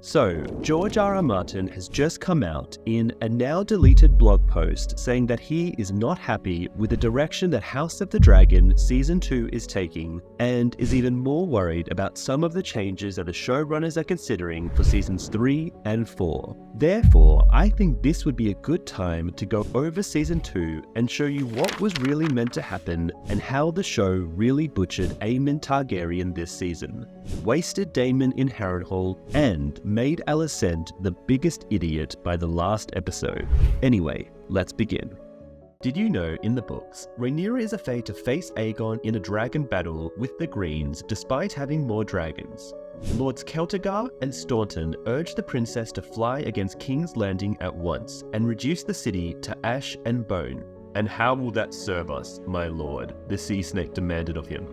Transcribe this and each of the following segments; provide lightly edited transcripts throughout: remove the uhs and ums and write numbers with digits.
So, George R.R. Martin has just come out in a now-deleted blog post saying that he is not happy with the direction that House of the Dragon Season 2 is taking, and is even more worried about some of the changes that the showrunners are considering for Seasons 3 and 4. Therefore, I think this would be a good time to go over Season 2 and show you what was really meant to happen and how the show really butchered Aemon Targaryen this season, wasted Daemon in Harrenhal, and made Alicent the biggest idiot by the last episode. Anyway, let's begin. Did you know in the books, Rhaenyra is afraid to face Aegon in a dragon battle with the Greens despite having more dragons? Lords Celtigar and Staunton urge the princess to fly against King's Landing at once and reduce the city to ash and bone. "And how will that serve us, my lord?" the sea snake demanded of him.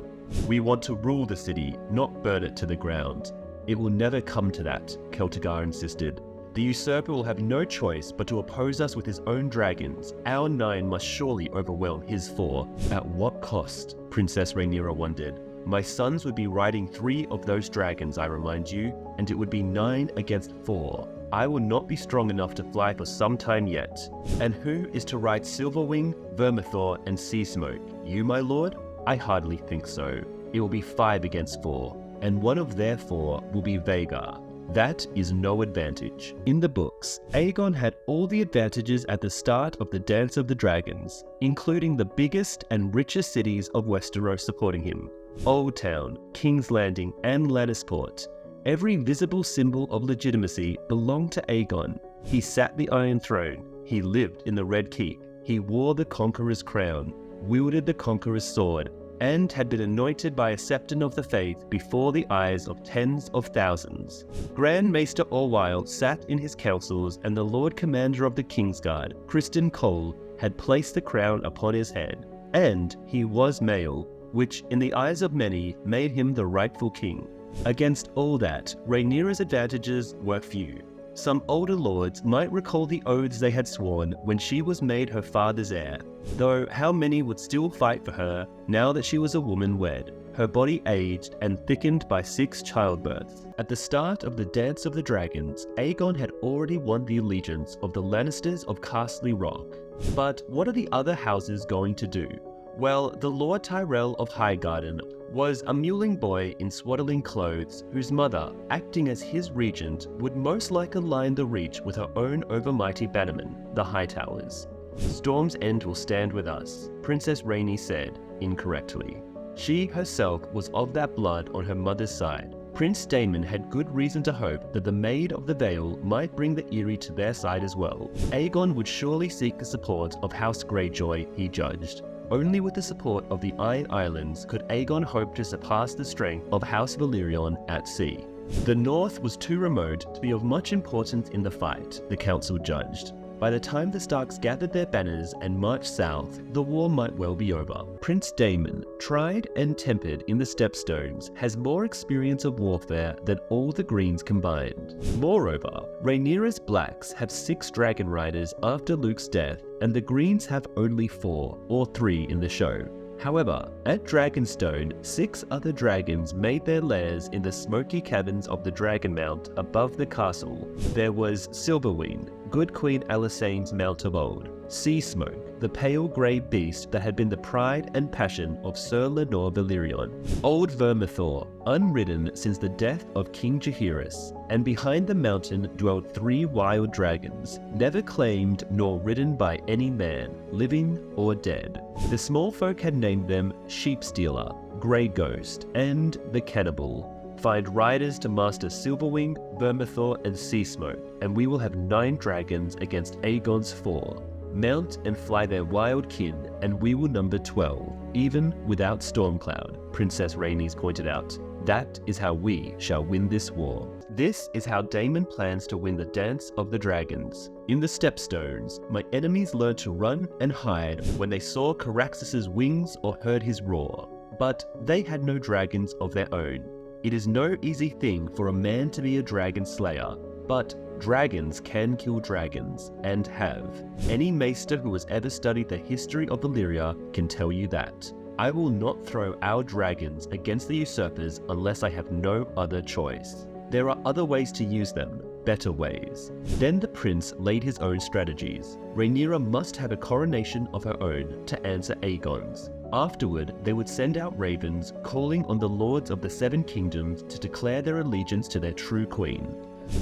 "We want to rule the city, not burn it to the ground." "It will never come to that," Celtigar insisted. "The usurper will have no choice but to oppose us with his own dragons. Our 9 must surely overwhelm his 4. "At what cost?" Princess Rhaenyra wondered. "My sons would be riding 3 of those dragons, I remind you, and it would be 9 against 4. I will not be strong enough to fly for some time yet. And who is to ride Silverwing, Vermithor, and Seasmoke? You, my lord? I hardly think so. It will be 5 against 4. And one of their 4 will be Vhagar. That is no advantage." In the books, Aegon had all the advantages at the start of the Dance of the Dragons, including the biggest and richest cities of Westeros supporting him. Old Town, King's Landing, and Lannisport. Every visible symbol of legitimacy belonged to Aegon. He sat the Iron Throne, he lived in the Red Keep, he wore the Conqueror's crown, wielded the Conqueror's sword, and had been anointed by a Septon of the Faith before the eyes of tens of thousands. Grand Maester Orwyle sat in his councils, and the Lord Commander of the Kingsguard, Criston Cole, had placed the crown upon his head. And he was male, which in the eyes of many made him the rightful king. Against all that, Rhaenyra's advantages were few. Some older lords might recall the oaths they had sworn when she was made her father's heir, though how many would still fight for her now that she was a woman wed, her body aged and thickened by 6 childbirths. At the start of the Dance of the Dragons, Aegon had already won the allegiance of the Lannisters of Castle Rock. But what are the other houses going to do? Well, the Lord Tyrell of Highgarden was a mewling boy in swaddling clothes whose mother, acting as his regent, would most likely line the Reach with her own overmighty bannermen, the Hightowers. "Storm's End will stand with us," Princess Rhaenys said, incorrectly. She herself was of that blood on her mother's side. Prince Daemon had good reason to hope that the Maid of the Vale might bring the Eyrie to their side as well. Aegon would surely seek the support of House Greyjoy, he judged. Only with the support of the Iron Islands could Aegon hope to surpass the strength of House Valyrion at sea. The North was too remote to be of much importance in the fight, the council judged. By the time the Starks gathered their banners and marched south, the war might well be over. Prince Daemon, tried and tempered in the Stepstones, has more experience of warfare than all the Greens combined. Moreover, Rhaenyra's Blacks have 6 dragon riders after Luke's death, and the Greens have only 4 or 3 in the show. However, at Dragonstone, 6 other dragons made their lairs in the smoky caverns of the Dragon Mount above the castle. There was Silverwing, Good Queen Alysane's mount of old; Seasmoke, the pale grey beast that had been the pride and passion of Sir Lenore Valerion; Old Vermithor, unridden since the death of King Jaehaerys; and behind the mountain dwelled 3 wild dragons, never claimed nor ridden by any man, living or dead. The small folk had named them Sheepstealer, Grey Ghost, and the Cannibal. Find riders to master Silverwing, Vermithor, and Seasmoke, and we will have 9 dragons against Aegon's 4. Mount and fly their wild kin, and we will number 12, even without Stormcloud, Princess Rhaenys pointed out. That is how we shall win this war. This is how Daemon plans to win the Dance of the Dragons. In the Stepstones, my enemies learned to run and hide when they saw Caraxes' wings or heard his roar. But they had no dragons of their own. It is no easy thing for a man to be a dragon slayer, but dragons can kill dragons, and have. Any maester who has ever studied the history of Valyria can tell you that. I will not throw our dragons against the usurpers unless I have no other choice. there are other ways to use them, better ways. Then the prince laid his own strategies. Rhaenyra must have a coronation of her own to answer Aegon's. Afterward, they would send out ravens calling on the lords of the Seven Kingdoms to declare their allegiance to their true queen.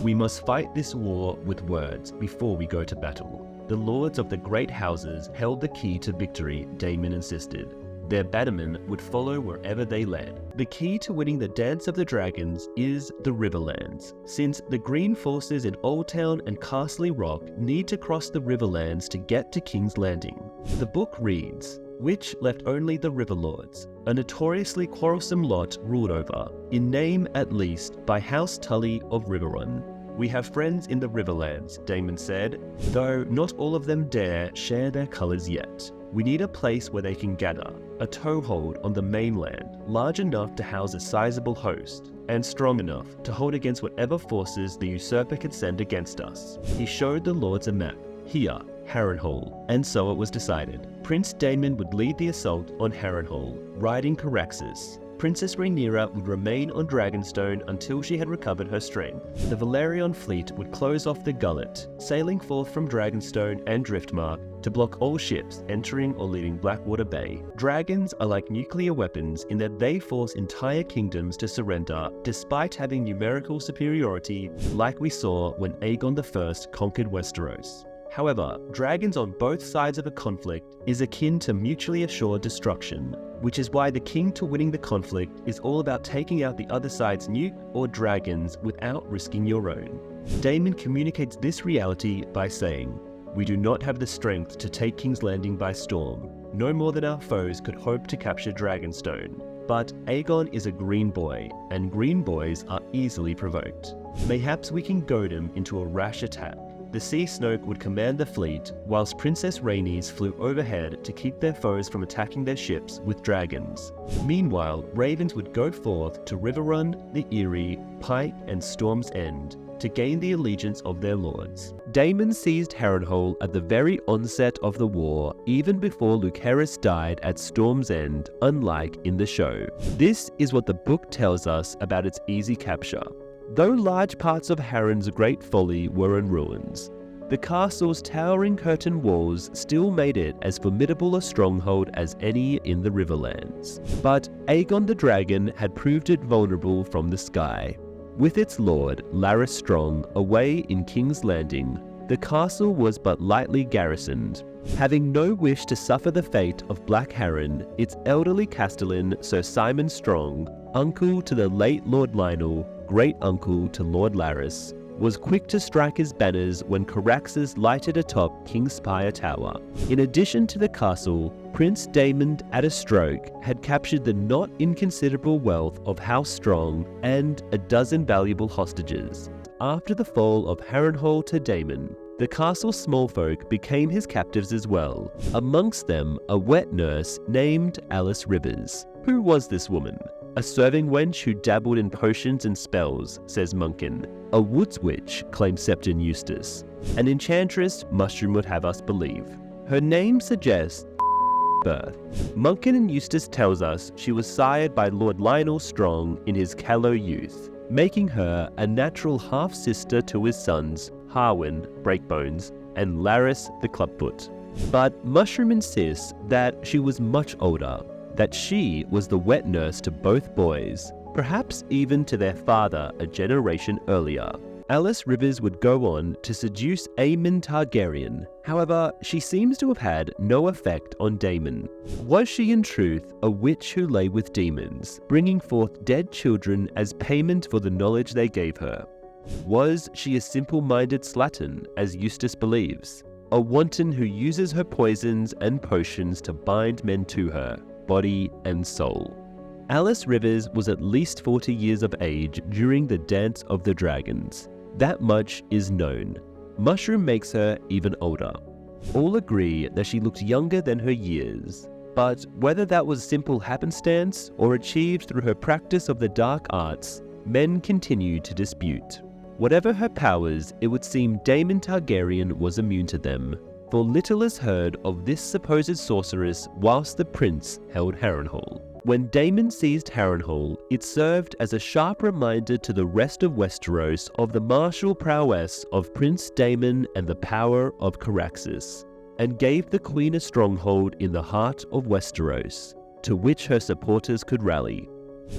We must fight this war with words before we go to battle. The lords of the great houses held the key to victory, Daemon insisted. Their bannermen would follow wherever they led. The key to winning the Dance of the Dragons is the Riverlands, since the Green forces in Oldtown and Castle Rock need to cross the Riverlands to get to King's Landing. The book reads, which left only the Riverlords, a notoriously quarrelsome lot ruled over, in name at least, by House Tully of Riverrun. We have friends in the Riverlands, Daemon said, though not all of them dare share their colours yet. We need a place where they can gather, a toehold on the mainland, large enough to house a sizable host, and strong enough to hold against whatever forces the usurper could send against us. He showed the lords a map. Here, Harrenhal, and so it was decided. Prince Daemon would lead the assault on Harrenhal, riding Caraxes. Princess Rhaenyra would remain on Dragonstone until she had recovered her strength. The Valyrian fleet would close off the Gullet, sailing forth from Dragonstone and Driftmark to block all ships entering or leaving Blackwater Bay. Dragons are like nuclear weapons in that they force entire kingdoms to surrender despite having numerical superiority, like we saw when Aegon I conquered Westeros. However, dragons on both sides of a conflict is akin to mutually assured destruction, which is why the king to winning the conflict is all about taking out the other side's nuke or dragons without risking your own. Daemon communicates this reality by saying, "We do not have the strength to take King's Landing by storm, no more than our foes could hope to capture Dragonstone. But Aegon is a green boy, and green boys are easily provoked. Mayhaps we can goad him into a rash attack." The Sea Snoke would command the fleet, whilst Princess Rhaenys flew overhead to keep their foes from attacking their ships with dragons. Meanwhile, ravens would go forth to Riverrun, the Eyrie, Pike, and Storm's End to gain the allegiance of their lords. Daemon seized Harrenhal at the very onset of the war, even before Lucerys died at Storm's End, unlike in the show. This is what the book tells us about its easy capture. Though large parts of Harren's great folly were in ruins, the castle's towering curtain walls still made it as formidable a stronghold as any in the Riverlands. But Aegon the Dragon had proved it vulnerable from the sky. With its lord, Larys Strong, away in King's Landing, the castle was but lightly garrisoned. Having no wish to suffer the fate of Black Harren, its elderly castellan Sir Simon Strong, uncle to the late Lord Lionel, great-uncle to Lord Larys, was quick to strike his banners when Caraxes lighted atop King's Spire Tower. In addition to the castle, Prince Daemon at a stroke had captured the not inconsiderable wealth of House Strong and a dozen valuable hostages. After the fall of Harrenhal to Daemon, the castle's smallfolk became his captives as well, amongst them a wet nurse named Alice Rivers. Who was this woman? A serving wench who dabbled in potions and spells, says Munkin. A woods witch, claims Septon Eustace. An enchantress, Mushroom would have us believe. Her name suggests birth. Munkin and Eustace tells us she was sired by Lord Lionel Strong in his callow youth, making her a natural half-sister to his sons, Harwin, Breakbones, and Larys the Clubfoot. But Mushroom insists that she was much older, that she was the wet nurse to both boys, perhaps even to their father a generation earlier. Alice Rivers would go on to seduce Aemon Targaryen. However, she seems to have had no effect on Daemon. Was she in truth a witch who lay with demons, bringing forth dead children as payment for the knowledge they gave her? Was she a simple-minded slattern, as Eustace believes? A wanton who uses her poisons and potions to bind men to her, body and soul. Alice Rivers was at least 40 years of age during the Dance of the Dragons. That much is known. Mushroom makes her even older. All agree that she looked younger than her years, but whether that was simple happenstance or achieved through her practice of the dark arts, men continue to dispute. Whatever her powers, it would seem Daemon Targaryen was immune to them, for little is heard of this supposed sorceress whilst the prince held Harrenhal. When Daemon seized Harrenhal, it served as a sharp reminder to the rest of Westeros of the martial prowess of Prince Daemon and the power of Caraxes, and gave the Queen a stronghold in the heart of Westeros, to which her supporters could rally.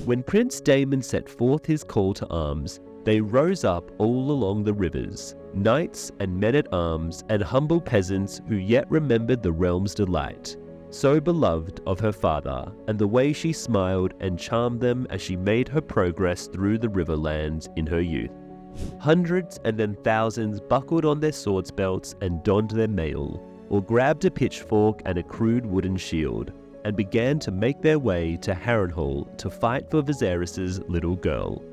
When Prince Daemon set forth his call to arms, they rose up all along the rivers, knights and men-at-arms and humble peasants who yet remembered the realm's delight, so beloved of her father, and the way she smiled and charmed them as she made her progress through the riverlands in her youth. Hundreds and then thousands buckled on their swords belts and donned their mail, or grabbed a pitchfork and a crude wooden shield, and began to make their way to Harrenhal to fight for Viserys' little girl.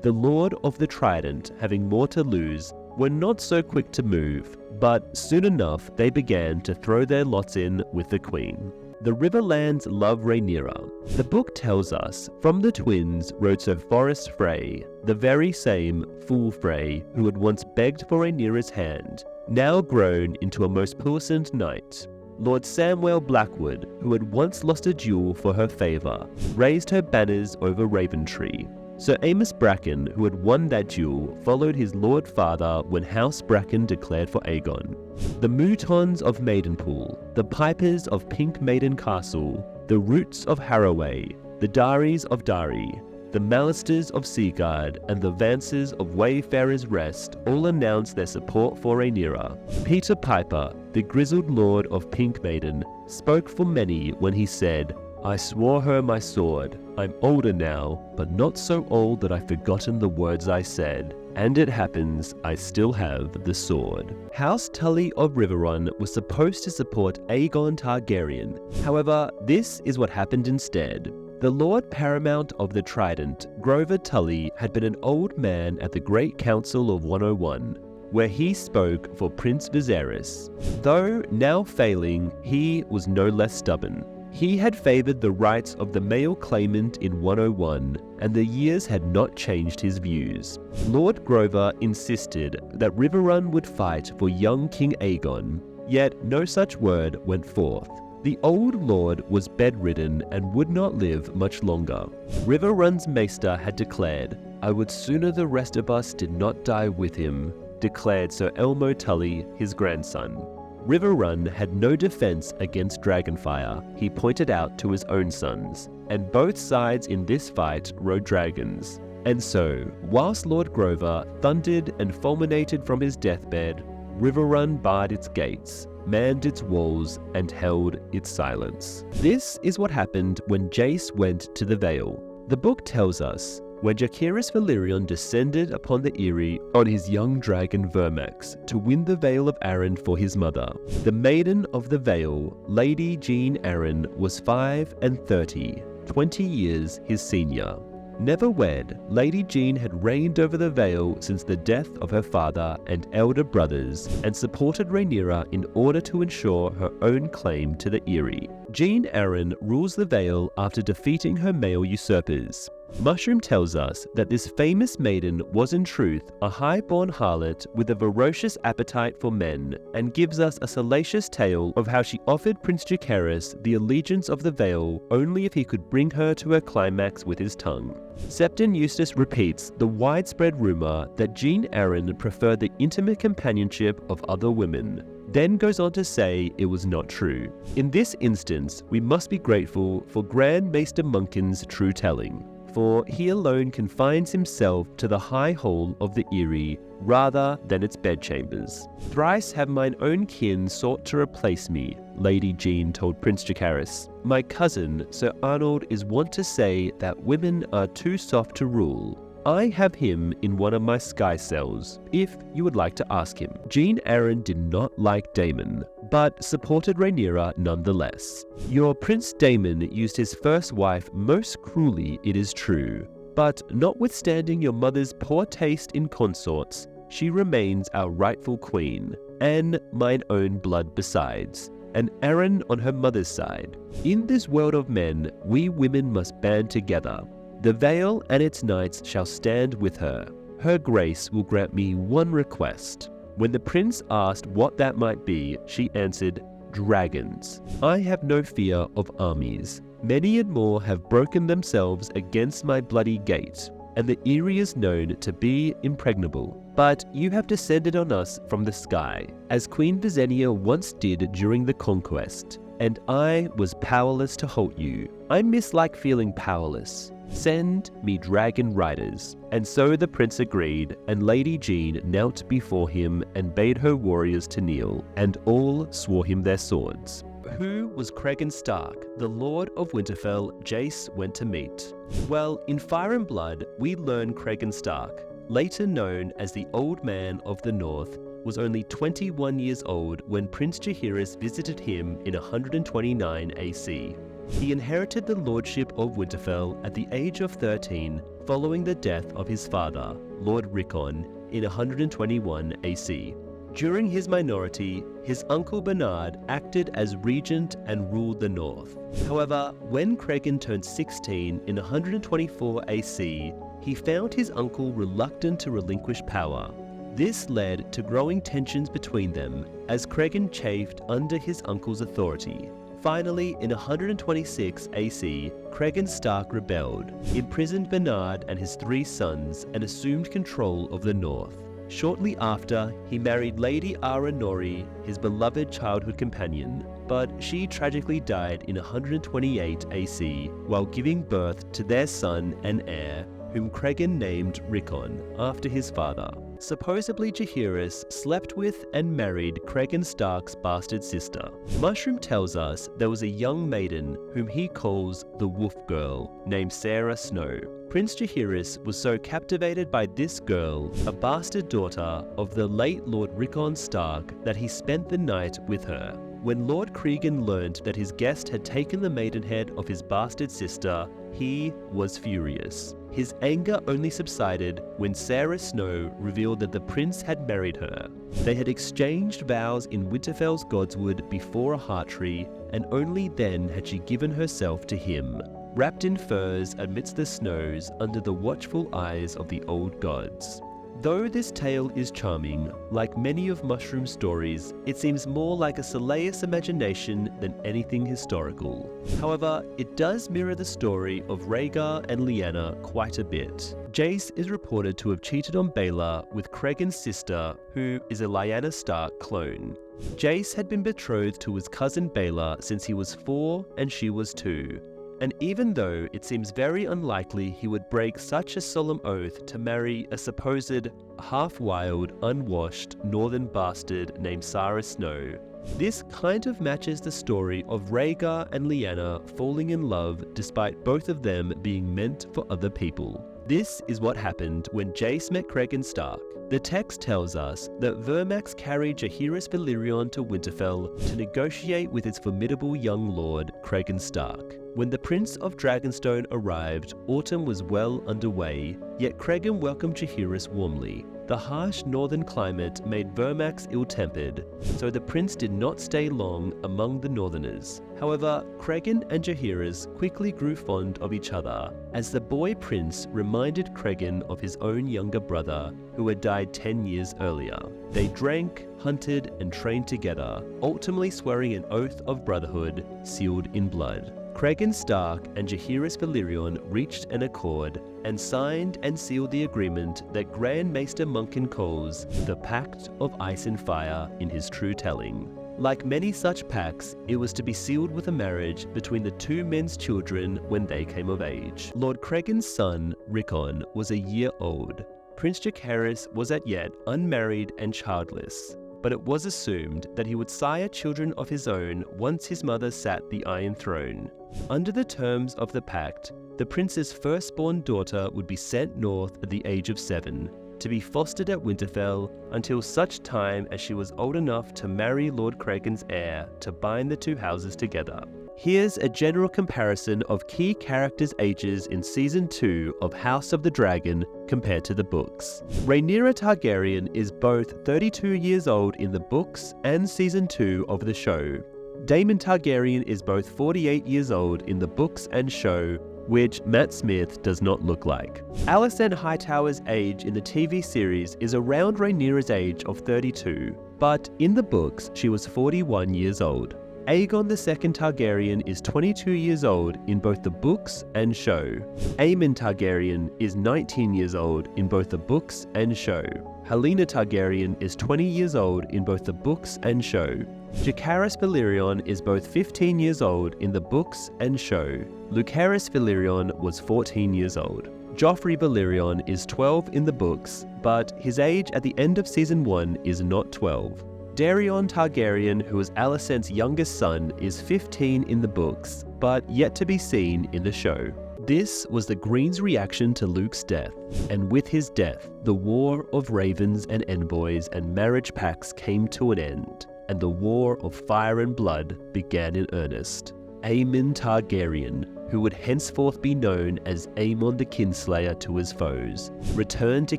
The Lord of the Trident, having more to lose, were not so quick to move, but soon enough they began to throw their lots in with the Queen. The Riverlands love Rhaenyra. The book tells us, from the twins rode Sir Forrest Frey, the very same Fool Frey who had once begged for Rhaenyra's hand, now grown into a most puissant knight. Lord Samwell Blackwood, who had once lost a duel for her favour, raised her banners over Raventree. Sir Amos Bracken, who had won that duel, followed his lord father when House Bracken declared for Aegon. The Moutons of Maidenpool, the Pipers of Pink Maiden Castle, the Roots of Harroway, the Daries of Dari, the Mallisters of Seaguard, and the Vances of Wayfarer's Rest all announced their support for Rhaenyra. Peter Piper, the grizzled lord of Pink Maiden, spoke for many when he said, "I swore her my sword. I'm older now, but not so old that I've forgotten the words I said. And it happens, I still have the sword." House Tully of Riverrun was supposed to support Aegon Targaryen. However, this is what happened instead. The Lord Paramount of the Trident, Grover Tully, had been an old man at the Great Council of 101, where he spoke for Prince Viserys. Though now failing, he was no less stubborn. He had favoured the rights of the male claimant in 101, and the years had not changed his views. Lord Grover insisted that Riverrun would fight for young King Aegon, yet no such word went forth. The old lord was bedridden and would not live much longer. Riverrun's maester had declared, "I would sooner the rest of us did not die with him," declared Sir Elmo Tully, his grandson. Riverrun had no defense against dragonfire, he pointed out to his own sons, and both sides in this fight rode dragons. And so, whilst Lord Grover thundered and fulminated from his deathbed, Riverrun barred its gates, manned its walls, and held its silence. This is what happened when Jace went to the Vale. The book tells us, when Jacaerys Valerion descended upon the Eyrie on his young dragon Vermax to win the Vale of Arryn for his mother. The Maiden of the Vale, Lady Jean Arryn, was 35, 20 years his senior. Never wed, Lady Jean had reigned over the Vale since the death of her father and elder brothers, and supported Rhaenyra in order to ensure her own claim to the Eyrie. Jean Arryn rules the Vale after defeating her male usurpers. Mushroom tells us that this famous maiden was in truth a high-born harlot with a ferocious appetite for men, and gives us a salacious tale of how she offered Prince Jacaerys the allegiance of the Vale only if he could bring her to her climax with his tongue. Septon Eustace repeats the widespread rumour that Jean Arryn preferred the intimate companionship of other women, then goes on to say it was not true. In this instance, we must be grateful for Grand Maester Munkin's true telling, for he alone confines himself to the high hall of the Eyrie rather than its bedchambers. "Thrice have mine own kin sought to replace me," Lady Jean told Prince Jacaerys. "My cousin, Sir Arnold, is wont to say that women are too soft to rule. I have him in one of my sky cells, if you would like to ask him." Jean Arryn did not like Daemon, but supported Rhaenyra nonetheless. Your Prince Daemon used his first wife most cruelly, it is true, but notwithstanding your mother's poor taste in consorts, she remains our rightful queen, and mine own blood besides, and Arryn on her mother's side. In this world of men, we women must band together. The Vale and its knights shall stand with her. Her grace will grant me one request. When the prince asked what that might be, she answered, "Dragons. I have no fear of armies. Many and more have broken themselves against my bloody gate, and the Eyrie is known to be impregnable. But you have descended on us from the sky, as Queen Visenya once did during the conquest, and I was powerless to halt you. I mislike feeling powerless. Send me dragon riders. And so the prince agreed, and Lady Jean knelt before him and bade her warriors to kneel, and all swore him their swords. Who was Cregan Stark, the Lord of Winterfell Jace went to meet? Well, in Fire and Blood, we learn Cregan Stark, later known as the Old Man of the North, was only 21 years old when Prince Jaehaerys visited him in 129 AC. He inherited the lordship of Winterfell at the age of 13 following the death of his father, Lord Rickon, in 121 AC. During his minority, his uncle Bernard acted as regent and ruled the north. However, when Cregan turned 16 in 124 AC, he found his uncle reluctant to relinquish power. This led to growing tensions between them as Cregan chafed under his uncle's authority. Finally, in 126 AC, Cregan Stark rebelled, imprisoned Bernard and his 3 sons, and assumed control of the north. Shortly after, he married Lady Ara Nori, his beloved childhood companion, but she tragically died in 128 AC while giving birth to their son and heir, whom Cregan named Rickon after his father. Supposedly Jaehaerys slept with and married Cregan Stark's bastard sister. Mushroom tells us there was a young maiden whom he calls the Wolf Girl, named Sarah Snow. Prince Jaehaerys was so captivated by this girl, a bastard daughter of the late Lord Rickon Stark, that he spent the night with her. When Lord Cregan learned that his guest had taken the maidenhead of his bastard sister, he was furious. His anger only subsided when Sarah Snow revealed that the prince had married her. They had exchanged vows in Winterfell's Godswood before a heart tree, and only then had she given herself to him, wrapped in furs amidst the snows under the watchful eyes of the old gods. Though this tale is charming, like many of Mushroom's stories, it seems more like a salacious imagination than anything historical. However, it does mirror the story of Rhaegar and Lyanna quite a bit. Jace is reported to have cheated on Baelor with Cregan's sister, who is a Lyanna Stark clone. Jace had been betrothed to his cousin Baelor since he was 4 and she was 2. And even though it seems very unlikely he would break such a solemn oath to marry a supposed half-wild, unwashed northern bastard named Sarah Snow, this kind of matches the story of Rhaegar and Lyanna falling in love despite both of them being meant for other people. This is what happened when Jace met Cregan Stark. The text tells us that Vermax carried Jaehaerys Valyrion to Winterfell to negotiate with its formidable young lord, Cregan Stark. When the Prince of Dragonstone arrived, autumn was well underway, yet Cregan welcomed Jaehaerys warmly. The harsh northern climate made Vermax ill-tempered, so the prince did not stay long among the northerners. However, Cregan and Jaehaerys quickly grew fond of each other, as the boy prince reminded Cregan of his own younger brother, who had died 10 years earlier. They drank, hunted, and trained together, ultimately swearing an oath of brotherhood sealed in blood. Cregan Stark and Jaehaerys Valyrion reached an accord and signed and sealed the agreement that Grand Maester Munkin calls the Pact of Ice and Fire in his true telling. Like many such pacts, it was to be sealed with a marriage between the 2 men's children when they came of age. Lord Cregan's son, Rickon, was a year old. Prince Jaehaerys was as yet unmarried and childless, but it was assumed that he would sire children of his own once his mother sat the Iron Throne. Under the terms of the pact, the prince's firstborn daughter would be sent north at the age of 7, to be fostered at Winterfell until such time as she was old enough to marry Lord Cregan's heir to bind the 2 houses together. Here's a general comparison of key characters' ages in Season 2 of House of the Dragon compared to the books. Rhaenyra Targaryen is both 32 years old in the books and Season 2 of the show. Daemon Targaryen is both 48 years old in the books and show, which Matt Smith does not look like. Alicent Hightower's age in the TV series is around Rhaenyra's age of 32, but in the books she was 41 years old. Aegon II Targaryen is 22 years old in both the books and show. Aemon Targaryen is 19 years old in both the books and show. Helaena Targaryen is 20 years old in both the books and show. Jacaerys Velaryon is both 15 years old in the books and show. Lucerys Velaryon was 14 years old. Joffrey Velaryon is 12 in the books, but his age at the end of Season 1 is not 12. Daeron Targaryen, who is Alicent's youngest son, is 15 in the books, but yet to be seen in the show. This was the Greens' reaction to Luke's death, and with his death, the war of ravens and envoys and marriage pacts came to an end, and the war of fire and blood began in earnest. Aemon Targaryen, who would henceforth be known as Aemon the Kinslayer to his foes, returned to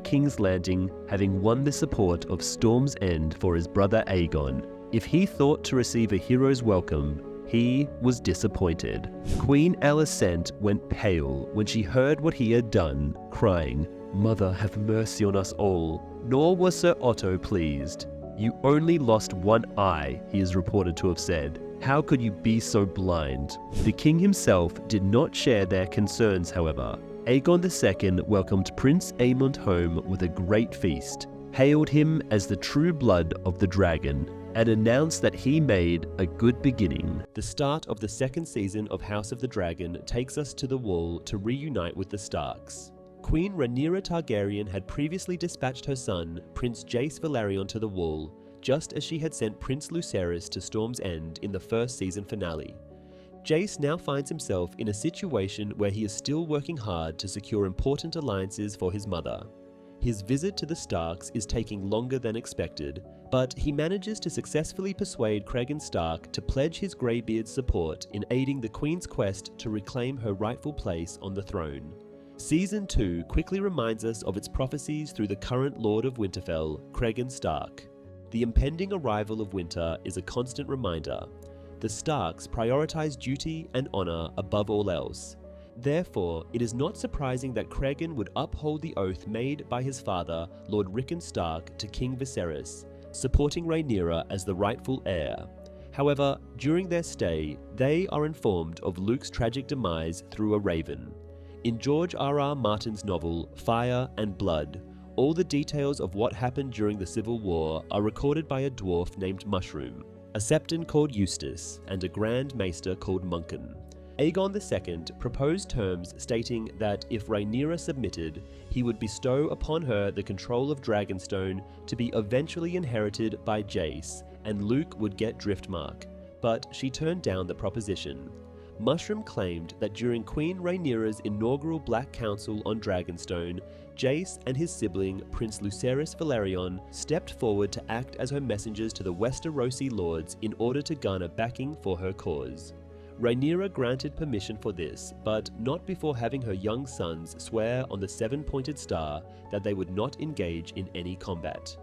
King's Landing having won the support of Storm's End for his brother Aegon. If he thought to receive a hero's welcome, he was disappointed. Queen Alicent went pale when she heard what he had done, crying, "Mother, have mercy on us all." Nor was Sir Otto pleased. "You only lost one eye," he is reported to have said. "How could you be so blind?" The king himself did not share their concerns, however. Aegon II welcomed Prince Aemond home with a great feast, hailed him as the true blood of the dragon, and announced that he made a good beginning. The start of the second season of House of the Dragon takes us to the Wall to reunite with the Starks. Queen Rhaenyra Targaryen had previously dispatched her son, Prince Jace Velaryon, to the Wall, just as she had sent Prince Lucerys to Storm's End in the first season finale. Jace now finds himself in a situation where he is still working hard to secure important alliances for his mother. His visit to the Starks is taking longer than expected, but he manages to successfully persuade Cregan Stark to pledge his Greybeard's support in aiding the Queen's quest to reclaim her rightful place on the throne. Season 2 quickly reminds us of its prophecies through the current Lord of Winterfell, Cregan Stark. The impending arrival of winter is a constant reminder. The Starks prioritize duty and honor above all else. Therefore, it is not surprising that Cregan would uphold the oath made by his father, Lord Rickon Stark, to King Viserys, supporting Rhaenyra as the rightful heir. However, during their stay, they are informed of Luke's tragic demise through a raven. In George R.R. Martin's novel, Fire and Blood, all the details of what happened during the Civil War are recorded by a dwarf named Mushroom, a septon called Eustace, and a Grand Maester called Muncan. Aegon II proposed terms stating that if Rhaenyra submitted, he would bestow upon her the control of Dragonstone to be eventually inherited by Jace, and Luke would get Driftmark, but she turned down the proposition. Mushroom claimed that during Queen Rhaenyra's inaugural Black Council on Dragonstone, Jace and his sibling, Prince Lucerys Velaryon, stepped forward to act as her messengers to the Westerosi lords in order to garner backing for her cause. Rhaenyra granted permission for this, but not before having her young sons swear on the seven-pointed star that they would not engage in any combat.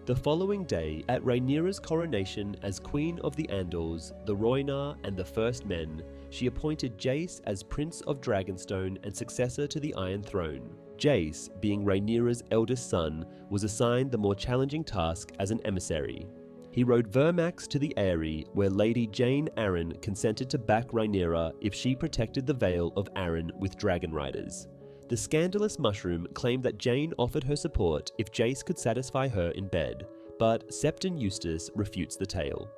The following day, at Rhaenyra's coronation as Queen of the Andals, the Rhoynar, and the First Men, she appointed Jace as Prince of Dragonstone and successor to the Iron Throne. Jace, being Rhaenyra's eldest son, was assigned the more challenging task as an emissary. He rode Vermax to the Eyrie, where Lady Jane Arryn consented to back Rhaenyra if she protected the Vale of Arryn with dragon riders. The scandalous Mushroom claimed that Jane offered her support if Jace could satisfy her in bed, but Septon Eustace refutes the tale.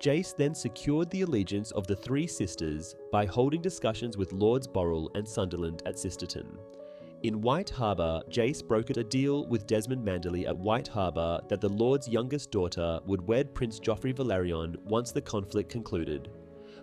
Jace then secured the allegiance of the three sisters by holding discussions with Lords Borrell and Sunderland at Sisterton. In White Harbour, Jace brokered a deal with Desmond Manderley at White Harbour that the Lord's youngest daughter would wed Prince Joffrey Velaryon once the conflict concluded.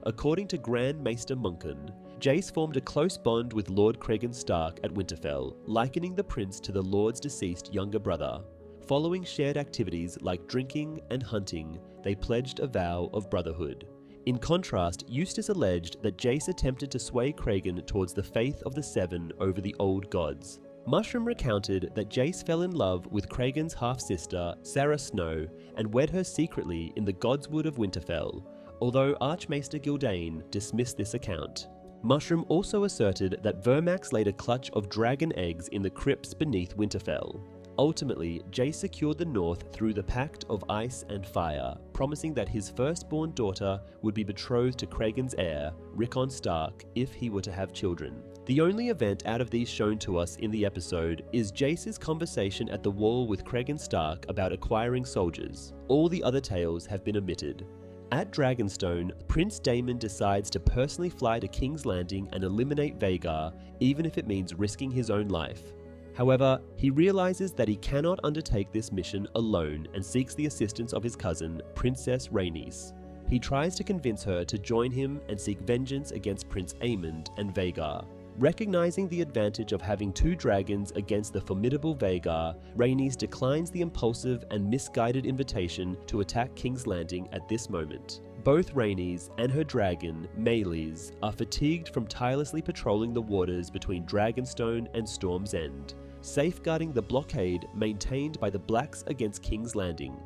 According to Grand Maester Muncan, Jace formed a close bond with Lord Cregan Stark at Winterfell, likening the prince to the Lord's deceased younger brother. Following shared activities like drinking and hunting, they pledged a vow of brotherhood. In contrast, Eustace alleged that Jace attempted to sway Cregan towards the faith of the Seven over the old gods. Mushroom recounted that Jace fell in love with Cregan's half-sister, Sarah Snow, and wed her secretly in the Godswood of Winterfell, although Archmaester Gildane dismissed this account. Mushroom also asserted that Vermax laid a clutch of dragon eggs in the crypts beneath Winterfell. Ultimately, Jace secured the north through the Pact of Ice and Fire, promising that his firstborn daughter would be betrothed to Cregan's heir, Rickon Stark, if he were to have children. The only event out of these shown to us in the episode is Jace's conversation at the wall with Cregan Stark about acquiring soldiers. All the other tales have been omitted. At Dragonstone, Prince Daemon decides to personally fly to King's Landing and eliminate Vhagar, even if it means risking his own life. However, he realizes that he cannot undertake this mission alone and seeks the assistance of his cousin, Princess Rhaenys. He tries to convince her to join him and seek vengeance against Prince Aemond and Vhagar. Recognizing the advantage of having two dragons against the formidable Vhagar, Rhaenys declines the impulsive and misguided invitation to attack King's Landing at this moment. Both Rhaenys and her dragon, Meleys, are fatigued from tirelessly patrolling the waters between Dragonstone and Storm's End, safeguarding the blockade maintained by the Blacks against King's Landing.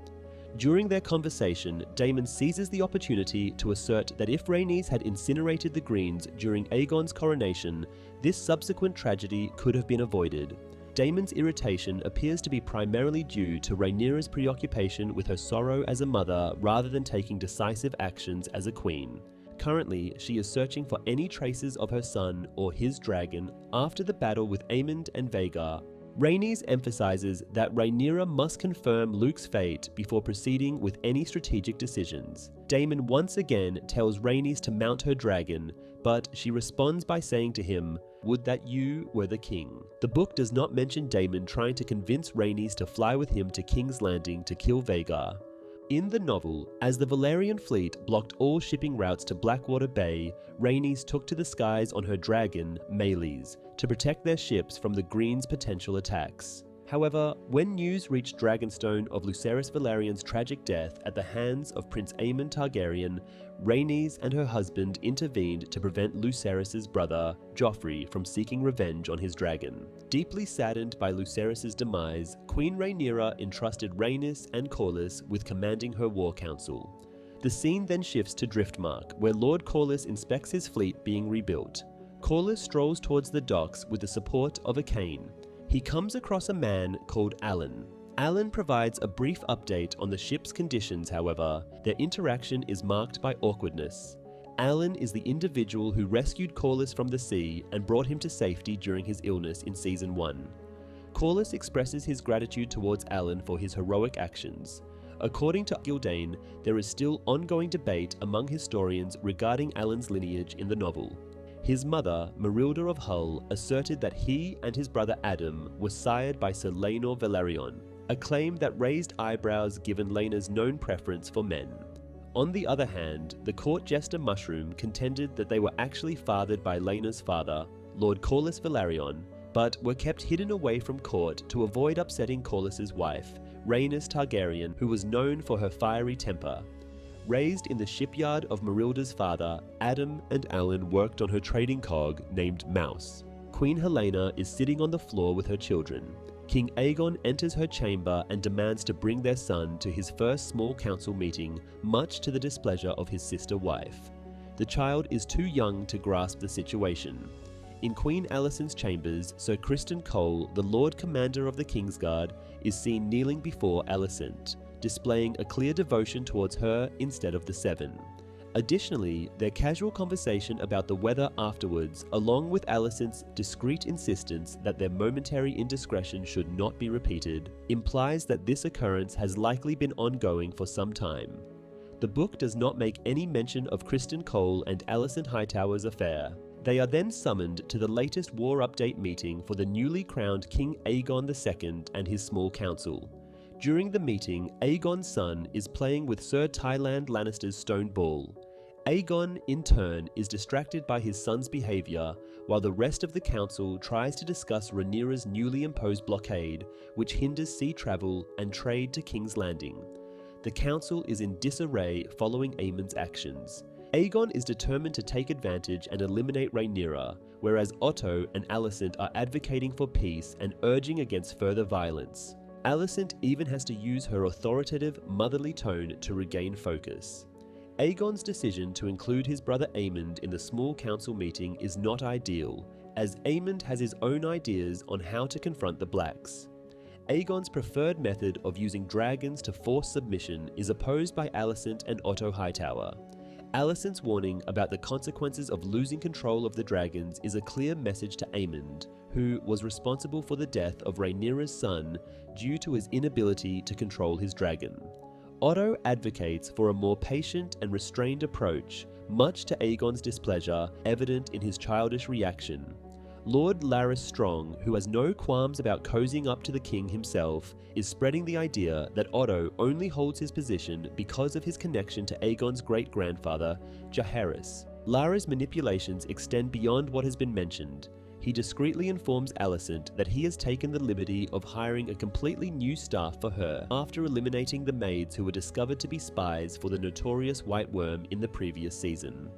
During their conversation, Daemon seizes the opportunity to assert that if Rhaenys had incinerated the Greens during Aegon's coronation, this subsequent tragedy could have been avoided. Daemon's irritation appears to be primarily due to Rhaenyra's preoccupation with her sorrow as a mother rather than taking decisive actions as a queen. Currently, she is searching for any traces of her son or his dragon after the battle with Aemond and Vhagar. Rhaenys emphasizes that Rhaenyra must confirm Luke's fate before proceeding with any strategic decisions. Daemon once again tells Rhaenys to mount her dragon, but she responds by saying to him, "Would that you were the king." The book does not mention Daemon trying to convince Rhaenys to fly with him to King's Landing to kill Vhagar. In the novel, as the Valyrian fleet blocked all shipping routes to Blackwater Bay, Rhaenys took to the skies on her dragon, Meleys, to protect their ships from the Greens' potential attacks. However, when news reached Dragonstone of Lucerys Valerian's tragic death at the hands of Prince Aemon Targaryen, Rhaenys and her husband intervened to prevent Lucerys' brother, Joffrey, from seeking revenge on his dragon. Deeply saddened by Lucerys' demise, Queen Rhaenyra entrusted Rhaenys and Corlys with commanding her war council. The scene then shifts to Driftmark, where Lord Corlys inspects his fleet being rebuilt. Corlys strolls towards the docks with the support of a cane. He comes across a man called Alan. Alan provides a brief update on the ship's conditions, however. Their interaction is marked by awkwardness. Alan is the individual who rescued Corlys from the sea and brought him to safety during his illness in Season 1. Corlys expresses his gratitude towards Alan for his heroic actions. According to Gildain, there is still ongoing debate among historians regarding Alan's lineage in the novel. His mother, Marilda of Hull, asserted that he and his brother Adam were sired by Sir Laenor Velaryon, a claim that raised eyebrows given Laena's known preference for men. On the other hand, the court jester Mushroom contended that they were actually fathered by Laena's father, Lord Corlys Velaryon, but were kept hidden away from court to avoid upsetting Corlys's wife, Rhaenys Targaryen, who was known for her fiery temper. Raised in the shipyard of Marilda's father, Adam and Alan worked on her trading cog named Mouse. Queen Helena is sitting on the floor with her children. King Aegon enters her chamber and demands to bring their son to his first small council meeting, much to the displeasure of his sister wife. The child is too young to grasp the situation. In Queen Alicent's chambers, Sir Criston Cole, the Lord Commander of the Kingsguard, is seen kneeling before Alicent, displaying a clear devotion towards her instead of the Seven. Additionally, their casual conversation about the weather afterwards, along with Alicent's discreet insistence that their momentary indiscretion should not be repeated, implies that this occurrence has likely been ongoing for some time. The book does not make any mention of Criston Cole and Alicent Hightower's affair. They are then summoned to the latest war update meeting for the newly crowned King Aegon II and his small council. During the meeting, Aegon's son is playing with Sir Tyland Lannister's stone ball. Aegon, in turn, is distracted by his son's behavior, while the rest of the council tries to discuss Rhaenyra's newly imposed blockade, which hinders sea travel and trade to King's Landing. The council is in disarray following Aemond's actions. Aegon is determined to take advantage and eliminate Rhaenyra, whereas Otto and Alicent are advocating for peace and urging against further violence. Alicent even has to use her authoritative, motherly tone to regain focus. Aegon's decision to include his brother Aemond in the small council meeting is not ideal, as Aemond has his own ideas on how to confront the Blacks. Aegon's preferred method of using dragons to force submission is opposed by Alicent and Otto Hightower. Alicent's warning about the consequences of losing control of the dragons is a clear message to Aemond, who was responsible for the death of Rhaenyra's son due to his inability to control his dragon. Otto advocates for a more patient and restrained approach, much to Aegon's displeasure evident in his childish reaction. Lord Larys Strong, who has no qualms about cozying up to the king himself, is spreading the idea that Otto only holds his position because of his connection to Aegon's great-grandfather, Jaehaerys. Larys' manipulations extend beyond what has been mentioned. He discreetly informs Alicent that he has taken the liberty of hiring a completely new staff for her after eliminating the maids who were discovered to be spies for the notorious White Worm in the previous season.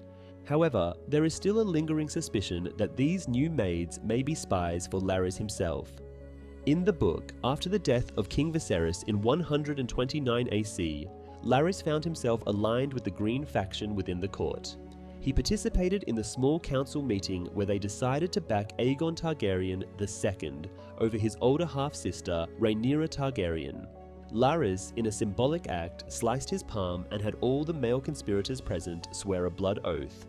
However, there is still a lingering suspicion that these new maids may be spies for Larys himself. In the book, after the death of King Viserys in 129 AC, Larys found himself aligned with the Green faction within the court. He participated in the small council meeting where they decided to back Aegon Targaryen II over his older half-sister Rhaenyra Targaryen. Larys, in a symbolic act, sliced his palm and had all the male conspirators present swear a blood oath.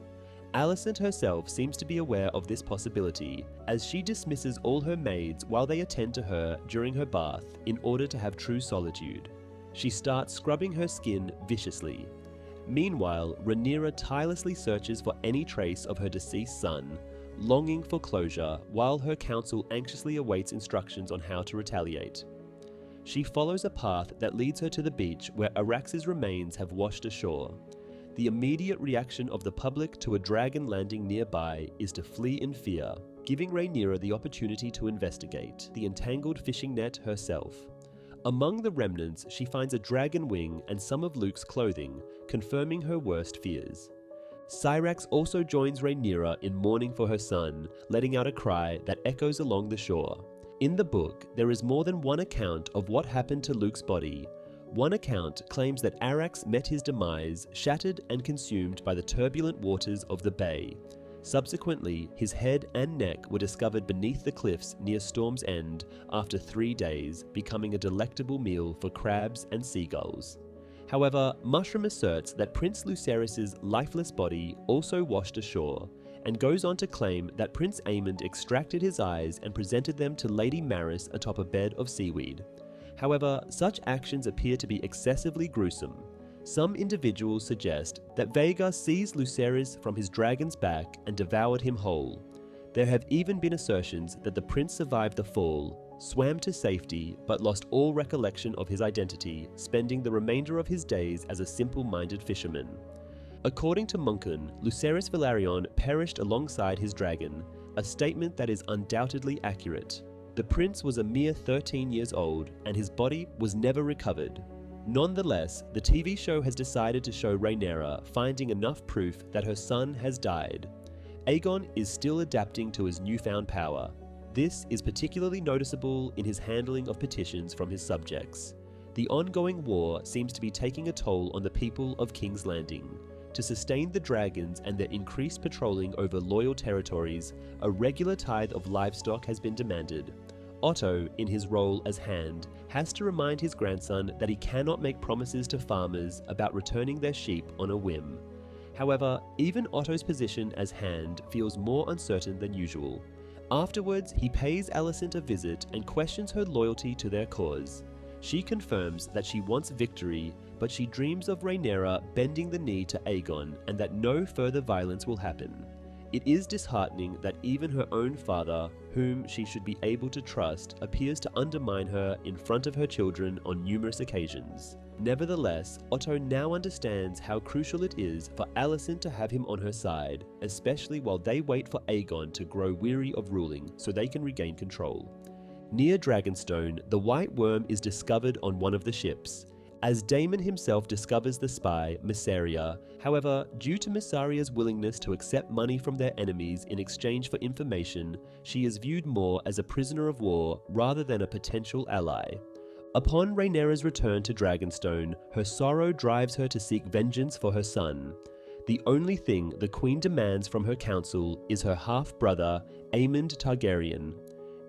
Alicent herself seems to be aware of this possibility, as she dismisses all her maids while they attend to her during her bath in order to have true solitude. She starts scrubbing her skin viciously. Meanwhile, Rhaenyra tirelessly searches for any trace of her deceased son, longing for closure while her council anxiously awaits instructions on how to retaliate. She follows a path that leads her to the beach where Arax's remains have washed ashore. The immediate reaction of the public to a dragon landing nearby is to flee in fear, giving Rhaenyra the opportunity to investigate the entangled fishing net herself. Among the remnants, she finds a dragon wing and some of Luke's clothing, confirming her worst fears. Syrax also joins Rhaenyra in mourning for her son, letting out a cry that echoes along the shore. In the book, there is more than one account of what happened to Luke's body. One account claims that Arax met his demise, shattered and consumed by the turbulent waters of the bay. Subsequently, his head and neck were discovered beneath the cliffs near Storm's End after 3 days, becoming a delectable meal for crabs and seagulls. However, Mushroom asserts that Prince Lucerys' lifeless body also washed ashore, and goes on to claim that Prince Aemond extracted his eyes and presented them to Lady Maris atop a bed of seaweed. However, such actions appear to be excessively gruesome. Some individuals suggest that Vhagar seized Lucerys from his dragon's back and devoured him whole. There have even been assertions that the prince survived the fall, swam to safety, but lost all recollection of his identity, spending the remainder of his days as a simple-minded fisherman. According to Munkin, Lucerys Velaryon perished alongside his dragon, a statement that is undoubtedly accurate. The prince was a mere 13 years old, and his body was never recovered. Nonetheless, the TV show has decided to show Rhaenyra finding enough proof that her son has died. Aegon is still adapting to his newfound power. This is particularly noticeable in his handling of petitions from his subjects. The ongoing war seems to be taking a toll on the people of King's Landing. To sustain the dragons and their increased patrolling over loyal territories, a regular tithe of livestock has been demanded. Otto, in his role as Hand, has to remind his grandson that he cannot make promises to farmers about returning their sheep on a whim. However, even Otto's position as Hand feels more uncertain than usual. Afterwards, he pays Alicent a visit and questions her loyalty to their cause. She confirms that she wants victory, but she dreams of Rhaenyra bending the knee to Aegon and that no further violence will happen. It is disheartening that even her own father, whom she should be able to trust, appears to undermine her in front of her children on numerous occasions. Nevertheless, Otto now understands how crucial it is for Alicent to have him on her side, especially while they wait for Aegon to grow weary of ruling so they can regain control. Near Dragonstone, the White Worm is discovered on one of the ships. As Daemon himself discovers the spy, Mysaria, however, due to Mysaria's willingness to accept money from their enemies in exchange for information, she is viewed more as a prisoner of war rather than a potential ally. Upon Rhaenyra's return to Dragonstone, her sorrow drives her to seek vengeance for her son. The only thing the Queen demands from her council is her half-brother, Aemond Targaryen.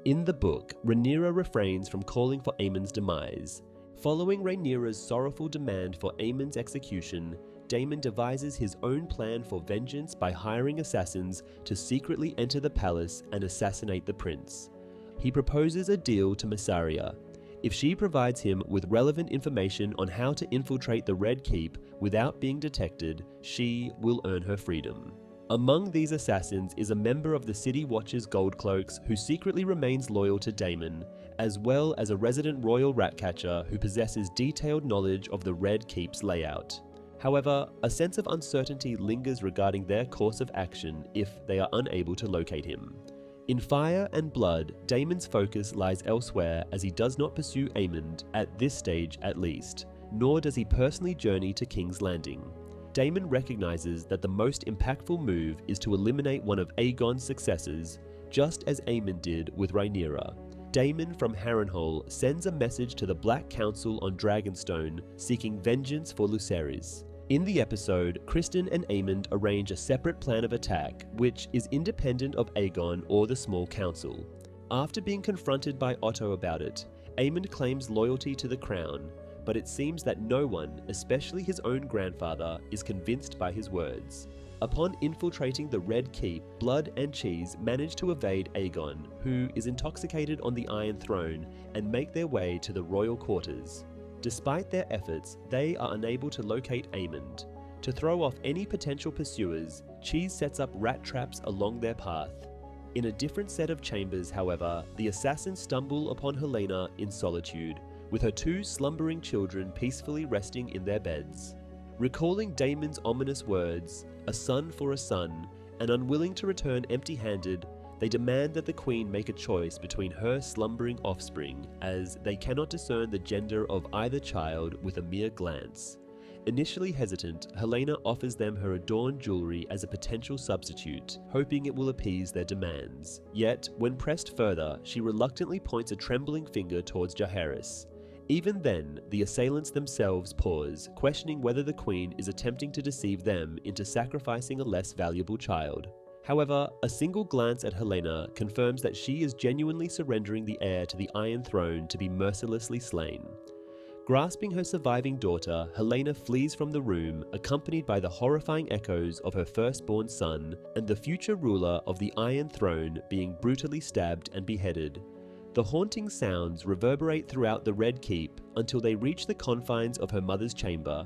In the book, Rhaenyra refrains from calling for Aemon's demise. Following Rhaenyra's sorrowful demand for Aemon's execution, Daemon devises his own plan for vengeance by hiring assassins to secretly enter the palace and assassinate the prince. He proposes a deal to Mysaria. If she provides him with relevant information on how to infiltrate the Red Keep without being detected, she will earn her freedom. Among these assassins is a member of the City Watch's Goldcloaks who secretly remains loyal to Daemon, as well as a resident royal ratcatcher who possesses detailed knowledge of the Red Keep's layout. However, a sense of uncertainty lingers regarding their course of action if they are unable to locate him. In Fire and Blood, Daemon's focus lies elsewhere as he does not pursue Aemond, at this stage at least, nor does he personally journey to King's Landing. Daemon recognizes that the most impactful move is to eliminate one of Aegon's successors, just as Aemon did with Rhaenyra. Daemon from Harrenhal sends a message to the Black Council on Dragonstone seeking vengeance for Lucerys. In the episode, Criston and Aemond arrange a separate plan of attack, which is independent of Aegon or the Small Council. After being confronted by Otto about it, Aemond claims loyalty to the crown, but it seems that no one, especially his own grandfather, is convinced by his words. Upon infiltrating the Red Keep, Blood and Cheese manage to evade Aegon, who is intoxicated on the Iron Throne, and make their way to the royal quarters. Despite their efforts, they are unable to locate Aemond. To throw off any potential pursuers, Cheese sets up rat traps along their path. In a different set of chambers, however, the assassins stumble upon Helaena in solitude, with her two slumbering children peacefully resting in their beds. Recalling Daemon's ominous words, "A son for a son," and unwilling to return empty-handed, they demand that the queen make a choice between her slumbering offspring, as they cannot discern the gender of either child with a mere glance. Initially hesitant, Helaena offers them her adorned jewelry as a potential substitute, hoping it will appease their demands. Yet, when pressed further, she reluctantly points a trembling finger towards Jaehaerys. Even then, the assailants themselves pause, questioning whether the queen is attempting to deceive them into sacrificing a less valuable child. However, a single glance at Helaena confirms that she is genuinely surrendering the heir to the Iron Throne to be mercilessly slain. Grasping her surviving daughter, Helaena flees from the room, accompanied by the horrifying echoes of her firstborn son and the future ruler of the Iron Throne being brutally stabbed and beheaded. The haunting sounds reverberate throughout the Red Keep until they reach the confines of her mother's chamber,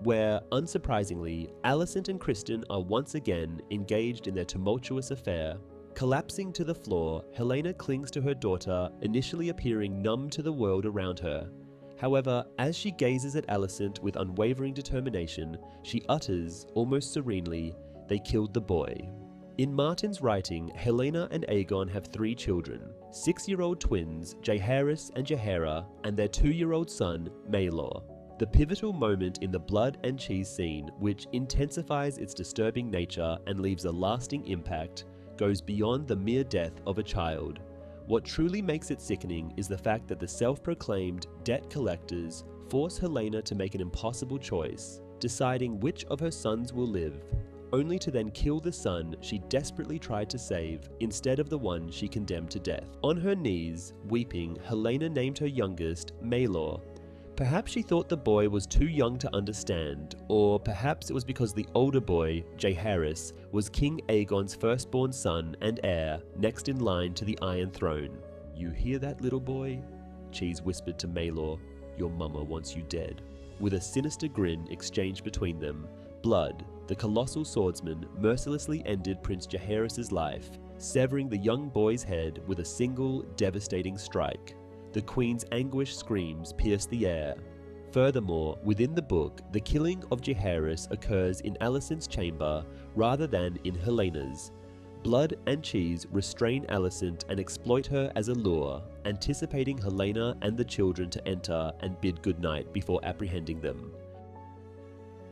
where, unsurprisingly, Alicent and Criston are once again engaged in their tumultuous affair. Collapsing to the floor, Helaena clings to her daughter, initially appearing numb to the world around her. However, as she gazes at Alicent with unwavering determination, she utters, almost serenely, "They killed the boy." In Martin's writing, Helaena and Aegon have 3 children, 6-year-old twins Jaehaerys and Jaehaera, and their 2-year-old son, Maelor. The pivotal moment in the Blood and Cheese scene, which intensifies its disturbing nature and leaves a lasting impact, goes beyond the mere death of a child. What truly makes it sickening is the fact that the self-proclaimed debt collectors force Helaena to make an impossible choice, deciding which of her sons will live, only to then kill the son she desperately tried to save instead of the one she condemned to death. On her knees, weeping, Helaena named her youngest Maelor. Perhaps she thought the boy was too young to understand, or perhaps it was because the older boy, Jaehaerys, was King Aegon's firstborn son and heir, next in line to the Iron Throne. "You hear that, little boy?" Cheese whispered to Maelor. "Your mama wants you dead." With a sinister grin exchanged between them, Blood, the colossal swordsman, mercilessly ended Prince Jaehaerys' life, severing the young boy's head with a single, devastating strike. The queen's anguished screams pierce the air. Furthermore, within the book, the killing of Jaehaerys occurs in Alicent's chamber rather than in Helena's. Blood and Cheese restrain Alicent and exploit her as a lure, anticipating Helaena and the children to enter and bid goodnight before apprehending them.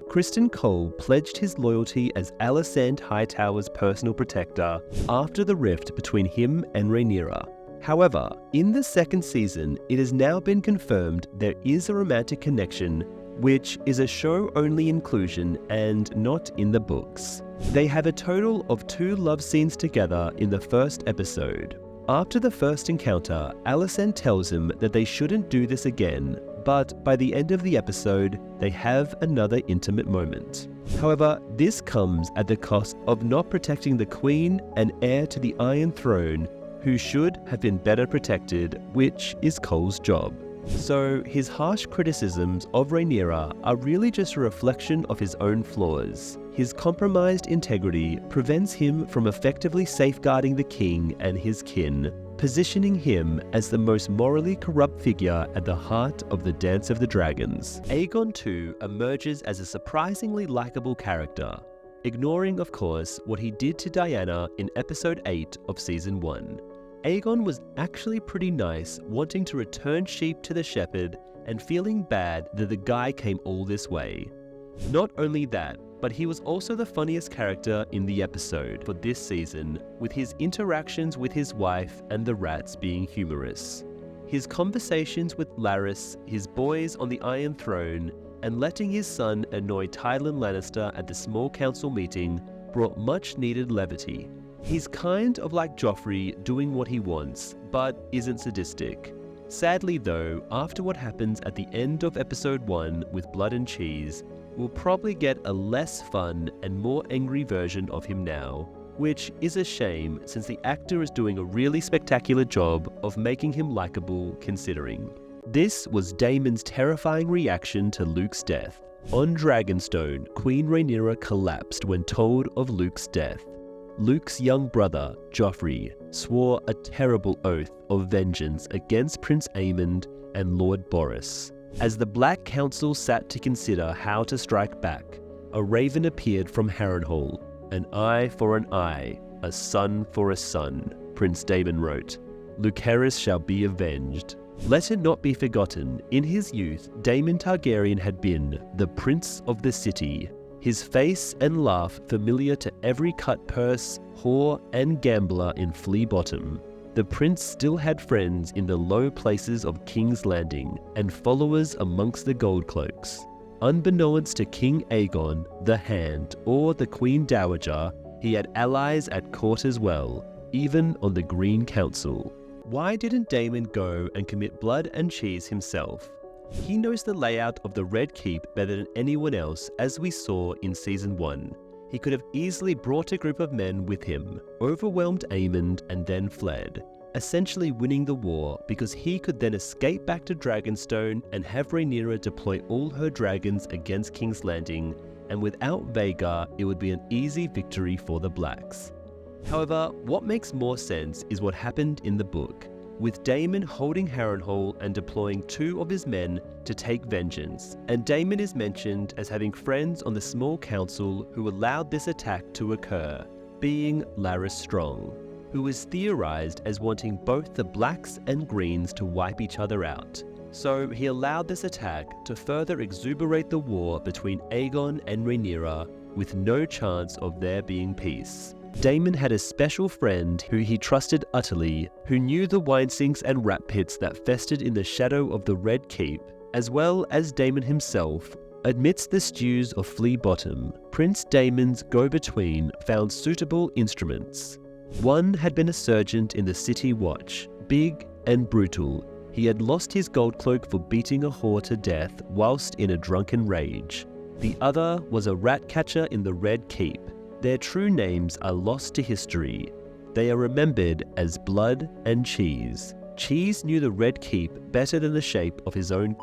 Criston Cole pledged his loyalty as Alicent Hightower's personal protector after the rift between him and Rhaenyra. However, in the second season, it has now been confirmed there is a romantic connection, which is a show-only inclusion and not in the books. They have a total of 2 love scenes together in the first episode. After the first encounter, Alicent tells him that they shouldn't do this again, but by the end of the episode, they have another intimate moment. However, this comes at the cost of not protecting the Queen and heir to the Iron Throne, who should have been better protected, which is Cole's job. So his harsh criticisms of Rhaenyra are really just a reflection of his own flaws. His compromised integrity prevents him from effectively safeguarding the king and his kin, positioning him as the most morally corrupt figure at the heart of the Dance of the Dragons. Aegon too emerges as a surprisingly likable character, ignoring, of course, what he did to Diana in episode 8 of season 1. Aegon was actually pretty nice, wanting to return sheep to the shepherd and feeling bad that the guy came all this way. Not only that, but he was also the funniest character in the episode for this season, with his interactions with his wife and the rats being humorous. His conversations with Larys, his boys on the Iron Throne, and letting his son annoy Tywin Lannister at the small council meeting brought much needed levity. He's kind of like Joffrey, doing what he wants, but isn't sadistic. Sadly though, after what happens at the end of episode 1 with Blood and Cheese, we'll probably get a less fun and more angry version of him now, which is a shame since the actor is doing a really spectacular job of making him likable considering. This was Daemon's terrifying reaction to Luke's death. On Dragonstone, Queen Rhaenyra collapsed when told of Luke's death. Luke's young brother, Joffrey, swore a terrible oath of vengeance against Prince Aemond and Lord Boris. As the Black Council sat to consider how to strike back, a raven appeared from Harrenhal. "An eye for an eye, a son for a son," Prince Daemon wrote. "Lucerys shall be avenged." Let it not be forgotten, in his youth, Daemon Targaryen had been the Prince of the City, his face and laugh familiar to every cut purse, whore, and gambler in Flea Bottom. The prince still had friends in the low places of King's Landing and followers amongst the Goldcloaks. Unbeknownst to King Aegon, the Hand, or the Queen Dowager, he had allies at court as well, even on the Green Council. Why didn't Daemon go and commit Blood and Cheese himself? He knows the layout of the Red Keep better than anyone else, as we saw in Season 1. He could have easily brought a group of men with him, overwhelmed Aemond, and then fled, essentially winning the war because he could then escape back to Dragonstone and have Rhaenyra deploy all her dragons against King's Landing, and without Vhagar, it would be an easy victory for the Blacks. However, what makes more sense is what happened in the book, with Daemon holding Harrenhal and deploying 2 of his men to take vengeance, and Daemon is mentioned as having friends on the small council who allowed this attack to occur, being Larys Strong, who was theorized as wanting both the Blacks and Greens to wipe each other out. So he allowed this attack to further exuberate the war between Aegon and Rhaenyra, with no chance of there being peace. Daemon had a special friend who he trusted utterly, who knew the wine sinks and rat pits that festered in the shadow of the Red Keep, as well as Daemon himself. Amidst the stews of Flea Bottom, Prince Daemon's go-between found suitable instruments. One had been a sergeant in the City Watch, big and brutal. He had lost his gold cloak for beating a whore to death whilst in a drunken rage. The other was a rat catcher in the Red Keep. Their true names are lost to history. They are remembered as Blood and Cheese. Cheese knew the Red Keep better than the shape of his own,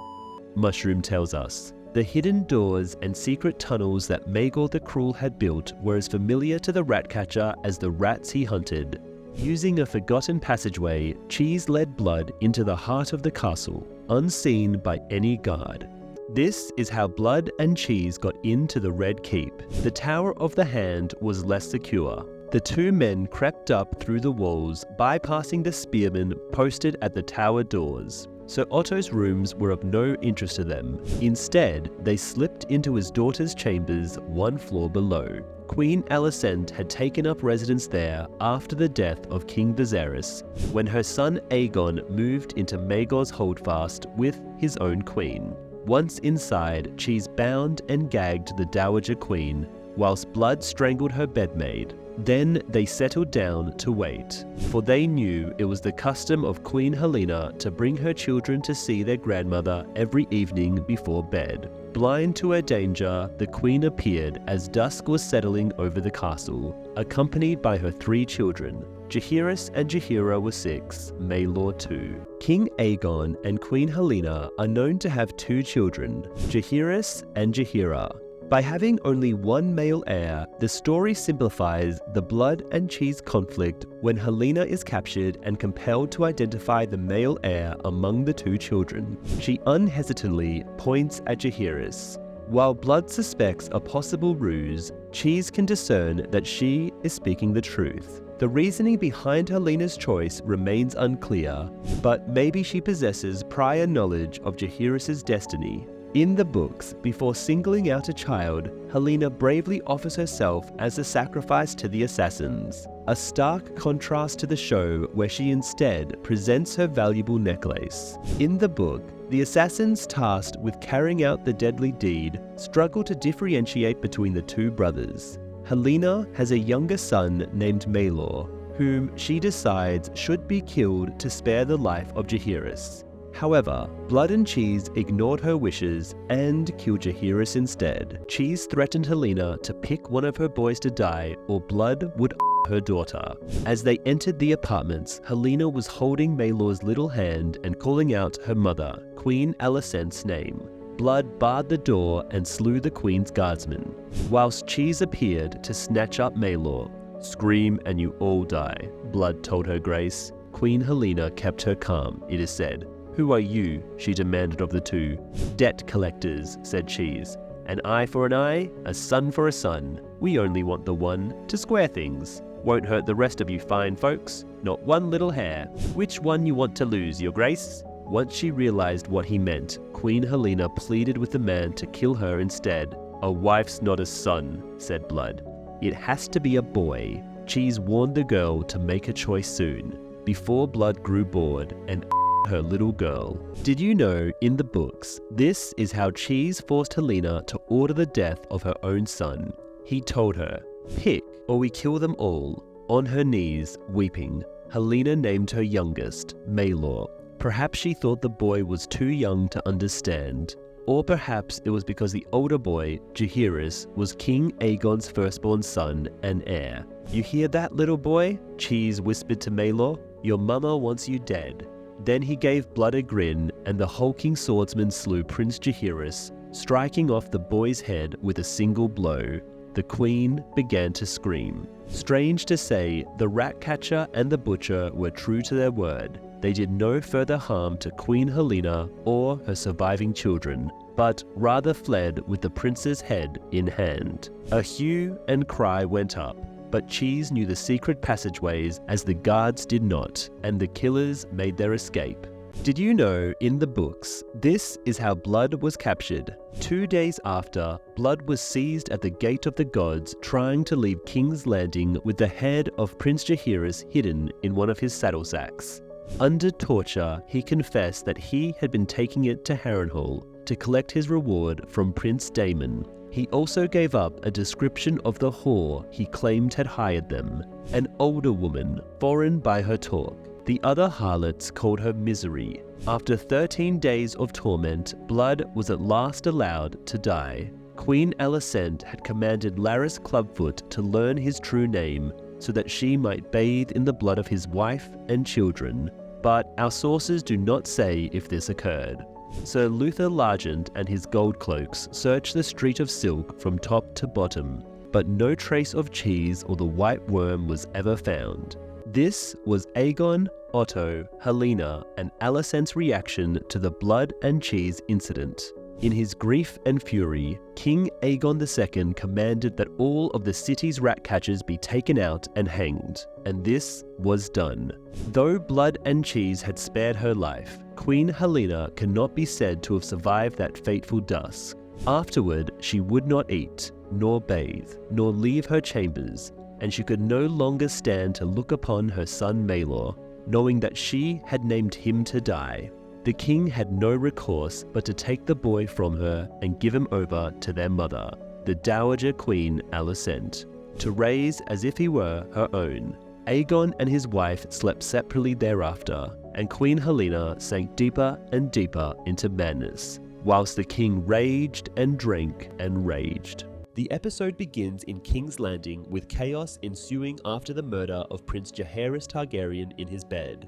Mushroom tells us. The hidden doors and secret tunnels that Maegor the Cruel had built were as familiar to the Ratcatcher as the rats he hunted. Using a forgotten passageway, Cheese led Blood into the heart of the castle, unseen by any guard. This is how Blood and Cheese got into the Red Keep. The Tower of the Hand was less secure. The 2 men crept up through the walls, bypassing the spearmen posted at the tower doors. So Otto's rooms were of no interest to them. Instead, they slipped into his daughter's chambers 1 floor below. Queen Alicent had taken up residence there after the death of King Viserys, when her son Aegon moved into Maegor's holdfast with his own queen. Once inside, Cheese bound and gagged the Dowager Queen, whilst Blood strangled her bedmaid. Then they settled down to wait, for they knew it was the custom of Queen Helena to bring her children to see their grandmother every evening before bed. Blind to her danger, the queen appeared as dusk was settling over the castle, accompanied by her 3 children. Jaydeewis and Jaheira were 6, Maelor 2. King Aegon and Queen Helena are known to have 2 children, Jaydeewis and Jaheira. By having only one male heir, the story simplifies the blood and cheese conflict when Helena is captured and compelled to identify the male heir among the 2 children. She unhesitantly points at Jaydeewis. While Blood suspects a possible ruse, Cheese can discern that she is speaking the truth. The reasoning behind Helena's choice remains unclear, but maybe she possesses prior knowledge of Jaydeewis's destiny. In the books, before singling out a child, Helena bravely offers herself as a sacrifice to the assassins, a stark contrast to the show where she instead presents her valuable necklace. In the book, the assassins tasked with carrying out the deadly deed struggle to differentiate between the 2 brothers. Helena has a younger son named Maelor, whom she decides should be killed to spare the life of Jaydeewis. However, Blood and Cheese ignored her wishes and killed Jaydeewis instead. Cheese threatened Helena to pick one of her boys to die or Blood would her daughter. As they entered the apartments, Helena was holding Maelor's little hand and calling out her mother, Queen Alicent's name. Blood barred the door and slew the queen's guardsman, whilst Cheese appeared to snatch up Maelor. "Scream and you all die," Blood told her grace. Queen Helena kept her calm, it is said. "Who are you?" she demanded of the 2. "Debt collectors," said Cheese. "An eye for an eye, a son for a son. We only want the one to square things. Won't hurt the rest of you fine folks, not one little hair. Which one you want to lose, your grace?" Once she realized what he meant, Queen Helena pleaded with the man to kill her instead. "A wife's not a son," said Blood. "It has to be a boy." Cheese warned the girl to make a choice soon, before Blood grew bored and her little girl. Did you know, in the books, this is how Cheese forced Helena to order the death of her own son. He told her, "Pick, or we kill them all." On her knees, weeping, Helena named her youngest, Maelor. Perhaps she thought the boy was too young to understand. Or perhaps it was because the older boy, Jaydeewis, was King Aegon's firstborn son and heir. "You hear that, little boy?" Cheese whispered to Maelor. "Your mama wants you dead." Then he gave Blood a grin, and the hulking swordsman slew Prince Jaydeewis, striking off the boy's head with a single blow. The queen began to scream. Strange to say, the rat catcher and the butcher were true to their word. They did no further harm to Queen Helena or her surviving children, but rather fled with the prince's head in hand. A hue and cry went up, but Cheese knew the secret passageways as the guards did not, and the killers made their escape. Did you know, in the books, this is how Blood was captured? 2 days after, Blood was seized at the Gate of the Gods trying to leave King's Landing with the head of Prince Jaydeewis hidden in one of his saddle sacks. Under torture, he confessed that he had been taking it to Harrenhal to collect his reward from Prince Daemon. He also gave up a description of the whore he claimed had hired them, an older woman, foreign by her talk. The other harlots called her Misery. After 13 days of torment, Blood was at last allowed to die. Queen Alicent had commanded Larys Clubfoot to learn his true name so that she might bathe in the blood of his wife and children, but our sources do not say if this occurred. Sir Luther Largent and his gold cloaks searched the Street of Silk from top to bottom, but no trace of Cheese or the White Worm was ever found. This was Aegon, Otto, Helena, and Alicent's reaction to the Blood and Cheese incident. In his grief and fury, King Aegon II commanded that all of the city's rat catchers be taken out and hanged, and this was done. Though Blood and Cheese had spared her life, Queen Helena cannot be said to have survived that fateful dusk. Afterward, she would not eat, nor bathe, nor leave her chambers, and she could no longer stand to look upon her son Maelor, knowing that she had named him to die. The king had no recourse but to take the boy from her and give him over to their mother, the Dowager Queen Alicent. to raise as if he were her own. Aegon and his wife slept separately thereafter, and Queen Helena sank deeper and deeper into madness, whilst the king raged and drank and raged. The episode begins in King's Landing with chaos ensuing after the murder of Prince Jaehaerys Targaryen in his bed.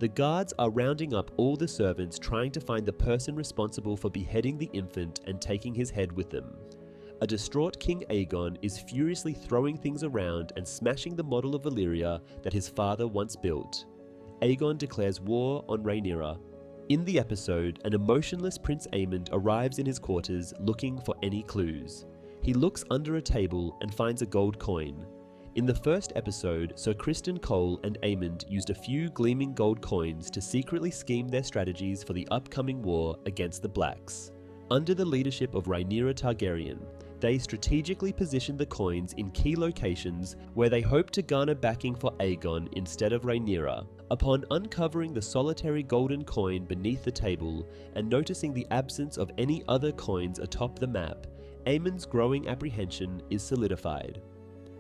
The guards are rounding up all the servants trying to find the person responsible for beheading the infant and taking his head with them. A distraught King Aegon is furiously throwing things around and smashing the model of Valyria that his father once built. Aegon declares war on Rhaenyra. In the episode, an emotionless Prince Aemond arrives in his quarters looking for any clues. He looks under a table and finds a gold coin. In the first episode, Sir Criston Cole and Aemond used a few gleaming gold coins to secretly scheme their strategies for the upcoming war against the Blacks. Under the leadership of Rhaenyra Targaryen, they strategically positioned the coins in key locations where they hoped to garner backing for Aegon instead of Rhaenyra. Upon uncovering the solitary golden coin beneath the table and noticing the absence of any other coins atop the map, Aemond's growing apprehension is solidified.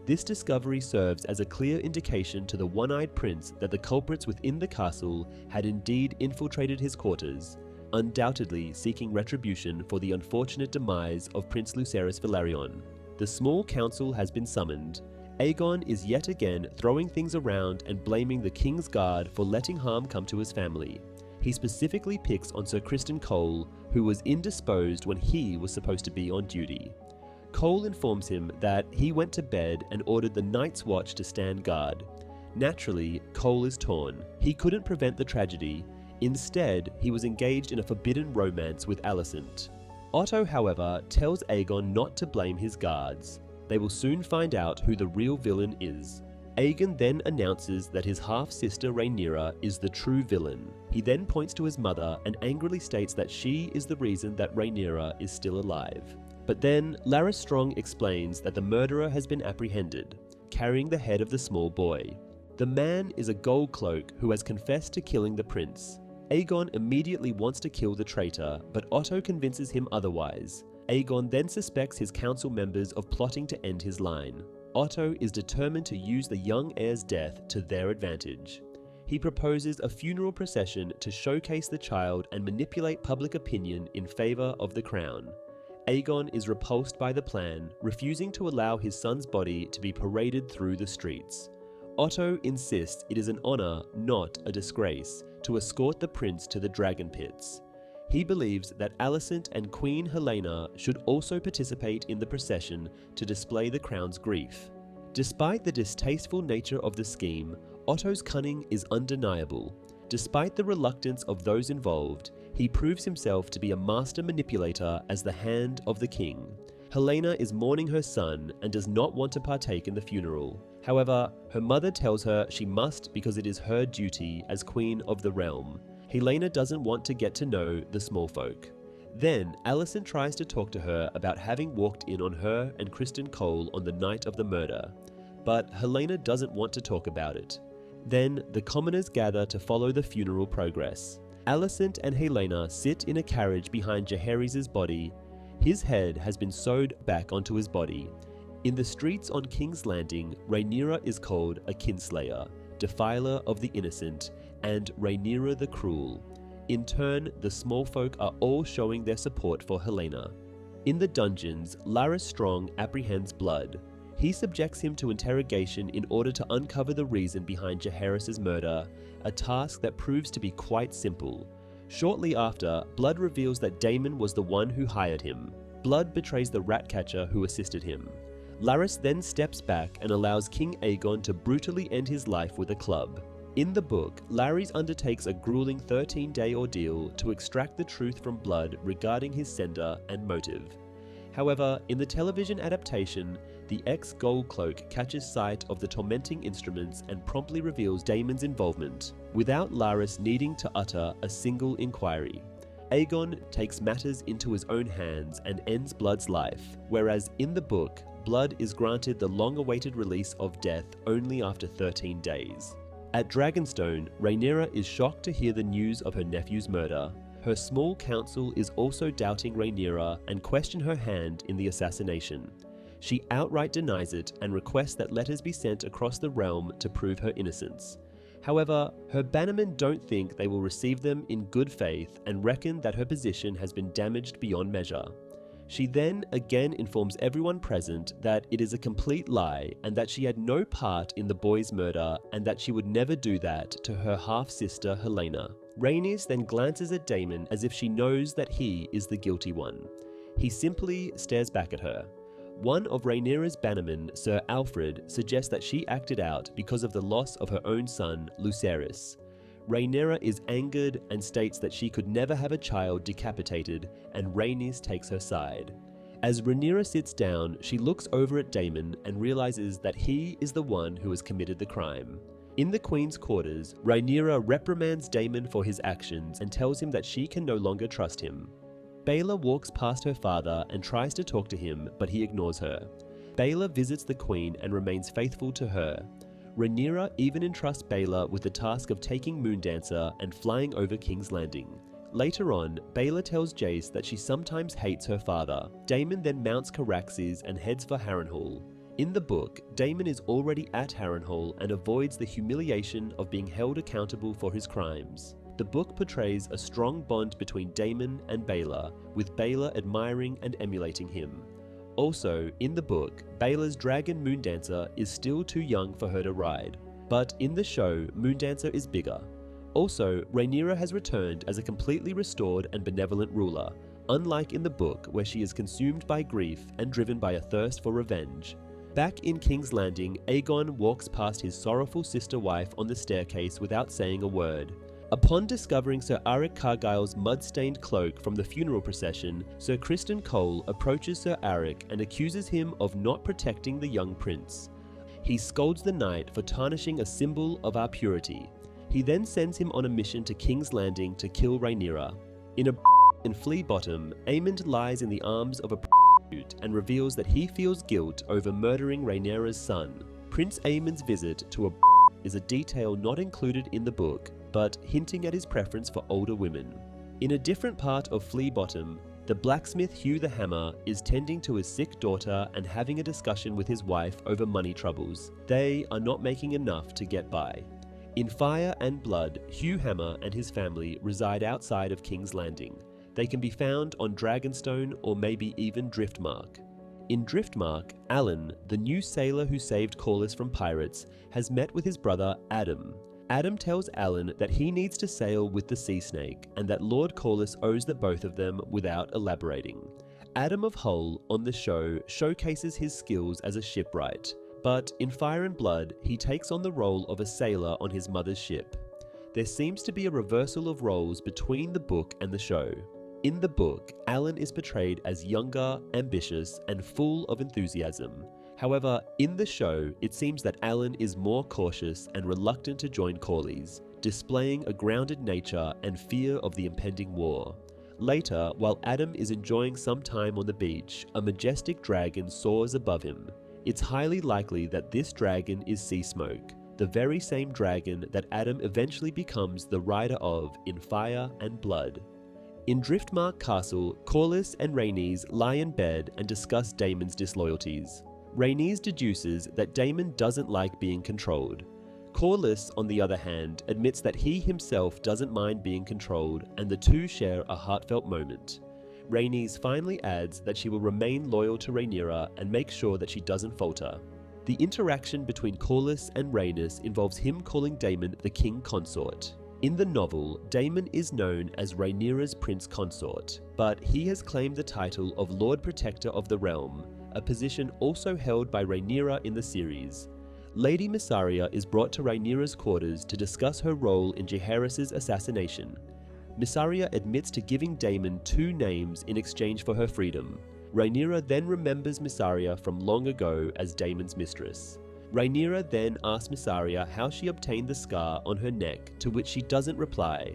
This discovery serves as a clear indication to the one-eyed prince that the culprits within the castle had indeed infiltrated his quarters, undoubtedly seeking retribution for the unfortunate demise of Prince Lucerys Velaryon. The small council has been summoned. Aegon is yet again throwing things around and blaming the King's Guard for letting harm come to his family. He specifically picks on Sir Criston Cole, who was indisposed when he was supposed to be on duty. Cole informs him that he went to bed and ordered the Night's Watch to stand guard. Naturally, Cole is torn. He couldn't prevent the tragedy. Instead, he was engaged in a forbidden romance with Alicent. Otto, however, tells Aegon not to blame his guards. They will soon find out who the real villain is. Aegon then announces that his half-sister Rhaenyra is the true villain. He then points to his mother and angrily states that she is the reason that Rhaenyra is still alive. But then, Larys Strong explains that the murderer has been apprehended, carrying the head of the small boy. The man is a gold cloak who has confessed to killing the prince. Aegon immediately wants to kill the traitor, but Otto convinces him otherwise. Aegon then suspects his council members of plotting to end his line. Otto is determined to use the young heir's death to their advantage. He proposes a funeral procession to showcase the child and manipulate public opinion in favor of the crown. Aegon is repulsed by the plan, refusing to allow his son's body to be paraded through the streets. Otto insists it is an honor, not a disgrace, to escort the prince to the dragon pits. He believes that Alicent and Queen Helena should also participate in the procession to display the crown's grief. Despite the distasteful nature of the scheme, Otto's cunning is undeniable. Despite the reluctance of those involved, he proves himself to be a master manipulator as the hand of the king. Helena is mourning her son and does not want to partake in the funeral. However, her mother tells her she must because it is her duty as queen of the realm. Helena doesn't want to get to know the small folk. Then, Alicent tries to talk to her about having walked in on her and Criston Cole on the night of the murder, but Helena doesn't want to talk about it. Then, the commoners gather to follow the funeral progress. Alicent and Helena sit in a carriage behind Jaehaerys' body. His head has been sewed back onto his body. In the streets on King's Landing, Rhaenyra is called a kinslayer, defiler of the innocent, and Rhaenyra the Cruel. In turn, the small folk are all showing their support for Helena. In the dungeons, Larys Strong apprehends Blood. He subjects him to interrogation in order to uncover the reason behind Jaehaerys' murder, a task that proves to be quite simple. Shortly after, Blood reveals that Daemon was the one who hired him. Blood betrays the Ratcatcher who assisted him. Larys then steps back and allows King Aegon to brutally end his life with a club. In the book, Larys undertakes a grueling 13-day ordeal to extract the truth from Blood regarding his sender and motive. However, in the television adaptation, the ex-Gold Cloak catches sight of the tormenting instruments and promptly reveals Daemon's involvement, without Larys needing to utter a single inquiry. Aegon takes matters into his own hands and ends Blood's life, whereas in the book, Blood is granted the long-awaited release of death only after 13 days. At Dragonstone, Rhaenyra is shocked to hear the news of her nephew's murder. Her small council is also doubting Rhaenyra and question her hand in the assassination. She outright denies it and requests that letters be sent across the realm to prove her innocence. However, her bannermen don't think they will receive them in good faith and reckon that her position has been damaged beyond measure. She then again informs everyone present that it is a complete lie and that she had no part in the boy's murder and that she would never do that to her half-sister Helena. Rhaenys then glances at Daemon as if she knows that he is the guilty one. He simply stares back at her. One of Rhaenyra's bannermen, Sir Alfred, suggests that she acted out because of the loss of her own son, Lucerys. Rhaenyra is angered and states that she could never have a child decapitated, and Rhaenys takes her side. As Rhaenyra sits down, she looks over at Daemon and realizes that he is the one who has committed the crime. In the Queen's quarters, Rhaenyra reprimands Daemon for his actions and tells him that she can no longer trust him. Baela walks past her father and tries to talk to him, but he ignores her. Baela visits the Queen and remains faithful to her. Rhaenyra even entrusts Baela with the task of taking Moondancer and flying over King's Landing. Later on, Baela tells Jace that she sometimes hates her father. Daemon then mounts Caraxes and heads for Harrenhal. In the book, Daemon is already at Harrenhal and avoids the humiliation of being held accountable for his crimes. The book portrays a strong bond between Daemon and Baela, with Baela admiring and emulating him. Also, in the book, Baela's dragon Moondancer is still too young for her to ride, but in the show, Moondancer is bigger. Also, Rhaenyra has returned as a completely restored and benevolent ruler, unlike in the book where she is consumed by grief and driven by a thirst for revenge. Back in King's Landing, Aegon walks past his sorrowful sister-wife on the staircase without saying a word. Upon discovering Sir Aric Cargyle's mud-stained cloak from the funeral procession, Sir Criston Cole approaches Sir Aric and accuses him of not protecting the young prince. He scolds the knight for tarnishing a symbol of our purity. He then sends him on a mission to King's Landing to kill Rhaenyra. In Flea Bottom, Aemond lies in the arms of a prostitute and reveals that he feels guilt over murdering Rhaenyra's son. Prince Aemond's visit to a is a detail not included in the book, but hinting at his preference for older women. In a different part of Flea Bottom, the blacksmith Hugh the Hammer is tending to his sick daughter and having a discussion with his wife over money troubles. They are not making enough to get by. In Fire and Blood, Hugh Hammer and his family reside outside of King's Landing. They can be found on Dragonstone or maybe even Driftmark. In Driftmark, Alan, the new sailor who saved Corlys from pirates, has met with his brother Adam. Adam tells Alan that he needs to sail with the Sea Snake and that Lord Corlys owes the both of them without elaborating. Adam of Hull on the show showcases his skills as a shipwright, but in Fire and Blood he takes on the role of a sailor on his mother's ship. There seems to be a reversal of roles between the book and the show. In the book, Alan is portrayed as younger, ambitious, and full of enthusiasm. However, in the show, it seems that Alan is more cautious and reluctant to join Corlys, displaying a grounded nature and fear of the impending war. Later, while Adam is enjoying some time on the beach, a majestic dragon soars above him. It's highly likely that this dragon is Sea Smoke, the very same dragon that Adam eventually becomes the rider of in Fire and Blood. In Driftmark Castle, Corlys and Rhaenys lie in bed and discuss Daemon's disloyalties. Rhaenys deduces that Daemon doesn't like being controlled. Corlys, on the other hand, admits that he himself doesn't mind being controlled, and the two share a heartfelt moment. Rhaenys finally adds that she will remain loyal to Rhaenyra and make sure that she doesn't falter. The interaction between Corlys and Rhaenys involves him calling Daemon the king consort. In the novel, Daemon is known as Rhaenyra's prince consort, but he has claimed the title of Lord Protector of the Realm, a position also held by Rhaenyra in the series. Lady Mysaria is brought to Rhaenyra's quarters to discuss her role in Jaehaerys' assassination. Mysaria admits to giving Daemon 2 names in exchange for her freedom. Rhaenyra then remembers Mysaria from long ago as Daemon's mistress. Rhaenyra then asks Mysaria how she obtained the scar on her neck, to which she doesn't reply.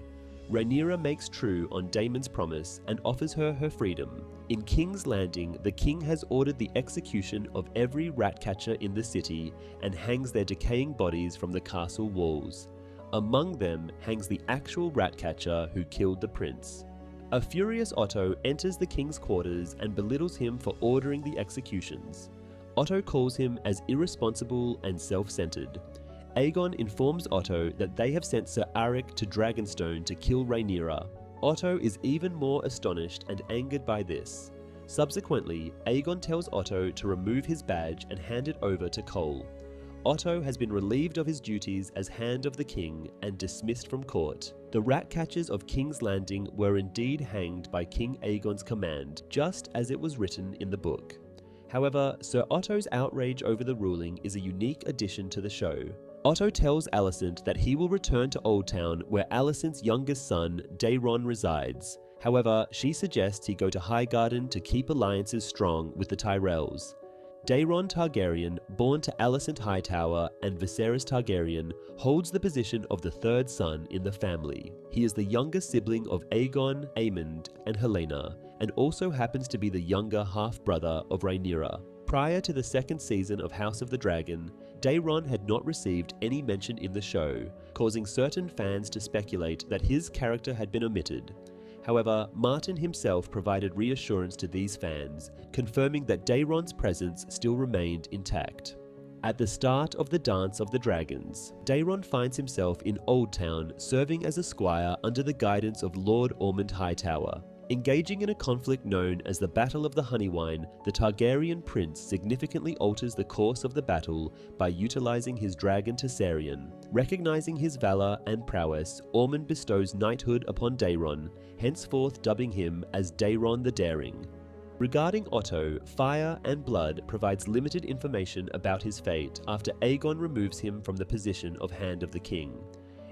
Rhaenyra makes true on Daemon's promise and offers her her freedom. In King's Landing, the king has ordered the execution of every ratcatcher in the city and hangs their decaying bodies from the castle walls. Among them hangs the actual ratcatcher who killed the prince. A furious Otto enters the king's quarters and belittles him for ordering the executions. Otto calls him as irresponsible and self-centered. Aegon informs Otto that they have sent Sir Arik to Dragonstone to kill Rhaenyra. Otto is even more astonished and angered by this. Subsequently, Aegon tells Otto to remove his badge and hand it over to Cole. Otto has been relieved of his duties as Hand of the King and dismissed from court. The Ratcatchers of King's Landing were indeed hanged by King Aegon's command, just as it was written in the book. However, Sir Otto's outrage over the ruling is a unique addition to the show. Otto tells Alicent that he will return to Oldtown, where Alicent's youngest son, Daeron, resides. However, she suggests he go to Highgarden to keep alliances strong with the Tyrells. Daeron Targaryen, born to Alicent Hightower and Viserys Targaryen, holds the position of the third son in the family. He is the younger sibling of Aegon, Aemond, and Helaena, and also happens to be the younger half-brother of Rhaenyra. Prior to the second season of House of the Dragon, Daeron had not received any mention in the show, causing certain fans to speculate that his character had been omitted. However, Martin himself provided reassurance to these fans, confirming that Daeron's presence still remained intact. At the start of the Dance of the Dragons, Daeron finds himself in Oldtown serving as a squire under the guidance of Lord Aemond Hightower. Engaging in a conflict known as the Battle of the Honeywine, the Targaryen prince significantly alters the course of the battle by utilizing his dragon Tessarion. Recognizing his valor and prowess, Aemond bestows knighthood upon Daeron, henceforth dubbing him as Daeron the Daring. Regarding Otto, Fire and Blood provides limited information about his fate after Aegon removes him from the position of Hand of the King.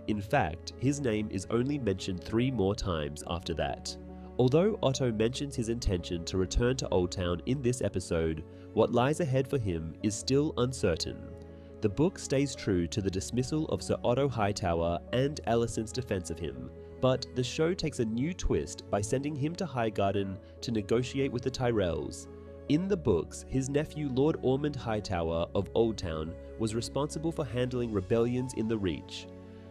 In fact, his name is only mentioned 3 more times after that. Although Otto mentions his intention to return to Oldtown in this episode, what lies ahead for him is still uncertain. The book stays true to the dismissal of Sir Otto Hightower and Alicent's defense of him, but the show takes a new twist by sending him to Highgarden to negotiate with the Tyrells. In the books, his nephew Lord Aemond Hightower of Oldtown was responsible for handling rebellions in the Reach.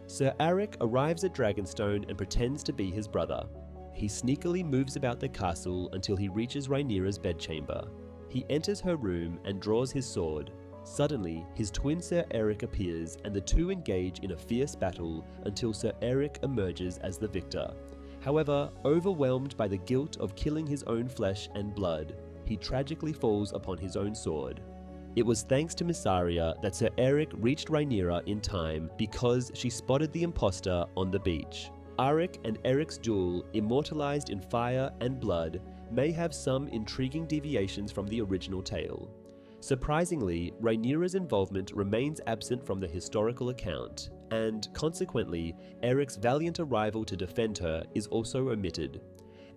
Sir Arik arrives at Dragonstone and pretends to be his brother. He sneakily moves about the castle until he reaches Rhaenyra's bedchamber. He enters her room and draws his sword. Suddenly, his twin Sir Eric appears and the two engage in a fierce battle until Sir Eric emerges as the victor. However, overwhelmed by the guilt of killing his own flesh and blood, he tragically falls upon his own sword. It was thanks to Mysaria that Sir Eric reached Rhaenyra in time because she spotted the imposter on the beach. Arik and Eric's duel, immortalized in Fire and Blood, may have some intriguing deviations from the original tale. Surprisingly, Rhaenyra's involvement remains absent from the historical account, and consequently, Eric's valiant arrival to defend her is also omitted.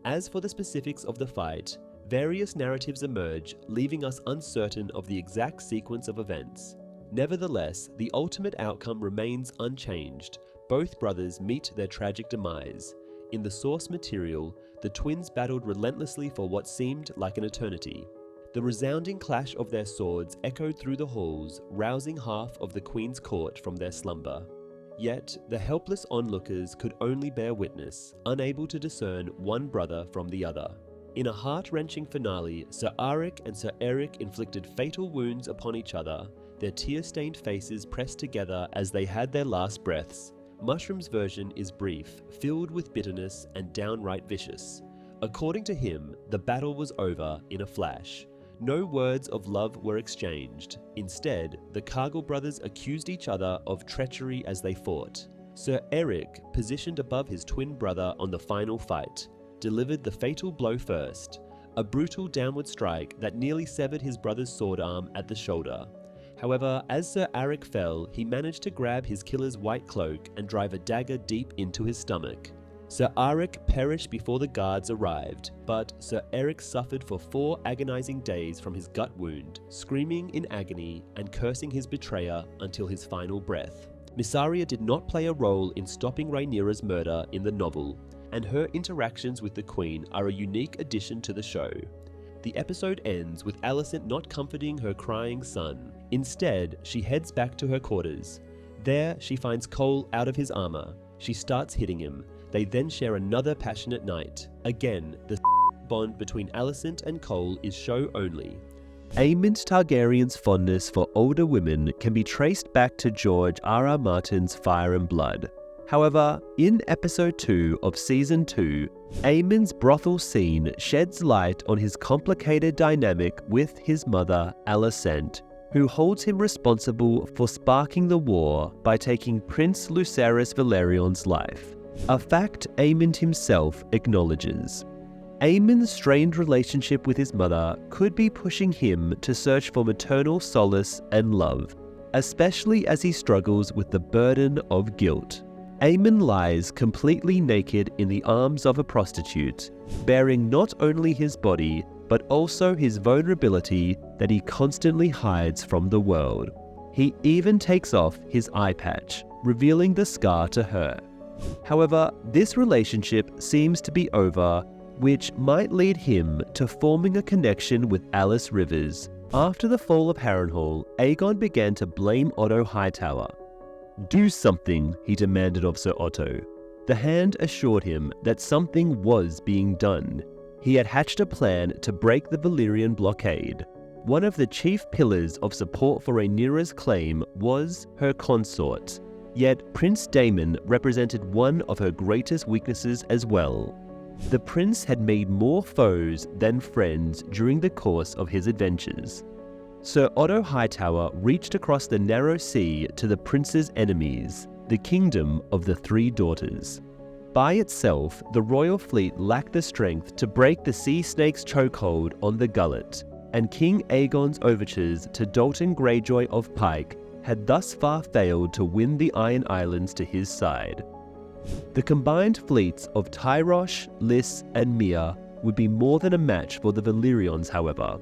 As for the specifics of the fight, various narratives emerge, leaving us uncertain of the exact sequence of events. Nevertheless, the ultimate outcome remains unchanged. Both brothers meet their tragic demise. In the source material, the twins battled relentlessly for what seemed like an eternity. The resounding clash of their swords echoed through the halls, rousing half of the Queen's court from their slumber. Yet, the helpless onlookers could only bear witness, unable to discern one brother from the other. In a heart-wrenching finale, Sir Arik and Sir Eric inflicted fatal wounds upon each other, their tear-stained faces pressed together as they had their last breaths. Mushroom's version is brief, filled with bitterness and downright vicious. According to him, the battle was over in a flash. No words of love were exchanged. Instead, the Cargill brothers accused each other of treachery as they fought. Sir Eric, positioned above his twin brother on the final fight, delivered the fatal blow first, a brutal downward strike that nearly severed his brother's sword arm at the shoulder. However, as Sir Arik fell, he managed to grab his killer's white cloak and drive a dagger deep into his stomach. Sir Arik perished before the guards arrived, but Sir Eric suffered for 4 agonizing days from his gut wound, screaming in agony and cursing his betrayer until his final breath. Mysaria did not play a role in stopping Rhaenyra's murder in the novel, and her interactions with the Queen are a unique addition to the show. The episode ends with Alicent not comforting her crying son. Instead, she heads back to her quarters. There, she finds Cole out of his armor. She starts hitting him. They then share another passionate night. Again, the bond between Alicent and Cole is show only. Aemond Targaryen's fondness for older women can be traced back to George R.R. Martin's Fire and Blood. However, in episode 2 of season 2, Aemond's brothel scene sheds light on his complicated dynamic with his mother, Alicent, who holds him responsible for sparking the war by taking Prince Lucerys Velaryon's life, a fact Aemond himself acknowledges. Aemond's strained relationship with his mother could be pushing him to search for maternal solace and love, especially as he struggles with the burden of guilt. Aemond lies completely naked in the arms of a prostitute, bearing not only his body, but also his vulnerability that he constantly hides from the world. He even takes off his eye patch, revealing the scar to her. However, this relationship seems to be over, which might lead him to forming a connection with Alice Rivers. After the fall of Harrenhal, Aegon began to blame Otto Hightower. "Do something," he demanded of Sir Otto. The Hand assured him that something was being done. He had hatched a plan to break the Valyrian blockade. One of the chief pillars of support for Rhaenyra's claim was her consort, yet Prince Daemon represented one of her greatest weaknesses as well. The prince had made more foes than friends during the course of his adventures. Sir Otto Hightower reached across the narrow sea to the prince's enemies, the Kingdom of the Three Daughters. By itself, the royal fleet lacked the strength to break the sea snake's chokehold on the gullet, and King Aegon's overtures to Dalton Greyjoy of Pike had thus far failed to win the Iron Islands to his side. The combined fleets of Tyrosh, Lys, and Mia would be more than a match for the Valyrians, however.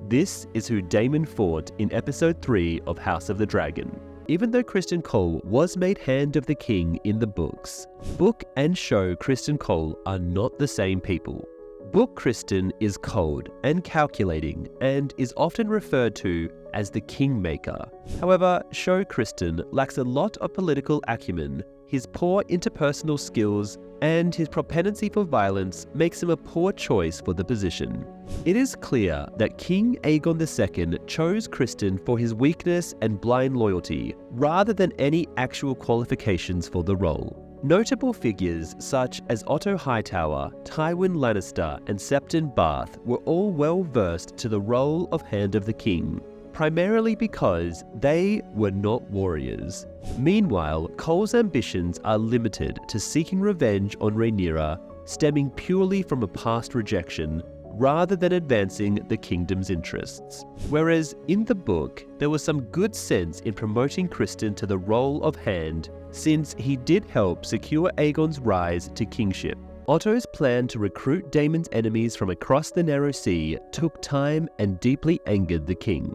This is who Daemon fought in episode 3 of House of the Dragon. Even though Criston Cole was made Hand of the King in the books, book and show Criston Cole are not the same people. Book Criston is cold and calculating and is often referred to as the Kingmaker. However, show Criston lacks a lot of political acumen. His poor interpersonal skills and his propensity for violence makes him a poor choice for the position. It is clear that King Aegon II chose Criston for his weakness and blind loyalty, rather than any actual qualifications for the role. Notable figures such as Otto Hightower, Tywin Lannister, and Septon Barth were all well versed to the role of Hand of the King, primarily because they were not warriors. Meanwhile, Cole's ambitions are limited to seeking revenge on Rhaenyra, stemming purely from a past rejection, rather than advancing the kingdom's interests. Whereas in the book, there was some good sense in promoting Criston to the role of Hand, since he did help secure Aegon's rise to kingship. Otto's plan to recruit Daemon's enemies from across the Narrow Sea took time and deeply angered the king,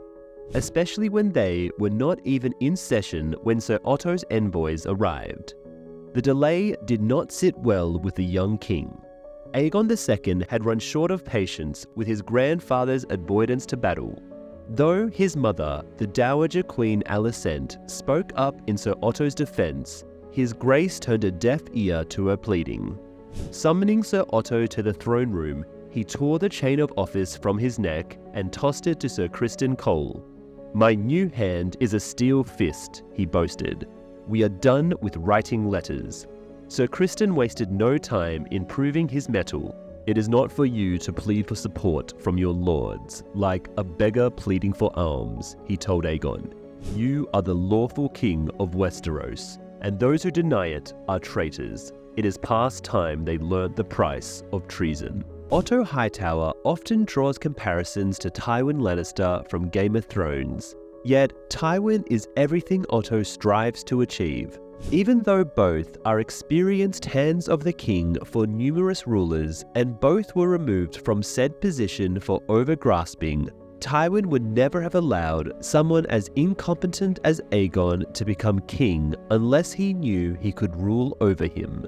especially when they were not even in session when Sir Otto's envoys arrived. The delay did not sit well with the young king. Aegon II had run short of patience with his grandfather's avoidance to battle. Though his mother, the Dowager Queen Alicent, spoke up in Sir Otto's defense, his grace turned a deaf ear to her pleading. Summoning Sir Otto to the throne room, he tore the chain of office from his neck and tossed it to Sir Criston Cole. "My new hand is a steel fist," he boasted. "We are done with writing letters." Sir Criston wasted no time in proving his mettle. "It is not for you to plead for support from your lords, like a beggar pleading for alms," he told Aegon. "You are the lawful king of Westeros, and those who deny it are traitors. It is past time they learnt the price of treason." Otto Hightower often draws comparisons to Tywin Lannister from Game of Thrones, yet Tywin is everything Otto strives to achieve. Even though both are experienced hands of the king for numerous rulers and both were removed from said position for overgrasping, Tywin would never have allowed someone as incompetent as Aegon to become king unless he knew he could rule over him.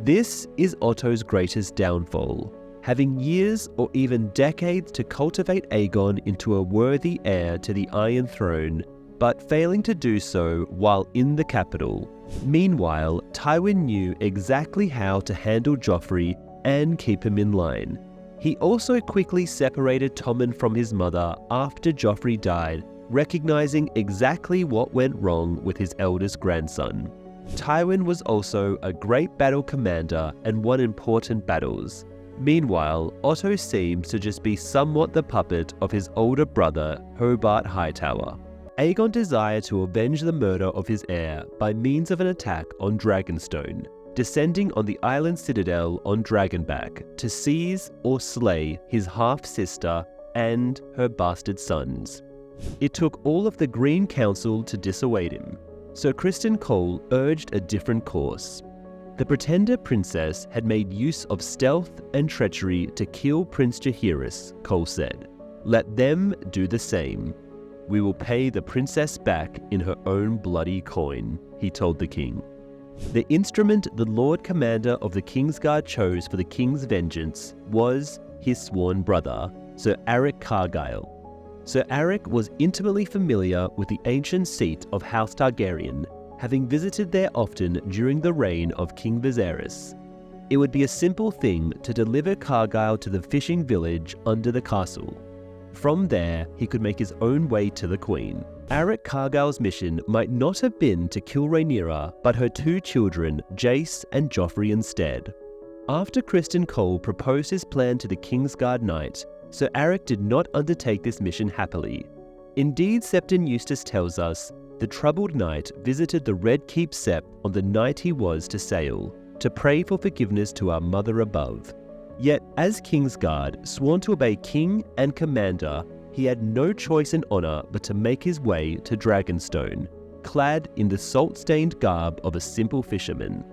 This is Otto's greatest downfall, having years or even decades to cultivate Aegon into a worthy heir to the Iron Throne, but failing to do so while in the capital. Meanwhile, Tywin knew exactly how to handle Joffrey and keep him in line. He also quickly separated Tommen from his mother after Joffrey died, recognizing exactly what went wrong with his eldest grandson. Tywin was also a great battle commander and won important battles. Meanwhile, Otto seems to just be somewhat the puppet of his older brother, Hobart Hightower. Aegon desired to avenge the murder of his heir by means of an attack on Dragonstone, descending on the island citadel on Dragonback to seize or slay his half-sister and her bastard sons. It took all of the Green Council to dissuade him, so Criston Cole urged a different course. The pretender princess had made use of stealth and treachery to kill Prince Jaehaerys, Cole said. Let them do the same. We will pay the princess back in her own bloody coin, he told the king. The instrument the Lord Commander of the Kingsguard chose for the king's vengeance was his sworn brother, Sir Arryk Cargyle. Sir Arryk was intimately familiar with the ancient seat of House Targaryen, having visited there often during the reign of King Viserys. It would be a simple thing to deliver Cargyle to the fishing village under the castle. From there, he could make his own way to the Queen. Arryk Cargyle's mission might not have been to kill Rhaenyra, but her two children, Jace and Joffrey, instead. After Criston Cole proposed his plan to the Kingsguard Knight, Sir Arryk did not undertake this mission happily. Indeed, Septon Eustace tells us, the troubled knight visited the Red Keep Sept on the night he was to sail, to pray for forgiveness to our mother above. Yet, as Kingsguard, sworn to obey king and commander, he had no choice in honor but to make his way to Dragonstone, clad in the salt-stained garb of a simple fisherman.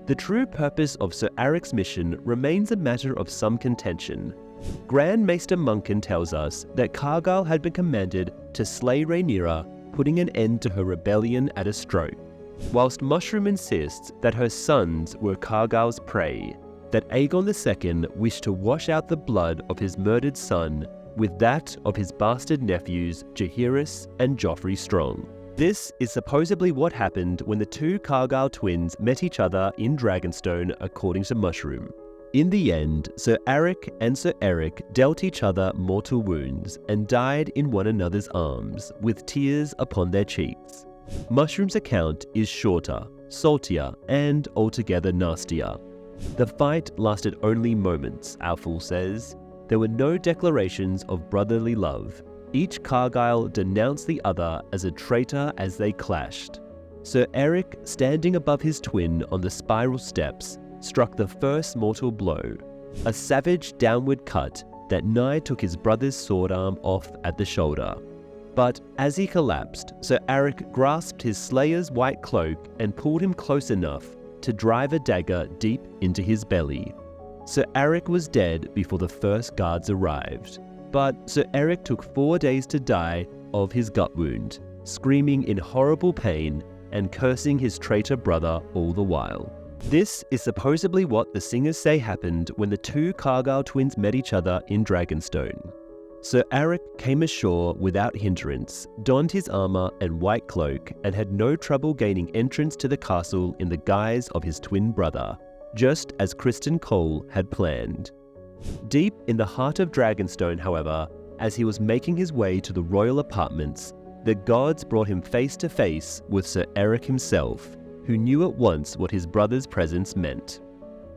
The true purpose of Sir Arryk's mission remains a matter of some contention. Grand Maester Munkin tells us that Cargyle had been commanded to slay Rhaenyra, putting an end to her rebellion at a stroke, whilst Mushroom insists that her sons were Cargyle's prey, that Aegon II wished to wash out the blood of his murdered son with that of his bastard nephews Jaehaerys and Joffrey Strong. This is supposedly what happened when the two Cargyle twins met each other in Dragonstone, according to Mushroom. In the end, Sir Arryk and Sir Eric dealt each other mortal wounds and died in one another's arms, with tears upon their cheeks. Mushroom's account is shorter, saltier, and altogether nastier. The fight lasted only moments, our fool says. There were no declarations of brotherly love. Each Cargyle denounced the other as a traitor as they clashed. Sir Eric, standing above his twin on the spiral steps, struck the first mortal blow, a savage downward cut that nigh took his brother's sword arm off at the shoulder. But as he collapsed, Sir Arryk grasped his slayer's white cloak and pulled him close enough to drive a dagger deep into his belly. Sir Arryk was dead before the first guards arrived, but Sir Eric took 4 days to die of his gut wound, screaming in horrible pain and cursing his traitor brother all the while. This is supposedly what the singers say happened when the two Cargyle twins met each other in Dragonstone. Sir Arryk came ashore without hindrance, donned his armor and white cloak, and had no trouble gaining entrance to the castle in the guise of his twin brother, just as Criston Cole had planned. Deep in the heart of Dragonstone, however, as he was making his way to the royal apartments, the gods brought him face to face with Sir Eric himself, who knew at once what his brother's presence meant.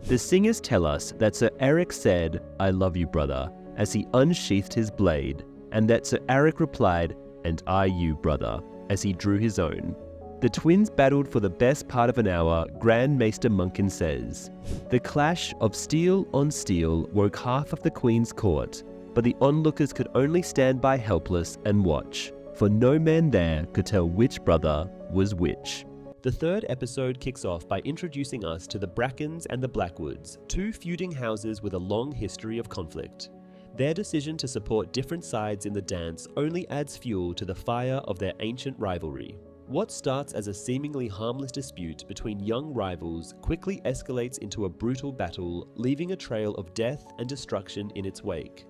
The singers tell us that Sir Eric said, "I love you, brother," as he unsheathed his blade, and that Sir Eric replied, "And I you, brother," as he drew his own. The twins battled for the best part of an hour, Grand Maester Munkin says. The clash of steel on steel woke half of the Queen's court, but the onlookers could only stand by helpless and watch, for no man there could tell which brother was which. The third episode kicks off by introducing us to the Brackens and the Blackwoods, two feuding houses with a long history of conflict. Their decision to support different sides in the dance only adds fuel to the fire of their ancient rivalry. What starts as a seemingly harmless dispute between young rivals quickly escalates into a brutal battle, leaving a trail of death and destruction in its wake.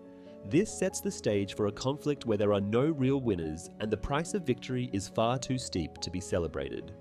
This sets the stage for a conflict where there are no real winners, and the price of victory is far too steep to be celebrated.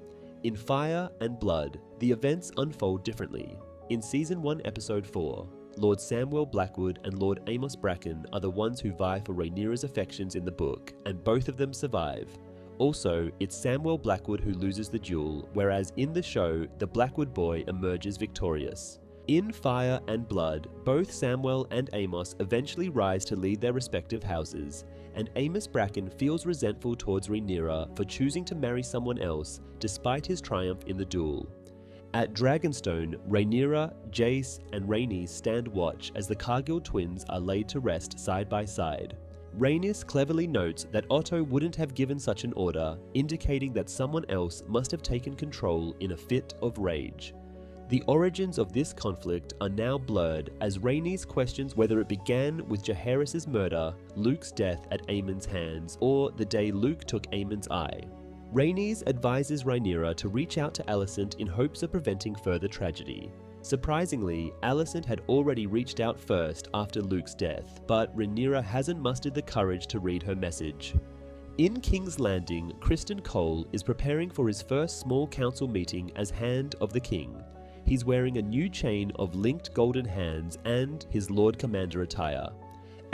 In Fire and Blood, the events unfold differently. In Season 1, Episode 4, Lord Samwell Blackwood and Lord Amos Bracken are the ones who vie for Rhaenyra's affections in the book, and both of them survive. Also, it's Samwell Blackwood who loses the duel, whereas in the show, the Blackwood boy emerges victorious. In Fire and Blood, both Samwell and Amos eventually rise to lead their respective houses, and Amos Bracken feels resentful towards Rhaenyra for choosing to marry someone else despite his triumph in the duel. At Dragonstone, Rhaenyra, Jace, and Rhaenys stand watch as the Cargill twins are laid to rest side by side. Rhaenys cleverly notes that Otto wouldn't have given such an order, indicating that someone else must have taken control in a fit of rage. The origins of this conflict are now blurred as Rhaenys questions whether it began with Jaehaerys' murder, Luke's death at Aemon's hands, or the day Luke took Aemon's eye. Rhaenys advises Rhaenyra to reach out to Alicent in hopes of preventing further tragedy. Surprisingly, Alicent had already reached out first after Luke's death, but Rhaenyra hasn't mustered the courage to read her message. In King's Landing, Criston Cole is preparing for his first small council meeting as Hand of the King. He's wearing a new chain of linked golden hands and his Lord Commander attire.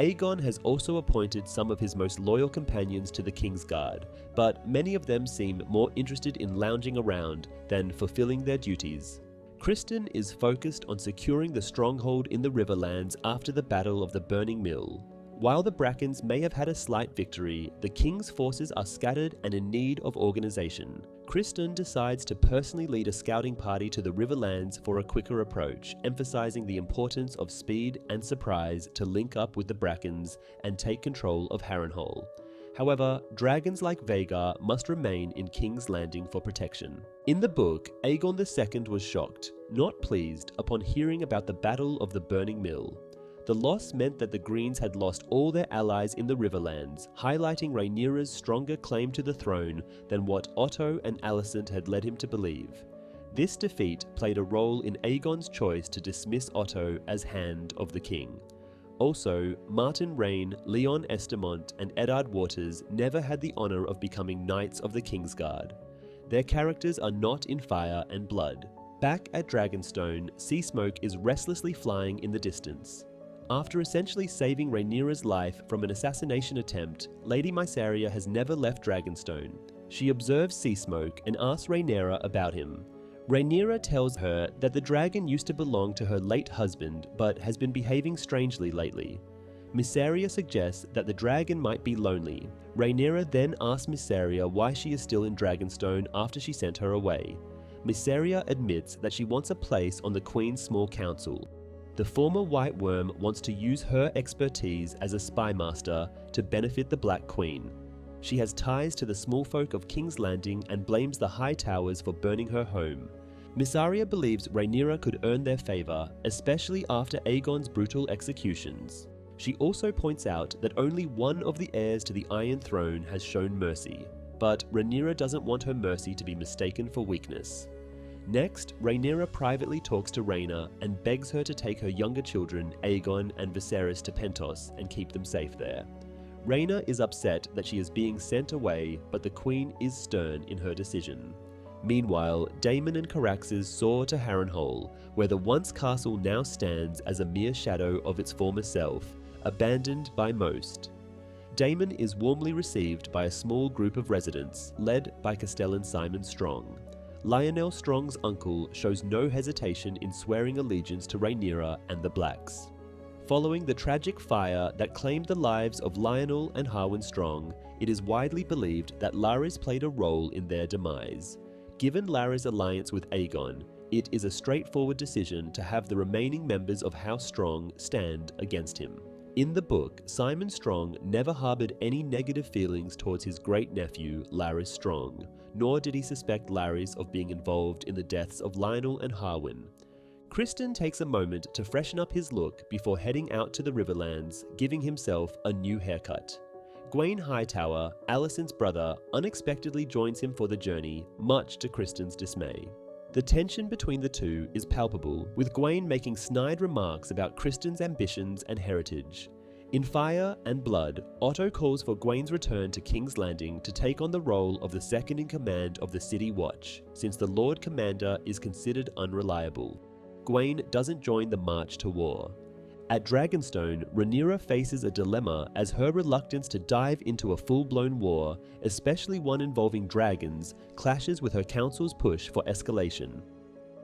Aegon has also appointed some of his most loyal companions to the Kingsguard, but many of them seem more interested in lounging around than fulfilling their duties. Criston is focused on securing the stronghold in the Riverlands after the Battle of the Burning Mill. While the Brackens may have had a slight victory, the King's forces are scattered and in need of organization. Criston decides to personally lead a scouting party to the Riverlands for a quicker approach, emphasizing the importance of speed and surprise to link up with the Brackens and take control of Harrenhal. However, dragons like Vhagar must remain in King's Landing for protection. In the book, Aegon II was shocked, not pleased, upon hearing about the Battle of the Burning Mill. The loss meant that the Greens had lost all their allies in the Riverlands, highlighting Rhaenyra's stronger claim to the throne than what Otto and Alicent had led him to believe. This defeat played a role in Aegon's choice to dismiss Otto as Hand of the King. Also, Martin Rain, Leon Estamont, and Eddard Waters never had the honor of becoming Knights of the Kingsguard. Their characters are not in Fire and Blood. Back at Dragonstone, Seasmoke is restlessly flying in the distance. After essentially saving Rhaenyra's life from an assassination attempt, Lady Mysaria has never left Dragonstone. She observes Seasmoke and asks Rhaenyra about him. Rhaenyra tells her that the dragon used to belong to her late husband, but has been behaving strangely lately. Mysaria suggests that the dragon might be lonely. Rhaenyra then asks Mysaria why she is still in Dragonstone after she sent her away. Mysaria admits that she wants a place on the Queen's small council. The former White Worm wants to use her expertise as a spy master to benefit the Black Queen. She has ties to the small folk of King's Landing and blames the High Towers for burning her home. Mysaria believes Rhaenyra could earn their favor, especially after Aegon's brutal executions. She also points out that only one of the heirs to the Iron Throne has shown mercy, but Rhaenyra doesn't want her mercy to be mistaken for weakness. Next, Rhaenyra privately talks to Rhaena and begs her to take her younger children, Aegon and Viserys, to Pentos and keep them safe there. Rhaena is upset that she is being sent away, but the Queen is stern in her decision. Meanwhile, Daemon and Caraxes soar to Harrenhal, where the once castle now stands as a mere shadow of its former self, abandoned by most. Daemon is warmly received by a small group of residents, led by Castellan Simon Strong. Lionel Strong's uncle shows no hesitation in swearing allegiance to Rhaenyra and the Blacks. Following the tragic fire that claimed the lives of Lionel and Harwin Strong, it is widely believed that Larys played a role in their demise. Given Larys' alliance with Aegon, it is a straightforward decision to have the remaining members of House Strong stand against him. In the book, Simon Strong never harbored any negative feelings towards his great-nephew, Larys Strong, nor did he suspect Larys of being involved in the deaths of Lionel and Harwin. Criston takes a moment to freshen up his look before heading out to the Riverlands, giving himself a new haircut. Gwaine Hightower, Alicent's brother, unexpectedly joins him for the journey, much to Criston's dismay. The tension between the two is palpable, with Gwaine making snide remarks about Criston's ambitions and heritage. In Fire and Blood, Otto calls for Gwaine's return to King's Landing to take on the role of the second-in-command of the City Watch, since the Lord Commander is considered unreliable. Gwaine doesn't join the march to war. At Dragonstone, Rhaenyra faces a dilemma as her reluctance to dive into a full-blown war, especially one involving dragons, clashes with her council's push for escalation.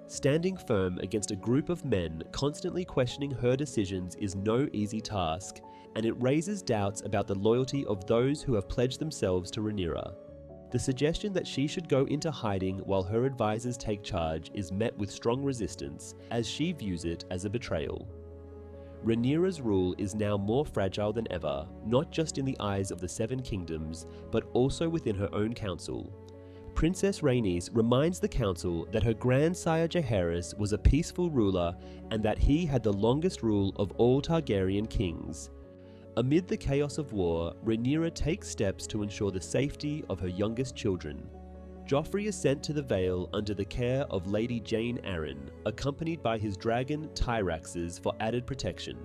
Standing firm against a group of men constantly questioning her decisions is no easy task, and it raises doubts about the loyalty of those who have pledged themselves to Rhaenyra. The suggestion that she should go into hiding while her advisors take charge is met with strong resistance, as she views it as a betrayal. Rhaenyra's rule is now more fragile than ever, not just in the eyes of the Seven Kingdoms, but also within her own council. Princess Rhaenys reminds the council that her grandsire Jaehaerys was a peaceful ruler and that he had the longest rule of all Targaryen kings. Amid the chaos of war, Rhaenyra takes steps to ensure the safety of her youngest children. Joffrey is sent to the Vale under the care of Lady Jane Arryn, accompanied by his dragon Tyraxes for added protection.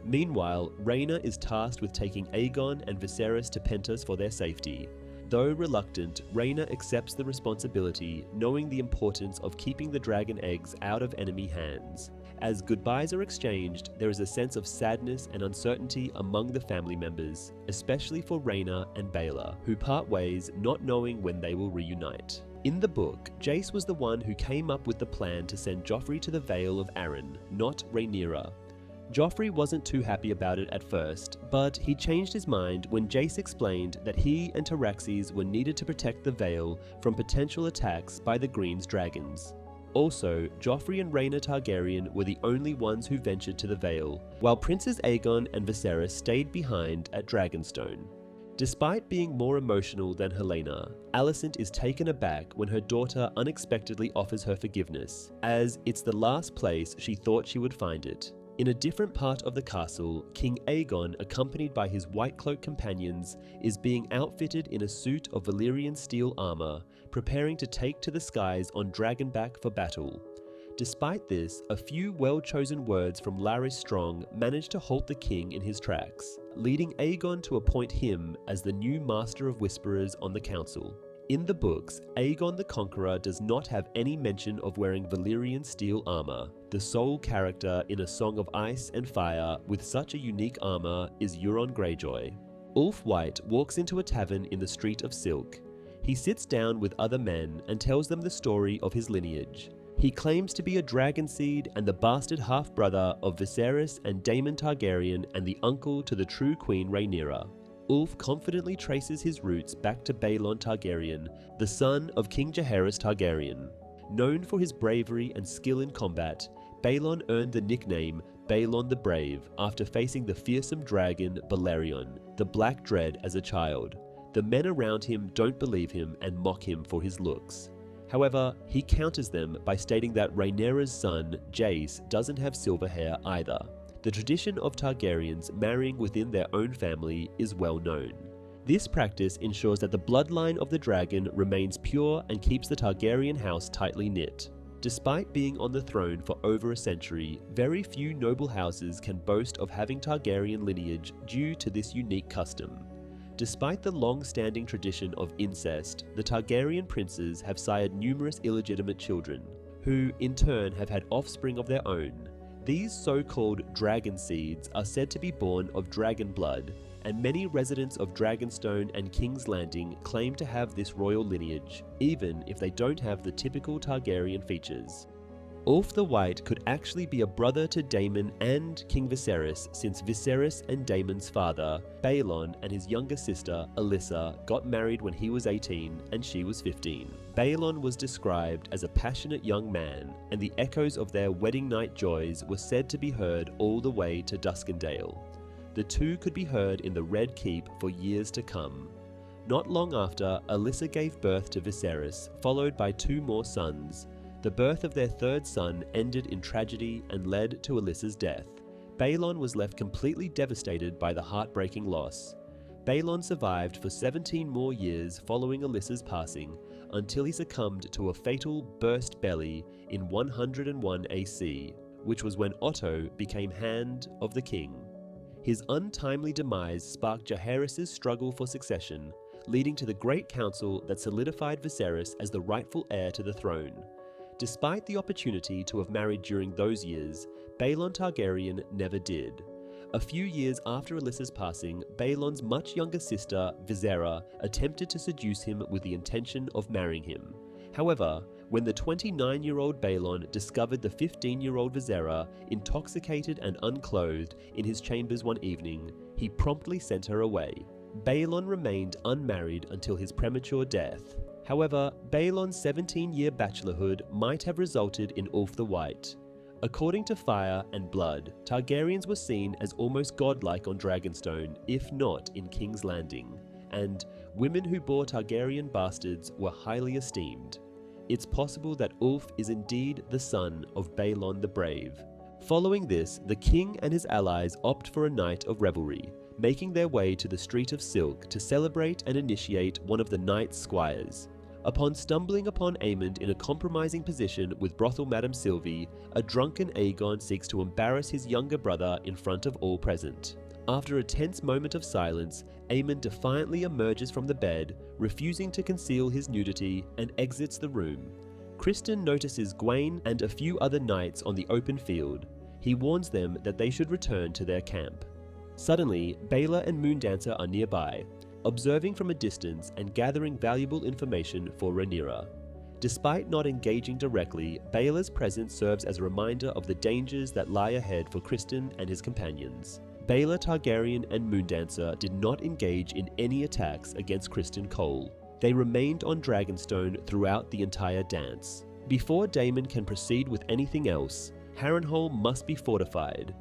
Meanwhile, Rhaena is tasked with taking Aegon and Viserys to Pentos for their safety. Though reluctant, Rhaena accepts the responsibility, knowing the importance of keeping the dragon eggs out of enemy hands. As goodbyes are exchanged, there is a sense of sadness and uncertainty among the family members, especially for Rhaena and Baela, who part ways not knowing when they will reunite. In the book, Jace was the one who came up with the plan to send Joffrey to the Vale of Arryn, not Rhaenyra. Joffrey wasn't too happy about it at first, but he changed his mind when Jace explained that he and Tyraxes were needed to protect the Vale from potential attacks by the Green's dragons. Also, Joffrey and Rhaena Targaryen were the only ones who ventured to the Vale, while Princes Aegon and Viserys stayed behind at Dragonstone. Despite being more emotional than Helaena, Alicent is taken aback when her daughter unexpectedly offers her forgiveness, as it's the last place she thought she would find it. In a different part of the castle, King Aegon, accompanied by his White Cloak companions, is being outfitted in a suit of Valyrian steel armor, preparing to take to the skies on Dragonback for battle. Despite this, a few well-chosen words from Larys Strong manage to halt the king in his tracks, leading Aegon to appoint him as the new Master of Whisperers on the council. In the books, Aegon the Conqueror does not have any mention of wearing Valyrian steel armor. The sole character in A Song of Ice and Fire with such a unique armor is Euron Greyjoy. Ulf White walks into a tavern in the Street of Silk. He sits down with other men and tells them the story of his lineage. He claims to be a dragon seed and the bastard half-brother of Viserys and Daemon Targaryen and the uncle to the true Queen Rhaenyra. Ulf confidently traces his roots back to Baelon Targaryen, the son of King Jaehaerys Targaryen. Known for his bravery and skill in combat, Baelon earned the nickname Baelon the Brave after facing the fearsome dragon Balerion, the Black Dread, as a child. The men around him don't believe him and mock him for his looks. However, he counters them by stating that Rhaenyra's son, Jace, doesn't have silver hair either. The tradition of Targaryens marrying within their own family is well known. This practice ensures that the bloodline of the dragon remains pure and keeps the Targaryen house tightly knit. Despite being on the throne for over a century, very few noble houses can boast of having Targaryen lineage due to this unique custom. Despite the long-standing tradition of incest, the Targaryen princes have sired numerous illegitimate children, who in turn have had offspring of their own. These so-called dragon seeds are said to be born of dragon blood, and many residents of Dragonstone and King's Landing claim to have this royal lineage, even if they don't have the typical Targaryen features. Ulf the White could actually be a brother to Daemon and King Viserys, since Viserys and Daemon's father, Baelon, and his younger sister, Alyssa, got married when he was 18 and she was 15. Baelon was described as a passionate young man, and the echoes of their wedding night joys were said to be heard all the way to Duskendale. The two could be heard in the Red Keep for years to come. Not long after, Alyssa gave birth to Viserys, followed by 2 more sons. The birth of their 3rd son ended in tragedy and led to Alyssa's death. Baelon was left completely devastated by the heartbreaking loss. Baelon survived for 17 more years following Alyssa's passing, until he succumbed to a fatal burst belly in 101 AC, which was when Otto became Hand of the King. His untimely demise sparked Jaehaerys' struggle for succession, leading to the Great Council that solidified Viserys as the rightful heir to the throne. Despite the opportunity to have married during those years, Balon Targaryen never did. A few years after Alyssa's passing, Balon's much younger sister, Visera, attempted to seduce him with the intention of marrying him. However, when the 29-year-old Balon discovered the 15-year-old Visera intoxicated and unclothed in his chambers one evening, he promptly sent her away. Balon remained unmarried until his premature death. However, Balon's 17-year bachelorhood might have resulted in Ulf the White. According to Fire and Blood, Targaryens were seen as almost godlike on Dragonstone, if not in King's Landing, and women who bore Targaryen bastards were highly esteemed. It's possible that Ulf is indeed the son of Balon the Brave. Following this, the king and his allies opt for a night of revelry, making their way to the Street of Silk to celebrate and initiate one of the night's squires. Upon stumbling upon Aemond in a compromising position with brothel Madame Sylvie, a drunken Aegon seeks to embarrass his younger brother in front of all present. After a tense moment of silence, Aemond defiantly emerges from the bed, refusing to conceal his nudity, and exits the room. Criston notices Gwaine and a few other knights on the open field. He warns them that they should return to their camp. Suddenly, Baela and Moondancer are nearby, observing from a distance and gathering valuable information for Rhaenyra. Despite not engaging directly, Baela's presence serves as a reminder of the dangers that lie ahead for Criston and his companions. Baela Targaryen and Moondancer did not engage in any attacks against Criston Cole. They remained on Dragonstone throughout the entire dance. Before Daemon can proceed with anything else, Harrenhal must be fortified.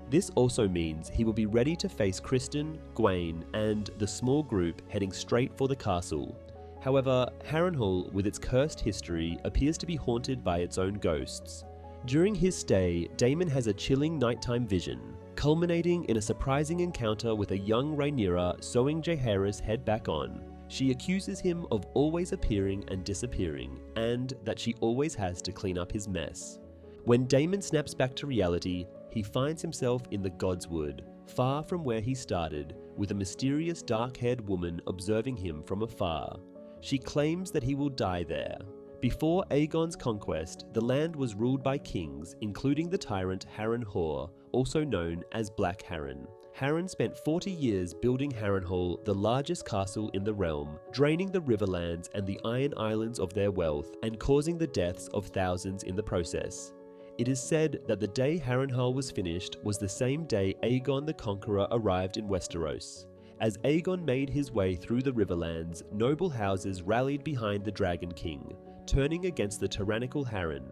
This also means he will be ready to face Criston, Gwaine, and the small group heading straight for the castle. However, Harrenhal, with its cursed history, appears to be haunted by its own ghosts. During his stay, Daemon has a chilling nighttime vision, culminating in a surprising encounter with a young Rhaenyra sewing Jaehaerys' head back on. She accuses him of always appearing and disappearing, and that she always has to clean up his mess. When Daemon snaps back to reality, he finds himself in the Godswood, far from where he started, with a mysterious dark-haired woman observing him from afar. She claims that he will die there. Before Aegon's conquest, the land was ruled by kings, including the tyrant Harren Hor, also known as Black Harren. Harren spent 40 years building Harrenhal, the largest castle in the realm, draining the Riverlands and the Iron Islands of their wealth, and causing the deaths of thousands in the process. It is said that the day Harrenhal was finished was the same day Aegon the Conqueror arrived in Westeros. As Aegon made his way through the Riverlands, noble houses rallied behind the Dragon King, turning against the tyrannical Harren.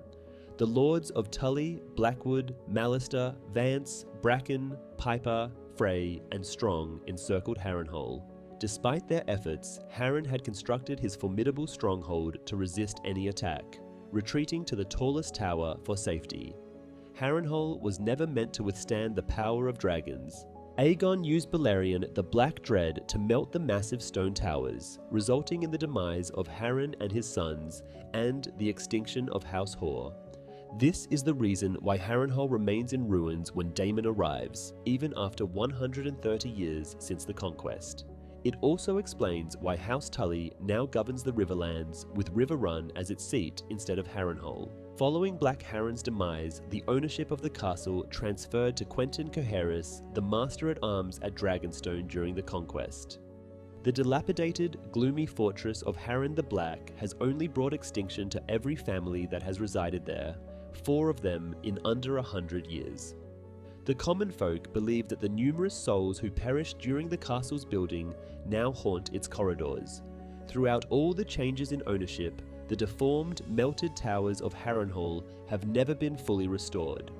The lords of Tully, Blackwood, Mallister, Vance, Bracken, Piper, Frey, and Strong encircled Harrenhal. Despite their efforts, Harren had constructed his formidable stronghold to resist any attack, retreating to the tallest tower for safety. Harrenhal was never meant to withstand the power of dragons. Aegon used Balerion the Black Dread to melt the massive stone towers, resulting in the demise of Harren and his sons, and the extinction of House Hor. This is the reason why Harrenhal remains in ruins when Daemon arrives, even after 130 years since the conquest. It also explains why House Tully now governs the Riverlands, with Riverrun as its seat instead of Harrenhal. Following Black Harren's demise, the ownership of the castle transferred to Quentyn Cohaerys, the Master-at-Arms at Dragonstone during the conquest. The dilapidated, gloomy fortress of Harren the Black has only brought extinction to every family that has resided there, 4 of them in under 100 years. The common folk believe that the numerous souls who perished during the castle's building now haunt its corridors. Throughout all the changes in ownership, the deformed, melted towers of Harrenhal have never been fully restored.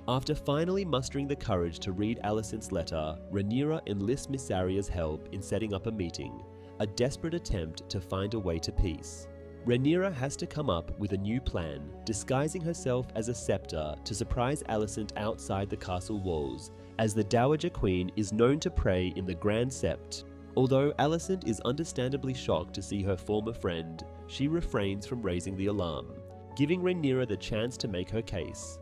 After finally mustering the courage to read Alicent's letter, Rhaenyra enlists Mysaria's help in setting up a meeting, a desperate attempt to find a way to peace. Rhaenyra has to come up with a new plan, disguising herself as a scepter to surprise Alicent outside the castle walls, as the Dowager Queen is known to pray in the Grand Sept. Although Alicent is understandably shocked to see her former friend, she refrains from raising the alarm, giving Rhaenyra the chance to make her case.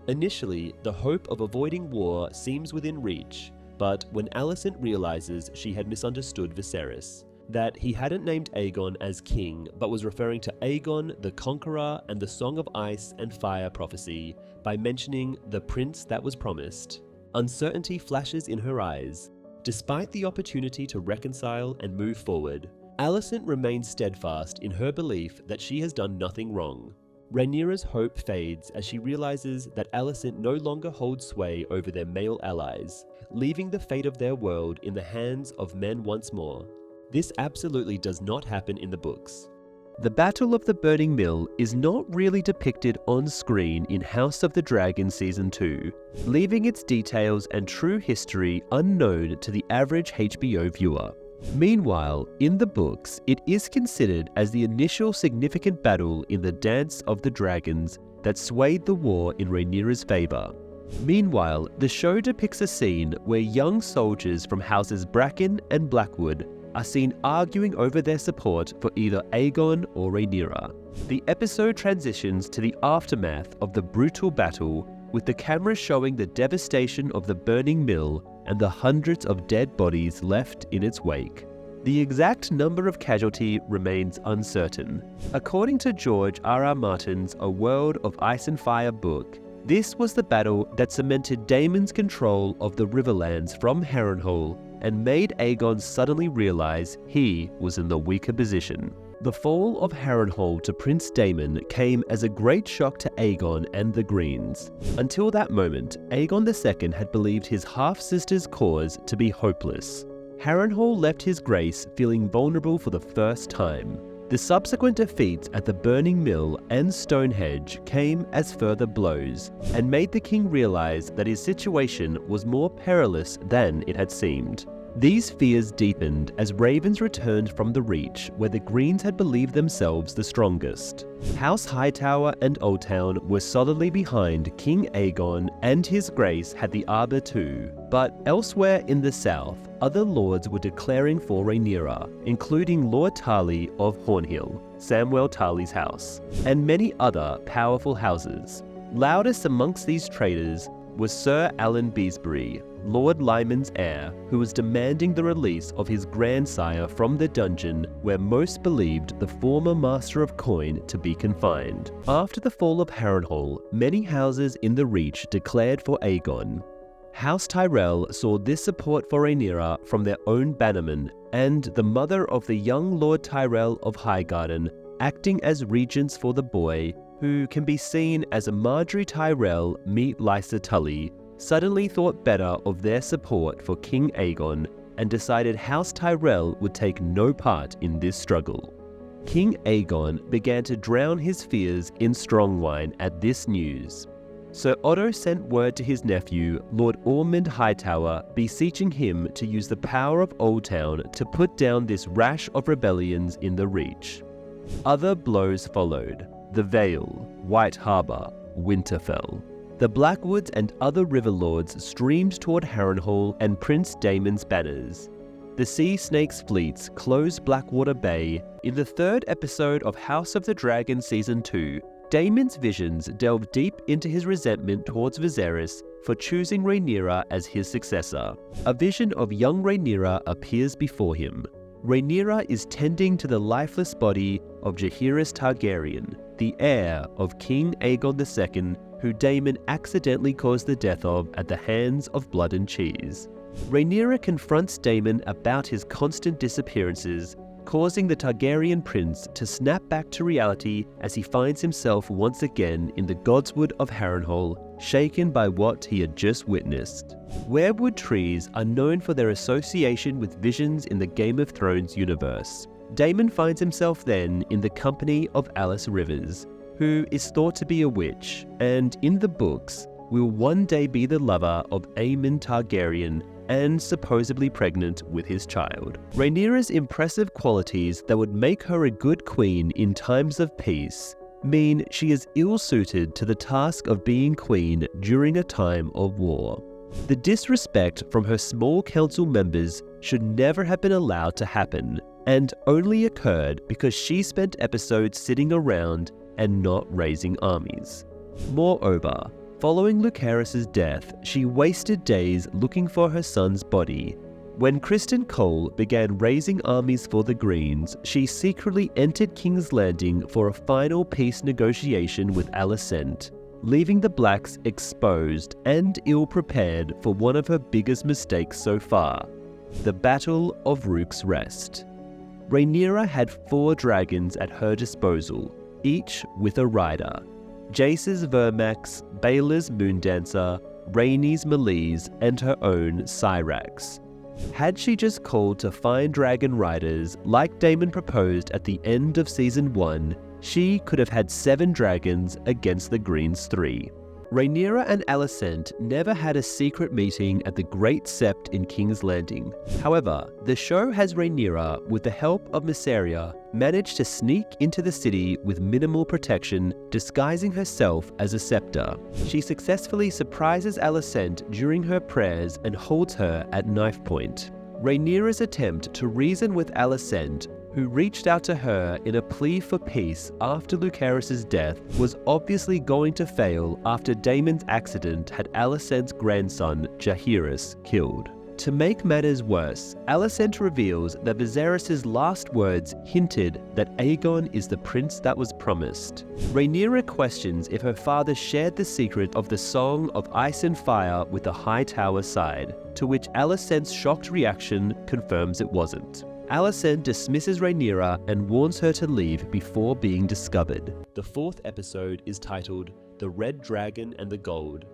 Initially, the hope of avoiding war seems within reach, but when Alicent realizes she had misunderstood Viserys, that he hadn't named Aegon as king, but was referring to Aegon the Conqueror and the Song of Ice and Fire prophecy by mentioning the prince that was promised. Uncertainty flashes in her eyes. Despite the opportunity to reconcile and move forward, Alicent remains steadfast in her belief that she has done nothing wrong. Rhaenyra's hope fades as she realizes that Alicent no longer holds sway over their male allies, leaving the fate of their world in the hands of men once more. This absolutely does not happen in the books. The Battle of the Burning Mill is not really depicted on screen in House of the Dragon Season 2, leaving its details and true history unknown to the average HBO viewer. Meanwhile, in the books, it is considered as the initial significant battle in the Dance of the Dragons that swayed the war in Rhaenyra's favor. Meanwhile, the show depicts a scene where young soldiers from houses Bracken and Blackwood are seen arguing over their support for either Aegon or Rhaenyra. The episode transitions to the aftermath of the brutal battle, with the camera showing the devastation of the burning mill and the hundreds of dead bodies left in its wake. The exact number of casualties remains uncertain. According to George R.R. Martin's A World of Ice and Fire book, this was the battle that cemented Daemon's control of the Riverlands from Harrenhal and made Aegon suddenly realize he was in the weaker position. The fall of Harrenhal to Prince Daemon came as a great shock to Aegon and the Greens. Until that moment, Aegon II had believed his half-sister's cause to be hopeless. Harrenhal left his grace feeling vulnerable for the first time. The subsequent defeats at the Burning Mill and Stonehenge came as further blows and made the king realize that his situation was more perilous than it had seemed. These fears deepened as ravens returned from the Reach, where the Greens had believed themselves the strongest. House Hightower and Oldtown were solidly behind King Aegon, and his grace had the Arbor too. But elsewhere in the south, other lords were declaring for Rhaenyra, including Lord Tarly of Hornhill, Samwell Tarly's house, and many other powerful houses. Loudest amongst these traitors was Sir Alan Beesbury, Lord Lyman's heir, who was demanding the release of his grandsire from the dungeon where most believed the former Master of Coin to be confined. After the fall of Harrenhal, many houses in the Reach declared for Aegon. House Tyrell saw this support for Rhaenyra from their own bannermen, and the mother of the young Lord Tyrell of Highgarden, acting as regents for the boy, who can be seen as a Marjorie Tyrell meet Lysa Tully, suddenly thought better of their support for King Aegon and decided House Tyrell would take no part in this struggle. King Aegon began to drown his fears in strong wine at this news. Sir Otto sent word to his nephew, Lord Ormond Hightower, beseeching him to use the power of Oldtown to put down this rash of rebellions in the Reach. Other blows followed: the Vale, White Harbour, Winterfell. The Blackwoods and other river lords streamed toward Harrenhal and Prince Daemon's banners. The Sea Snake's fleets closed Blackwater Bay. In the third episode of House of the Dragon Season 2, Daemon's visions delve deep into his resentment towards Viserys for choosing Rhaenyra as his successor. A vision of young Rhaenyra appears before him. Rhaenyra is tending to the lifeless body of Jaehaerys Targaryen, the heir of King Aegon II, who Daemon accidentally caused the death of at the hands of Blood and Cheese. Rhaenyra confronts Daemon about his constant disappearances, causing the Targaryen prince to snap back to reality as he finds himself once again in the Godswood of Harrenhal, shaken by what he had just witnessed. Weirwood trees are known for their association with visions in the Game of Thrones universe. Daemon finds himself then in the company of Alice Rivers, who is thought to be a witch, and in the books will one day be the lover of Aemon Targaryen and supposedly pregnant with his child. Rhaenyra's impressive qualities that would make her a good queen in times of peace mean she is ill-suited to the task of being queen during a time of war. The disrespect from her small council members should never have been allowed to happen, and only occurred because she spent episodes sitting around and not raising armies. Moreover, following Lucerys' death, she wasted days looking for her son's body. When Criston Cole began raising armies for the Greens, she secretly entered King's Landing for a final peace negotiation with Alicent, leaving the Blacks exposed and ill-prepared for one of her biggest mistakes so far, the Battle of Rook's Rest. Rhaenyra had 4 dragons at her disposal, each with a rider: Jace's Vermax, Baela's Moondancer, Rhaenys Malice, and her own Syrax. Had she just called to find dragon riders like Daemon proposed at the end of Season 1, she could have had 7 dragons against the Greens 3. Rhaenyra and Alicent never had a secret meeting at the Great Sept in King's Landing. However, the show has Rhaenyra, with the help of Mysaria, managed to sneak into the city with minimal protection, disguising herself as a scepter. She successfully surprises Alicent during her prayers and holds her at knife point. Rhaenyra's attempt to reason with Alicent, who reached out to her in a plea for peace after Lucerys' death, was obviously going to fail after Daemon's accident had Alicent's grandson, Jaehaerys, killed. To make matters worse, Alicent reveals that Viserys' last words hinted that Aegon is the prince that was promised. Rhaenyra questions if her father shared the secret of the Song of Ice and Fire with the High Tower side, to which Alicent's shocked reaction confirms it wasn't. Alicent dismisses Rhaenyra and warns her to leave before being discovered. The 4th episode is titled The Red Dragon and the Gold.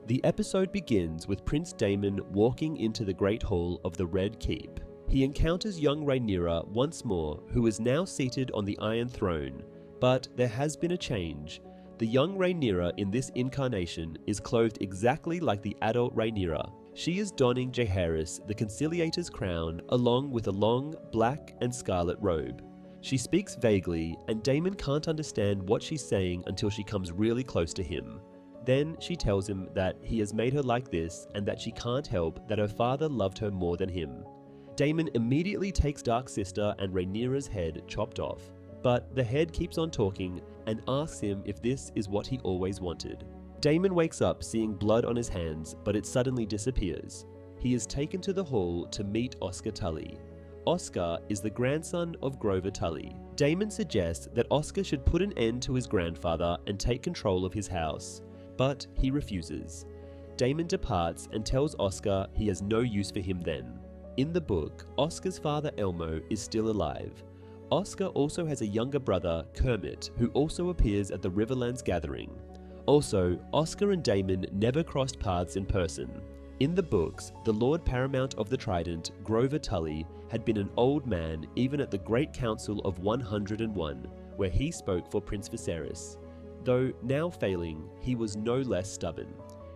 The episode begins with Prince Daemon walking into the Great Hall of the Red Keep. He encounters young Rhaenyra once more, who is now seated on the Iron Throne, but there has been a change. The young Rhaenyra in this incarnation is clothed exactly like the adult Rhaenyra. She is donning Jaehaerys, the Conciliator's crown, along with a long, black and scarlet robe. She speaks vaguely, and Daemon can't understand what she's saying until she comes really close to him. Then she tells him that he has made her like this, and that she can't help that her father loved her more than him. Daemon immediately takes Dark Sister and Rhaenyra's head chopped off, but the head keeps on talking and asks him if this is what he always wanted. Daemon wakes up seeing blood on his hands, but it suddenly disappears. He is taken to the hall to meet Oscar Tully. Oscar is the grandson of Grover Tully. Daemon suggests that Oscar should put an end to his grandfather and take control of his house, but he refuses. Daemon departs and tells Oscar he has no use for him then. In the book, Oscar's father Elmo is still alive. Oscar also has a younger brother, Kermit, who also appears at the Riverlands gathering. Also, Oscar and Daemon never crossed paths in person. In the books, the Lord Paramount of the Trident, Grover Tully, had been an old man even at the Great Council of 101, where he spoke for Prince Viserys. Though now failing, he was no less stubborn.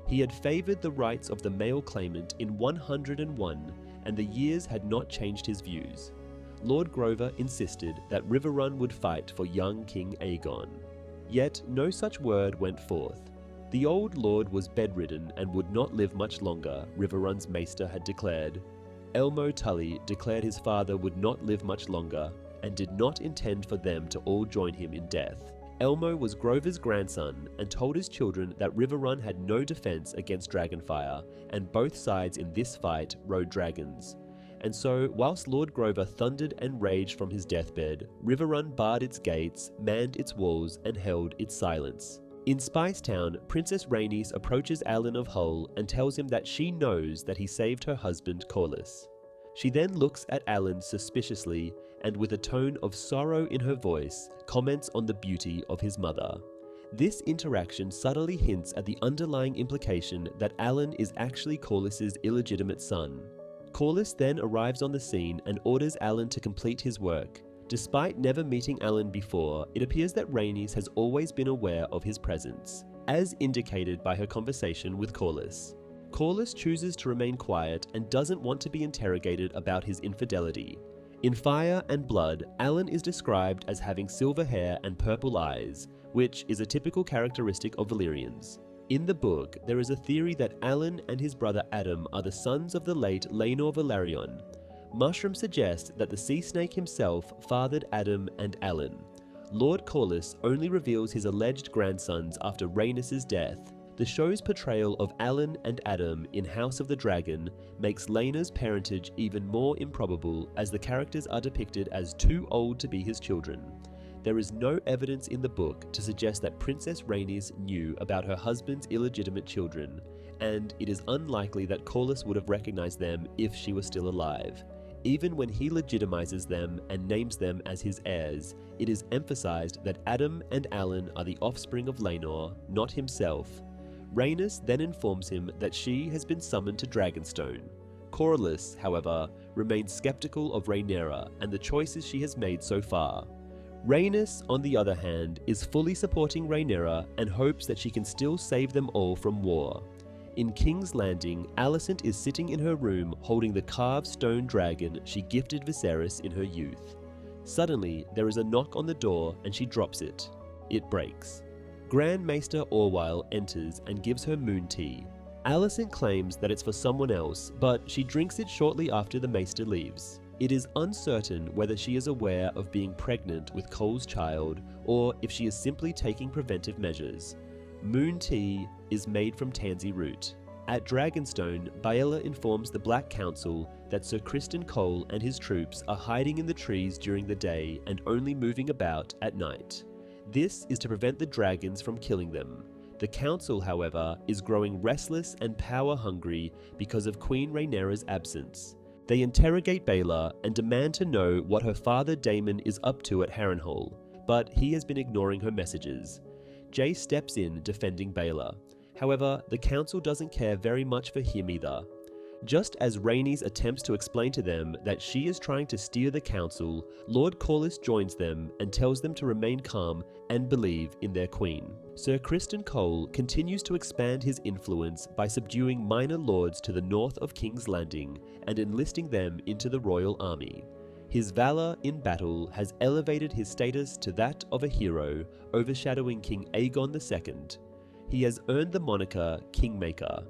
He had favoured the rights of the male claimant in 101, and the years had not changed his views. Lord Grover insisted that Riverrun would fight for young King Aegon. Yet no such word went forth. The old lord was bedridden and would not live much longer, Riverrun's maester had declared. Elmo Tully declared his father would not live much longer, and did not intend for them to all join him in death. Elmo was Grover's grandson and told his children that Riverrun had no defense against Dragonfire, and both sides in this fight rode dragons. And so, whilst Lord Grover thundered and raged from his deathbed, Riverrun barred its gates, manned its walls, and held its silence. In Spicetown, Princess Rhaenys approaches Alan of Hull and tells him that she knows that he saved her husband Corlys. She then looks at Alan suspiciously, and with a tone of sorrow in her voice, comments on the beauty of his mother. This interaction subtly hints at the underlying implication that Alan is actually Corlys's illegitimate son. Corlys then arrives on the scene and orders Alan to complete his work. Despite never meeting Alan before, it appears that Rhaenys has always been aware of his presence, as indicated by her conversation with Corlys. Corlys chooses to remain quiet and doesn't want to be interrogated about his infidelity. In Fire and Blood, Alan is described as having silver hair and purple eyes, which is a typical characteristic of Valyrians. In the book, there is a theory that Alan and his brother Adam are the sons of the late Laenor Velaryon. Mushroom suggests that the sea snake himself fathered Adam and Alan. Lord Corlys only reveals his alleged grandsons after Rhaenys' death, The show's portrayal of Alan and Adam in House of the Dragon makes Laena's parentage even more improbable, as the characters are depicted as too old to be his children. There is no evidence in the book to suggest that Princess Rhaenys knew about her husband's illegitimate children, and it is unlikely that Corlys would have recognized them if she was still alive. Even when he legitimizes them and names them as his heirs, it is emphasized that Adam and Alan are the offspring of Laenor, not himself. Rhaenys then informs him that she has been summoned to Dragonstone. Corlys, however, remains skeptical of Rhaenyra and the choices she has made so far. Rhaenys, on the other hand, is fully supporting Rhaenyra and hopes that she can still save them all from war. In King's Landing, Alicent is sitting in her room holding the carved stone dragon she gifted Viserys in her youth. Suddenly, there is a knock on the door and she drops it. It breaks. Grand Maester Orwyle enters and gives her moon tea. Alicent claims that it's for someone else, but she drinks it shortly after the Maester leaves. It is uncertain whether she is aware of being pregnant with Cole's child, or if she is simply taking preventive measures. Moon tea is made from tansy root. At Dragonstone, Baela informs the Black Council that Sir Criston Cole and his troops are hiding in the trees during the day and only moving about at night. This is to prevent the dragons from killing them. The council, however, is growing restless and power-hungry because of Queen Rhaenyra's absence. They interrogate Baela and demand to know what her father Daemon is up to at Harrenhal, but he has been ignoring her messages. Jay steps in, defending Baela. However, the council doesn't care very much for him either. Just as Rhaenys attempts to explain to them that she is trying to steer the council, Lord Corlys joins them and tells them to remain calm and believe in their queen. Sir Criston Cole continues to expand his influence by subduing minor lords to the north of King's Landing and enlisting them into the royal army. His valor in battle has elevated his status to that of a hero, overshadowing King Aegon II. He has earned the moniker Kingmaker.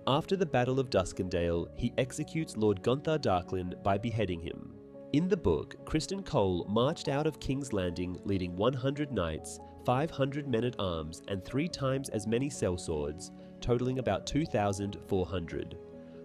After the Battle of Duskendale, he executes Lord Gunthar Darklyn by beheading him. In the book, Criston Cole marched out of King's Landing leading 100 knights, 500 men-at-arms, and 3 times as many sellswords, totaling about 2,400.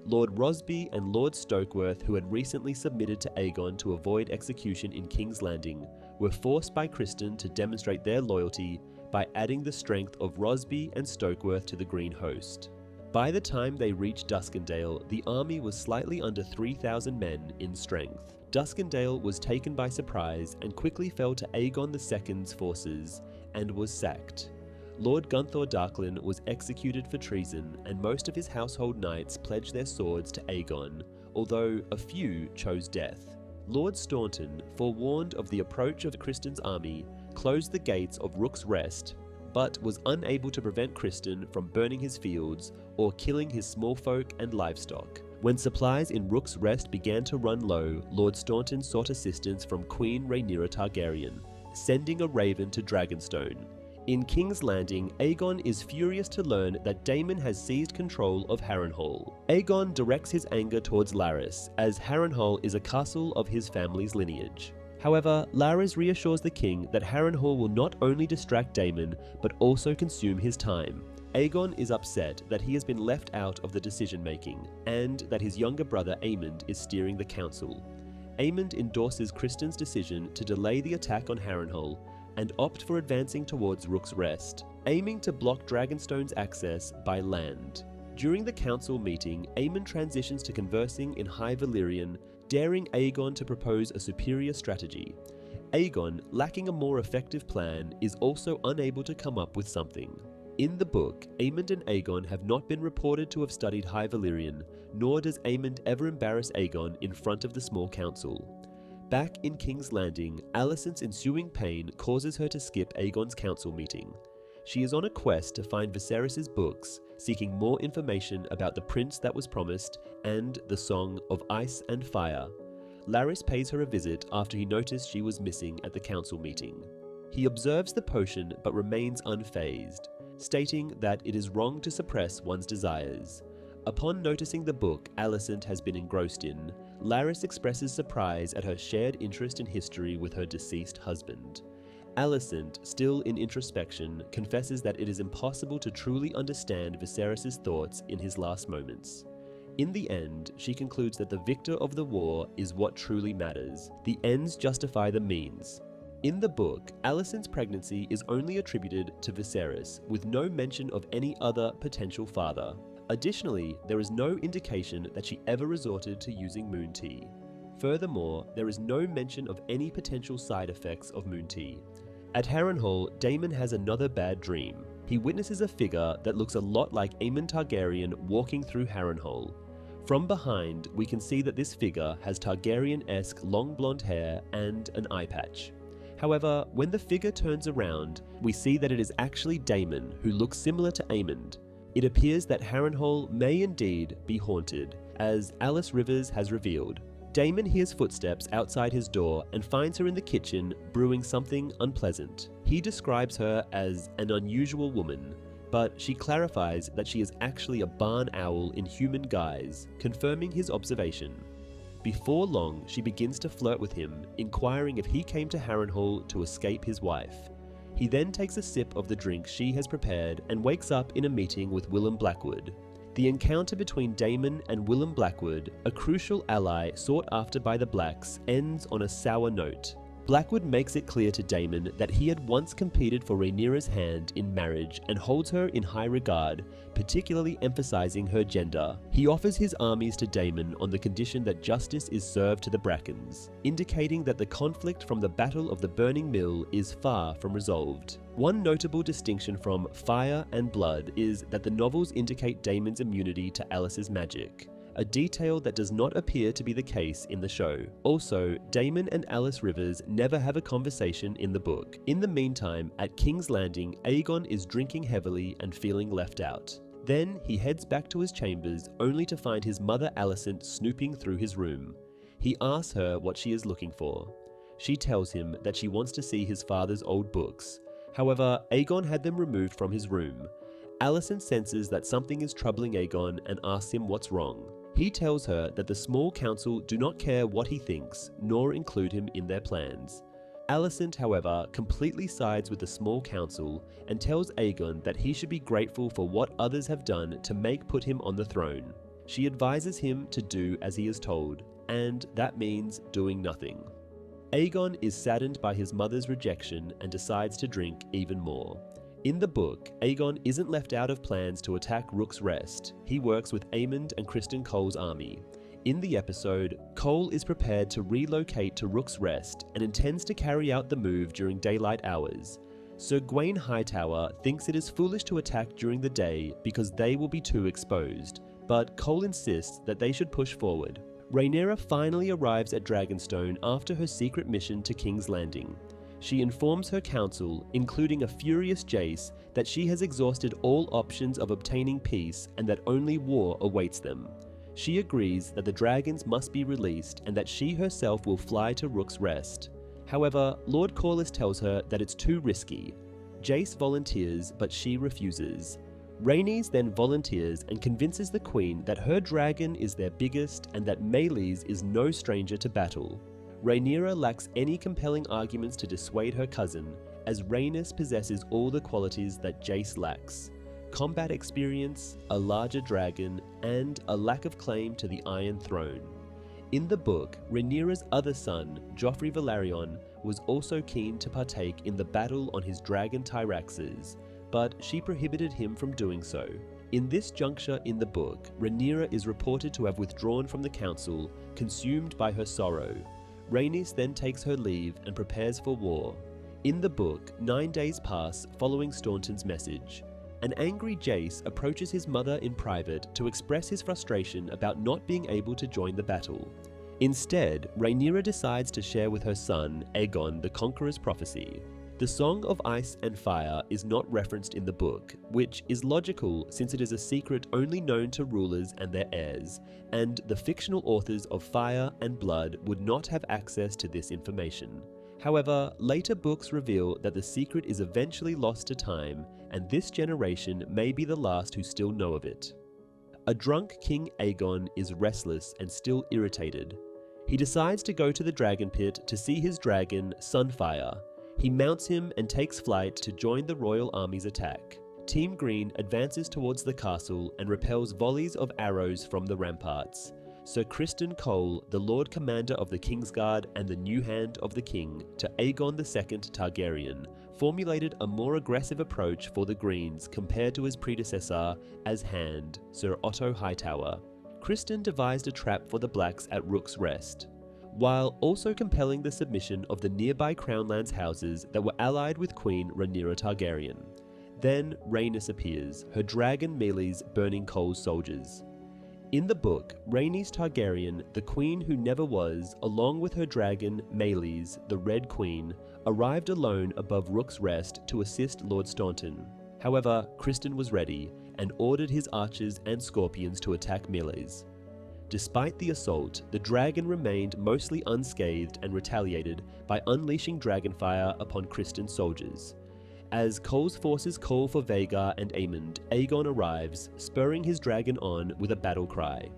Lord Rosby and Lord Stokeworth, who had recently submitted to Aegon to avoid execution in King's Landing, were forced by Criston to demonstrate their loyalty by adding the strength of Rosby and Stokeworth to the Green Host. By the time they reached Duskendale, the army was slightly under 3,000 men in strength. Duskendale was taken by surprise and quickly fell to Aegon II's forces and was sacked. Lord Gunthar Darklyn was executed for treason, and most of his household knights pledged their swords to Aegon, although a few chose death. Lord Staunton, forewarned of the approach of Criston's army, closed the gates of Rook's Rest, but was unable to prevent Criston from burning his fields or killing his small folk and livestock. When supplies in Rook's Rest began to run low, Lord Staunton sought assistance from Queen Rhaenyra Targaryen, sending a raven to Dragonstone. In King's Landing, Aegon is furious to learn that Daemon has seized control of Harrenhal. Aegon directs his anger towards Larys, as Harrenhal is a castle of his family's lineage. However, Larys reassures the king that Harrenhal will not only distract Daemon, but also consume his time. Aegon is upset that he has been left out of the decision-making, and that his younger brother Aemond is steering the council. Aemond endorses Criston's decision to delay the attack on Harrenhal, and opt for advancing towards Rook's Rest, aiming to block Dragonstone's access by land. During the council meeting, Aemond transitions to conversing in High Valyrian, daring Aegon to propose a superior strategy. Aegon, lacking a more effective plan, is also unable to come up with something. In the book, Aemond and Aegon have not been reported to have studied High Valyrian, nor does Aemond ever embarrass Aegon in front of the small council. Back in King's Landing, Alicent's ensuing pain causes her to skip Aegon's council meeting. She is on a quest to find Viserys' books, seeking more information about the prince that was promised and the Song of Ice and Fire. Larys pays her a visit after he noticed she was missing at the council meeting. He observes the potion but remains unfazed, stating that it is wrong to suppress one's desires. Upon noticing the book Alicent has been engrossed in, Larys expresses surprise at her shared interest in history with her deceased husband. Alicent, still in introspection, confesses that it is impossible to truly understand Viserys' thoughts in his last moments. In the end, she concludes that the victor of the war is what truly matters. The ends justify the means. In the book, Alicent's pregnancy is only attributed to Viserys, with no mention of any other potential father. Additionally, there is no indication that she ever resorted to using moon tea. Furthermore, there is no mention of any potential side effects of moon tea. At Harrenhal, Daemon has another bad dream. He witnesses a figure that looks a lot like Aemon Targaryen walking through Harrenhal. From behind, we can see that this figure has Targaryen-esque long blonde hair and an eye patch. However, when the figure turns around, we see that it is actually Daemon, who looks similar to Aemond. It appears that Harrenhal may indeed be haunted, as Alice Rivers has revealed. Daemon hears footsteps outside his door and finds her in the kitchen brewing something unpleasant. He describes her as an unusual woman, but she clarifies that she is actually a barn owl in human guise, confirming his observation. Before long, she begins to flirt with him, inquiring if he came to Harrenhal to escape his wife. He then takes a sip of the drink she has prepared and wakes up in a meeting with Willem Blackwood. The encounter between Daemon and Willem Blackwood, a crucial ally sought after by the Blacks, ends on a sour note. Blackwood makes it clear to Daemon that he had once competed for Rhaenyra's hand in marriage and holds her in high regard, particularly emphasizing her gender. He offers his armies to Daemon on the condition that justice is served to the Brackens, indicating that the conflict from the Battle of the Burning Mill is far from resolved. One notable distinction from Fire and Blood is that the novels indicate Daemon's immunity to Alice's magic, a detail that does not appear to be the case in the show. Also, Daemon and Alice Rivers never have a conversation in the book. In the meantime, at King's Landing, Aegon is drinking heavily and feeling left out. Then he heads back to his chambers only to find his mother Alicent snooping through his room. He asks her what she is looking for. She tells him that she wants to see his father's old books. However, Aegon had them removed from his room. Alicent senses that something is troubling Aegon and asks him what's wrong. He tells her that the small council do not care what he thinks, nor include him in their plans. Alicent, however, completely sides with the small council and tells Aegon that he should be grateful for what others have done to put him on the throne. She advises him to do as he is told, and that means doing nothing. Aegon is saddened by his mother's rejection and decides to drink even more. In the book, Aegon isn't left out of plans to attack Rook's Rest. He works with Aemond and Criston Cole's army. In the episode, Cole is prepared to relocate to Rook's Rest and intends to carry out the move during daylight hours. Sir Gwaine Hightower thinks it is foolish to attack during the day because they will be too exposed, but Cole insists that they should push forward. Rhaenyra finally arrives at Dragonstone after her secret mission to King's Landing. She informs her council, including a furious Jace, that she has exhausted all options of obtaining peace and that only war awaits them. She agrees that the dragons must be released and that she herself will fly to Rook's Rest. However, Lord Corlys tells her that it's too risky. Jace volunteers, but she refuses. Rhaenys then volunteers and convinces the Queen that her dragon is their biggest and that Meleys is no stranger to battle. Rhaenyra lacks any compelling arguments to dissuade her cousin, as Rhaenys possesses all the qualities that Jace lacks: combat experience, a larger dragon, and a lack of claim to the Iron Throne. In the book, Rhaenyra's other son, Joffrey Velaryon, was also keen to partake in the battle on his dragon Tyraxes, but she prohibited him from doing so. In this juncture in the book, Rhaenyra is reported to have withdrawn from the council, consumed by her sorrow. Rhaenys then takes her leave and prepares for war. In the book, 9 days pass following Staunton's message. An angry Jace approaches his mother in private to express his frustration about not being able to join the battle. Instead, Rhaenyra decides to share with her son, Aegon, the Conqueror's prophecy. The Song of Ice and Fire is not referenced in the book, which is logical since it is a secret only known to rulers and their heirs, and the fictional authors of Fire and Blood would not have access to this information. However, later books reveal that the secret is eventually lost to time, and this generation may be the last who still know of it. A drunk King Aegon is restless and still irritated. He decides to go to the dragon pit to see his dragon, Sunfire. He mounts him and takes flight to join the royal army's attack. Team Green advances towards the castle and repels volleys of arrows from the ramparts. Sir Criston Cole, the Lord Commander of the Kingsguard and the new hand of the king to Aegon II Targaryen, formulated a more aggressive approach for the Greens compared to his predecessor as Hand, Sir Otto Hightower. Criston devised a trap for the Blacks at Rook's Rest, while also compelling the submission of the nearby Crownlands houses that were allied with Queen Rhaenyra Targaryen. Then Rhaenys appears, her dragon Meleys burning Cole's soldiers. In the book, Rhaenys Targaryen, the queen who never was, along with her dragon Meleys, the Red Queen, arrived alone above Rook's Rest to assist Lord Staunton. However, Criston was ready and ordered his archers and scorpions to attack Meleys. Despite the assault, the dragon remained mostly unscathed and retaliated by unleashing dragonfire upon Criston's soldiers. As Cole's forces call for Vhagar and Aemond, Aegon arrives, spurring his dragon on with a battle cry.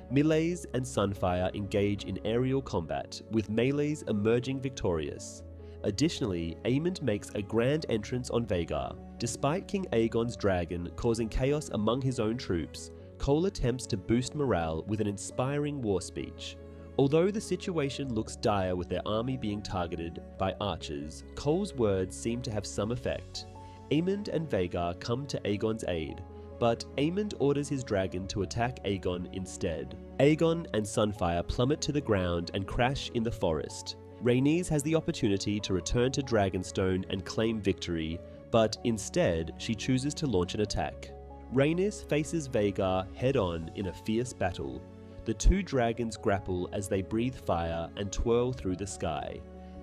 Meleys and Sunfire engage in aerial combat, with Meleys emerging victorious. Additionally, Aemond makes a grand entrance on Vhagar. Despite King Aegon's dragon causing chaos among his own troops, Cole attempts to boost morale with an inspiring war speech. Although the situation looks dire with their army being targeted by archers, Cole's words seem to have some effect. Aemond and Vhagar come to Aegon's aid, but Aemond orders his dragon to attack Aegon instead. Aegon and Sunfire plummet to the ground and crash in the forest. Rhaenys has the opportunity to return to Dragonstone and claim victory, but instead she chooses to launch an attack. Rhaenys faces Vhagar head-on in a fierce battle. The two dragons grapple as they breathe fire and twirl through the sky.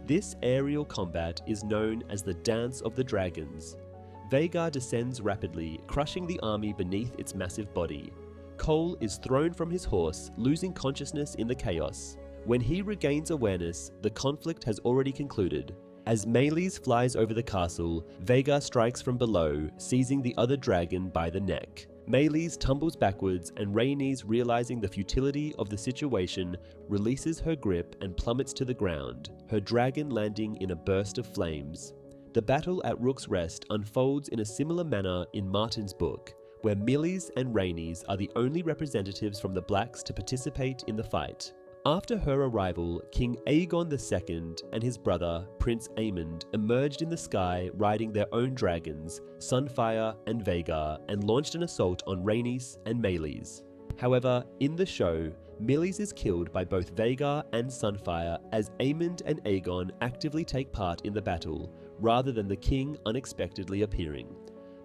This aerial combat is known as the Dance of the Dragons. Vhagar descends rapidly, crushing the army beneath its massive body. Cole is thrown from his horse, losing consciousness in the chaos. When he regains awareness, the conflict has already concluded. As Meleys flies over the castle, Vhagar strikes from below, seizing the other dragon by the neck. Meleys tumbles backwards, and Rhaenys, realizing the futility of the situation, releases her grip and plummets to the ground, her dragon landing in a burst of flames. The battle at Rook's Rest unfolds in a similar manner in Martin's book, where Meleys and Rhaenys are the only representatives from the Blacks to participate in the fight. After her arrival, King Aegon II and his brother, Prince Aemond, emerged in the sky riding their own dragons, Sunfire and Vhagar, and launched an assault on Rhaenys and Meleys. However, in the show, Meleys is killed by both Vhagar and Sunfire as Aemond and Aegon actively take part in the battle, rather than the king unexpectedly appearing.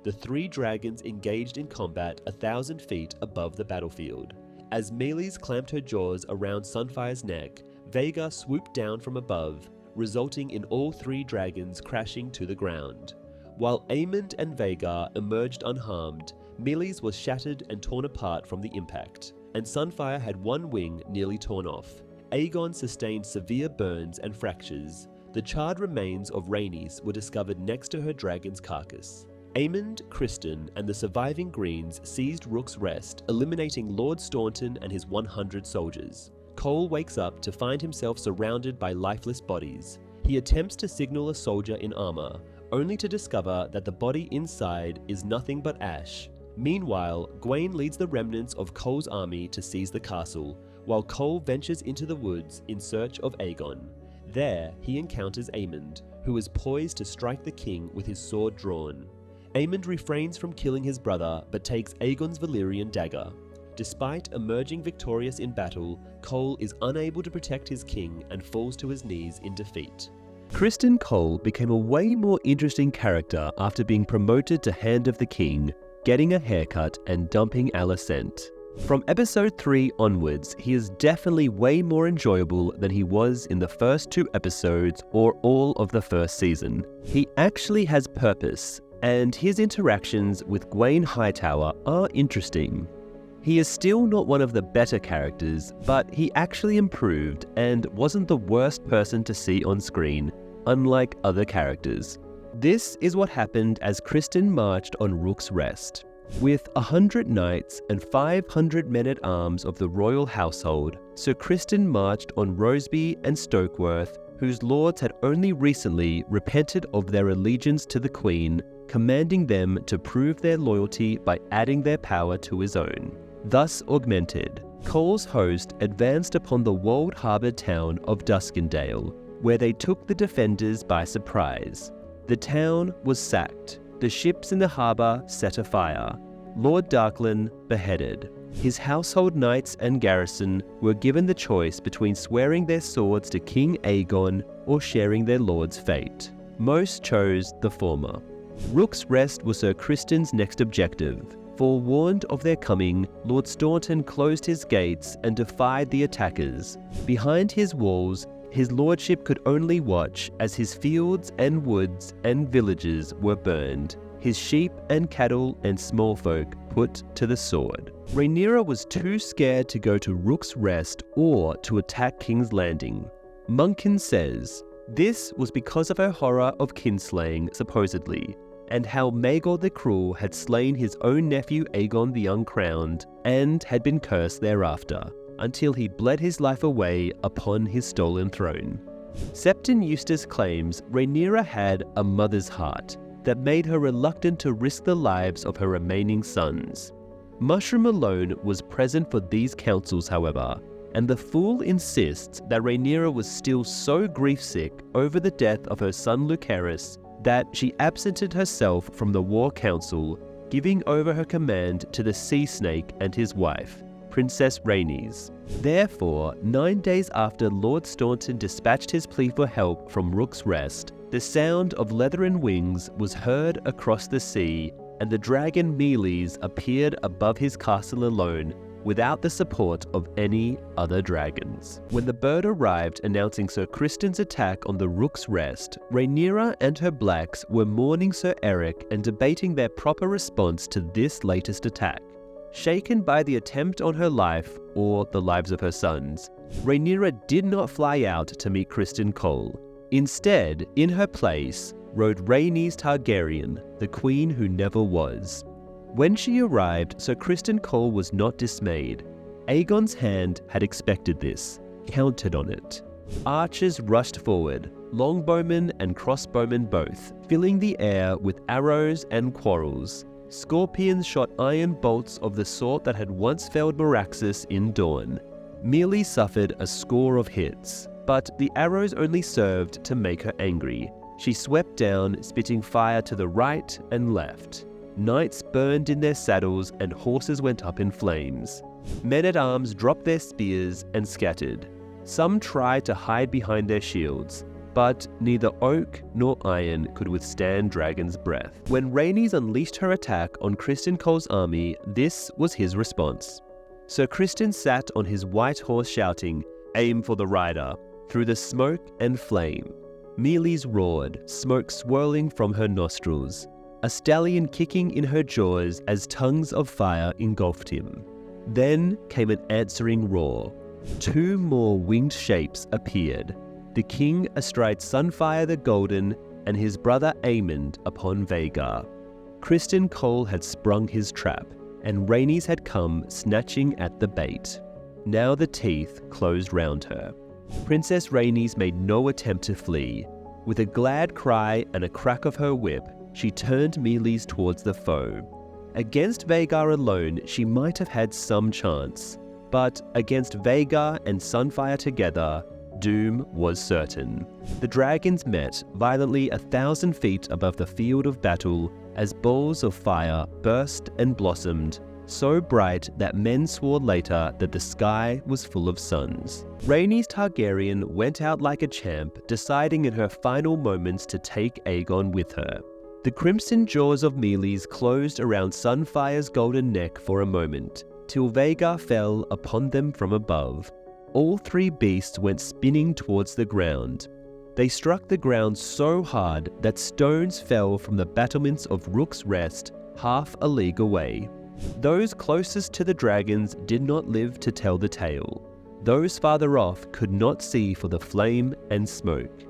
The three dragons engaged in combat 1,000 feet above the battlefield. As Meleys clamped her jaws around Sunfire's neck, Vhagar swooped down from above, resulting in all three dragons crashing to the ground. While Aemond and Vhagar emerged unharmed, Meleys was shattered and torn apart from the impact, and Sunfire had one wing nearly torn off. Aegon sustained severe burns and fractures. The charred remains of Rhaenys were discovered next to her dragon's carcass. Aemond, Criston, and the surviving Greens seized Rook's Rest, eliminating Lord Staunton and his 100 soldiers. Cole wakes up to find himself surrounded by lifeless bodies. He attempts to signal a soldier in armor, only to discover that the body inside is nothing but ash. Meanwhile, Gwaine leads the remnants of Cole's army to seize the castle, while Cole ventures into the woods in search of Aegon. There, he encounters Aemond, who is poised to strike the king with his sword drawn. Aemond refrains from killing his brother, but takes Aegon's Valyrian dagger. Despite emerging victorious in battle, Cole is unable to protect his king and falls to his knees in defeat. Criston Cole became a way more interesting character after being promoted to Hand of the King, getting a haircut and dumping Alicent. From episode 3 onwards, he is definitely way more enjoyable than he was in the first 2 episodes or all of the first season. He actually has purpose, and his interactions with Gwaine Hightower are interesting. He is still not one of the better characters, but he actually improved and wasn't the worst person to see on screen, unlike other characters. This is what happened as Criston marched on Rook's Rest. With 100 knights and 500 men-at-arms of the royal household, Sir Criston marched on Roseby and Stokeworth, whose lords had only recently repented of their allegiance to the Queen, commanding them to prove their loyalty by adding their power to his own. Thus augmented, Cole's host advanced upon the walled harbour town of Duskendale, where they took the defenders by surprise. The town was sacked, the ships in the harbour set afire, Lord Darklan beheaded. His household knights and garrison were given the choice between swearing their swords to King Aegon or sharing their lord's fate. Most chose the former. Rook's Rest was Sir Criston's next objective. Forewarned of their coming, Lord Staunton closed his gates and defied the attackers. Behind his walls, his lordship could only watch as his fields and woods and villages were burned, his sheep and cattle and small folk put to the sword. Rhaenyra was too scared to go to Rook's Rest or to attack King's Landing. Monken says, this was because of her horror of kinslaying, supposedly, and how Maegor the Cruel had slain his own nephew Aegon the Uncrowned and had been cursed thereafter, until he bled his life away upon his stolen throne. Septon Eustace claims Rhaenyra had a mother's heart that made her reluctant to risk the lives of her remaining sons. Mushroom alone was present for these councils, however, and the Fool insists that Rhaenyra was still so grief-sick over the death of her son Lucerys that she absented herself from the war council, giving over her command to the Sea Snake and his wife, Princess Rhaenys. Therefore, 9 days after Lord Staunton dispatched his plea for help from Rook's Rest, the sound of leathern wings was heard across the sea, and the dragon Meleys appeared above his castle alone, without the support of any other dragons. When the bird arrived announcing Sir Criston's attack on the Rook's Rest, Rhaenyra and her blacks were mourning Sir Eric and debating their proper response to this latest attack. Shaken by the attempt on her life, or the lives of her sons, Rhaenyra did not fly out to meet Criston Cole. Instead, in her place, rode Rhaenys Targaryen, the queen who never was. When she arrived, Sir Criston Cole was not dismayed. Aegon's hand had expected this, counted on it. Archers rushed forward, longbowmen and crossbowmen both, filling the air with arrows and quarrels. Scorpions shot iron bolts of the sort that had once felled Meraxus in Dorne. Mealy suffered a score of hits, but the arrows only served to make her angry. She swept down, spitting fire to the right and left. Knights burned in their saddles and horses went up in flames. Men-at-arms dropped their spears and scattered. Some tried to hide behind their shields, but neither oak nor iron could withstand Dragon's breath. When Rhaenys unleashed her attack on Criston Cole's army, this was his response. Sir Criston sat on his white horse shouting, "Aim for the rider," through the smoke and flame. Meleys roared, smoke swirling from her nostrils, a stallion kicking in her jaws as tongues of fire engulfed him. Then came an answering roar. 2 more winged shapes appeared, the king astride Sunfire the Golden and his brother Aemond upon Vhagar. Criston Cole had sprung his trap, and Rhaenys had come snatching at the bait. Now the teeth closed round her. Princess Rhaenys made no attempt to flee. With a glad cry and a crack of her whip, she turned Meleys towards the foe. Against Vhagar alone, she might have had some chance, but against Vhagar and Sunfire together, doom was certain. The dragons met violently 1,000 feet above the field of battle as balls of fire burst and blossomed, so bright that men swore later that the sky was full of suns. Rhaenys Targaryen went out like a champ, deciding in her final moments to take Aegon with her. The crimson jaws of Meleys closed around Sunfire's golden neck for a moment, till Vhagar fell upon them from above. All 3 beasts went spinning towards the ground. They struck the ground so hard that stones fell from the battlements of Rook's Rest half a league away. Those closest to the dragons did not live to tell the tale. Those farther off could not see for the flame and smoke.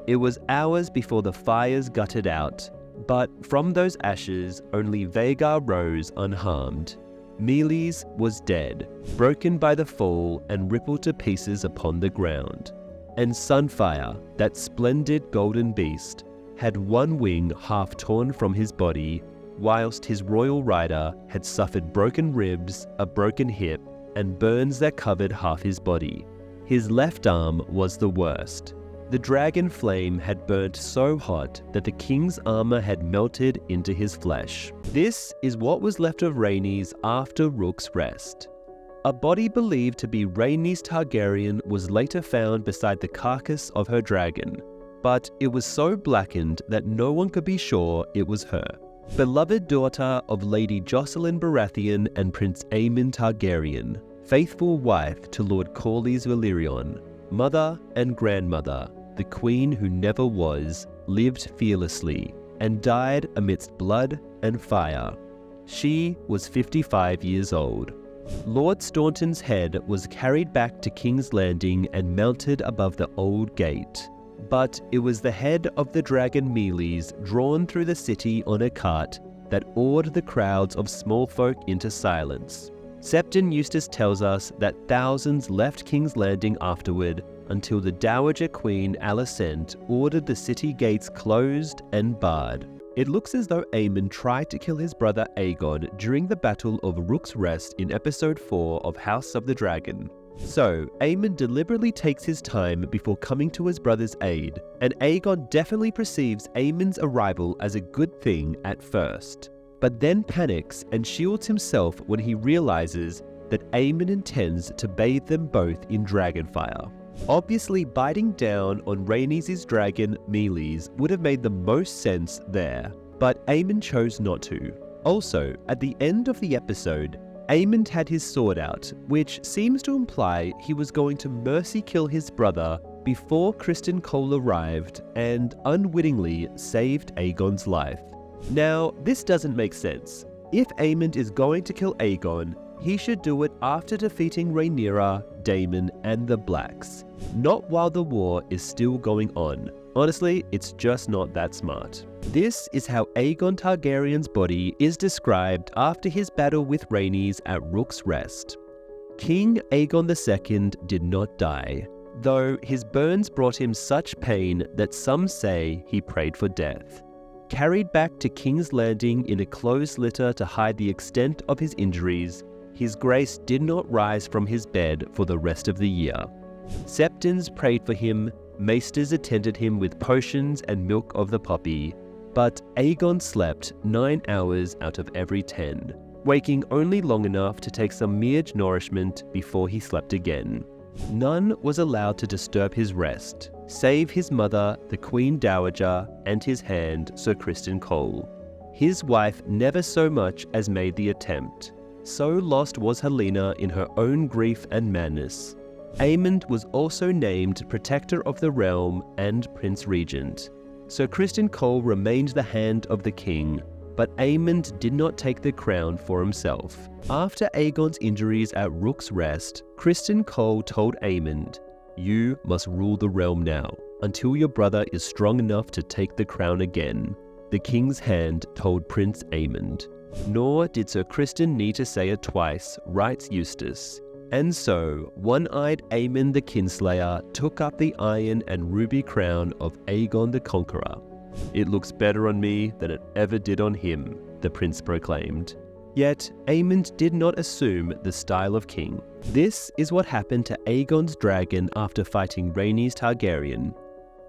It was hours before the fires guttered out, but from those ashes only Vhagar rose unharmed. Meleys was dead, broken by the fall and rippled to pieces upon the ground. and Sunfire, that splendid golden beast, had one wing half torn from his body, whilst his royal rider had suffered broken ribs, a broken hip, and burns that covered half his body. His left arm was the worst. The dragon flame had burnt so hot that the king's armor had melted into his flesh. This is what was left of Rhaenys after Rook's Rest. A body believed to be Rhaenys Targaryen was later found beside the carcass of her dragon, but it was so blackened that no one could be sure it was her. Beloved daughter of Lady Jocelyn Baratheon and Prince Aemon Targaryen, faithful wife to Lord Corlys Valyrion, mother and grandmother, the queen who never was, lived fearlessly, and died amidst blood and fire. She was 55 years old. Lord Staunton's head was carried back to King's Landing and mounted above the old gate. But it was the head of the dragon Meleys drawn through the city on a cart that awed the crowds of small folk into silence. Septon Eustace tells us that thousands left King's Landing afterward until the Dowager Queen Alicent ordered the city gates closed and barred. It looks as though Aemon tried to kill his brother Aegon during the Battle of Rook's Rest in Episode 4 of House of the Dragon. So, Aemon deliberately takes his time before coming to his brother's aid, and Aegon definitely perceives Aemon's arrival as a good thing at first, but then panics and shields himself when he realizes that Aemon intends to bathe them both in dragonfire. Obviously, biting down on Rhaenys' dragon Meleys would have made the most sense there, but Aemon chose not to. Also, at the end of the episode, Aemon had his sword out, which seems to imply he was going to mercy kill his brother before Criston Cole arrived and unwittingly saved Aegon's life. Now, this doesn't make sense. If Aemon is going to kill Aegon, he should do it after defeating Rhaenyra, Daemon, and the Blacks, not while the war is still going on. Honestly, it's just not that smart. This is how Aegon Targaryen's body is described after his battle with Rhaenys at Rook's Rest. King Aegon II did not die, though his burns brought him such pain that some say he prayed for death. Carried back to King's Landing in a clothes litter to hide the extent of his injuries, his grace did not rise from his bed for the rest of the year. Septons prayed for him, maesters attended him with potions and milk of the poppy, but Aegon slept 9 hours out of every 10, waking only long enough to take some meagre nourishment before he slept again. None was allowed to disturb his rest, save his mother, the Queen Dowager, and his hand, Sir Criston Cole. His wife never so much as made the attempt. So lost was Helena in her own grief and madness. Aemond was also named Protector of the Realm and Prince Regent. Sir Criston Cole remained the hand of the king, but Aemond did not take the crown for himself. After Aegon's injuries at Rook's Rest, Criston Cole told Aemond, "You must rule the realm now, until your brother is strong enough to take the crown again." The king's hand told Prince Aemond. Nor did Sir Criston need to say it twice, writes Eustace. And so, one-eyed Aemon the Kinslayer took up the iron and ruby crown of Aegon the Conqueror. "It looks better on me than it ever did on him," the prince proclaimed. Yet, Aemond did not assume the style of king. This is what happened to Aegon's dragon after fighting Rhaenys Targaryen.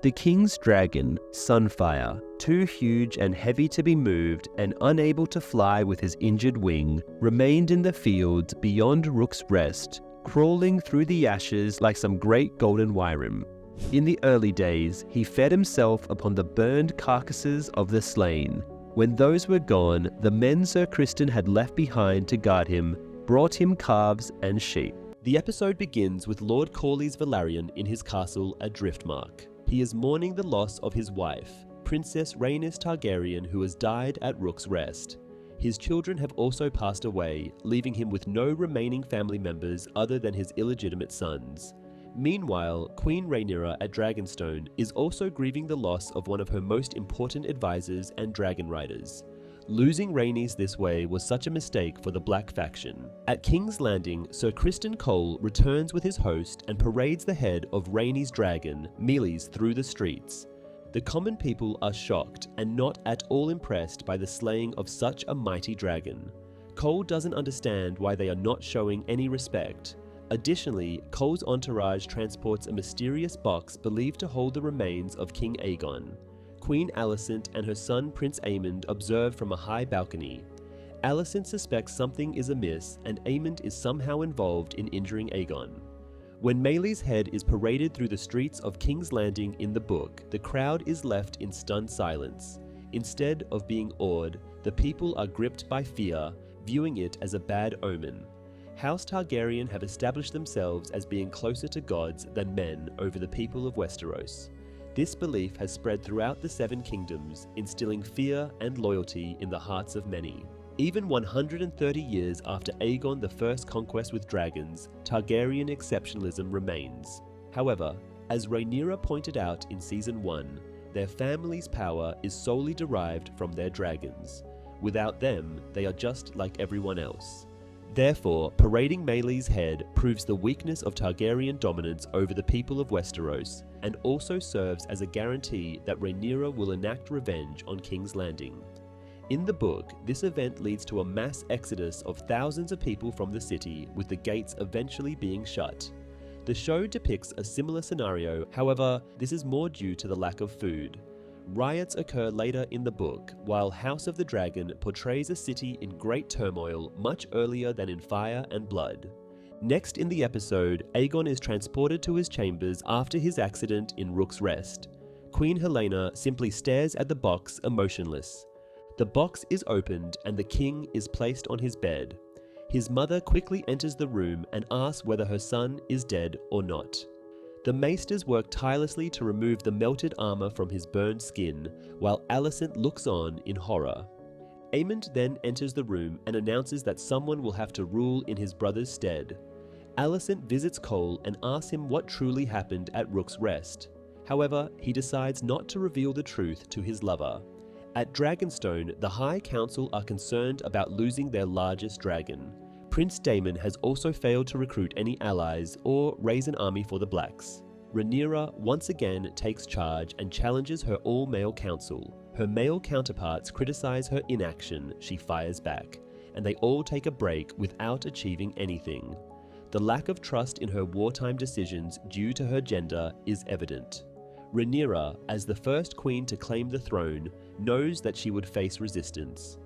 The king's dragon, Sunfire, too huge and heavy to be moved and unable to fly with his injured wing, remained in the fields beyond Rook's Rest, crawling through the ashes like some great golden Wyram. In the early days, he fed himself upon the burned carcasses of the slain. When those were gone, the men Sir Criston had left behind to guard him brought him calves and sheep. The episode begins with Lord Corlys Velaryon in his castle at Driftmark. He is mourning the loss of his wife, Princess Rhaenys Targaryen, who has died at Rook's Rest. His children have also passed away, leaving him with no remaining family members other than his illegitimate sons. Meanwhile, Queen Rhaenyra at Dragonstone is also grieving the loss of one of her most important advisors and dragon riders. Losing Rhaenys this way was such a mistake for the Black faction. At King's Landing, Sir Criston Cole returns with his host and parades the head of Rhaenys' dragon, Meleys, through the streets. The common people are shocked and not at all impressed by the slaying of such a mighty dragon. Cole doesn't understand why they are not showing any respect. Additionally, Cole's entourage transports a mysterious box believed to hold the remains of King Aegon. Queen Alicent and her son Prince Aemond observe from a high balcony. Alicent suspects something is amiss and Aemond is somehow involved in injuring Aegon. When Meleys' head is paraded through the streets of King's Landing in the book, the crowd is left in stunned silence. Instead of being awed, the people are gripped by fear, viewing it as a bad omen. House Targaryen have established themselves as being closer to gods than men over the people of Westeros. This belief has spread throughout the Seven Kingdoms, instilling fear and loyalty in the hearts of many. Even 130 years after Aegon I's conquest with dragons, Targaryen exceptionalism remains. However, as Rhaenyra pointed out in Season 1, their family's power is solely derived from their dragons. Without them, they are just like everyone else. Therefore, parading Meleys' head proves the weakness of Targaryen dominance over the people of Westeros, and also serves as a guarantee that Rhaenyra will enact revenge on King's Landing. In the book, this event leads to a mass exodus of thousands of people from the city, with the gates eventually being shut. The show depicts a similar scenario, however, this is more due to the lack of food. Riots occur later in the book, while House of the Dragon portrays a city in great turmoil much earlier than in Fire and Blood. Next in the episode, Aegon is transported to his chambers after his accident in Rook's Rest. Queen Helena simply stares at the box emotionless. The box is opened and the king is placed on his bed. His mother quickly enters the room and asks whether her son is dead or not. The maesters work tirelessly to remove the melted armor from his burned skin, while Alicent looks on in horror. Aemond then enters the room and announces that someone will have to rule in his brother's stead. Alicent visits Cole and asks him what truly happened at Rook's Rest. However, he decides not to reveal the truth to his lover. At Dragonstone, the High Council are concerned about losing their largest dragon. Prince Daemon has also failed to recruit any allies or raise an army for the Blacks. Rhaenyra once again takes charge and challenges her all-male council. Her male counterparts criticize her inaction, she fires back, and they all take a break without achieving anything. The lack of trust in her wartime decisions due to her gender is evident. Rhaenyra, as the first queen to claim the throne, knows that she would face resistance.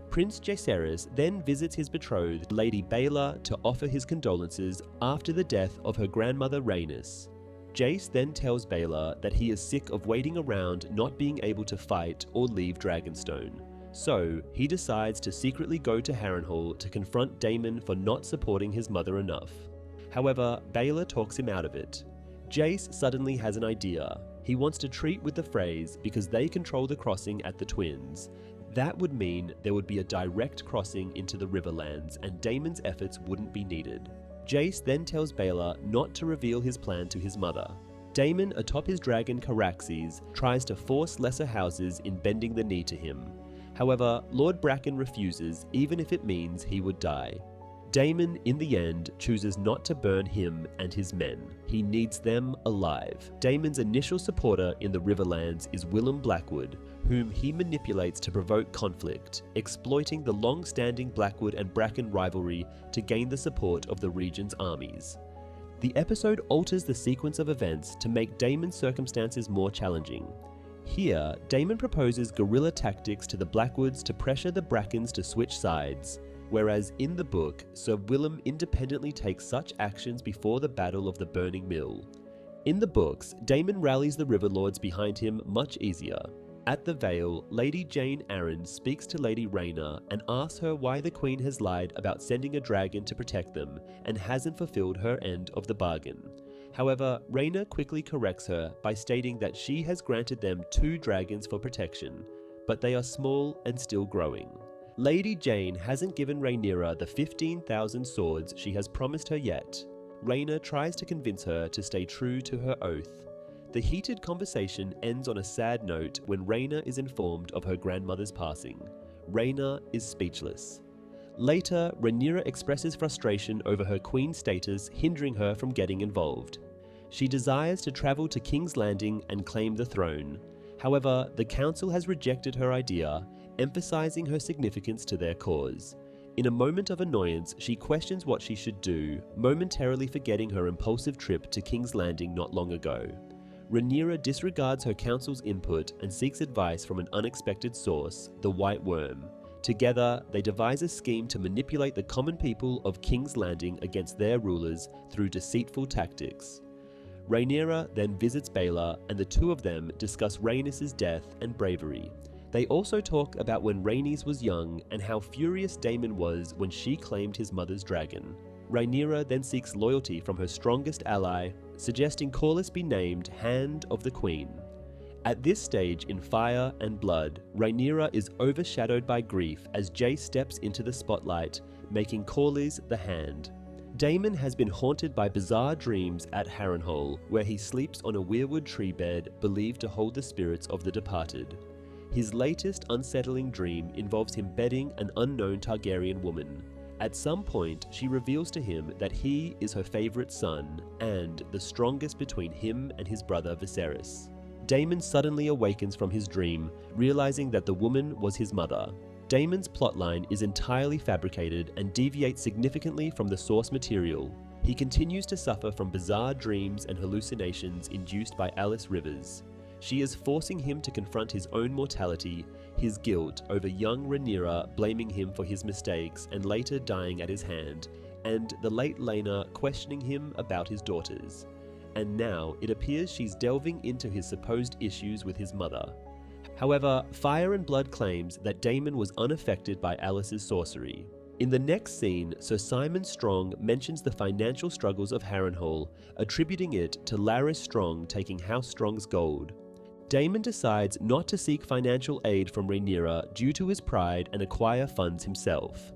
Prince Jaehaerys then visits his betrothed, Lady Baela, to offer his condolences after the death of her grandmother Rhaenys. Jace then tells Baela that he is sick of waiting around not being able to fight or leave Dragonstone. So, he decides to secretly go to Harrenhal to confront Daemon for not supporting his mother enough. However, Baela talks him out of it. Jace suddenly has an idea. He wants to treat with the Freys because they control the crossing at the Twins. That would mean there would be a direct crossing into the Riverlands and Daemon's efforts wouldn't be needed. Jace then tells Baela not to reveal his plan to his mother. Daemon atop his dragon Caraxes tries to force lesser houses in bending the knee to him. However, Lord Bracken refuses even if it means he would die. Daemon, in the end, chooses not to burn him and his men. He needs them alive. Daemon's initial supporter in the Riverlands is Willem Blackwood, whom he manipulates to provoke conflict, exploiting the long-standing Blackwood and Bracken rivalry to gain the support of the region's armies. The episode alters the sequence of events to make Daemon's circumstances more challenging. Here, Daemon proposes guerrilla tactics to the Blackwoods to pressure the Brackens to switch sides, whereas in the book, Sir Willem independently takes such actions before the Battle of the Burning Mill. In the books, Daemon rallies the Riverlords behind him much easier. At the Vale, Lady Jane Arryn speaks to Lady Rhaena and asks her why the Queen has lied about sending a dragon to protect them and hasn't fulfilled her end of the bargain. However, Rhaena quickly corrects her by stating that she has granted them 2 dragons for protection, but they are small and still growing. Lady Jane hasn't given Rhaenyra the 15,000 swords she has promised her yet. Rhaena tries to convince her to stay true to her oath. The heated conversation ends on a sad note when Rhaena is informed of her grandmother's passing. Rhaena is speechless. Later, Rhaenyra expresses frustration over her queen status hindering her from getting involved. She desires to travel to King's Landing and claim the throne. However, the council has rejected her idea, emphasizing her significance to their cause. In a moment of annoyance, she questions what she should do, momentarily forgetting her impulsive trip to King's Landing not long ago. Rhaenyra disregards her council's input and seeks advice from an unexpected source, the White Worm. Together, they devise a scheme to manipulate the common people of King's Landing against their rulers through deceitful tactics. Rhaenyra then visits Baelor, and the two of them discuss Rhaenys' death and bravery. They also talk about when Rhaenys was young and how furious Daemon was when she claimed his mother's dragon. Rhaenyra then seeks loyalty from her strongest ally, suggesting Corlys be named Hand of the Queen. At this stage in Fire and Blood, Rhaenyra is overshadowed by grief as Jace steps into the spotlight, making Corlys the Hand. Daemon has been haunted by bizarre dreams at Harrenhal, where he sleeps on a weirwood tree bed believed to hold the spirits of the departed. His latest unsettling dream involves him bedding an unknown Targaryen woman. At some point, she reveals to him that he is her favorite son, and the strongest between him and his brother Viserys. Daemon suddenly awakens from his dream, realizing that the woman was his mother. Daemon's plotline is entirely fabricated and deviates significantly from the source material. He continues to suffer from bizarre dreams and hallucinations induced by Alice Rivers. She is forcing him to confront his own mortality, his guilt over young Rhaenyra blaming him for his mistakes and later dying at his hand, and the late Laena questioning him about his daughters. And now it appears she's delving into his supposed issues with his mother. However, Fire and Blood claims that Daemon was unaffected by Alice's sorcery. In the next scene, Sir Simon Strong mentions the financial struggles of Harrenhal, attributing it to Larys Strong taking House Strong's gold. Daemon decides not to seek financial aid from Rhaenyra due to his pride and acquire funds himself.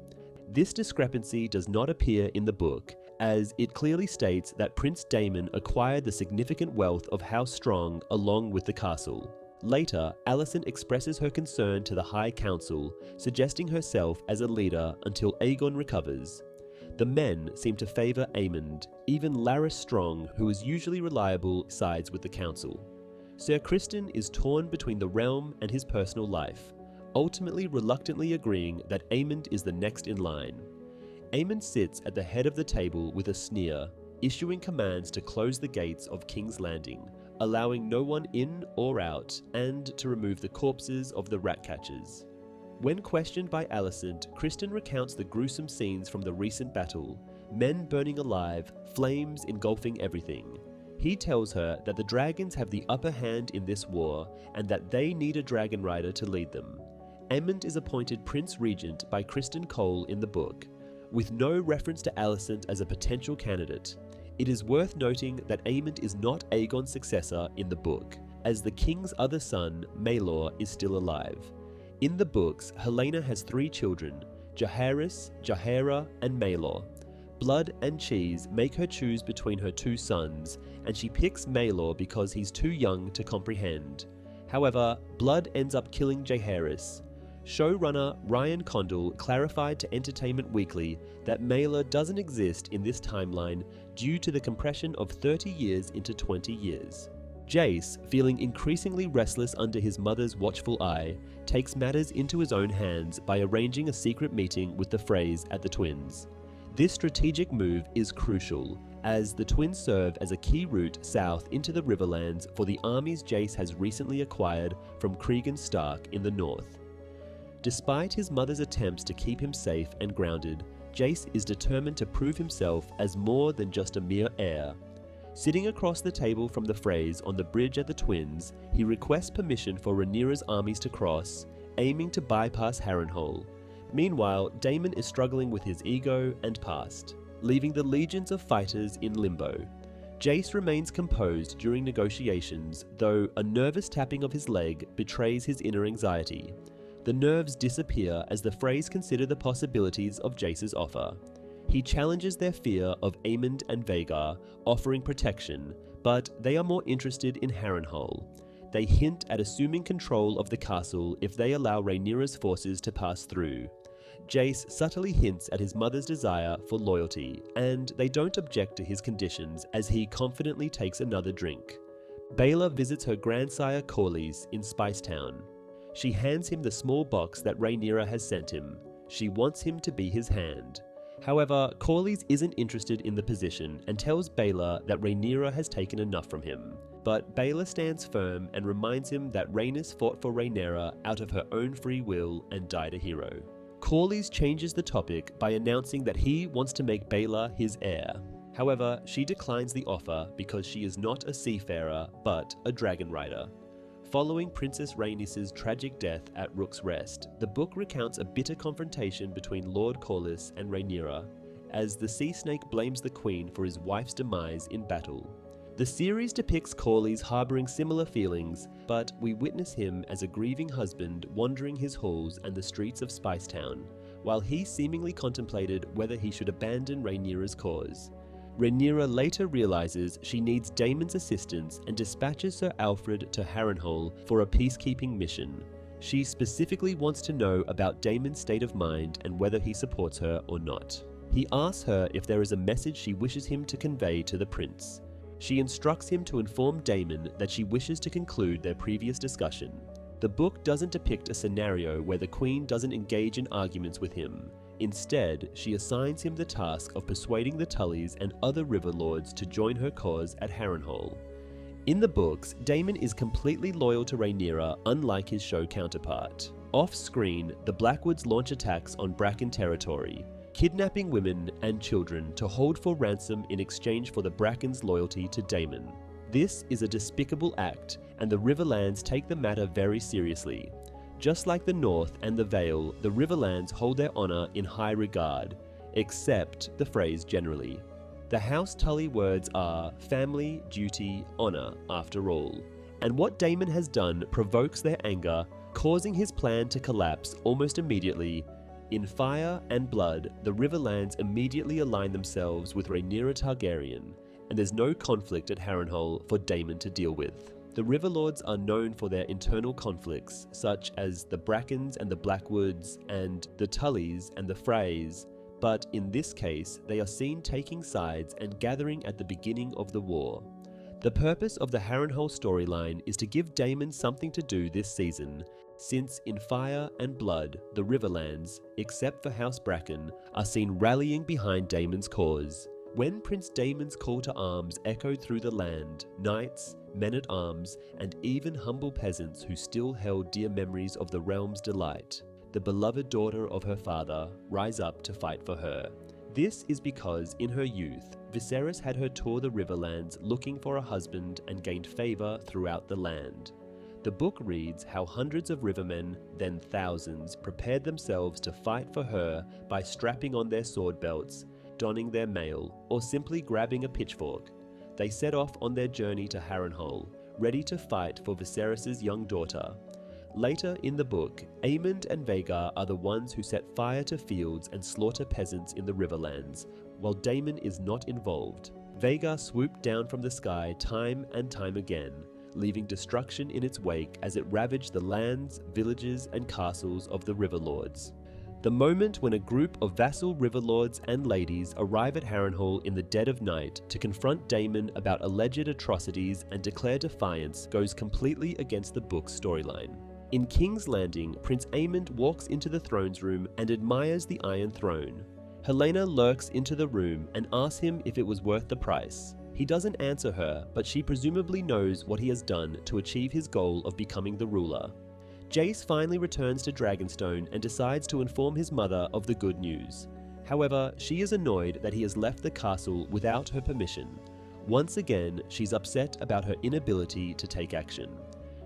This discrepancy does not appear in the book, as it clearly states that Prince Daemon acquired the significant wealth of House Strong along with the castle. Later, Alicent expresses her concern to the High Council, suggesting herself as a leader until Aegon recovers. The men seem to favour Aemond. Even Larys Strong, who is usually reliable, sides with the council. Ser Criston is torn between the realm and his personal life, ultimately reluctantly agreeing that Aemond is the next in line. Aemond sits at the head of the table with a sneer, issuing commands to close the gates of King's Landing, allowing no one in or out, and to remove the corpses of the ratcatchers. When questioned by Alicent, Criston recounts the gruesome scenes from the recent battle, men burning alive, flames engulfing everything. He tells her that the dragons have the upper hand in this war, and that they need a dragon rider to lead them. Aemond is appointed Prince Regent by Criston Cole in the book, with no reference to Alicent as a potential candidate. It is worth noting that Aemond is not Aegon's successor in the book, as the king's other son, Maelor, is still alive. In the books, Helaena has 3 children, Jaehaerys, Jaehaera, and Maelor. Blood and Cheese make her choose between her 2 sons, and she picks Maelor because he's too young to comprehend. However, Blood ends up killing Jaehaerys. Showrunner Ryan Condal clarified to Entertainment Weekly that Maelor doesn't exist in this timeline due to the compression of 30 years into 20 years. Jace, feeling increasingly restless under his mother's watchful eye, takes matters into his own hands by arranging a secret meeting with the Freys at the Twins. This strategic move is crucial, as the Twins serve as a key route south into the Riverlands for the armies Jace has recently acquired from Cregan Stark in the north. Despite his mother's attempts to keep him safe and grounded, Jace is determined to prove himself as more than just a mere heir. Sitting across the table from the Freys on the bridge at the Twins, he requests permission for Rhaenyra's armies to cross, aiming to bypass Harrenhal. Meanwhile, Daemon is struggling with his ego and past, leaving the legions of fighters in limbo. Jace remains composed during negotiations, though a nervous tapping of his leg betrays his inner anxiety. The nerves disappear as the Freys consider the possibilities of Jace's offer. He challenges their fear of Aemond and Vhagar, offering protection, but they are more interested in Harrenhal. They hint at assuming control of the castle if they allow Rhaenyra's forces to pass through. Jace subtly hints at his mother's desire for loyalty, and they don't object to his conditions as he confidently takes another drink. Baela visits her grandsire Corlys in Spicetown. She hands him the small box that Rhaenyra has sent him. She wants him to be his hand. However, Corlys isn't interested in the position and tells Baela that Rhaenyra has taken enough from him. But Baela stands firm and reminds him that Rhaenys fought for Rhaenyra out of her own free will and died a hero. Corlys changes the topic by announcing that he wants to make Baela his heir. However, she declines the offer because she is not a seafarer, but a dragon rider. Following Princess Rhaenys' tragic death at Rook's Rest, the book recounts a bitter confrontation between Lord Corlys and Rhaenyra, as the sea snake blames the queen for his wife's demise in battle. The series depicts Corlys harboring similar feelings, but we witness him as a grieving husband wandering his halls and the streets of Spicetown, while he seemingly contemplated whether he should abandon Rhaenyra's cause. Rhaenyra later realizes she needs Daemon's assistance and dispatches Sir Alfred to Harrenhal for a peacekeeping mission. She specifically wants to know about Daemon's state of mind and whether he supports her or not. He asks her if there is a message she wishes him to convey to the prince. She instructs him to inform Daemon that she wishes to conclude their previous discussion. The book doesn't depict a scenario where the queen doesn't engage in arguments with him. Instead, she assigns him the task of persuading the Tullys and other river lords to join her cause at Harrenhal. In the books, Daemon is completely loyal to Rhaenyra, unlike his show counterpart. Off-screen, the Blackwoods launch attacks on Bracken territory, kidnapping women and children to hold for ransom in exchange for the Bracken's loyalty to Daemon. This is a despicable act, and the Riverlands take the matter very seriously. Just like the North and the Vale, the Riverlands hold their honor in high regard, except the phrase generally. The House Tully words are family, duty, honor, after all. And what Daemon has done provokes their anger, causing his plan to collapse almost immediately. In Fire and Blood, the Riverlands immediately align themselves with Rhaenyra Targaryen, and there's no conflict at Harrenhal for Daemon to deal with. The Riverlords are known for their internal conflicts, such as the Brackens and the Blackwoods, and the Tullys and the Freys, but in this case, they are seen taking sides and gathering at the beginning of the war. The purpose of the Harrenhal storyline is to give Daemon something to do this season, since in Fire and Blood, the Riverlands, except for House Bracken, are seen rallying behind Daemon's cause. When Prince Daemon's call to arms echoed through the land, knights, men-at-arms, and even humble peasants who still held dear memories of the realm's delight, the beloved daughter of her father, rise up to fight for her. This is because in her youth, Viserys had her tour the Riverlands looking for a husband and gained favor throughout the land. The book reads how hundreds of rivermen, then thousands, prepared themselves to fight for her by strapping on their sword belts, donning their mail, or simply grabbing a pitchfork. They set off on their journey to Harrenhal, ready to fight for Viserys' young daughter. Later in the book, Aemond and Vhagar are the ones who set fire to fields and slaughter peasants in the Riverlands, while Daemon is not involved. Vhagar swooped down from the sky time and time again, leaving destruction in its wake as it ravaged the lands, villages, and castles of the Riverlords. The moment when a group of vassal Riverlords and ladies arrive at Harrenhal in the dead of night to confront Daemon about alleged atrocities and declare defiance goes completely against the book's storyline. In King's Landing, Prince Aemond walks into the throne's room and admires the Iron Throne. Helena lurks into the room and asks him if it was worth the price. He doesn't answer her, but she presumably knows what he has done to achieve his goal of becoming the ruler. Jace finally returns to Dragonstone and decides to inform his mother of the good news. However, she is annoyed that he has left the castle without her permission. Once again, she's upset about her inability to take action.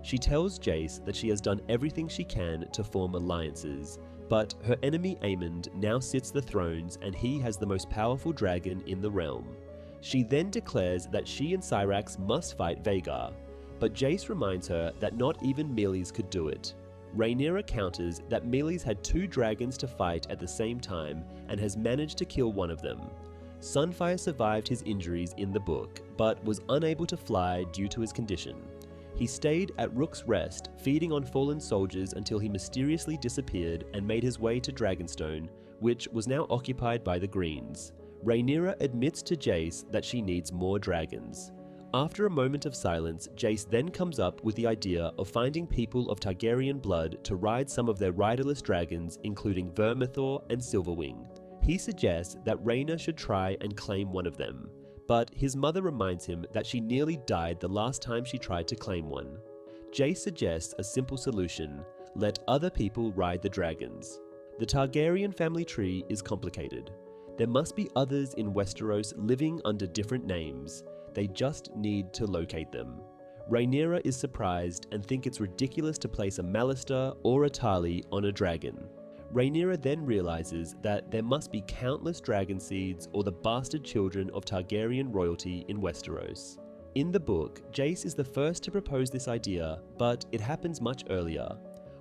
She tells Jace that she has done everything she can to form alliances, but her enemy Aemond now sits the thrones and he has the most powerful dragon in the realm. She then declares that she and Syrax must fight Vhagar, but Jace reminds her that not even Meleys could do it. Rhaenyra counters that Meleys had 2 dragons to fight at the same time and has managed to kill one of them. Sunfire survived his injuries in the book, but was unable to fly due to his condition. He stayed at Rook's Rest, feeding on fallen soldiers until he mysteriously disappeared and made his way to Dragonstone, which was now occupied by the Greens. Rhaenyra admits to Jace that she needs more dragons. After a moment of silence, Jace then comes up with the idea of finding people of Targaryen blood to ride some of their riderless dragons, including Vermithor and Silverwing. He suggests that Rhaena should try and claim one of them, but his mother reminds him that she nearly died the last time she tried to claim one. Jace suggests a simple solution: let other people ride the dragons. The Targaryen family tree is complicated. There must be others in Westeros living under different names. They just need to locate them. Rhaenyra is surprised and thinks it's ridiculous to place a Mallister or a Tarly on a dragon. Rhaenyra then realizes that there must be countless dragon seeds or the bastard children of Targaryen royalty in Westeros. In the book, Jace is the first to propose this idea, but it happens much earlier.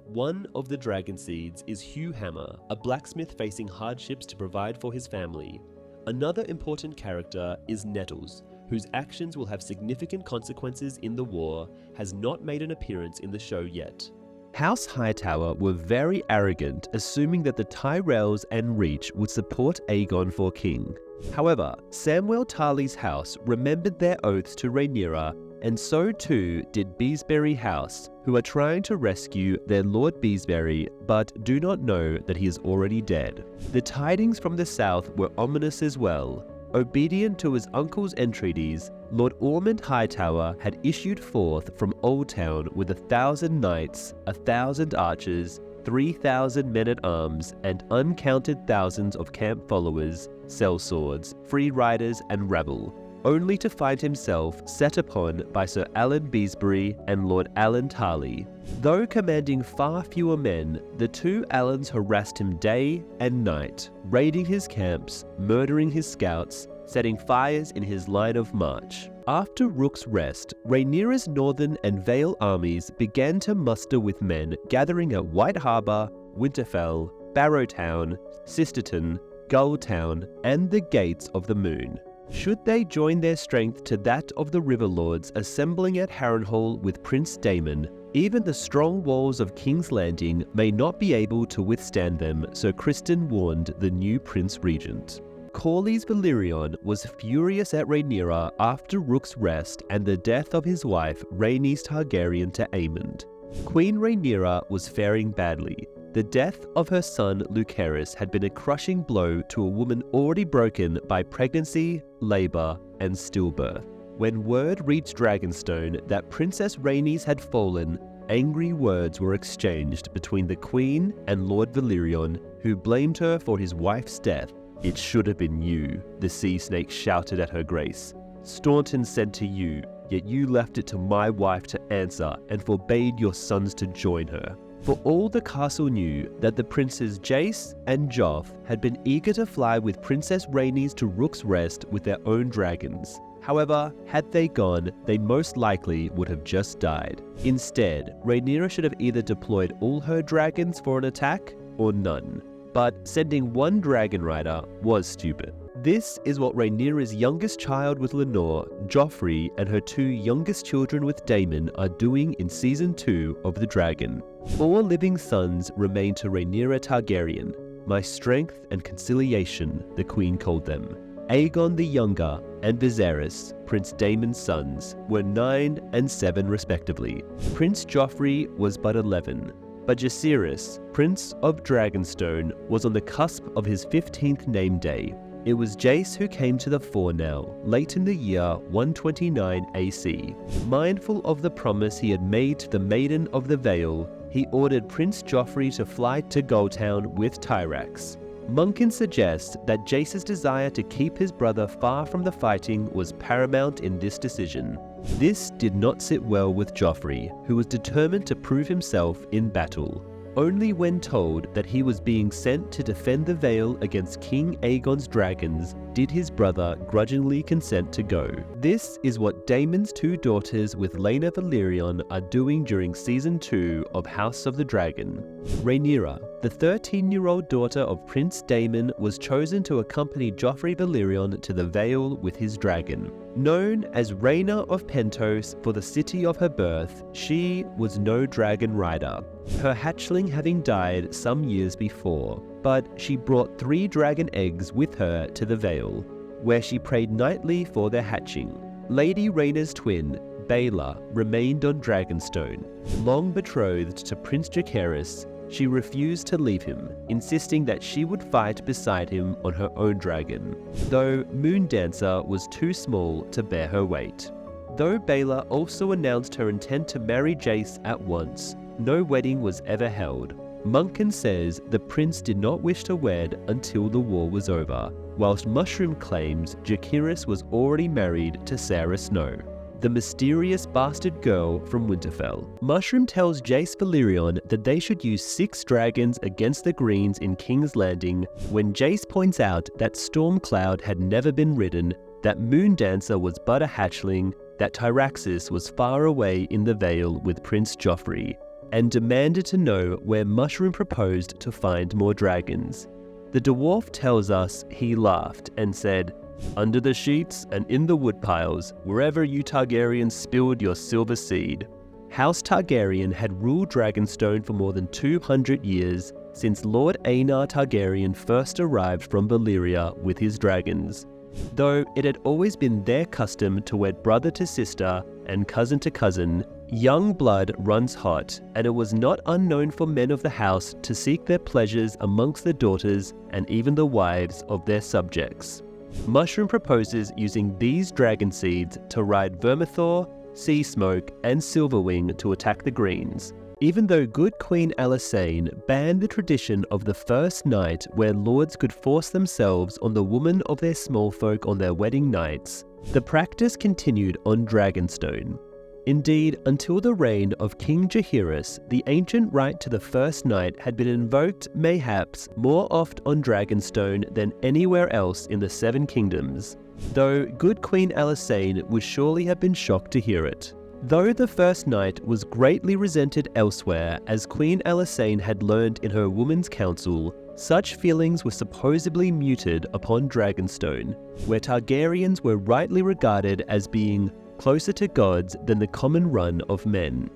One of the dragon seeds is Hugh Hammer, a blacksmith facing hardships to provide for his family. Another important character is Nettles, whose actions will have significant consequences in the war, has not made an appearance in the show yet. House Hightower were very arrogant, assuming that the Tyrells and Reach would support Aegon for king. However, Samwell Tarly's house remembered their oaths to Rhaenyra, and so too did Beesbury House, who are trying to rescue their Lord Beesbury but do not know that he is already dead. The tidings from the south were ominous as well. Obedient to his uncle's entreaties, Lord Ormond Hightower had issued forth from Old Town with 1,000 knights, 1,000 archers, 3,000 men-at-arms, and uncounted thousands of camp followers, sellswords, free riders, and rabble, only to find himself set upon by Sir Alan Beesbury and Lord Alan Tarly. Though commanding far fewer men, the two Allans harassed him day and night, raiding his camps, murdering his scouts, setting fires in his line of march. After Rook's Rest, Rhaenyra's northern and Vale armies began to muster with men gathering at White Harbour, Winterfell, Barrowtown, Sisterton, Gulltown, and the Gates of the Moon. Should they join their strength to that of the Riverlords assembling at Harrenhal with Prince Daemon, even the strong walls of King's Landing may not be able to withstand them, so Criston warned the new Prince Regent. Corlys Velaryon was furious at Rhaenyra after Rook's Rest and the death of his wife Rhaenys Targaryen to Aemond. Queen Rhaenyra was faring badly. The death of her son Lucerys had been a crushing blow to a woman already broken by pregnancy, labour, and stillbirth. When word reached Dragonstone that Princess Rhaenys had fallen, angry words were exchanged between the Queen and Lord Velaryon, who blamed her for his wife's death. "It should have been you," the sea snake shouted at her grace. "Staunton sent to you, yet you left it to my wife to answer and forbade your sons to join her." For all the castle knew that the princes Jace and Joff had been eager to fly with Princess Rhaenys to Rook's Rest with their own dragons. However, had they gone, they most likely would have just died. Instead, Rhaenyra should have either deployed all her dragons for an attack or none. But sending one dragon rider was stupid. This is what Rhaenyra's youngest child with Lenore, Joffrey, and her two youngest children with Daemon are doing in Season 2 of The Dragon. 4 living sons remain to Rhaenyra Targaryen. "My strength and conciliation," the Queen called them. Aegon the Younger and Viserys, Prince Daemon's sons, were 9 and 7 respectively. Prince Joffrey was but 11. But Jacaerys, Prince of Dragonstone, was on the cusp of his 15th name day. It was Jace who came to the fore now, late in the year 129 AC. Mindful of the promise he had made to the Maiden of the Vale, he ordered Prince Joffrey to fly to Gulltown with Tyrax. Munkin suggests that Jace's desire to keep his brother far from the fighting was paramount in this decision. This did not sit well with Joffrey, who was determined to prove himself in battle. Only when told that he was being sent to defend the Vale against King Aegon's dragons did his brother grudgingly consent to go. This is what Daemon's 2 daughters with Laena Velaryon are doing during Season 2 of House of the Dragon. Rhaenyra, The 13-year-old daughter of Prince Daemon was chosen to accompany Joffrey Valerion to the Vale with his dragon. Known as Rhaena of Pentos for the city of her birth, she was no dragon rider, her hatchling having died some years before, but she brought 3 dragon eggs with her to the Vale, where she prayed nightly for their hatching. Lady Rhaena's twin, Baela, remained on Dragonstone. Long betrothed to Prince Jacaerys, she refused to leave him, insisting that she would fight beside him on her own dragon, though Moondancer was too small to bear her weight. Though Baela also announced her intent to marry Jace at once, no wedding was ever held. Munkin says the prince did not wish to wed until the war was over, whilst Mushroom claims Jacaerys was already married to Sarah Snow, the mysterious bastard girl from Winterfell. Mushroom tells Jace Valerion that they should use 6 dragons against the Greens in King's Landing when Jace points out that Stormcloud had never been ridden, that Moondancer was but a hatchling, that Tyraxis was far away in the Vale with Prince Joffrey, and demanded to know where Mushroom proposed to find more dragons. The dwarf tells us he laughed and said, "Under the sheets and in the woodpiles, wherever you Targaryens spilled your silver seed." House Targaryen had ruled Dragonstone for more than 200 years, since Lord Aenar Targaryen first arrived from Valyria with his dragons. Though it had always been their custom to wed brother to sister and cousin to cousin, young blood runs hot, and it was not unknown for men of the house to seek their pleasures amongst the daughters and even the wives of their subjects. Mushroom proposes using these dragon seeds to ride Vermithor, Seasmoke, and Silverwing to attack the Greens. Even though good Queen Alysanne banned the tradition of the first night where lords could force themselves on the woman of their small folk on their wedding nights, the practice continued on Dragonstone. Indeed, until the reign of King Jaehaerys, the ancient right to the first night had been invoked mayhaps more oft on Dragonstone than anywhere else in the Seven Kingdoms, though good Queen Alysanne would surely have been shocked to hear it. Though the first night was greatly resented elsewhere, as Queen Alysanne had learned in her Women's Council, such feelings were supposedly muted upon Dragonstone, where Targaryens were rightly regarded as being closer to gods than the common run of men.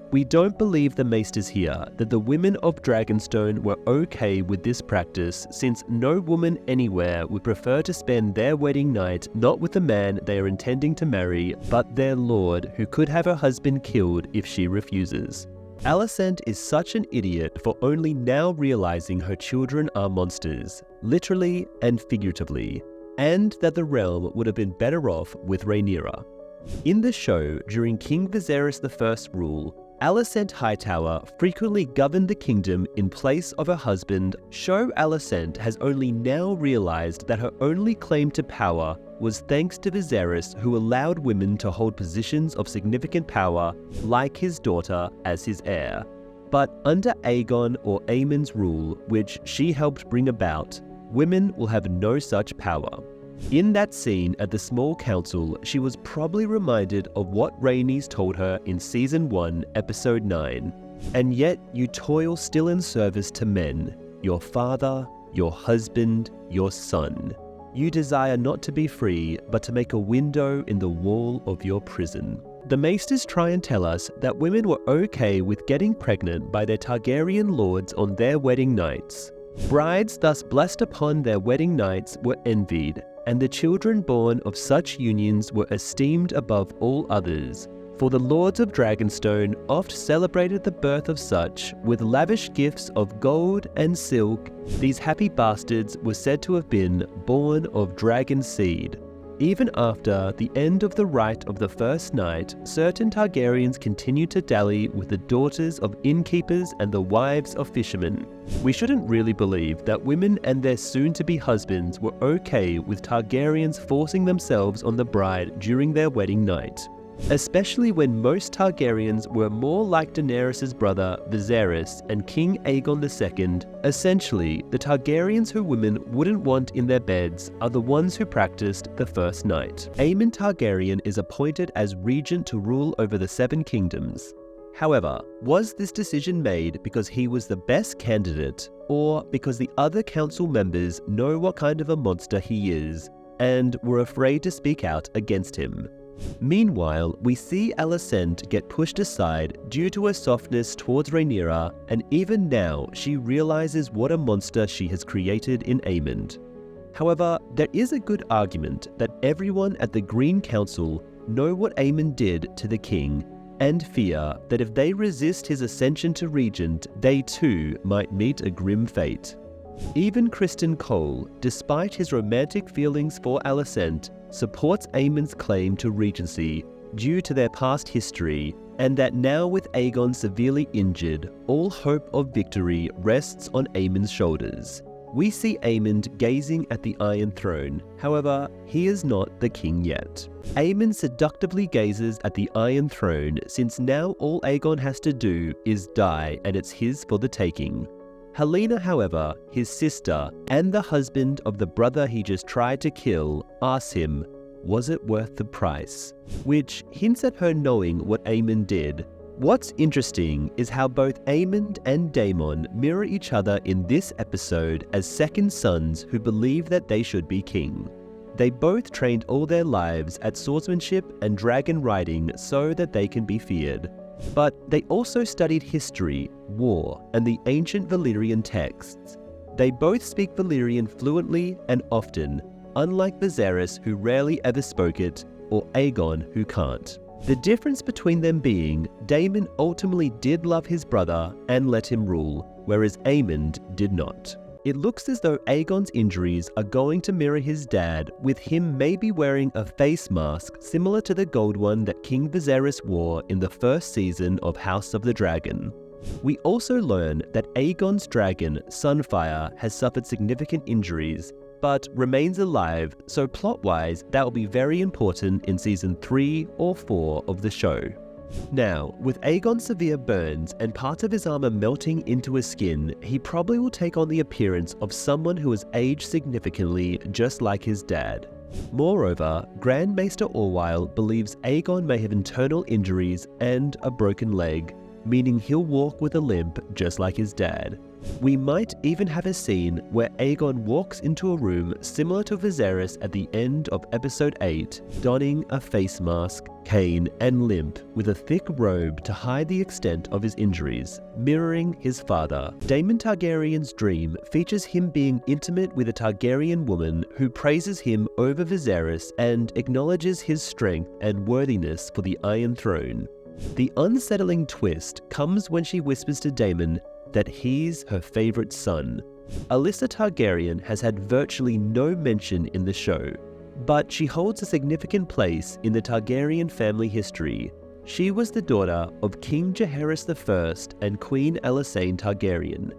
We don't believe the maesters here that the women of Dragonstone were okay with this practice, since no woman anywhere would prefer to spend their wedding night not with the man they are intending to marry, but their lord, who could have her husband killed if she refuses. Alicent is such an idiot for only now realizing her children are monsters, literally and figuratively, and that the realm would have been better off with Rhaenyra. In the show, during King Viserys I's rule, Alicent Hightower frequently governed the kingdom in place of her husband. Show Alicent has only now realized that her only claim to power was thanks to Viserys, who allowed women to hold positions of significant power, like his daughter, as his heir. But under Aegon or Aemon's rule, which she helped bring about, women will have no such power. In that scene at the small council, she was probably reminded of what Rhaenys told her in Season 1, Episode 9. "And yet you toil still in service to men, your father, your husband, your son. You desire not to be free, but to make a window in the wall of your prison." The maesters try and tell us that women were okay with getting pregnant by their Targaryen lords on their wedding nights. Brides thus blessed upon their wedding nights were envied, and the children born of such unions were esteemed above all others, for the lords of Dragonstone oft celebrated the birth of such with lavish gifts of gold and silk. These happy bastards were said to have been born of dragon seed. Even after the end of the rite of the first night, certain Targaryens continued to dally with the daughters of innkeepers and the wives of fishermen. We shouldn't really believe that women and their soon-to-be husbands were okay with Targaryens forcing themselves on the bride during their wedding night, especially when most Targaryens were more like Daenerys' brother Viserys and King Aegon II. Essentially, the Targaryens who women wouldn't want in their beds are the ones who practiced the first night. Aemon Targaryen is appointed as regent to rule over the Seven Kingdoms. However, was this decision made because he was the best candidate, or because the other council members know what kind of a monster he is and were afraid to speak out against him. Meanwhile, we see Alicent get pushed aside due to her softness towards Rhaenyra, and even now she realizes what a monster she has created in Aemond. However, there is a good argument that everyone at the Green Council know what Aemond did to the king, and fear that if they resist his ascension to regent, they too might meet a grim fate. Even Criston Cole, despite his romantic feelings for Alicent, supports Aemond's claim to regency due to their past history, and that now with Aegon severely injured, all hope of victory rests on Aemond's shoulders. We see Aemond gazing at the Iron Throne, however, he is not the king yet. Aemond seductively gazes at the Iron Throne since now all Aegon has to do is die and it's his for the taking. Helaena, however, his sister, and the husband of the brother he just tried to kill, asks him, was it worth the price? Which hints at her knowing what Aemond did. What's interesting is how both Aemond and Daemon mirror each other in this episode as second sons who believe that they should be king. They both trained all their lives at swordsmanship and dragon riding so that they can be feared. But they also studied history, war, and the ancient Valyrian texts. They both speak Valyrian fluently and often, unlike Viserys, who rarely ever spoke it, or Aegon, who can't. The difference between them being, Daemon ultimately did love his brother and let him rule, whereas Aemond did not. It looks as though Aegon's injuries are going to mirror his dad, with him maybe wearing a face mask similar to the gold one that King Viserys wore in the first season of House of the Dragon. We also learn that Aegon's dragon, Sunfire, has suffered significant injuries, but remains alive, so plot-wise that will be very important in season 3 or 4 of the show. Now, with Aegon's severe burns and parts of his armor melting into his skin, he probably will take on the appearance of someone who has aged significantly just like his dad. Moreover, Grand Maester Orwyle believes Aegon may have internal injuries and a broken leg, meaning he'll walk with a limp just like his dad. We might even have a scene where Aegon walks into a room similar to Viserys at the end of episode 8, donning a face mask, cane, and limp with a thick robe to hide the extent of his injuries, mirroring his father. Daemon Targaryen's dream features him being intimate with a Targaryen woman who praises him over Viserys and acknowledges his strength and worthiness for the Iron Throne. The unsettling twist comes when she whispers to Daemon that he's her favorite son. Alyssa Targaryen has had virtually no mention in the show, but she holds a significant place in the Targaryen family history. She was the daughter of King Jaehaerys I and Queen Alysanne Targaryen.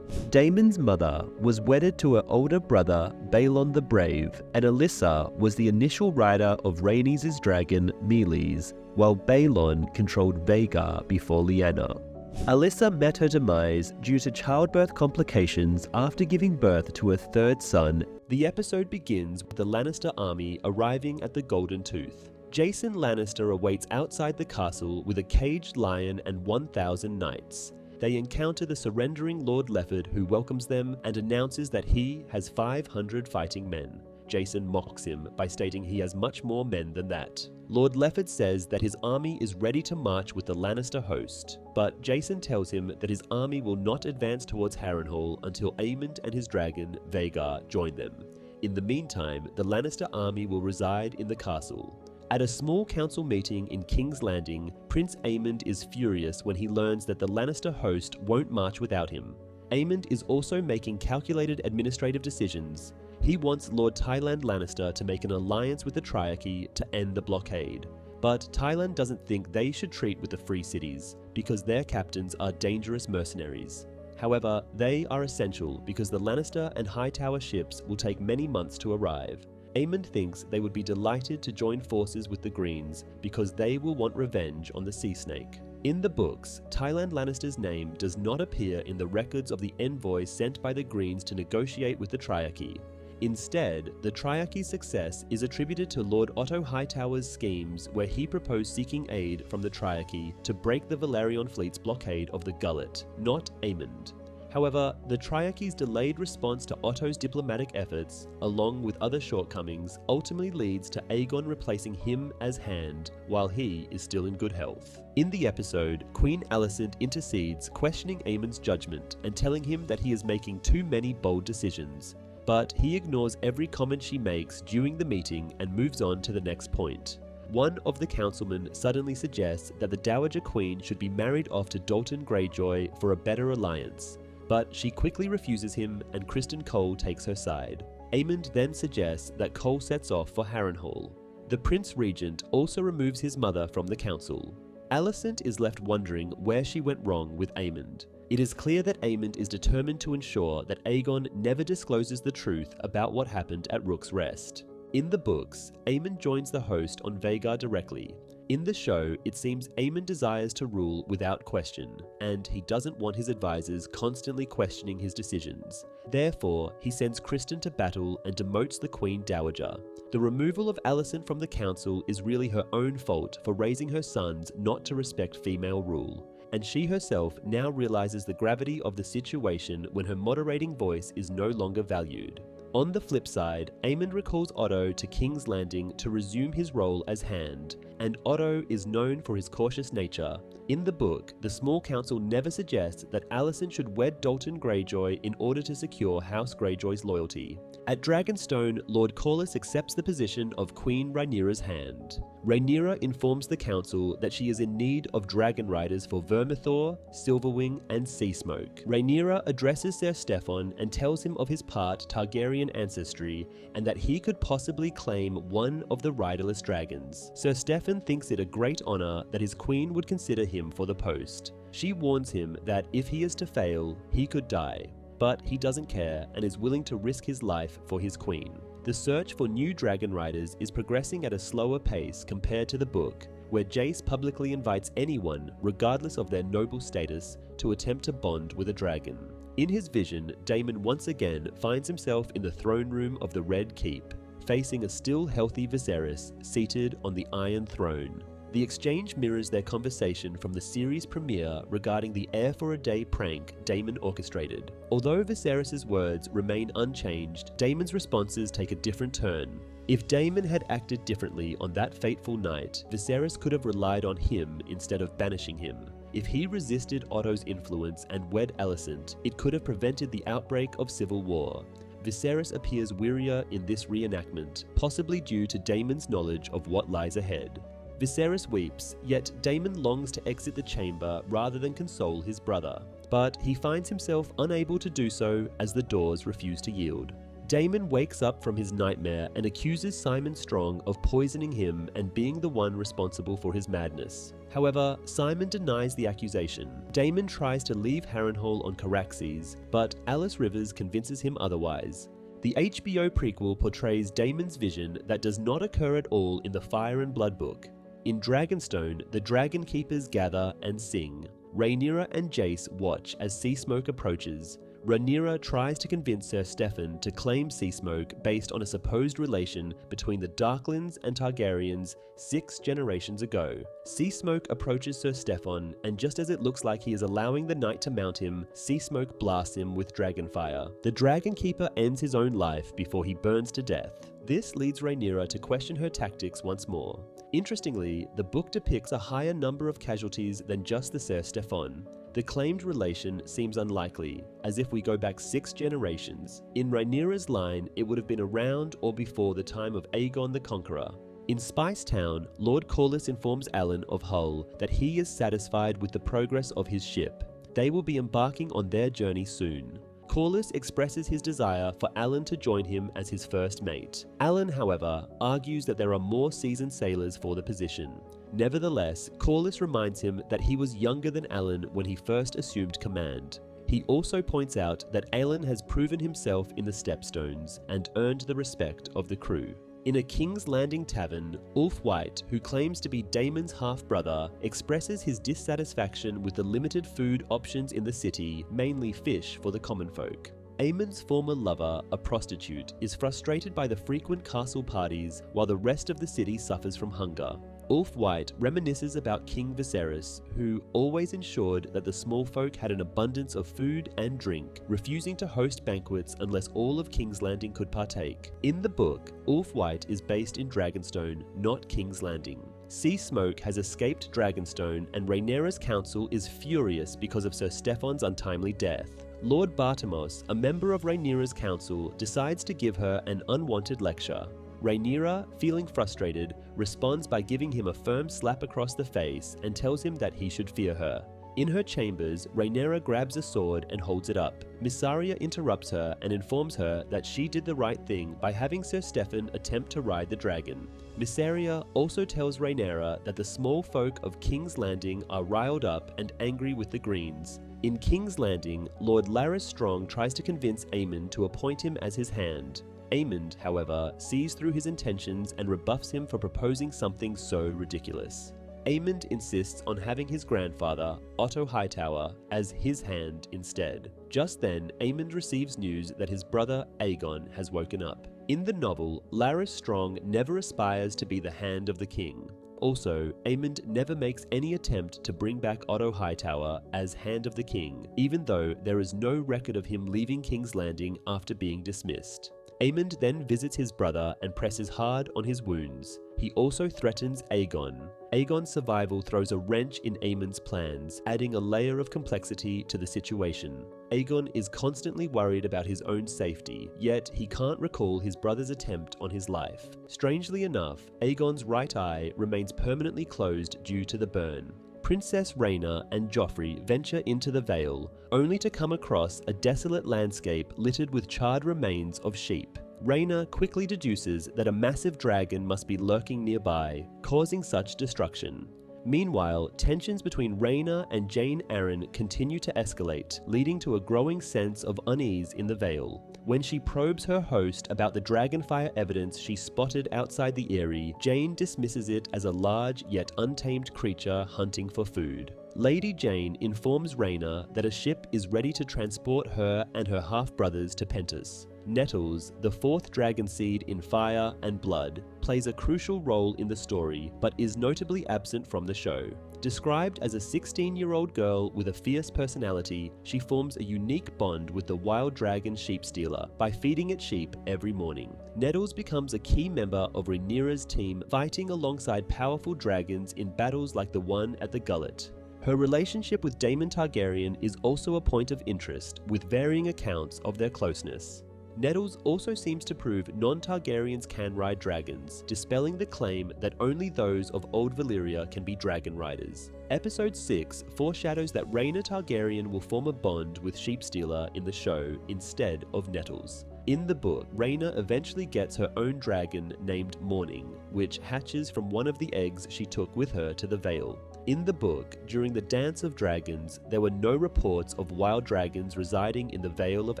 Daemon's mother was wedded to her older brother, Balon the Brave, and Alyssa was the initial rider of Rhaenys' dragon, Meleys, while Balon controlled Vhagar before Lyanna. Alyssa met her demise due to childbirth complications after giving birth to her third son. The episode begins with the Lannister army arriving at the Golden Tooth. Jason Lannister awaits outside the castle with a caged lion and 1,000 knights. They encounter the surrendering Lord Lefford, who welcomes them and announces that he has 500 fighting men. Jason mocks him by stating he has much more men than that. Lord Lefford says that his army is ready to march with the Lannister host, but Jason tells him that his army will not advance towards Harrenhal until Aemond and his dragon, Vhagar, join them. In the meantime, the Lannister army will reside in the castle. At a small council meeting in King's Landing, Prince Aemond is furious when he learns that the Lannister host won't march without him. Aemond is also making calculated administrative decisions. He wants Lord Tyland Lannister to make an alliance with the Triarchy to end the blockade. But Tyland doesn't think they should treat with the Free Cities, because their captains are dangerous mercenaries. However, they are essential because the Lannister and Hightower ships will take many months to arrive. Aemond thinks they would be delighted to join forces with the Greens because they will want revenge on the Sea Snake. In the books, Tyland Lannister's name does not appear in the records of the envoys sent by the Greens to negotiate with the Triarchy. Instead, the Triarchy's success is attributed to Lord Otto Hightower's schemes where he proposed seeking aid from the Triarchy to break the Velaryon fleet's blockade of the Gullet, not Aemond. However, the Triarchy's delayed response to Otto's diplomatic efforts, along with other shortcomings, ultimately leads to Aegon replacing him as Hand, while he is still in good health. In the episode, Queen Alicent intercedes, questioning Aemon's judgment and telling him that he is making too many bold decisions. But he ignores every comment she makes during the meeting and moves on to the next point. One of the councilmen suddenly suggests that the Dowager Queen should be married off to Dalton Greyjoy for a better alliance, but she quickly refuses him and Criston Cole takes her side. Aemond then suggests that Cole sets off for Harrenhal. The Prince Regent also removes his mother from the council. Alicent is left wondering where she went wrong with Aemond. It is clear that Aemond is determined to ensure that Aegon never discloses the truth about what happened at Rook's Rest. In the books, Aemond joins the host on Vhagar directly. In the show, it seems Aemond desires to rule without question, and he doesn't want his advisors constantly questioning his decisions. Therefore, he sends Criston to battle and demotes the Queen Dowager. The removal of Alicent from the council is really her own fault for raising her sons not to respect female rule, and she herself now realizes the gravity of the situation when her moderating voice is no longer valued. On the flip side, Aemond recalls Otto to King's Landing to resume his role as Hand, and Otto is known for his cautious nature. In the book, the small council never suggests that Alicent should wed Dalton Greyjoy in order to secure House Greyjoy's loyalty. At Dragonstone, Lord Corlys accepts the position of Queen Rhaenyra's Hand. Rhaenyra informs the council that she is in need of dragon riders for Vermithor, Silverwing, and Seasmoke. Rhaenyra addresses Ser Stefan and tells him of his part Targaryen ancestry and that he could possibly claim one of the riderless dragons. Ser Stefan thinks it a great honor that his queen would consider him for the post. She warns him that if he is to fail, he could die. But he doesn't care and is willing to risk his life for his queen. The search for new dragon riders is progressing at a slower pace compared to the book, where Jace publicly invites anyone, regardless of their noble status, to attempt to bond with a dragon. In his vision, Daemon once again finds himself in the throne room of the Red Keep, facing a still healthy Viserys seated on the Iron Throne. The exchange mirrors their conversation from the series premiere regarding the Air for a Day prank Daemon orchestrated. Although Viserys' words remain unchanged, Daemon's responses take a different turn. If Daemon had acted differently on that fateful night, Viserys could have relied on him instead of banishing him. If he resisted Otto's influence and wed Alicent, it could have prevented the outbreak of civil war. Viserys appears wearier in this reenactment, possibly due to Daemon's knowledge of what lies ahead. Viserys weeps, yet Daemon longs to exit the chamber rather than console his brother. But he finds himself unable to do so as the doors refuse to yield. Daemon wakes up from his nightmare and accuses Simon Strong of poisoning him and being the one responsible for his madness. However, Simon denies the accusation. Daemon tries to leave Harrenhal on Caraxes, but Alice Rivers convinces him otherwise. The HBO prequel portrays Daemon's vision that does not occur at all in the Fire and Blood book. In Dragonstone, the Dragon Keepers gather and sing. Rhaenyra and Jace watch as Seasmoke approaches. Rhaenyra tries to convince Ser Stefan to claim Seasmoke based on a supposed relation between the Darklands and Targaryens 6 generations ago. Seasmoke approaches Ser Stefan, and just as it looks like he is allowing the knight to mount him, Seasmoke blasts him with dragonfire. The Dragon Keeper ends his own life before he burns to death. This leads Rhaenyra to question her tactics once more. Interestingly, the book depicts a higher number of casualties than just the Ser Stefan. The claimed relation seems unlikely, as if we go back 6 generations. In Rhaenyra's line, it would have been around or before the time of Aegon the Conqueror. In Spice Town, Lord Corlys informs Alan of Hull that he is satisfied with the progress of his ship. They will be embarking on their journey soon. Corlys expresses his desire for Alan to join him as his first mate. Alan, however, argues that there are more seasoned sailors for the position. Nevertheless, Corlys reminds him that he was younger than Alan when he first assumed command. He also points out that Alan has proven himself in the Stepstones and earned the respect of the crew. In a King's Landing tavern, Ulf White, who claims to be Daemon's half-brother, expresses his dissatisfaction with the limited food options in the city, mainly fish for the common folk. Aemon's former lover, a prostitute, is frustrated by the frequent castle parties while the rest of the city suffers from hunger. Ulf White reminisces about King Viserys, who always ensured that the small folk had an abundance of food and drink, refusing to host banquets unless all of King's Landing could partake. In the book, Ulf White is based in Dragonstone, not King's Landing. Sea Smoke has escaped Dragonstone, and Rhaenyra's council is furious because of Sir Stefan's untimely death. Lord Bartimos, a member of Rhaenyra's council, decides to give her an unwanted lecture. Rhaenyra, feeling frustrated, responds by giving him a firm slap across the face and tells him that he should fear her. In her chambers, Rhaenyra grabs a sword and holds it up. Mysaria interrupts her and informs her that she did the right thing by having Sir Stefan attempt to ride the dragon. Mysaria also tells Rhaenyra that the small folk of King's Landing are riled up and angry with the Greens. In King's Landing, Lord Larys Strong tries to convince Aemond to appoint him as his hand. Aemond, however, sees through his intentions and rebuffs him for proposing something so ridiculous. Aemond insists on having his grandfather, Otto Hightower, as his hand instead. Just then, Aemond receives news that his brother Aegon has woken up. In the novel, Larys Strong never aspires to be the hand of the king. Also, Aemond never makes any attempt to bring back Otto Hightower as Hand of the King, even though there is no record of him leaving King's Landing after being dismissed. Aemond then visits his brother and presses hard on his wounds. He also threatens Aegon. Aegon's survival throws a wrench in Aemond's plans, adding a layer of complexity to the situation. Aegon is constantly worried about his own safety, yet he can't recall his brother's attempt on his life. Strangely enough, Aegon's right eye remains permanently closed due to the burn. Princess Rhaena and Joffrey venture into the Vale, only to come across a desolate landscape littered with charred remains of sheep. Rhaena quickly deduces that a massive dragon must be lurking nearby, causing such destruction. Meanwhile, tensions between Rhaena and Jane Arryn continue to escalate, leading to a growing sense of unease in the Vale. When she probes her host about the dragonfire evidence she spotted outside the Eyrie, Jane dismisses it as a large yet untamed creature hunting for food. Lady Jane informs Rhaena that a ship is ready to transport her and her half-brothers to Pentos. Nettles, the fourth dragon seed in Fire and Blood, plays a crucial role in the story, but is notably absent from the show. Described as a 16-year-old girl with a fierce personality, she forms a unique bond with the wild dragon sheep stealer by feeding it sheep every morning. Nettles becomes a key member of Rhaenyra's team, fighting alongside powerful dragons in battles like the one at the Gullet. Her relationship with Daemon Targaryen is also a point of interest, with varying accounts of their closeness. Nettles also seems to prove non-Targaryens can ride dragons, dispelling the claim that only those of Old Valyria can be dragon riders. Episode 6 foreshadows that Rhaena Targaryen will form a bond with Sheepstealer in the show instead of Nettles. In the book, Rhaena eventually gets her own dragon named Morning, which hatches from one of the eggs she took with her to the Vale. In the book, during the Dance of Dragons, there were no reports of wild dragons residing in the Vale of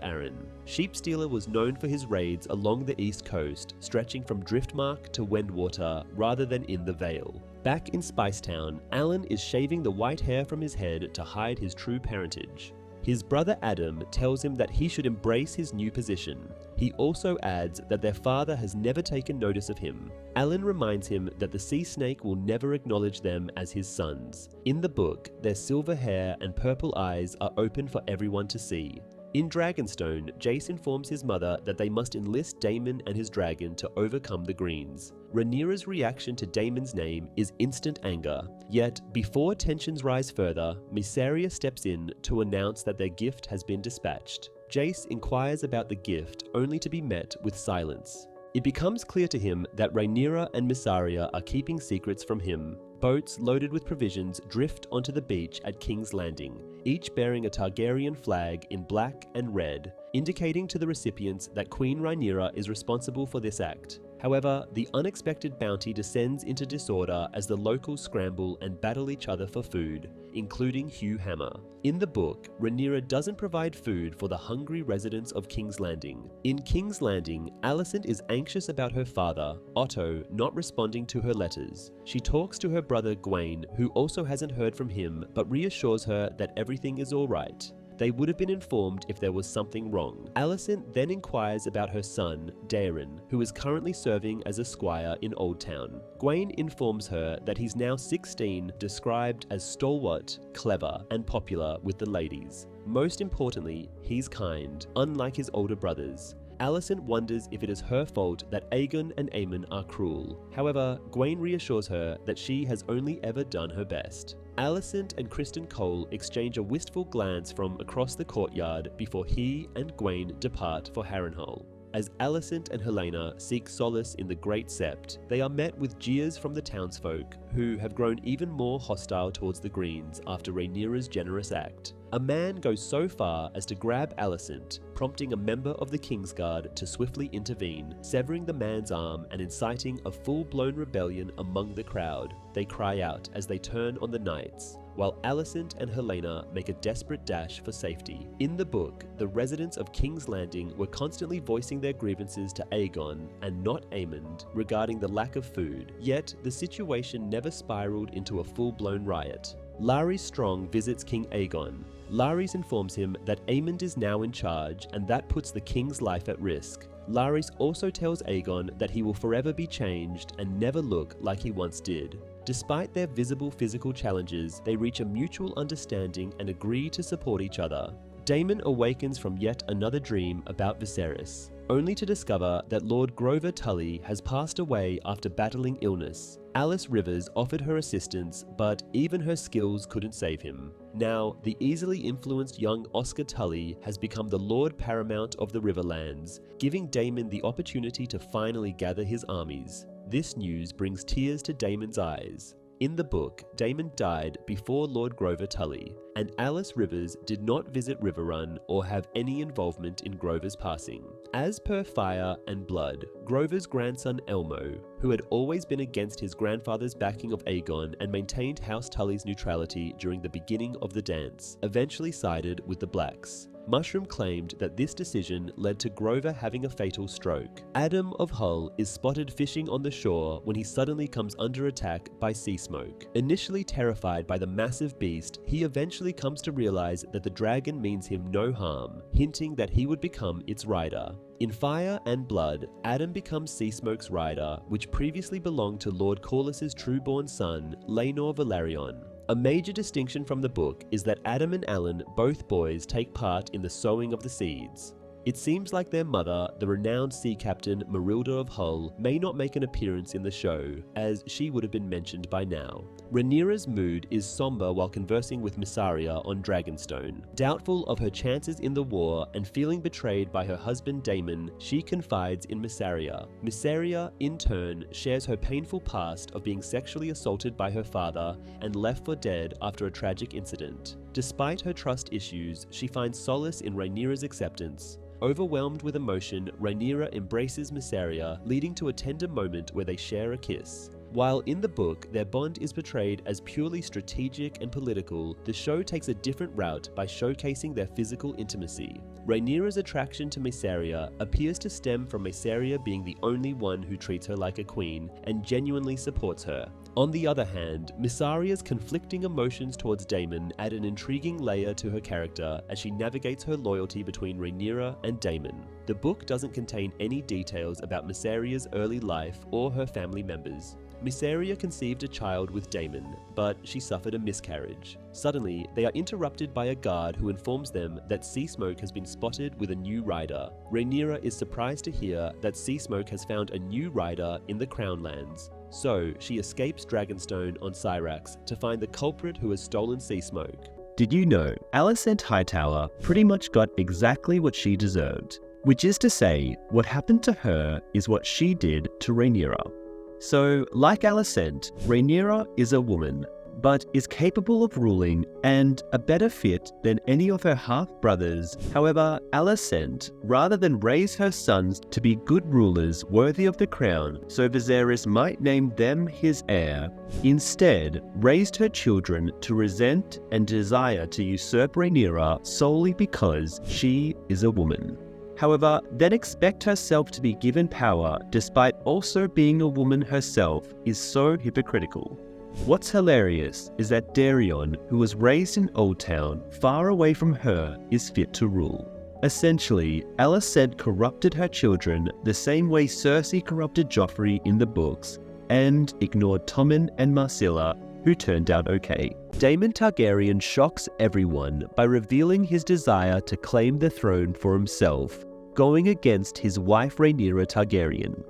Arryn. Sheepstealer was known for his raids along the east coast, stretching from Driftmark to Wendwater rather than in the Vale. Back in Spicetown, Alan is shaving the white hair from his head to hide his true parentage. His brother Adam tells him that he should embrace his new position. He also adds that their father has never taken notice of him. Alan reminds him that the sea snake will never acknowledge them as his sons. In the book, their silver hair and purple eyes are open for everyone to see. In Dragonstone, Jace informs his mother that they must enlist Daemon and his dragon to overcome the Greens. Rhaenyra's reaction to Daemon's name is instant anger. Yet, before tensions rise further, Mysaria steps in to announce that their gift has been dispatched. Jace inquires about the gift, only to be met with silence. It becomes clear to him that Rhaenyra and Mysaria are keeping secrets from him. Boats loaded with provisions drift onto the beach at King's Landing, each bearing a Targaryen flag in black and red, indicating to the recipients that Queen Rhaenyra is responsible for this act. However, the unexpected bounty descends into disorder as the locals scramble and battle each other for food, including Hugh Hammer. In the book, Rhaenyra doesn't provide food for the hungry residents of King's Landing. In King's Landing, Alicent is anxious about her father, Otto, not responding to her letters. She talks to her brother Gwaine, who also hasn't heard from him, but reassures her that everything is alright. they would have been informed if there was something wrong. Alicent then inquires about her son, Daeron, who is currently serving as a squire in Old Town. Gwaine informs her that he's now 16, described as stalwart, clever, and popular with the ladies. Most importantly, he's kind, unlike his older brothers. Alicent wonders if it is her fault that Aegon and Aemon are cruel. However, Gwaine reassures her that she has only ever done her best. Alicent and Criston Cole exchange a wistful glance from across the courtyard before he and Gwaine depart for Harrenhal. As Alicent and Helena seek solace in the Great Sept, they are met with jeers from the townsfolk, who have grown even more hostile towards the Greens after Rhaenyra's generous act. A man goes so far as to grab Alicent, prompting a member of the Kingsguard to swiftly intervene, severing the man's arm and inciting a full-blown rebellion among the crowd. They cry out as they turn on the knights, while Alicent and Helena make a desperate dash for safety. In the book, the residents of King's Landing were constantly voicing their grievances to Aegon, and not Aemond, regarding the lack of food, yet the situation never spiraled into a full-blown riot. Larys Strong visits King Aegon. Larys informs him that Aemond is now in charge, and that puts the king's life at risk. Larys also tells Aegon that he will forever be changed and never look like he once did. Despite their visible physical challenges, they reach a mutual understanding and agree to support each other. Daemon awakens from yet another dream about Viserys, only to discover that Lord Grover Tully has passed away after battling illness. Alice Rivers offered her assistance, but even her skills couldn't save him. Now, the easily influenced young Oscar Tully has become the Lord Paramount of the Riverlands, giving Daemon the opportunity to finally gather his armies. This news brings tears to Daemon's eyes. In the book, Daemon died before Lord Grover Tully, and Alice Rivers did not visit Riverrun or have any involvement in Grover's passing. As per Fire and Blood, Grover's grandson Elmo, who had always been against his grandfather's backing of Aegon and maintained House Tully's neutrality during the beginning of the dance, eventually sided with the Blacks. Mushroom claimed that this decision led to Grover having a fatal stroke. Adam of Hull is spotted fishing on the shore when he suddenly comes under attack by sea smoke. Initially terrified by the massive beast, he eventually comes to realize that the dragon means him no harm, hinting that he would become its rider. In Fire and Blood, Adam becomes Seasmoke's rider, which previously belonged to Lord Corlys's true-born son, Laenor Velaryon. A major distinction from the book is that Adam and Alan, both boys, take part in the sowing of the seeds. It seems like their mother, the renowned sea captain Marilda of Hull, may not make an appearance in the show, as she would have been mentioned by now. Rhaenyra's mood is somber while conversing with Mysaria on Dragonstone. Doubtful of her chances in the war and feeling betrayed by her husband Daemon, she confides in Mysaria. Mysaria, in turn, shares her painful past of being sexually assaulted by her father and left for dead after a tragic incident. Despite her trust issues, she finds solace in Rhaenyra's acceptance. Overwhelmed with emotion, Rhaenyra embraces Mysaria, leading to a tender moment where they share a kiss. While in the book, their bond is portrayed as purely strategic and political, the show takes a different route by showcasing their physical intimacy. Rhaenyra's attraction to Mysaria appears to stem from Mysaria being the only one who treats her like a queen and genuinely supports her. On the other hand, Mysaria's conflicting emotions towards Daemon add an intriguing layer to her character as she navigates her loyalty between Rhaenyra and Daemon. The book doesn't contain any details about Mysaria's early life or her family members. Mysaria conceived a child with Daemon, but she suffered a miscarriage. Suddenly, they are interrupted by a guard who informs them that Seasmoke has been spotted with a new rider. Rhaenyra is surprised to hear that Seasmoke has found a new rider in the Crownlands. So, she escapes Dragonstone on Syrax to find the culprit who has stolen Seasmoke. Did you know Alicent Hightower pretty much got exactly what she deserved? Which is to say, what happened to her is what she did to Rhaenyra. So, like Alicent, Rhaenyra is a woman, but is capable of ruling and a better fit than any of her half-brothers. However, Alicent, rather than raise her sons to be good rulers worthy of the crown so Viserys might name them his heir, instead raised her children to resent and desire to usurp Rhaenyra solely because she is a woman. However, then expect herself to be given power despite also being a woman herself is so hypocritical. What's hilarious is that Darion, who was raised in Old Town, far away from her, is fit to rule. Essentially, Alicent corrupted her children the same way Cersei corrupted Joffrey in the books, and ignored Tommen and Marcella, who turned out okay. Daemon Targaryen shocks everyone by revealing his desire to claim the throne for himself, going against his wife Rhaenyra Targaryen.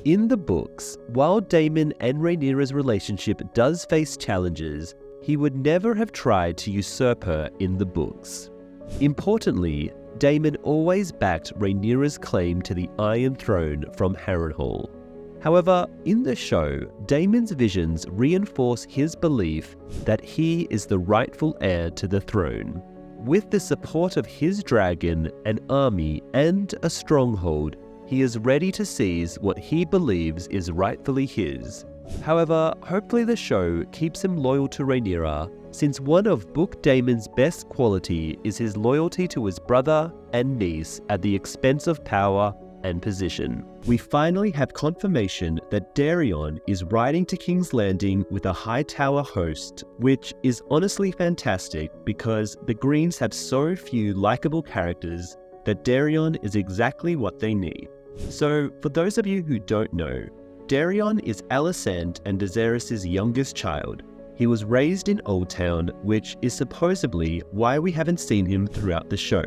In the books, while Daemon and Rhaenyra's relationship does face challenges, he would never have tried to usurp her in the books. Importantly, Daemon always backed Rhaenyra's claim to the Iron Throne from Harrenhal. However, in the show, Daemon's visions reinforce his belief that he is the rightful heir to the throne. With the support of his dragon, an army, and a stronghold, he is ready to seize what he believes is rightfully his. However, hopefully the show keeps him loyal to Rhaenyra, since one of Book Daemon's best quality is his loyalty to his brother and niece at the expense of power and position. We finally have confirmation that Darion is riding to King's Landing with a Hightower host, which is honestly fantastic because the Greens have so few likable characters that Darion is exactly what they need. So, for those of you who don't know, Darion is Alicent and Daenerys' youngest child. He was raised in Old Town, which is supposedly why we haven't seen him throughout the show.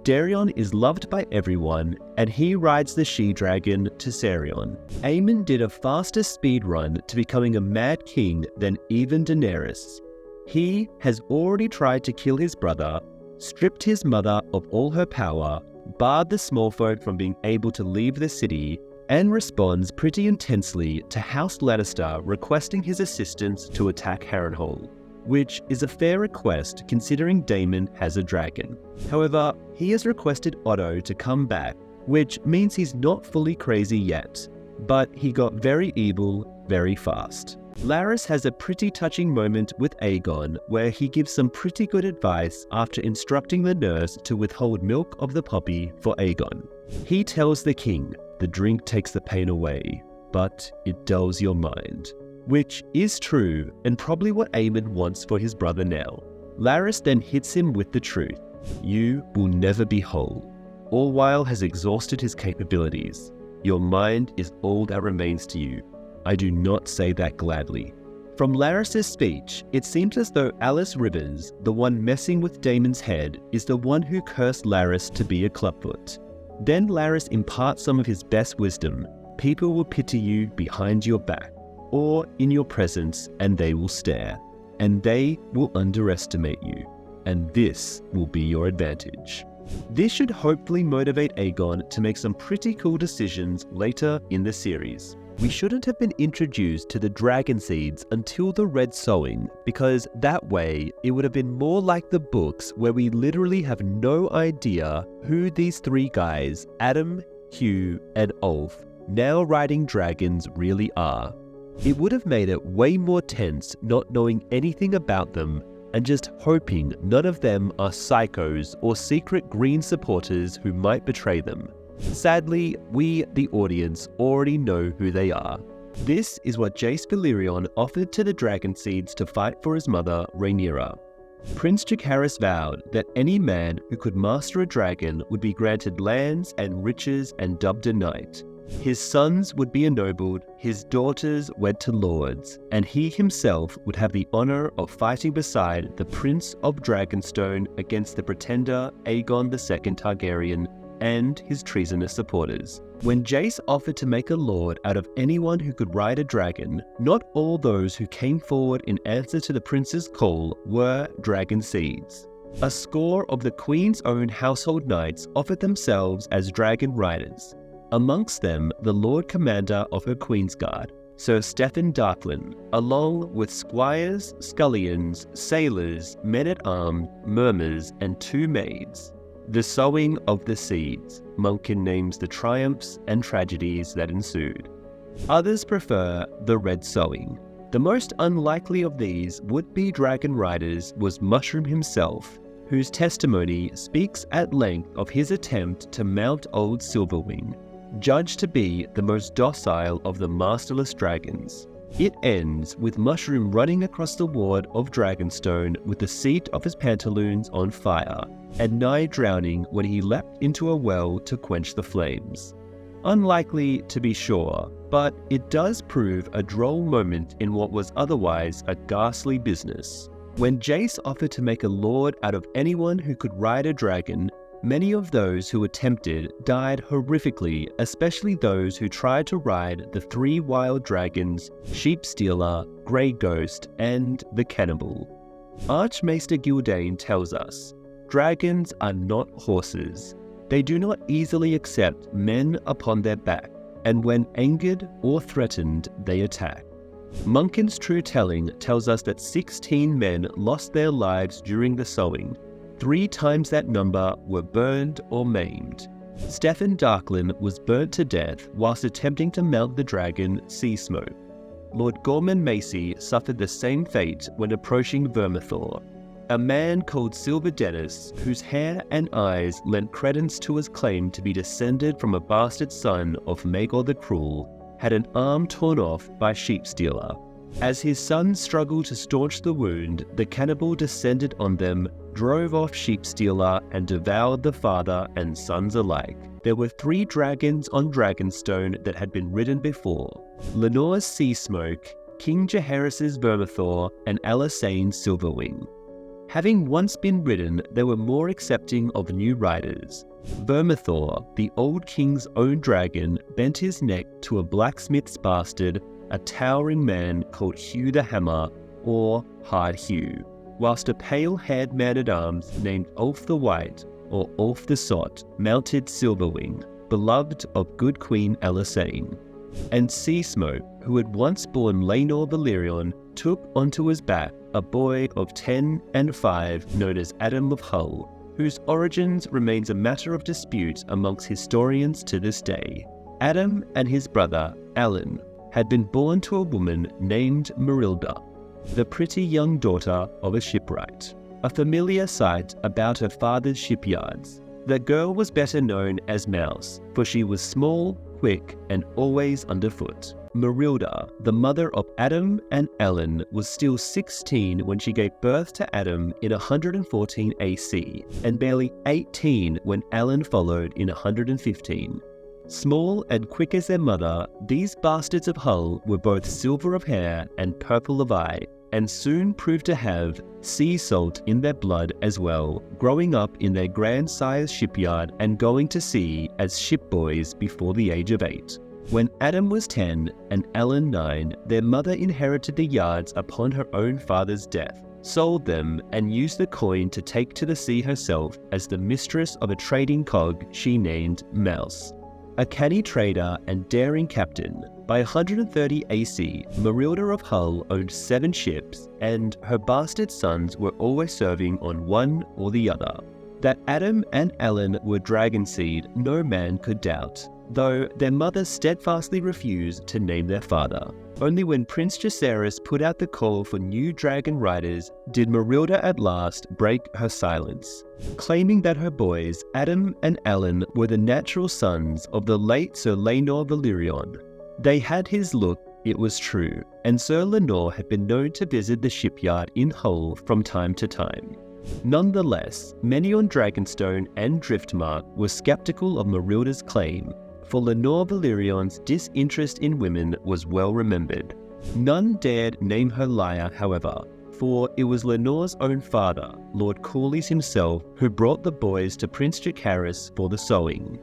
Darion is loved by everyone, and he rides the she-dragon Tessarion. Aemon did a faster speedrun to becoming a mad king than even Daenerys. He has already tried to kill his brother, stripped his mother of all her power, barred the small folk from being able to leave the city, and responds pretty intensely to House Lannister requesting his assistance to attack Harrenhal, which is a fair request considering Daemon has a dragon. However, he has requested Otto to come back, which means he's not fully crazy yet, but he got very evil very fast. Larys has a pretty touching moment with Aegon where he gives some pretty good advice after instructing the nurse to withhold milk of the puppy for Aegon. He tells the king, "The drink takes the pain away, but it dulls your mind." Which is true, and probably what Aemon wants for his brother now. Larys then hits him with the truth. You will never be whole. Orwyle has exhausted his capabilities. Your mind is all that remains to you. I do not say that gladly. From Larys' speech, it seems as though Alice Rivers, the one messing with Daemon's head, is the one who cursed Larys to be a clubfoot. Then Larys imparts some of his best wisdom. People will pity you behind your back, or in your presence, and they will stare, and they will underestimate you, and this will be your advantage. This should hopefully motivate Aegon to make some pretty cool decisions later in the series. We shouldn't have been introduced to the dragon seeds until the Red Sowing, because that way it would have been more like the books where we literally have no idea who these three guys, Adam, Hugh, and Ulf, now riding dragons really are. It would have made it way more tense not knowing anything about them and just hoping none of them are psychos or secret green supporters who might betray them. Sadly, we, the audience, already know who they are. This is what Jace Valyrian offered to the Dragon Seeds to fight for his mother, Rhaenyra. Prince Jacaerys vowed that any man who could master a dragon would be granted lands and riches and dubbed a knight. His sons would be ennobled, his daughters wed to lords, and he himself would have the honor of fighting beside the Prince of Dragonstone against the pretender Aegon II Targaryen and his treasonous supporters. When Jace offered to make a lord out of anyone who could ride a dragon, not all those who came forward in answer to the prince's call were dragon seeds. A score of the Queen's own household knights offered themselves as dragon riders. Amongst them, the Lord Commander of her Queensguard, Sir Stefan Darklin, along with squires, scullions, sailors, men-at-arms, murmurs, and 2 maids. The Sowing of the Seeds, Monken names the triumphs and tragedies that ensued. Others prefer the Red Sowing. The most unlikely of these would-be dragon riders was Mushroom himself, whose testimony speaks at length of his attempt to mount Old Silverwing, judged to be the most docile of the masterless dragons. It ends with Mushroom running across the ward of Dragonstone with the seat of his pantaloons on fire, and nigh drowning when he leapt into a well to quench the flames. Unlikely to be sure, but it does prove a droll moment in what was otherwise a ghastly business. When Jace offered to make a lord out of anyone who could ride a dragon, many of those who attempted died horrifically, especially those who tried to ride the 3 wild dragons, Sheepstealer, Grey Ghost, and the Cannibal. Archmaester Gildane tells us, dragons are not horses. They do not easily accept men upon their back, and when angered or threatened, they attack. Munkin's True Telling tells us that 16 men lost their lives during the sowing. 3 times that number were burned or maimed. Stefan Darklin was burnt to death whilst attempting to mount the dragon Sea Smoke. Lord Gorman Macy suffered the same fate when approaching Vermithor. A man called Silver Dennis, whose hair and eyes lent credence to his claim to be descended from a bastard son of Maegor the Cruel, had an arm torn off by Sheepstealer. As his son struggled to staunch the wound, the cannibal descended on them, drove off Sheepstealer, and devoured the father and sons alike. There were 3 dragons on Dragonstone that had been ridden before: Lenore's Sea Smoke, King Jaehaerys' Vermithor, and Alisane's Silverwing. Having once been ridden, they were more accepting of new riders. Vermithor, the old king's own dragon, bent his neck to a blacksmith's bastard, a towering man called Hugh the Hammer, or Hard Hugh, whilst a pale-haired man-at-arms named Ulf the White, or Ulf the Sot, mounted Silverwing, beloved of good Queen Alisane. And Sea Smoke, who had once borne Laenor Valyrion, took onto his back a boy of 10 and 5 known as Adam of Hull, whose origins remains a matter of dispute amongst historians to this day. Adam and his brother, Alan, had been born to a woman named Merilda, the pretty young daughter of a shipwright, a familiar sight about her father's shipyards. The girl was better known as Mouse, for she was small, quick, and always underfoot. Merilda, the mother of Adam and Alan, was still 16 when she gave birth to Adam in 114 AC, and barely 18 when Alan followed in 115. Small and quick as their mother, these bastards of Hull were both silver of hair and purple of eye, and soon proved to have sea salt in their blood as well, growing up in their grandsire's shipyard and going to sea as shipboys before the age of 8. When Adam was 10 and Alan 9, their mother inherited the yards upon her own father's death, sold them, and used the coin to take to the sea herself as the mistress of a trading cog she named Mouse. A canny trader and daring captain, by 130 AC, Merilda of Hull owned 7 ships, and her bastard sons were always serving on one or the other. That Adam and Alan were Dragonseed no man could doubt, though their mother steadfastly refused to name their father. Only when Prince Jaehaerys put out the call for new dragon riders did Merilda at last break her silence, claiming that her boys, Adam and Alan, were the natural sons of the late Sir Laenor Valyrion. They had his look, it was true, and Sir Laenor had been known to visit the shipyard in Hull from time to time. Nonetheless, many on Dragonstone and Driftmark were skeptical of Merilda's claim, for Laenor Valyrion's disinterest in women was well remembered. None dared name her liar, however, for it was Laenor's own father, Lord Corlys himself, who brought the boys to Prince Jaehaerys for the sowing.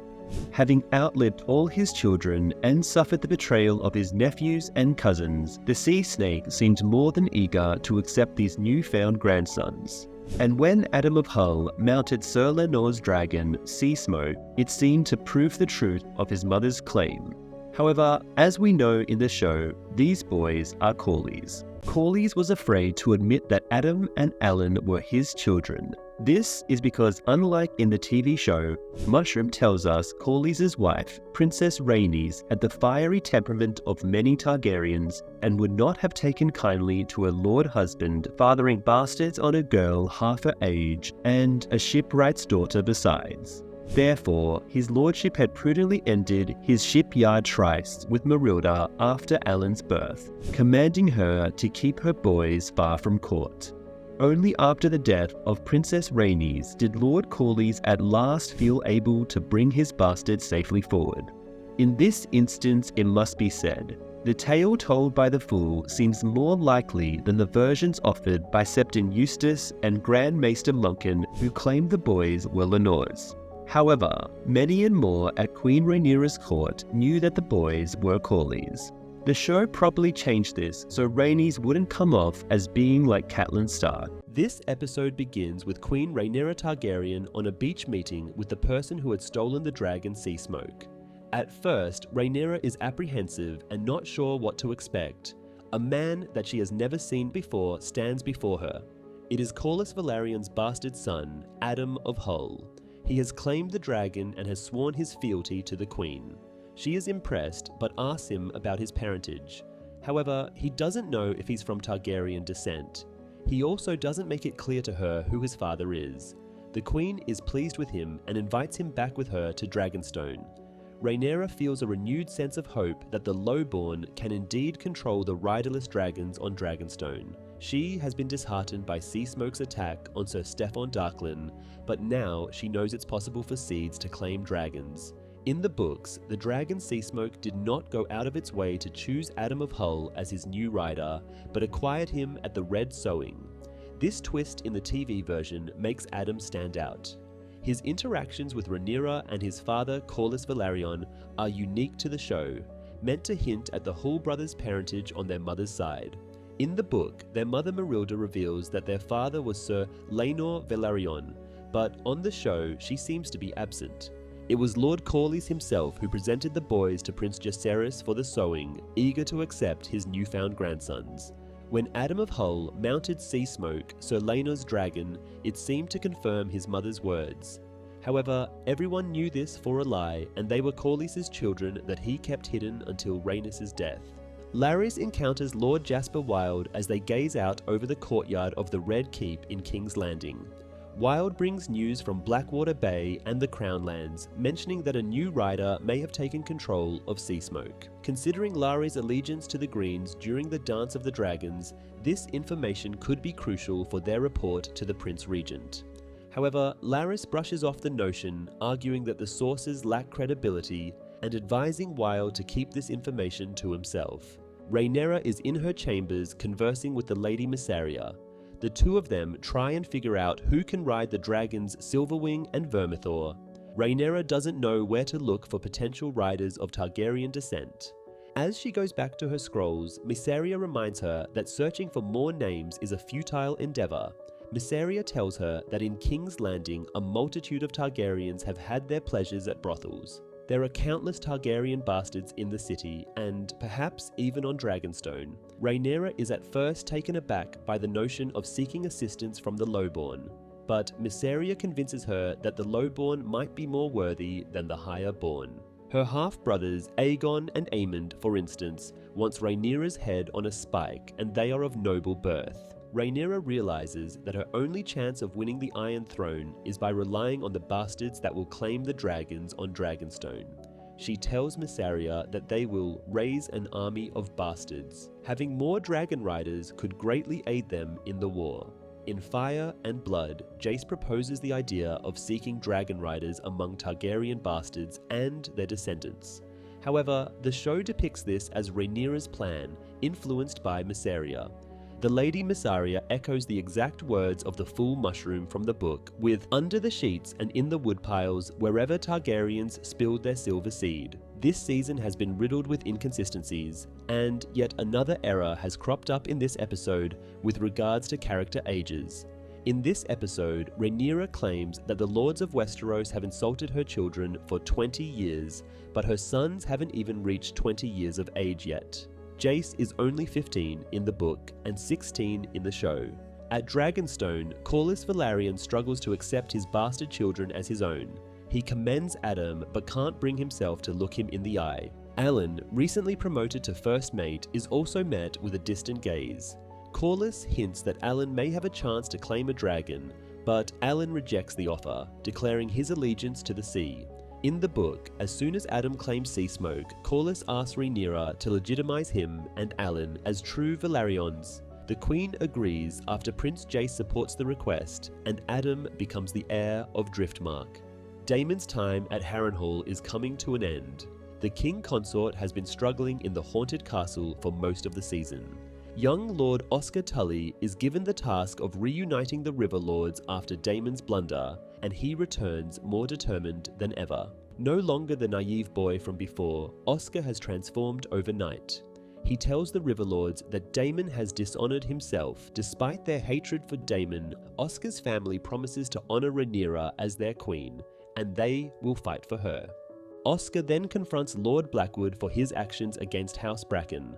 Having outlived all his children and suffered the betrayal of his nephews and cousins, the sea snake seemed more than eager to accept these newfound grandsons. And when Adam of Hull mounted Sir Laenor's dragon, Sea Smoke, it seemed to prove the truth of his mother's claim. However, as we know in the show, these boys are Corlys. Corlys was afraid to admit that Adam and Alan were his children. This is because, unlike in the TV show, Mushroom tells us Corlys' wife, Princess Rhaenys, had the fiery temperament of many Targaryens and would not have taken kindly to a lord husband fathering bastards on a girl half her age and a shipwright's daughter besides. Therefore, his lordship had prudently ended his shipyard tryst with Marilda after Alan's birth, commanding her to keep her boys far from court. Only after the death of Princess Rhaenys did Lord Corlys at last feel able to bring his bastard safely forward. In this instance, it must be said, the tale told by the fool seems more likely than the versions offered by Septon Eustace and Grand Maester Monken, who claimed the boys were Lenore's. However, many and more at Queen Rhaenyra's court knew that the boys were Corlys. The show probably changed this so Rhaenys wouldn't come off as being like Catelyn Stark. This episode begins with Queen Rhaenyra Targaryen on a beach meeting with the person who had stolen the dragon Sea Smoke. At first, Rhaenyra is apprehensive and not sure what to expect. A man that she has never seen before stands before her. It is Corlys Velaryon's bastard son, Adam of Hull. He has claimed the dragon and has sworn his fealty to the queen. She is impressed, but asks him about his parentage. However, he doesn't know if he's from Targaryen descent. He also doesn't make it clear to her who his father is. The queen is pleased with him and invites him back with her to Dragonstone. Rhaenyra feels a renewed sense of hope that the lowborn can indeed control the riderless dragons on Dragonstone. She has been disheartened by Sea Smoke's attack on Sir Stefan Darklyn, but now she knows it's possible for seeds to claim dragons. In the books, the dragon Sea Smoke did not go out of its way to choose Adam of Hull as his new rider, but acquired him at the Red Sowing. This twist in the TV version makes Adam stand out. His interactions with Rhaenyra and his father Corlys Velaryon are unique to the show, meant to hint at the Hull brothers' parentage on their mother's side. In the book, their mother Marilda reveals that their father was Sir Laenor Velaryon, but on the show she seems to be absent. It was Lord Corlys himself who presented the boys to Prince Jacaerys for the sowing, eager to accept his newfound grandsons. When Adam of Hull mounted Sea Smoke, Sir Laenor's dragon, it seemed to confirm his mother's words. However, everyone knew this for a lie, and they were Corlys' children that he kept hidden until Rhaenys' death. Larys encounters Lord Jasper Wilde as they gaze out over the courtyard of the Red Keep in King's Landing. Wilde brings news from Blackwater Bay and the Crown Lands, mentioning that a new rider may have taken control of Sea Smoke. Considering Larys' allegiance to the Greens during the Dance of the Dragons, this information could be crucial for their report to the Prince Regent. However, Larys brushes off the notion, arguing that the sources lack credibility, and advising Wilde to keep this information to himself. Rhaenyra is in her chambers conversing with the Lady Mysaria. The two of them try and figure out who can ride the dragons Silverwing and Vermithor. Rhaenyra doesn't know where to look for potential riders of Targaryen descent. As she goes back to her scrolls, Mysaria reminds her that searching for more names is a futile endeavor. Mysaria tells her that in King's Landing, a multitude of Targaryens have had their pleasures at brothels. There are countless Targaryen bastards in the city, and perhaps even on Dragonstone. Rhaenyra is at first taken aback by the notion of seeking assistance from the lowborn, but Mysaria convinces her that the lowborn might be more worthy than the higher-born. Her half-brothers, Aegon and Aemond, for instance, wants Rhaenyra's head on a spike, and they are of noble birth. Rhaenyra realizes that her only chance of winning the Iron Throne is by relying on the bastards that will claim the dragons on Dragonstone. She tells Mysaria that they will raise an army of bastards. Having more dragon riders could greatly aid them in the war. In Fire and Blood, Jace proposes the idea of seeking dragon riders among Targaryen bastards and their descendants. However, the show depicts this as Rhaenyra's plan, influenced by Mysaria. The Lady Mysaria echoes the exact words of the Fool Mushroom from the book, with "under the sheets and in the woodpiles, wherever Targaryens spilled their silver seed." This season has been riddled with inconsistencies, and yet another error has cropped up in this episode with regards to character ages. In this episode, Rhaenyra claims that the Lords of Westeros have insulted her children for 20 years, but her sons haven't even reached 20 years of age yet. Jace is only 15 in the book and 16 in the show. At Dragonstone, Corlys Velaryon struggles to accept his bastard children as his own. He commends Adam but can't bring himself to look him in the eye. Alan, recently promoted to First Mate, is also met with a distant gaze. Corlys hints that Alan may have a chance to claim a dragon, but Alan rejects the offer, declaring his allegiance to the sea. In the book, as soon as Adam claims sea smoke, Corlys asks Rhaenyra to legitimize him and Alan as true Velaryons. The Queen agrees after Prince Jace supports the request, and Adam becomes the heir of Driftmark. Daemon's time at Harrenhal is coming to an end. The King Consort has been struggling in the haunted castle for most of the season. Young Lord Oscar Tully is given the task of reuniting the River Lords after Daemon's blunder, and he returns more determined than ever. No longer the naive boy from before, Oscar has transformed overnight. He tells the River Lords that Daemon has dishonored himself. Despite their hatred for Daemon, Oscar's family promises to honor Rhaenyra as their queen, and they will fight for her. Oscar then confronts Lord Blackwood for his actions against House Bracken.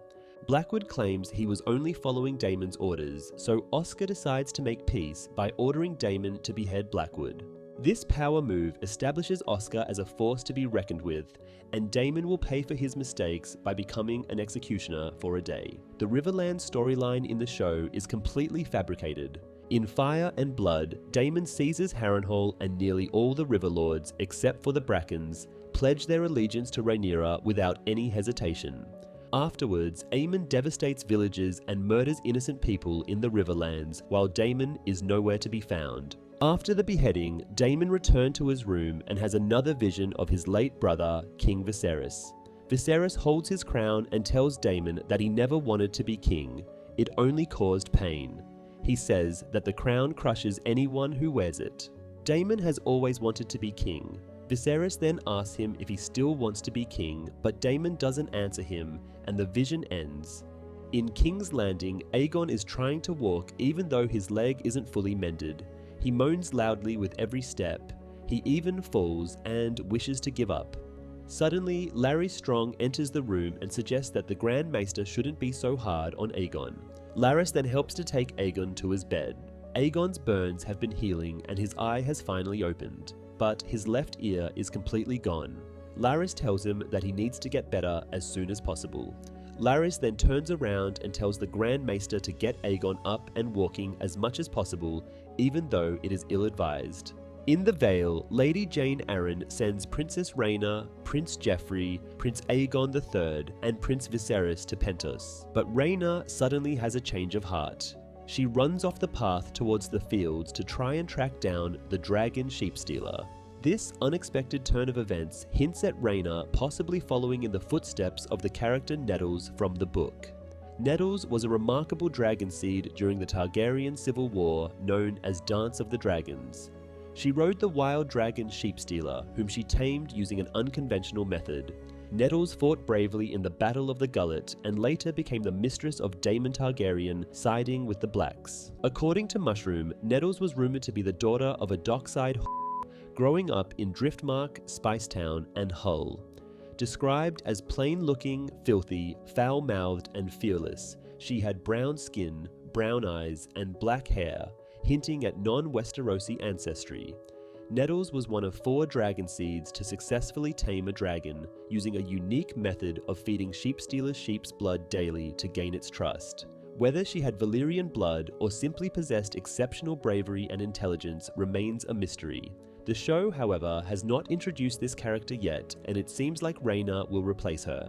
Blackwood claims he was only following Daemon's orders, so Oscar decides to make peace by ordering Daemon to behead Blackwood. This power move establishes Oscar as a force to be reckoned with, and Daemon will pay for his mistakes by becoming an executioner for a day. The Riverland storyline in the show is completely fabricated. In Fire and Blood, Daemon seizes Harrenhal, and nearly all the River Lords, except for the Brackens, pledge their allegiance to Rhaenyra without any hesitation. Afterwards, Aemon devastates villages and murders innocent people in the Riverlands, while Daemon is nowhere to be found. After the beheading, Daemon returned to his room and has another vision of his late brother, King Viserys. Viserys holds his crown and tells Daemon that he never wanted to be king. It only caused pain. He says that the crown crushes anyone who wears it. Daemon has always wanted to be king. Viserys then asks him if he still wants to be king, but Daemon doesn't answer him, and the vision ends. In King's Landing, Aegon is trying to walk even though his leg isn't fully mended. He moans loudly with every step. He even falls and wishes to give up. Suddenly, Larry Strong enters the room and suggests that the Grand Maester shouldn't be so hard on Aegon. Larys then helps to take Aegon to his bed. Aegon's burns have been healing and his eye has finally opened, but his left ear is completely gone. Larys tells him that he needs to get better as soon as possible. Larys then turns around and tells the Grand Maester to get Aegon up and walking as much as possible, even though it is ill-advised. In the Vale, Lady Jane Arryn sends Princess Rhaena, Prince Joffrey, Prince Aegon III, and Prince Viserys to Pentos. But Rhaena suddenly has a change of heart. She runs off the path towards the fields to try and track down the Dragon Sheepstealer. This unexpected turn of events hints at Rhaena possibly following in the footsteps of the character Nettles from the book. Nettles was a remarkable dragon seed during the Targaryen Civil War known as Dance of the Dragons. She rode the wild dragon Sheepstealer, whom she tamed using an unconventional method. Nettles fought bravely in the Battle of the Gullet and later became the mistress of Daemon Targaryen, siding with the Blacks. According to Mushroom, Nettles was rumored to be the daughter of a dockside growing up in Driftmark, Spicetown, and Hull. Described as plain-looking, filthy, foul-mouthed, and fearless, she had brown skin, brown eyes, and black hair, hinting at non-Westerosi ancestry. Nettles was one of 4 dragon seeds to successfully tame a dragon, using a unique method of feeding Sheepstealer's sheep's blood daily to gain its trust. Whether she had Valyrian blood or simply possessed exceptional bravery and intelligence remains a mystery. The show, however, has not introduced this character yet, and it seems like Rhaena will replace her.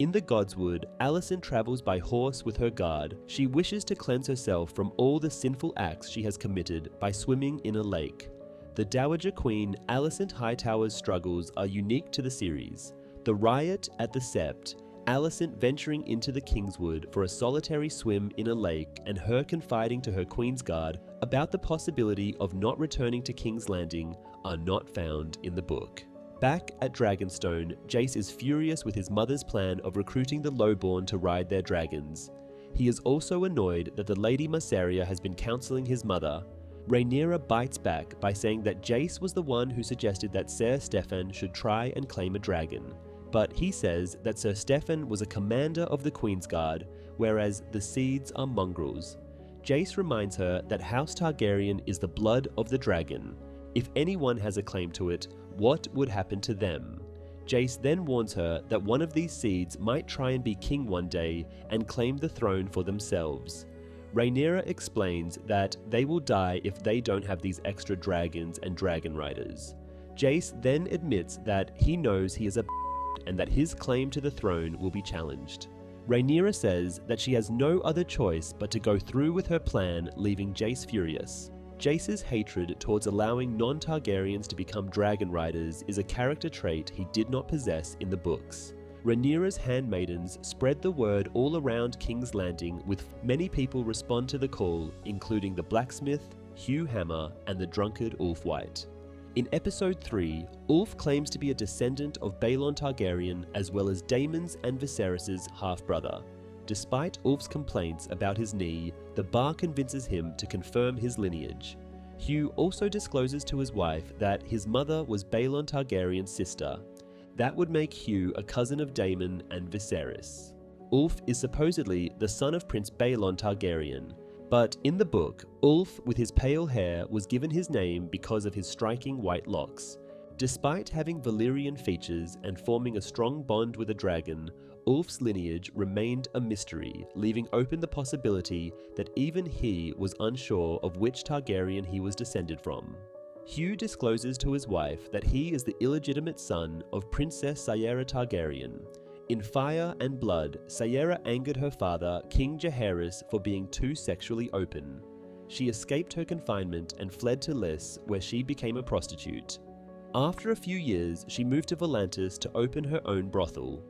In the Godswood, Alicent travels by horse with her guard. She wishes to cleanse herself from all the sinful acts she has committed by swimming in a lake. The Dowager Queen Alicent Hightower's struggles are unique to the series. The riot at the Sept, Alicent venturing into the Kingswood for a solitary swim in a lake, and her confiding to her Queen's Guard about the possibility of not returning to King's Landing are not found in the book. Back at Dragonstone, Jace is furious with his mother's plan of recruiting the lowborn to ride their dragons. He is also annoyed that the Lady Mysaria has been counseling his mother. Rhaenyra bites back by saying that Jace was the one who suggested that Ser Stefan should try and claim a dragon. But he says that Ser Stefan was a commander of the Queen's Guard, whereas the seeds are mongrels. Jace reminds her that House Targaryen is the blood of the dragon. If anyone has a claim to it, what would happen to them? Jace then warns her that one of these seeds might try and be king one day and claim the throne for themselves. Rhaenyra explains that they will die if they don't have these extra dragons and dragon riders. Jace then admits that he knows he is a and that his claim to the throne will be challenged. Rhaenyra says that she has no other choice but to go through with her plan, leaving Jace furious. Jace's hatred towards allowing non-Targaryens to become dragon riders is a character trait he did not possess in the books. Rhaenyra's handmaidens spread the word all around King's Landing, with many people respond to the call, including the blacksmith, Hugh Hammer, and the drunkard Ulf White. In episode 3, Ulf claims to be a descendant of Baelon Targaryen as well as Daemon's and Viserys' half-brother. Despite Ulf's complaints about his knee, the Bar convinces him to confirm his lineage. Hugh also discloses to his wife that his mother was Baelon Targaryen's sister. That would make Hugh a cousin of Daemon and Viserys. Ulf is supposedly the son of Prince Baelon Targaryen, but in the book, Ulf with his pale hair was given his name because of his striking white locks. Despite having Valyrian features and forming a strong bond with a dragon, Ulf's lineage remained a mystery, leaving open the possibility that even he was unsure of which Targaryen he was descended from. Hugh discloses to his wife that he is the illegitimate son of Princess Saera Targaryen. In Fire and Blood, Saera angered her father, King Jaehaerys, for being too sexually open. She escaped her confinement and fled to Lys, where she became a prostitute. After a few years, she moved to Volantis to open her own brothel.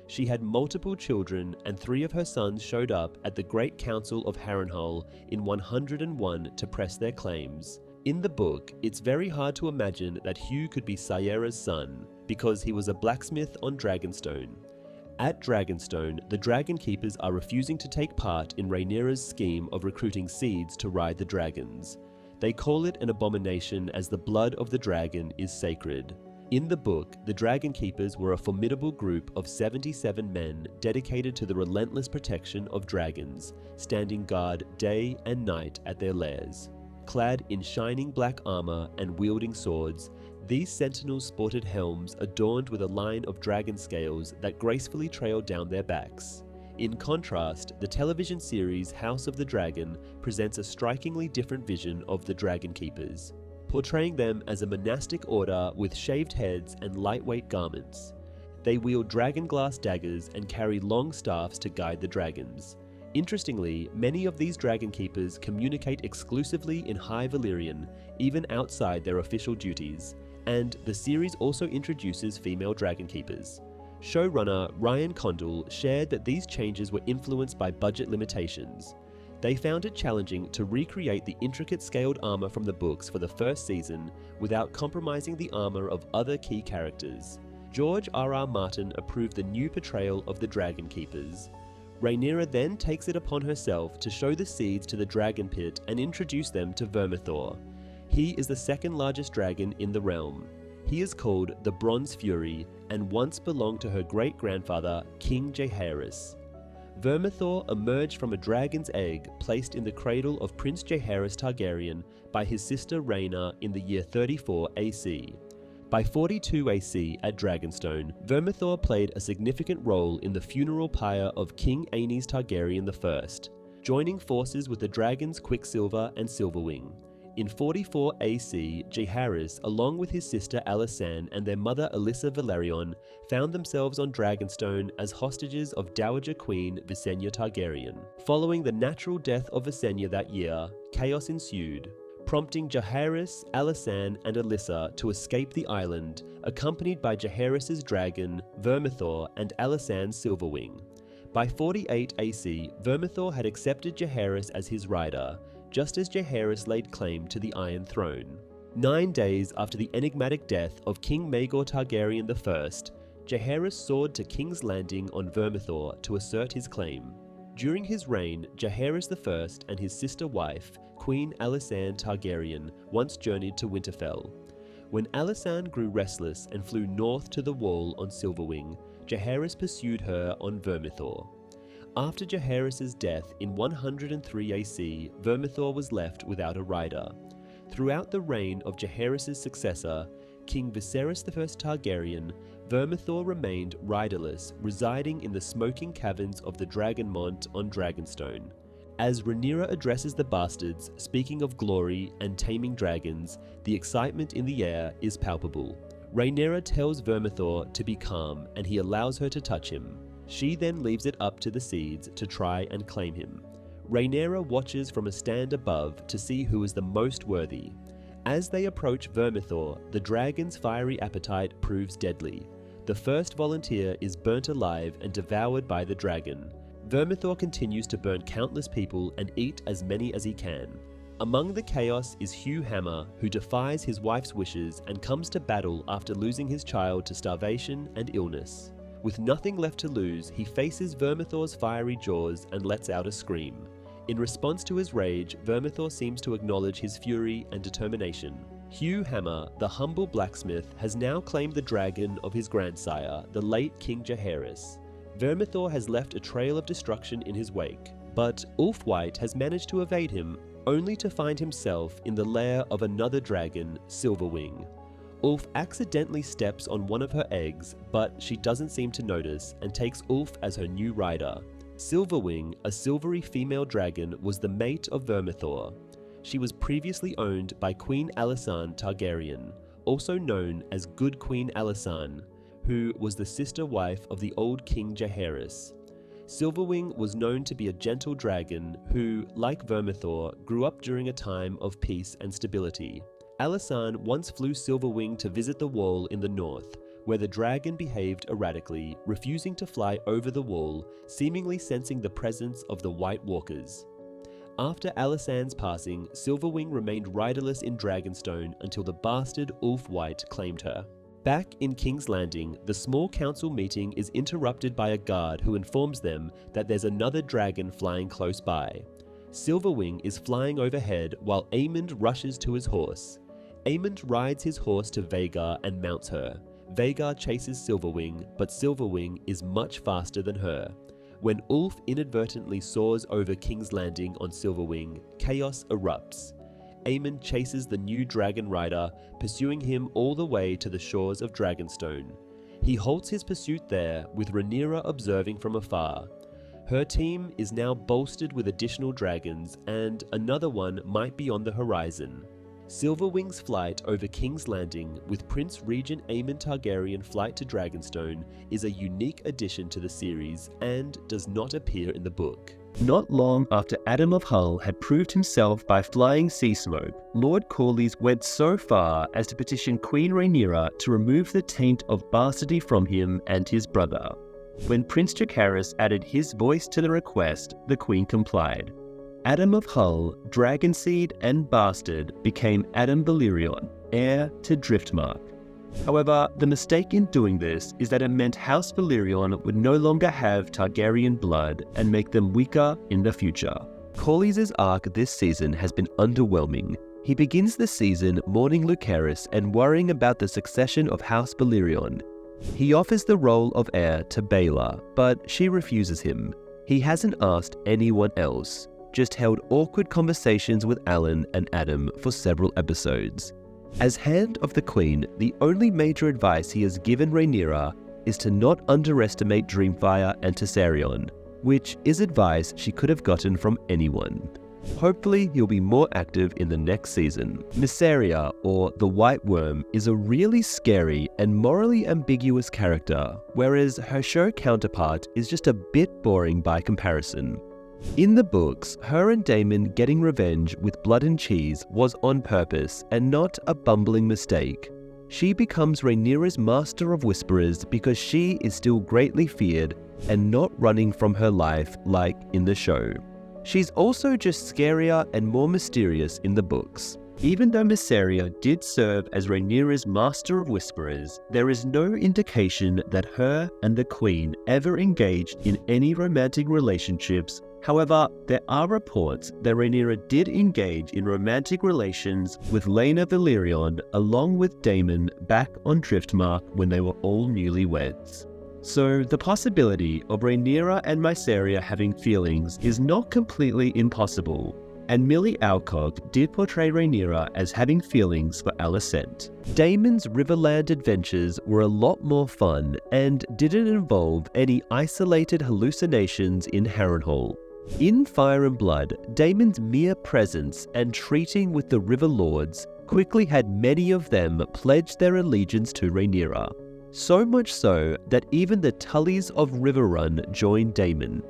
She had multiple children, and 3 of her sons showed up at the Great Council of Harrenhal in 101 to press their claims. In the book, it's very hard to imagine that Hugh could be Saera's son, because he was a blacksmith on Dragonstone. At Dragonstone, the Dragon Keepers are refusing to take part in Rhaenyra's scheme of recruiting seeds to ride the dragons. They call it an abomination as the blood of the dragon is sacred. In the book, the Dragon Keepers were a formidable group of 77 men dedicated to the relentless protection of dragons, standing guard day and night at their lairs. Clad in shining black armor and wielding swords, these sentinels sported helms adorned with a line of dragon scales that gracefully trailed down their backs. In contrast, the television series House of the Dragon presents a strikingly different vision of the Dragon Keepers, portraying them as a monastic order with shaved heads and lightweight garments. They wield dragonglass daggers and carry long staffs to guide the dragons. Interestingly, many of these Dragon Keepers communicate exclusively in High Valyrian, even outside their official duties, and the series also introduces female Dragon Keepers. Showrunner Ryan Condal shared that these changes were influenced by budget limitations. They found it challenging to recreate the intricate scaled armor from the books for the first season without compromising the armor of other key characters. George R.R. Martin approved the new portrayal of the Dragon Keepers. Rhaenyra then takes it upon herself to show the seeds to the dragon pit and introduce them to Vermithor. He is the second largest dragon in the realm. He is called the Bronze Fury and once belonged to her great-grandfather, King Jaehaerys. Vermithor emerged from a dragon's egg placed in the cradle of Prince Jaehaerys Targaryen by his sister Rhaena in the year 34 AC. By 42 AC at Dragonstone, Vermithor played a significant role in the funeral pyre of King Aenys Targaryen I, joining forces with the dragons Quicksilver and Silverwing. In 44 AC, Jaehaerys, along with his sister Alysanne and their mother Alyssa Velaryon, found themselves on Dragonstone as hostages of Dowager Queen Visenya Targaryen. Following the natural death of Visenya that year, chaos ensued, prompting Jaehaerys, Alysanne, and Alyssa to escape the island, accompanied by Jaehaerys' dragon, Vermithor, and Alysanne's Silverwing. By 48 AC, Vermithor had accepted Jaehaerys as his rider, just as Jaehaerys laid claim to the Iron Throne. 9 days after the enigmatic death of King Maegor Targaryen I, Jaehaerys soared to King's Landing on Vermithor to assert his claim. During his reign, Jaehaerys I and his sister wife, Queen Alysanne Targaryen, once journeyed to Winterfell. When Alysanne grew restless and flew north to the Wall on Silverwing, Jaehaerys pursued her on Vermithor. After Jaehaerys' death in 103 AC, Vermithor was left without a rider. Throughout the reign of Jaehaerys' successor, King Viserys I Targaryen, Vermithor remained riderless, residing in the smoking caverns of the Dragonmont on Dragonstone. As Rhaenyra addresses the bastards, speaking of glory and taming dragons, the excitement in the air is palpable. Rhaenyra tells Vermithor to be calm and he allows her to touch him. She then leaves it up to the seeds to try and claim him. Rhaenyra watches from a stand above to see who is the most worthy. As they approach Vermithor, the dragon's fiery appetite proves deadly. The first volunteer is burnt alive and devoured by the dragon. Vermithor continues to burn countless people and eat as many as he can. Among the chaos is Hugh Hammer, who defies his wife's wishes and comes to battle after losing his child to starvation and illness. With nothing left to lose, he faces Vermithor's fiery jaws and lets out a scream. In response to his rage, Vermithor seems to acknowledge his fury and determination. Hugh Hammer, the humble blacksmith, has now claimed the dragon of his grandsire, the late King Jaydeewis. Vermithor has left a trail of destruction in his wake, but Ulf White has managed to evade him, only to find himself in the lair of another dragon, Silverwing. Ulf accidentally steps on one of her eggs, but she doesn't seem to notice and takes Ulf as her new rider. Silverwing, a silvery female dragon, was the mate of Vermithor. She was previously owned by Queen Alysanne Targaryen, also known as Good Queen Alysanne, who was the sister wife of the old King Jaydeewis. Silverwing was known to be a gentle dragon who, like Vermithor, grew up during a time of peace and stability. Alysanne once flew Silverwing to visit the wall in the north, where the dragon behaved erratically, refusing to fly over the wall, seemingly sensing the presence of the White Walkers. After Alysanne's passing, Silverwing remained riderless in Dragonstone until the bastard Ulf White claimed her. Back in King's Landing, the small council meeting is interrupted by a guard who informs them that there's another dragon flying close by. Silverwing is flying overhead while Aemond rushes to his horse. Aemond rides his horse to Vhagar and mounts her. Vhagar chases Silverwing, but Silverwing is much faster than her. When Ulf inadvertently soars over King's Landing on Silverwing, chaos erupts. Aemond chases the new dragon rider, pursuing him all the way to the shores of Dragonstone. He halts his pursuit there, with Rhaenyra observing from afar. Her team is now bolstered with additional dragons, and another one might be on the horizon. Silverwing's flight over King's Landing, with Prince Regent Aemond Targaryen flight to Dragonstone, is a unique addition to the series and does not appear in the book. Not long after Adam of Hull had proved himself by flying sea smoke, Lord Corlys went so far as to petition Queen Rhaenyra to remove the taint of bastardy from him and his brother. When Prince Jacaerys added his voice to the request, the Queen complied. Adam of Hull, Dragonseed, and Bastard became Adam Balerion, heir to Driftmark. However, the mistake in doing this is that it meant House Balerion would no longer have Targaryen blood and make them weaker in the future. Corlys' arc this season has been underwhelming. He begins the season mourning Lucerys and worrying about the succession of House Balerion. He offers the role of heir to Baela, but she refuses him. He hasn't asked anyone else, just held awkward conversations with Alan and Adam for several episodes. As Hand of the Queen, the only major advice he has given Rhaenyra is to not underestimate Dreamfire and Tessarion, which is advice she could have gotten from anyone. Hopefully he'll be more active in the next season. Mysaria, or the White Worm, is a really scary and morally ambiguous character, whereas her show counterpart is just a bit boring by comparison. In the books, her and Daemon getting revenge with blood and cheese was on purpose and not a bumbling mistake. She becomes Rhaenyra's Master of Whisperers because she is still greatly feared and not running from her life like in the show. She's also just scarier and more mysterious in the books. Even though Mysaria did serve as Rhaenyra's Master of Whisperers, there is no indication that her and the Queen ever engaged in any romantic relationships. However, there are reports that Rhaenyra did engage in romantic relations with Laena Velaryon along with Daemon back on Driftmark when they were all newlyweds. So the possibility of Rhaenyra and Mysaria having feelings is not completely impossible, and Millie Alcock did portray Rhaenyra as having feelings for Alicent. Daemon's Riverland adventures were a lot more fun and didn't involve any isolated hallucinations in Harrenhal. In Fire and Blood, Daemon's mere presence and treating with the River Lords quickly had many of them pledge their allegiance to Rhaenyra. So much so that even the Tullys of Riverrun joined Daemon.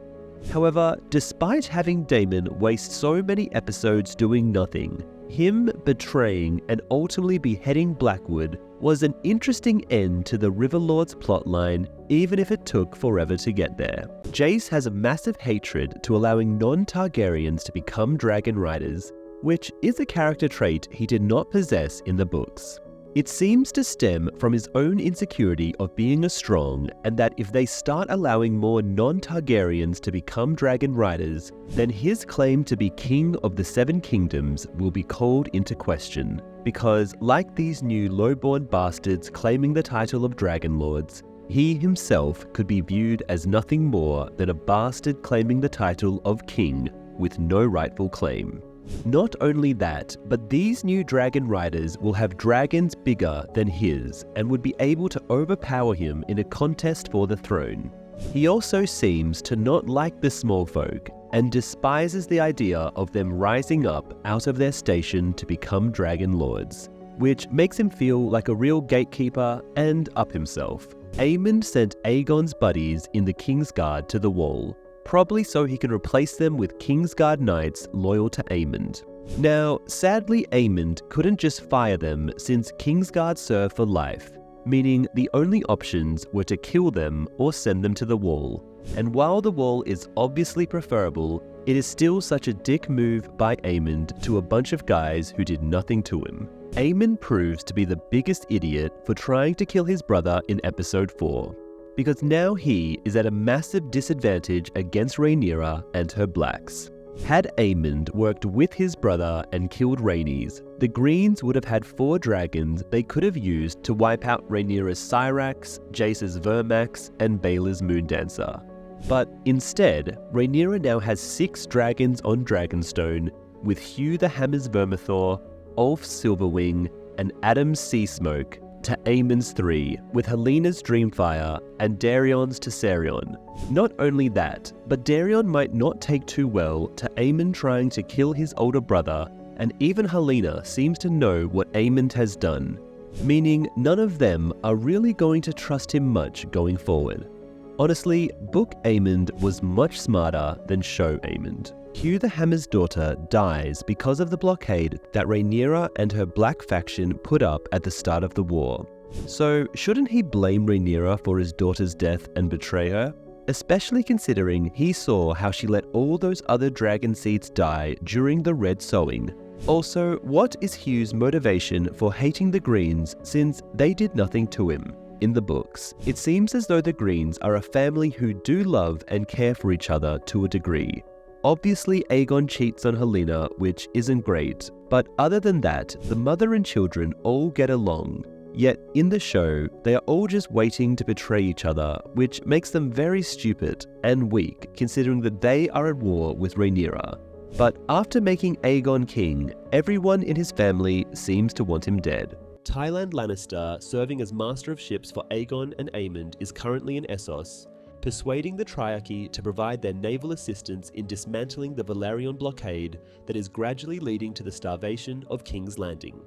However, despite having Daemon waste so many episodes doing nothing, him betraying and ultimately beheading Blackwood was an interesting end to the Riverlords plotline, even if it took forever to get there. Jace has a massive hatred to allowing non-Targaryens to become dragon riders, which is a character trait he did not possess in the books. It seems to stem from his own insecurity of being a strong, and that if they start allowing more non-Targaryens to become dragon riders, then his claim to be king of the Seven Kingdoms will be called into question. Because, like these new low-born bastards claiming the title of Dragon Lords, he himself could be viewed as nothing more than a bastard claiming the title of king with no rightful claim. Not only that, but these new dragon riders will have dragons bigger than his and would be able to overpower him in a contest for the throne. He also seems to not like the small folk and despises the idea of them rising up out of their station to become dragon lords, which makes him feel like a real gatekeeper and up himself. Aemond sent Aegon's buddies in the Kingsguard to the Wall, probably so he can replace them with Kingsguard knights loyal to Aemond. Now, sadly, Aemond couldn't just fire them since Kingsguard serve for life, meaning the only options were to kill them or send them to the Wall. And while the Wall is obviously preferable, it is still such a dick move by Aemond to a bunch of guys who did nothing to him. Aemond proves to be the biggest idiot for trying to kill his brother in episode 4. Because now he is at a massive disadvantage against Rhaenyra and her blacks. Had Aemond worked with his brother and killed Rhaenys, the Greens would have had 4 dragons they could have used to wipe out Rhaenyra's Syrax, Jace's Vermax, and Baela's Moondancer. But instead, Rhaenyra now has 6 dragons on Dragonstone, with Hugh the Hammer's Vermithor, Ulf's Silverwing, and Adam's Seasmoke, to Aemon's 3, with Helena's Dreamfire and Darion's Tessarion. Not only that, but Darion might not take too well to Aemond trying to kill his older brother, and even Helena seems to know what Aemond has done, meaning none of them are really going to trust him much going forward. Honestly, Book Aemond was much smarter than Show Aemond. Hugh the Hammer's daughter dies because of the blockade that Rhaenyra and her black faction put up at the start of the war. So shouldn't he blame Rhaenyra for his daughter's death and betray her? Especially considering he saw how she let all those other dragon seeds die during the Red Sowing. Also, what is Hugh's motivation for hating the Greens since they did nothing to him? In the books, it seems as though the Greens are a family who do love and care for each other to a degree. Obviously, Aegon cheats on Helena, which isn't great, but other than that, the mother and children all get along. Yet, in the show, they are all just waiting to betray each other, which makes them very stupid and weak, considering that they are at war with Rhaenyra. But after making Aegon king, everyone in his family seems to want him dead. Tywin Lannister, serving as Master of Ships for Aegon and Aemond, is currently in Essos, persuading the Triarchy to provide their naval assistance in dismantling the Velaryon blockade that is gradually leading to the starvation of King's Landing.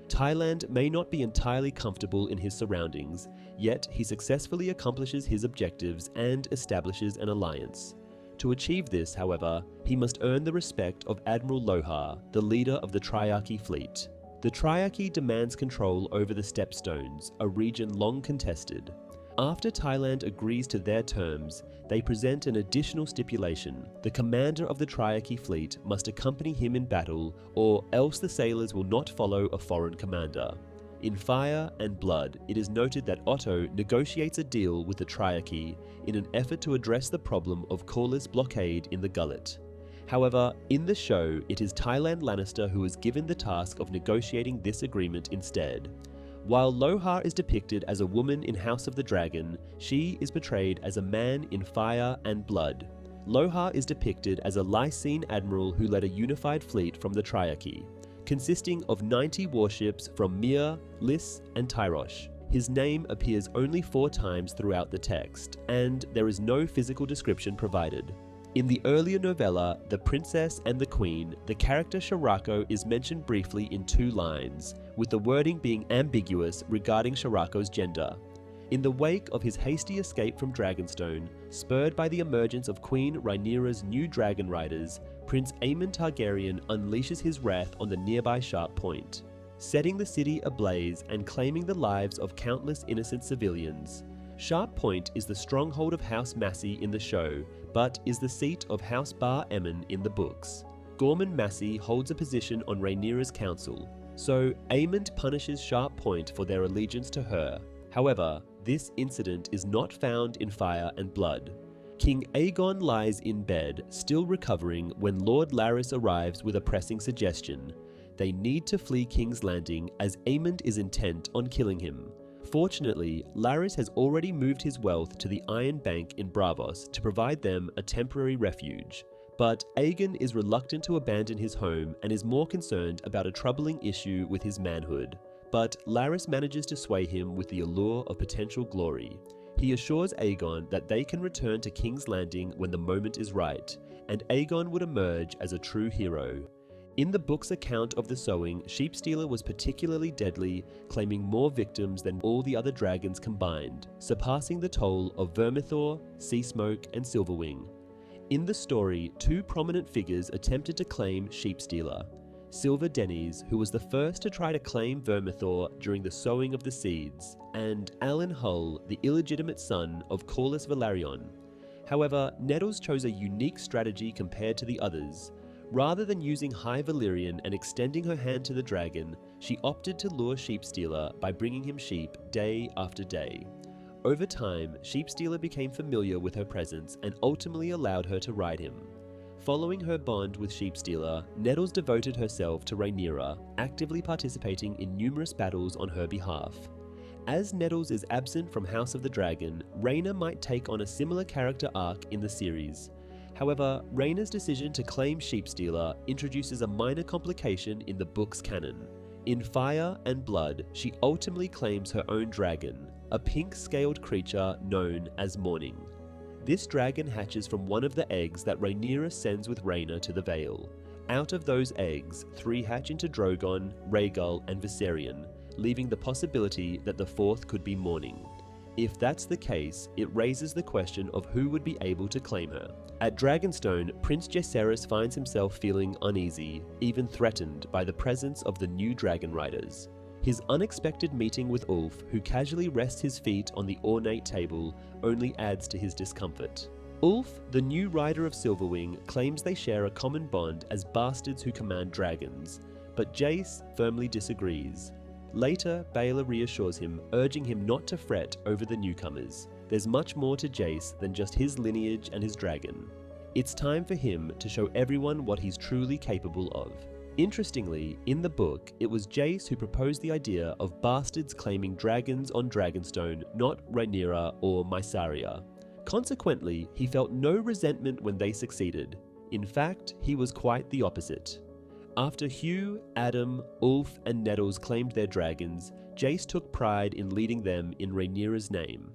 Tywin may not be entirely comfortable in his surroundings, yet he successfully accomplishes his objectives and establishes an alliance. To achieve this, however, he must earn the respect of Admiral Lohar, the leader of the Triarchy fleet. The Triarchy demands control over the Stepstones, a region long contested. After Tywin agrees to their terms, they present an additional stipulation. The commander of the Triarchy fleet must accompany him in battle, or else the sailors will not follow a foreign commander. In Fire and Blood, it is noted that Otto negotiates a deal with the Triarchy in an effort to address the problem of Corlys' blockade in the Gullet. However, in the show, it is Tywin Lannister who is given the task of negotiating this agreement instead. While Lohar is depicted as a woman in House of the Dragon, she is portrayed as a man in Fire and Blood. Lohar is depicted as a Lysene admiral who led a unified fleet from the Triarchy, consisting of 90 warships from Myr, Lys, and Tyrosh. His name appears only 4 times throughout the text, and there is no physical description provided. In the earlier novella, The Princess and the Queen, the character Scirocco is mentioned briefly in 2 lines, with the wording being ambiguous regarding Scirocco's gender. In the wake of his hasty escape from Dragonstone, spurred by the emergence of Queen Rhaenyra's new dragon riders, Prince Aemon Targaryen unleashes his wrath on the nearby Sharp Point, setting the city ablaze and claiming the lives of countless innocent civilians. Sharp Point is the stronghold of House Massey in the show, but is the seat of House Bar Emmon in the books. Gorman Massey holds a position on Rhaenyra's council, so Aemond punishes Sharp Point for their allegiance to her. However, this incident is not found in Fire and Blood. King Aegon lies in bed, still recovering, when Lord Larys arrives with a pressing suggestion. They need to flee King's Landing as Aemond is intent on killing him. Fortunately, Larys has already moved his wealth to the Iron Bank in Braavos to provide them a temporary refuge. But Aegon is reluctant to abandon his home and is more concerned about a troubling issue with his manhood. But Larys manages to sway him with the allure of potential glory. He assures Aegon that they can return to King's Landing when the moment is right, and Aegon would emerge as a true hero. In the book's account of the sowing, Sheepstealer was particularly deadly, claiming more victims than all the other dragons combined, surpassing the toll of Vermithor, Seasmoke, and Silverwing. In the story, 2 prominent figures attempted to claim Sheepstealer. Silver Denys, who was the first to try to claim Vermithor during the sowing of the seeds, and Alan Hull, the illegitimate son of Corlys Velaryon. However, Nettles chose a unique strategy compared to the others. Rather than using High Valyrian and extending her hand to the dragon, she opted to lure Sheepstealer by bringing him sheep day after day. Over time, Sheepstealer became familiar with her presence and ultimately allowed her to ride him. Following her bond with Sheepstealer, Nettles devoted herself to Rhaenyra, actively participating in numerous battles on her behalf. As Nettles is absent from House of the Dragon, Rhaena might take on a similar character arc in the series. However, Rhaena's decision to claim Sheepstealer introduces a minor complication in the book's canon. In Fire and Blood, she ultimately claims her own dragon, a pink-scaled creature known as Morning. This dragon hatches from one of the eggs that Rhaenyra sends with Rhaena to the Vale. Out of those eggs, 3 hatch into Drogon, Rhaegal, and Viserion, leaving the possibility that the 4th could be Morning. If that's the case, it raises the question of who would be able to claim her. At Dragonstone, Prince Jaehaerys finds himself feeling uneasy, even threatened by the presence of the new dragon riders. His unexpected meeting with Ulf, who casually rests his feet on the ornate table, only adds to his discomfort. Ulf, the new rider of Silverwing, claims they share a common bond as bastards who command dragons, but Jace firmly disagrees. Later, Baelor reassures him, urging him not to fret over the newcomers. There's much more to Jace than just his lineage and his dragon. It's time for him to show everyone what he's truly capable of. Interestingly, in the book, it was Jace who proposed the idea of bastards claiming dragons on Dragonstone, not Rhaenyra or Mysaria. Consequently, he felt no resentment when they succeeded. In fact, he was quite the opposite. After Hugh, Adam, Ulf, and Nettles claimed their dragons, Jace took pride in leading them in Rhaenyra's name.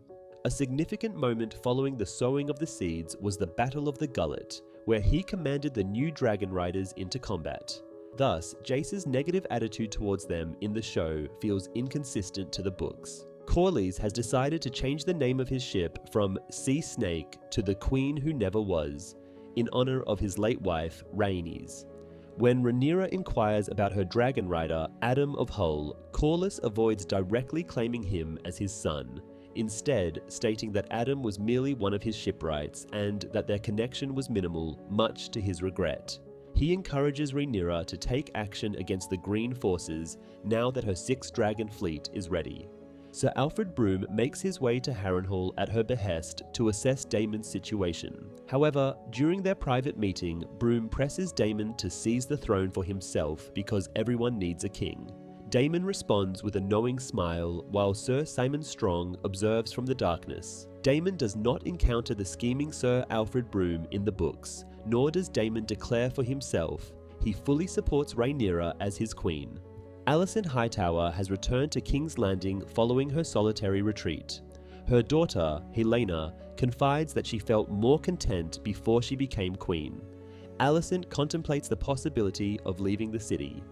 A significant moment following the sowing of the seeds was the Battle of the Gullet, where he commanded the new dragon riders into combat. Thus, Jace's negative attitude towards them in the show feels inconsistent to the books. Corlys has decided to change the name of his ship from Sea Snake to the Queen Who Never Was, in honor of his late wife, Rhaenys. When Rhaenyra inquires about her dragon rider, Adam of Hull, Corlys avoids directly claiming him as his son, instead stating that Adam was merely one of his shipwrights and that their connection was minimal, much to his regret. He encourages Rhaenyra to take action against the Green forces now that her 6th dragon fleet is ready. Sir Alfred Broome makes his way to Harrenhal at her behest to assess Daemon's situation. However, during their private meeting, Broome presses Daemon to seize the throne for himself because everyone needs a king. Daemon responds with a knowing smile while Sir Simon Strong observes from the darkness. Daemon does not encounter the scheming Sir Alfred Broome in the books, nor does Daemon declare for himself. He fully supports Rhaenyra as his queen. Alicent Hightower has returned to King's Landing following her solitary retreat. Her daughter, Helena, confides that she felt more content before she became queen. Alicent contemplates the possibility of leaving the city.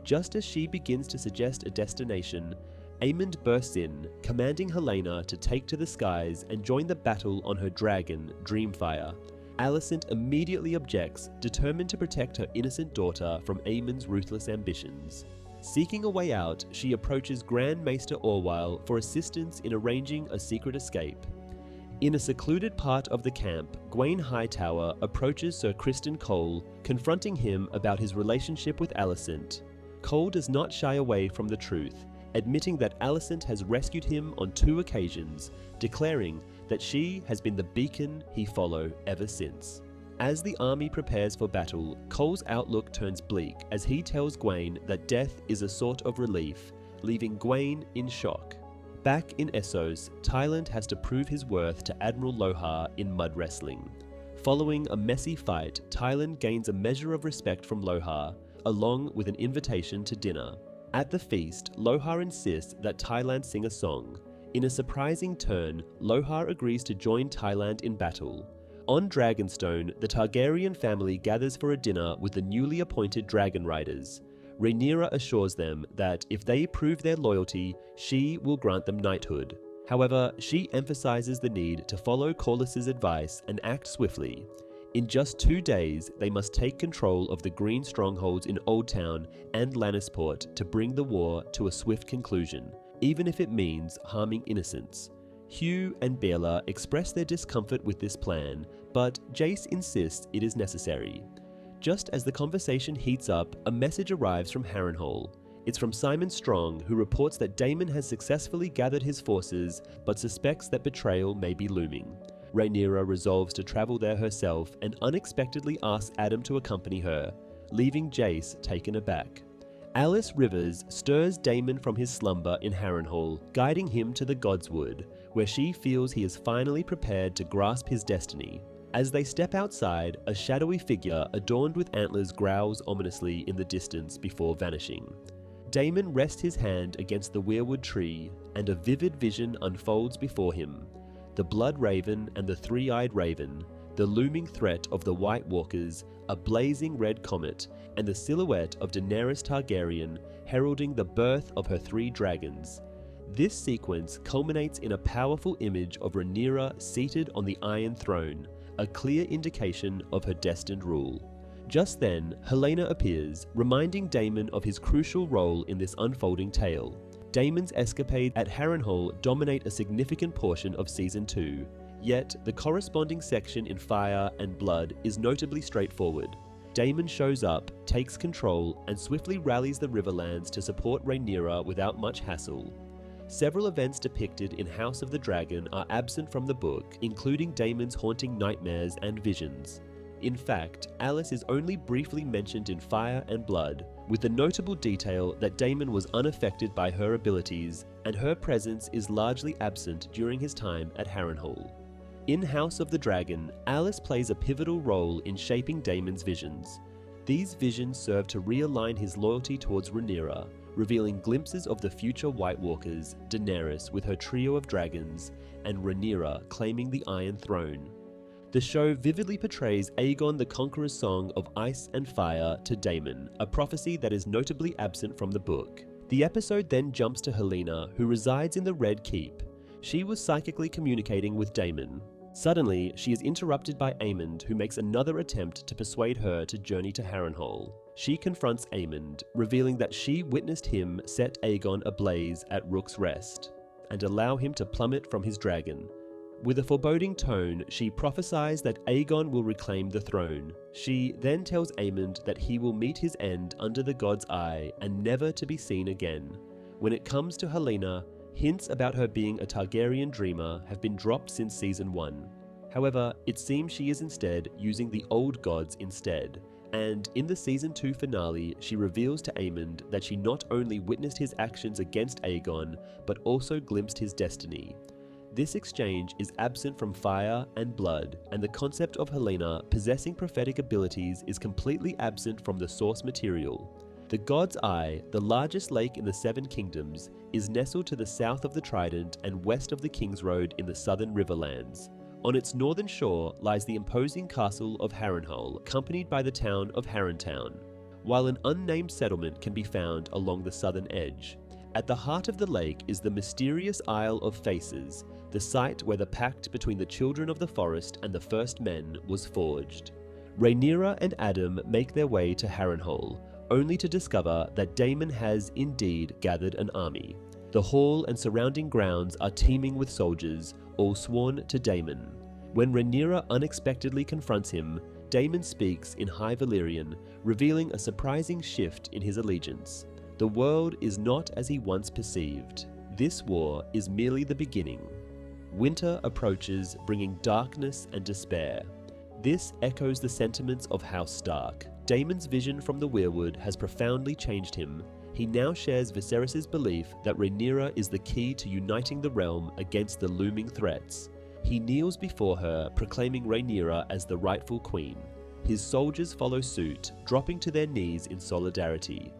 Just as she begins to suggest a destination, Aemond bursts in, commanding Helena to take to the skies and join the battle on her dragon, Dreamfire. Alicent immediately objects, determined to protect her innocent daughter from Aemond's ruthless ambitions. Seeking a way out, she approaches Grand Maester Orwyle for assistance in arranging a secret escape. In a secluded part of the camp, Gwaine Hightower approaches Sir Criston Cole, confronting him about his relationship with Alicent. Cole does not shy away from the truth, admitting that Alicent has rescued him on 2 occasions, declaring that she has been the beacon he followed ever since. As the army prepares for battle, Cole's outlook turns bleak as he tells Gwaine that death is a sort of relief, leaving Gwaine in shock. Back in Essos, Tyland has to prove his worth to Admiral Lohar in mud wrestling. Following a messy fight, Tyland gains a measure of respect from Lohar, along with an invitation to dinner. At the feast, Lohar insists that Tyland sing a song. In a surprising turn, Lohar agrees to join Tyland in battle. On Dragonstone, the Targaryen family gathers for a dinner with the newly appointed Dragon Riders. Rhaenyra assures them that if they prove their loyalty, she will grant them knighthood. However, she emphasizes the need to follow Corlys's advice and act swiftly. In just 2 days, they must take control of the green strongholds in Oldtown and Lannisport to bring the war to a swift conclusion, even if it means harming innocents. Hugh and Baela express their discomfort with this plan, but Jace insists it is necessary. Just as the conversation heats up, a message arrives from Harrenhal. It's from Simon Strong, who reports that Daemon has successfully gathered his forces, but suspects that betrayal may be looming. Rhaenyra resolves to travel there herself and unexpectedly asks Adam to accompany her, leaving Jace taken aback. Alice Rivers stirs Daemon from his slumber in Harrenhal, guiding him to the Godswood, where she feels he is finally prepared to grasp his destiny. As they step outside, a shadowy figure adorned with antlers growls ominously in the distance before vanishing. Daemon rests his hand against the weirwood tree, and a vivid vision unfolds before him. The Blood Raven and the Three-Eyed Raven, the looming threat of the White Walkers, a blazing red comet, and the silhouette of Daenerys Targaryen heralding the birth of her 3 dragons. This sequence culminates in a powerful image of Rhaenyra seated on the Iron Throne, a clear indication of her destined rule. Just then, Helena appears, reminding Daemon of his crucial role in this unfolding tale. Daemon's escapades at Harrenhal dominate a significant portion of Season 2, yet the corresponding section in Fire and Blood is notably straightforward. Daemon shows up, takes control, and swiftly rallies the Riverlands to support Rhaenyra without much hassle. Several events depicted in House of the Dragon are absent from the book, including Daemon's haunting nightmares and visions. In fact, Alice is only briefly mentioned in Fire and Blood, with the notable detail that Daemon was unaffected by her abilities, and her presence is largely absent during his time at Harrenhal. In House of the Dragon, Alice plays a pivotal role in shaping Daemon's visions. These visions serve to realign his loyalty towards Rhaenyra, revealing glimpses of the future White Walkers, Daenerys with her trio of dragons, and Rhaenyra claiming the Iron Throne. The show vividly portrays Aegon the Conqueror's song of ice and fire to Daemon, a prophecy that is notably absent from the book. The episode then jumps to Helena, who resides in the Red Keep. She was psychically communicating with Daemon. Suddenly, she is interrupted by Aemond, who makes another attempt to persuade her to journey to Harrenhal. She confronts Aemond, revealing that she witnessed him set Aegon ablaze at Rook's Rest, and allow him to plummet from his dragon. With a foreboding tone, she prophesies that Aegon will reclaim the throne. She then tells Aemond that he will meet his end under the god's eye and never to be seen again. When it comes to Helena, hints about her being a Targaryen dreamer have been dropped since Season 1. However, it seems she is instead using the old gods instead, and in the Season 2 finale, she reveals to Aemond that she not only witnessed his actions against Aegon, but also glimpsed his destiny. This exchange is absent from Fire and Blood, and the concept of Helena possessing prophetic abilities is completely absent from the source material. The God's Eye, the largest lake in the Seven Kingdoms, is nestled to the south of the Trident and west of the King's Road in the southern Riverlands. On its northern shore lies the imposing castle of Harrenhal, accompanied by the town of Harrentown, while an unnamed settlement can be found along the southern edge. At the heart of the lake is the mysterious Isle of Faces, the site where the pact between the children of the forest and the first men was forged. Rhaenyra and Adam make their way to Harrenhal, only to discover that Daemon has indeed gathered an army. The hall and surrounding grounds are teeming with soldiers, all sworn to Daemon. When Rhaenyra unexpectedly confronts him, Daemon speaks in High Valyrian, revealing a surprising shift in his allegiance. The world is not as he once perceived. This war is merely the beginning. Winter approaches, bringing darkness and despair. This echoes the sentiments of House Stark. Daemon's vision from the weirwood has profoundly changed him. He now shares Viserys' belief that Rhaenyra is the key to uniting the realm against the looming threats. He kneels before her, proclaiming Rhaenyra as the rightful queen. His soldiers follow suit, dropping to their knees in solidarity.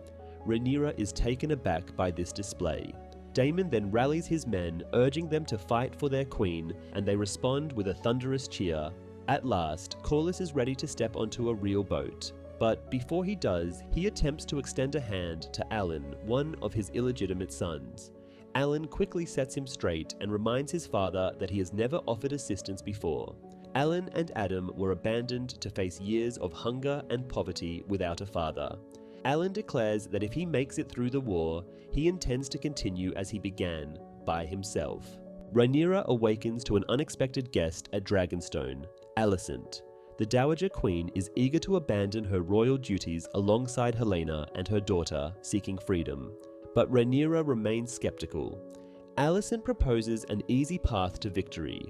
Rhaenyra is taken aback by this display. Daemon then rallies his men, urging them to fight for their queen, and they respond with a thunderous cheer. At last, Corlys is ready to step onto a real boat. But before he does, he attempts to extend a hand to Alan, one of his illegitimate sons. Alan quickly sets him straight and reminds his father that he has never offered assistance before. Alan and Adam were abandoned to face years of hunger and poverty without a father. Alan declares that if he makes it through the war, he intends to continue as he began, by himself. Rhaenyra awakens to an unexpected guest at Dragonstone, Alicent. The Dowager Queen is eager to abandon her royal duties alongside Helaena and her daughter, seeking freedom. But Rhaenyra remains skeptical. Alicent proposes an easy path to victory.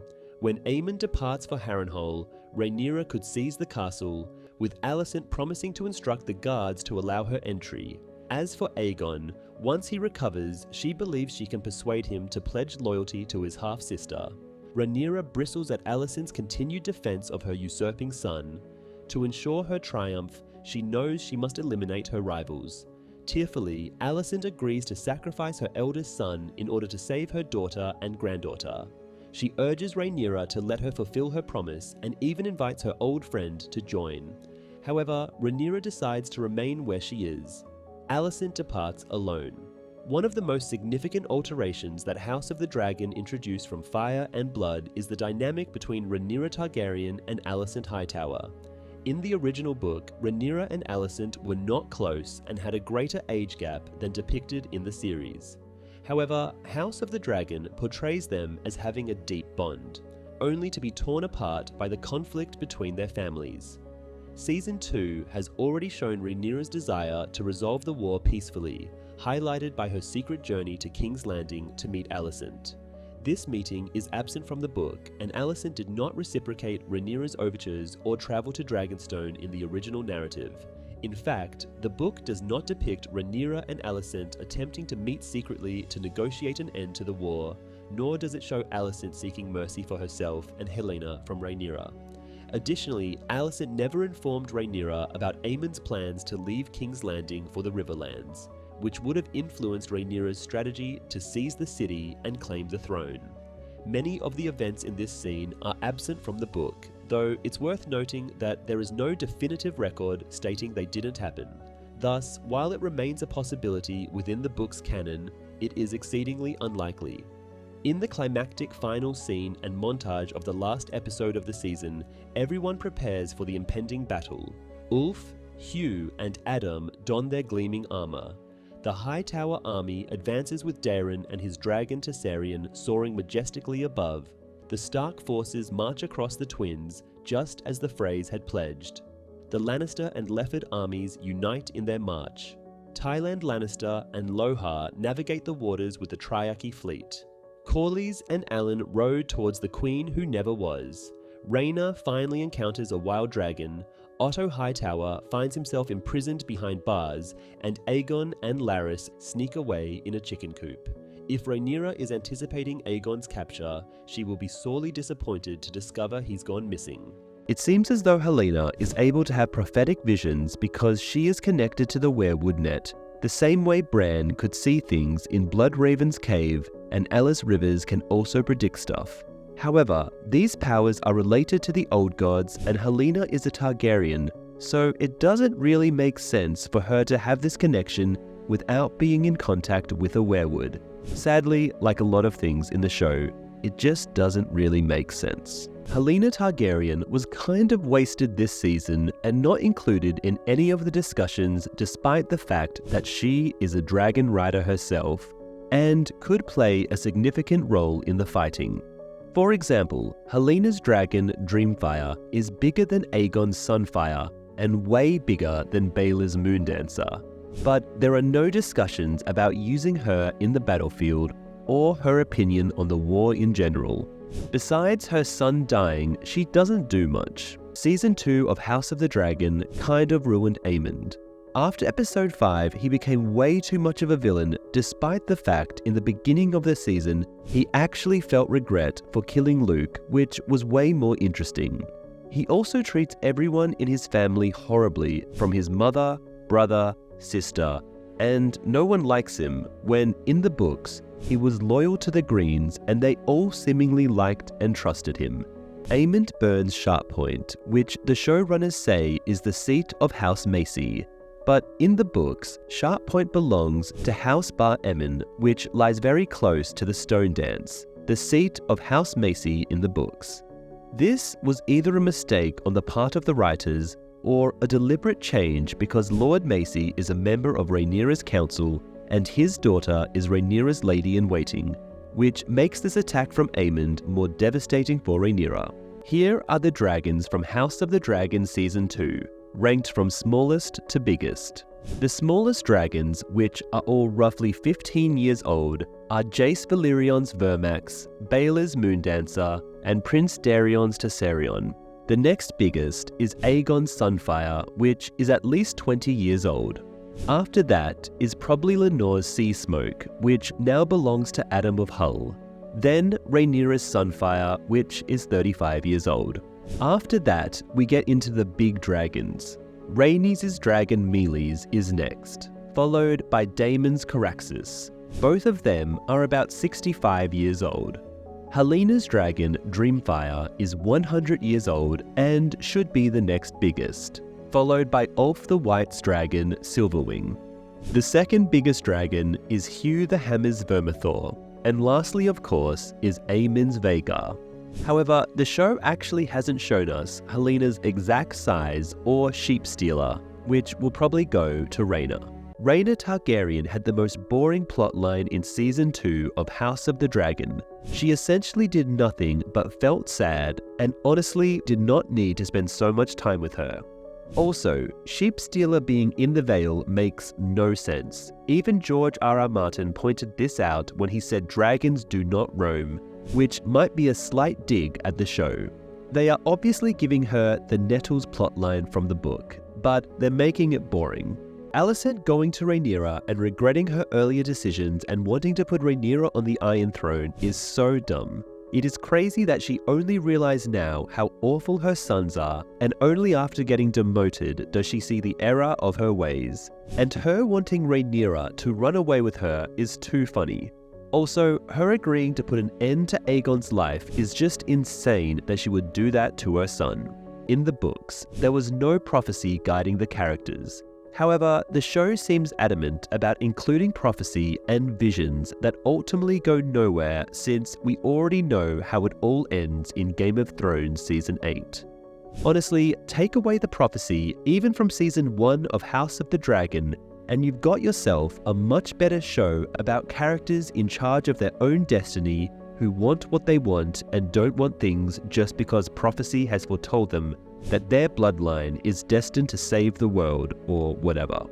When Aemon departs for Harrenhal, Rhaenyra could seize the castle, with Alicent promising to instruct the guards to allow her entry. As for Aegon, once he recovers, she believes she can persuade him to pledge loyalty to his half-sister. Rhaenyra bristles at Alicent's continued defense of her usurping son. To ensure her triumph, she knows she must eliminate her rivals. Tearfully, Alicent agrees to sacrifice her eldest son in order to save her daughter and granddaughter. She urges Rhaenyra to let her fulfill her promise and even invites her old friend to join. However, Rhaenyra decides to remain where she is. Alicent departs alone. One of the most significant alterations that House of the Dragon introduced from Fire and Blood is the dynamic between Rhaenyra Targaryen and Alicent Hightower. In the original book, Rhaenyra and Alicent were not close and had a greater age gap than depicted in the series. However, House of the Dragon portrays them as having a deep bond, only to be torn apart by the conflict between their families. Season 2 has already shown Rhaenyra's desire to resolve the war peacefully, highlighted by her secret journey to King's Landing to meet Alicent. This meeting is absent from the book, and Alicent did not reciprocate Rhaenyra's overtures or travel to Dragonstone in the original narrative. In fact, the book does not depict Rhaenyra and Alicent attempting to meet secretly to negotiate an end to the war, nor does it show Alicent seeking mercy for herself and Helaena from Rhaenyra. Additionally, Alicent never informed Rhaenyra about Aemon's plans to leave King's Landing for the Riverlands, which would have influenced Rhaenyra's strategy to seize the city and claim the throne. Many of the events in this scene are absent from the book, though it's worth noting that there is no definitive record stating they didn't happen. Thus, while it remains a possibility within the book's canon, it is exceedingly unlikely. In the climactic final scene and montage of the last episode of the season, everyone prepares for the impending battle. Ulf, Hugh, and Adam don their gleaming armor. The Hightower army advances with Daeron and his dragon Tessarion soaring majestically above. The Stark forces march across the Twins, just as the Freys had pledged. The Lannister and Lefford armies unite in their march. Tyland Lannister and Lohar navigate the waters with the Triarchy fleet. Corlys and Alan rode towards the Queen who never was. Rhaena finally encounters a wild dragon. Otto Hightower finds himself imprisoned behind bars, and Aegon and Larys sneak away in a chicken coop. If Rhaenyra is anticipating Aegon's capture, she will be sorely disappointed to discover he's gone missing. It seems as though Helena is able to have prophetic visions because she is connected to the werewood net, the same way Bran could see things in Bloodraven's cave, and Alice Rivers can also predict stuff. However, these powers are related to the old gods, and Helena is a Targaryen, so it doesn't really make sense for her to have this connection without being in contact with a werewood. Sadly, like a lot of things in the show, it just doesn't really make sense. Helena Targaryen was kind of wasted this season and not included in any of the discussions, despite the fact that she is a dragon rider herself and could play a significant role in the fighting. For example, Helena's dragon Dreamfire is bigger than Aegon's Sunfire and way bigger than Baela's Moondancer. But there are no discussions about using her in the battlefield or her opinion on the war in general. Besides her son dying, she doesn't do much. Season 2 of House of the Dragon kind of ruined Aemond. After episode 5, he became way too much of a villain, despite the fact in the beginning of the season, he actually felt regret for killing Luke, which was way more interesting. He also treats everyone in his family horribly, from his mother, brother, sister, and no one likes him when, in the books, he was loyal to the Greens and they all seemingly liked and trusted him. Aemond burns Sharppoint, which the showrunners say is the seat of House Macy. But in the books, Sharppoint belongs to House Bar Emmon, which lies very close to the Stone Dance, the seat of House Macy in the books. This was either a mistake on the part of the writers or a deliberate change because Lord Macy is a member of Rhaenyra's council and his daughter is Rhaenyra's lady-in-waiting, which makes this attack from Aemond more devastating for Rhaenyra. Here are the dragons from House of the Dragon Season 2, ranked from smallest to biggest. The smallest dragons, which are all roughly 15 years old, are Jace Valyrion's Vermax, Baela's Moondancer, and Prince Darion's Tessarion. The next biggest is Aegon's Sunfire, which is at least 20 years old. After that is probably Lenore's Sea Smoke, which now belongs to Adam of Hull. Then Rhaenyra's Sunfire, which is 35 years old. After that, we get into the big dragons. Rhaenys' dragon Meleys is next, followed by Daemon's Caraxes. Both of them are about 65 years old. Helena's dragon Dreamfire is 100 years old and should be the next biggest, followed by Ulf the White's dragon Silverwing. The second biggest dragon is Hugh the Hammer's Vermithor, and lastly of course is Aemond's Vhagar. However, the show actually hasn't shown us Helena's exact size or sheep stealer, which will probably go to Rhaena. Rhaena Targaryen had the most boring plotline in Season 2 of House of the Dragon. She essentially did nothing but felt sad and honestly did not need to spend so much time with her. Also, Sheepstealer being in the Vale makes no sense. Even George R.R. Martin pointed this out when he said dragons do not roam, which might be a slight dig at the show. They are obviously giving her the Nettles plotline from the book, but they're making it boring. Alicent going to Rhaenyra and regretting her earlier decisions and wanting to put Rhaenyra on the Iron Throne is so dumb. It is crazy that she only realized now how awful her sons are, and only after getting demoted does she see the error of her ways. And her wanting Rhaenyra to run away with her is too funny. Also, her agreeing to put an end to Aegon's life is just insane that she would do that to her son. In the books, there was no prophecy guiding the characters. However, the show seems adamant about including prophecy and visions that ultimately go nowhere since we already know how it all ends in Game of Thrones Season 8. Honestly, take away the prophecy even from Season 1 of House of the Dragon and you've got yourself a much better show about characters in charge of their own destiny who want what they want and don't want things just because prophecy has foretold them that their bloodline is destined to save the world or whatever.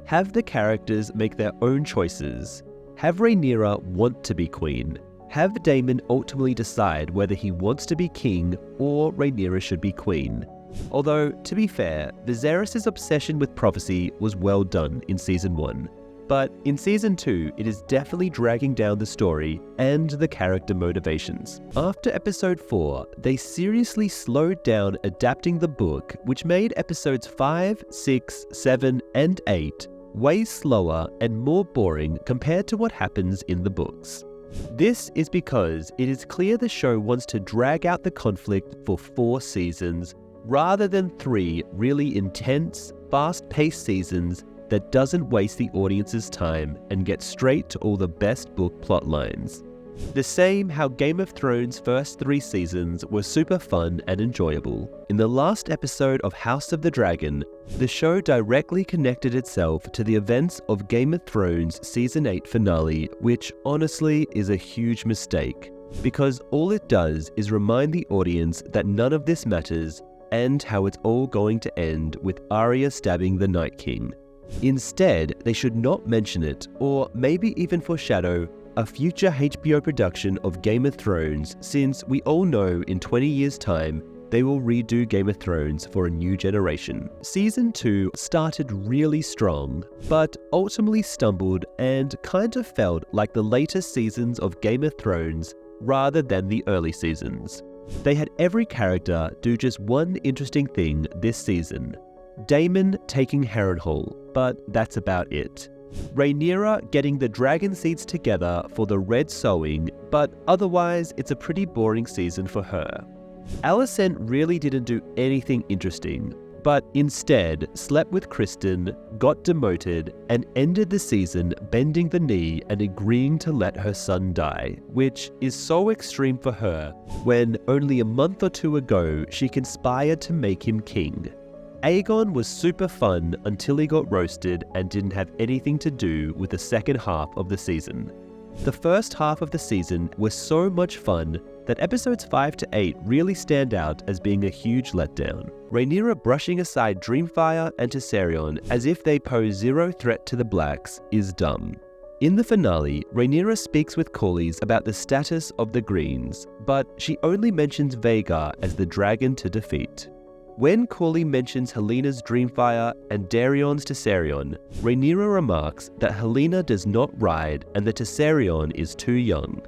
Have the characters make their own choices. Have Rhaenyra want to be queen. Have Daemon ultimately decide whether he wants to be king or Rhaenyra should be queen. Although, to be fair, Viserys' obsession with prophecy was well done in Season 1. but in Season 2, it is definitely dragging down the story and the character motivations. After Episode 4, they seriously slowed down adapting the book, which made Episodes 5, 6, 7, and 8 way slower and more boring compared to what happens in the books. This is because it is clear the show wants to drag out the conflict for 4 seasons, rather than 3 really intense, fast-paced seasons that doesn't waste the audience's time and get straight to all the best book plot lines. The same how Game of Thrones' first 3 seasons were super fun and enjoyable. In the last episode of House of the Dragon, the show directly connected itself to the events of Game of Thrones Season 8 finale, which honestly is a huge mistake, because all it does is remind the audience that none of this matters and how it's all going to end with Arya stabbing the Night King. Instead, they should not mention it, or maybe even foreshadow a future HBO production of Game of Thrones, since we all know in 20 years' time, they will redo Game of Thrones for a new generation. Season 2 started really strong, but ultimately stumbled and kind of felt like the later seasons of Game of Thrones rather than the early seasons. They had every character do just one interesting thing this season. Daemon taking Harrenhal, but that's about it. Rhaenyra getting the dragon seeds together for the red sowing, but otherwise it's a pretty boring season for her. Alicent really didn't do anything interesting, but instead slept with Kristen, got demoted, and ended the season bending the knee and agreeing to let her son die, which is so extreme for her when only a month or 2 ago she conspired to make him king. Aegon was super fun until he got roasted and didn't have anything to do with the second half of the season. The first half of the season was so much fun that episodes 5 to 8 really stand out as being a huge letdown. Rhaenyra brushing aside Dreamfire and Tessarion as if they pose zero threat to the Blacks is dumb. In the finale, Rhaenyra speaks with Corlys about the status of the Greens, but she only mentions Vhagar as the dragon to defeat. When Corlys mentions Helena's Dreamfire and Darion's Tessarion, Rhaenyra remarks that Helena does not ride and that Tessarion is too young.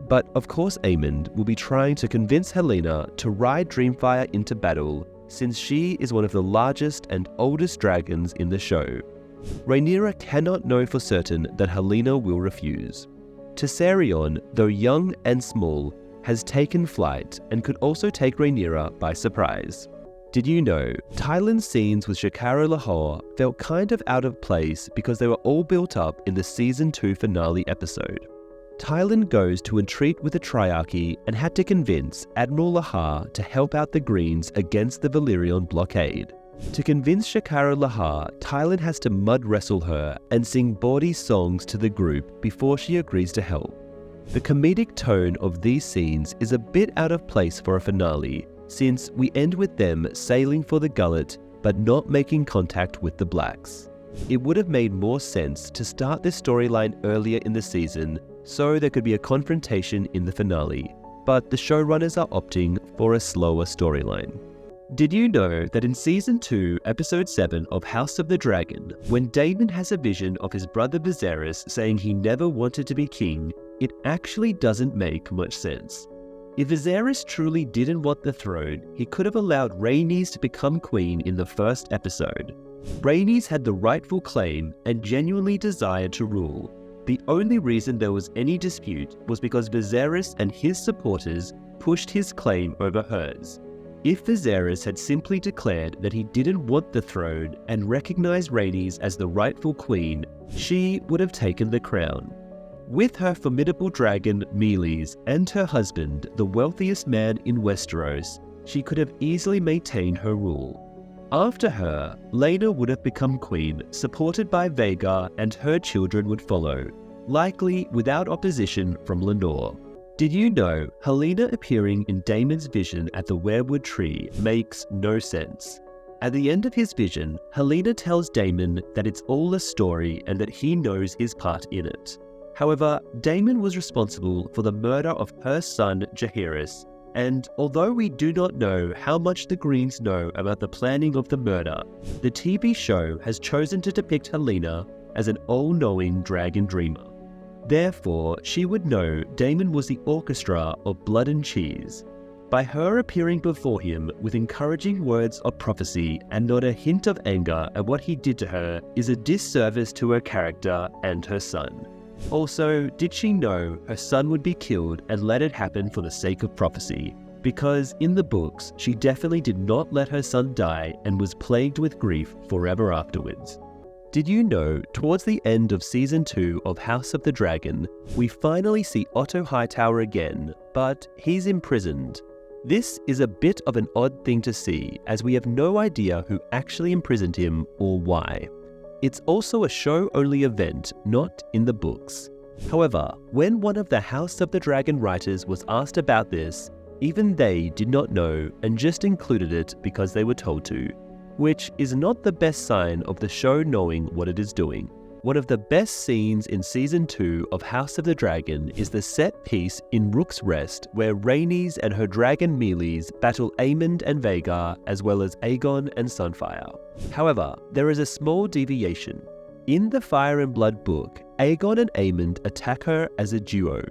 But of course Aemond will be trying to convince Helena to ride Dreamfire into battle, since she is one of the largest and oldest dragons in the show. Rhaenyra cannot know for certain that Helena will refuse. Tessarion, though young and small, has taken flight and could also take Rhaenyra by surprise. Did you know, Tyland's scenes with Hikaru Lahore felt kind of out of place because they were all built up in the Season 2 finale episode. Tyland goes to entreat with the Triarchy and had to convince Admiral Lahar to help out the Greens against the Valyrian blockade. To convince Hikaru Lahar, Tyland has to mud wrestle her and sing bawdy songs to the group before she agrees to help. The comedic tone of these scenes is a bit out of place for a finale, since we end with them sailing for the gullet but not making contact with the Blacks. It would have made more sense to start this storyline earlier in the season so there could be a confrontation in the finale, but the showrunners are opting for a slower storyline. Did you know that in Season 2, Episode 7 of House of the Dragon, when Daemon has a vision of his brother Viserys saying he never wanted to be king, it actually doesn't make much sense. If Viserys truly didn't want the throne, he could have allowed Rhaenys to become queen in the first episode. Rhaenys had the rightful claim and genuinely desired to rule. The only reason there was any dispute was because Viserys and his supporters pushed his claim over hers. If Viserys had simply declared that he didn't want the throne and recognized Rhaenys as the rightful queen, she would have taken the crown. With her formidable dragon, Meleys, and her husband, the wealthiest man in Westeros, she could have easily maintained her rule. After her, Laena would have become queen, supported by Vhagar, and her children would follow, likely without opposition from Lenore. Did you know Helena appearing in Daemon's vision at the Weirwood Tree makes no sense? At the end of his vision, Helena tells Daemon that it's all a story and that he knows his part in it. However, Daemon was responsible for the murder of her son Jaehaerys, and although we do not know how much the Greens know about the planning of the murder, the TV show has chosen to depict Helena as an all-knowing dragon dreamer. Therefore, she would know Daemon was the orchestra of blood and cheese. By her appearing before him with encouraging words of prophecy and not a hint of anger at what he did to her is a disservice to her character and her son. Also, did she know her son would be killed and let it happen for the sake of prophecy? Because in the books, she definitely did not let her son die and was plagued with grief forever afterwards. Did you know, towards the end of Season 2 of House of the Dragon, we finally see Otto Hightower again, but he's imprisoned. This is a bit of an odd thing to see, as we have no idea who actually imprisoned him or why. It's also a show-only event, not in the books. However, when one of the House of the Dragon writers was asked about this, even they did not know and just included it because they were told to, which is not the best sign of the show knowing what it is doing. One of the best scenes in Season 2 of House of the Dragon is the set piece in Rook's Rest where Rhaenys and her dragon Meleys battle Aemond and Vhagar as well as Aegon and Sunfire. However, there is a small deviation. In the Fire and Blood book, Aegon and Aemond attack her as a duo.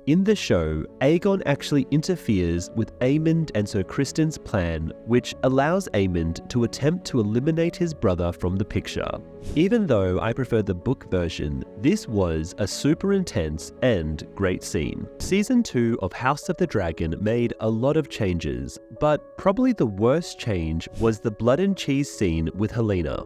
In the show, Aegon actually interferes with Aemond and Sir Criston's plan, which allows Aemond to attempt to eliminate his brother from the picture. Even though I prefer the book version, this was a super intense and great scene. Season 2 of House of the Dragon made a lot of changes, but probably the worst change was the blood and cheese scene with Helena.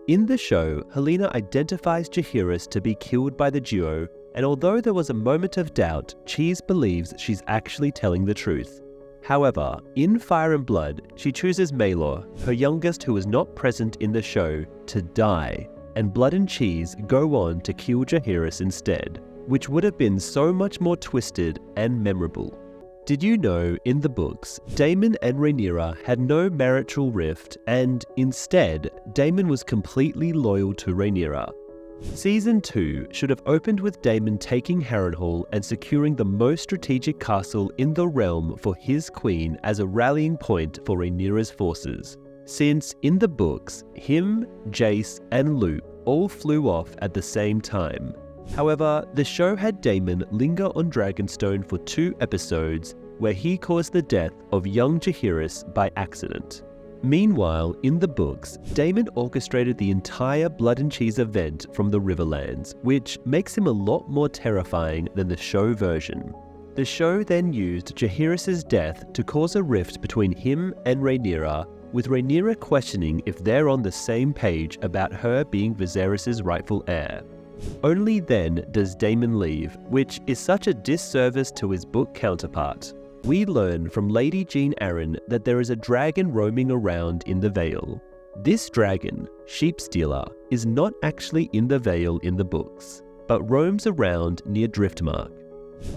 In the show, Helena identifies Jaehaerys to be killed by the duo, and although there was a moment of doubt, Cheese believes she's actually telling the truth. However, in Fire and Blood, she chooses Maelor, her youngest who was not present in the show, to die, and Blood and Cheese go on to kill Jaehaerys instead, which would have been so much more twisted and memorable. Did you know, in the books, Daemon and Rhaenyra had no marital rift, and instead, Daemon was completely loyal to Rhaenyra? Season 2 should have opened with Daemon taking Harrenhal and securing the most strategic castle in the realm for his queen as a rallying point for Rhaenyra's forces. Since, in the books, him, Jace, and Luke all flew off at the same time. However, the show had Daemon linger on Dragonstone for 2 episodes, where he caused the death of young Jaehaerys by accident. Meanwhile, in the books, Daemon orchestrated the entire Blood and Cheese event from the Riverlands, which makes him a lot more terrifying than the show version. The show then used Jaehaerys' death to cause a rift between him and Rhaenyra, with Rhaenyra questioning if they're on the same page about her being Viserys' rightful heir. Only then does Daemon leave, which is such a disservice to his book counterpart. We learn from Lady Jean Arryn that there is a dragon roaming around in the Vale. This dragon, Sheepstealer, is not actually in the Vale in the books, but roams around near Driftmark.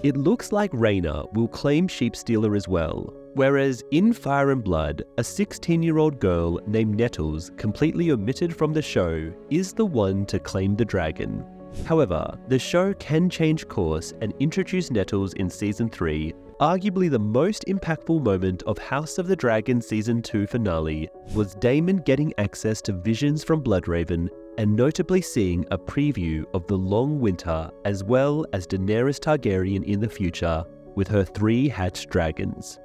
It looks like Rhaena will claim Sheepstealer as well, whereas in Fire and Blood, a 16-year-old girl named Nettles, completely omitted from the show, is the one to claim the dragon. However, the show can change course and introduce Nettles in Season 3. Arguably the most impactful moment of House of the Dragon Season 2 finale was Daemon getting access to visions from Bloodraven and notably seeing a preview of the Long Winter as well as Daenerys Targaryen in the future with her 3 hatched dragons.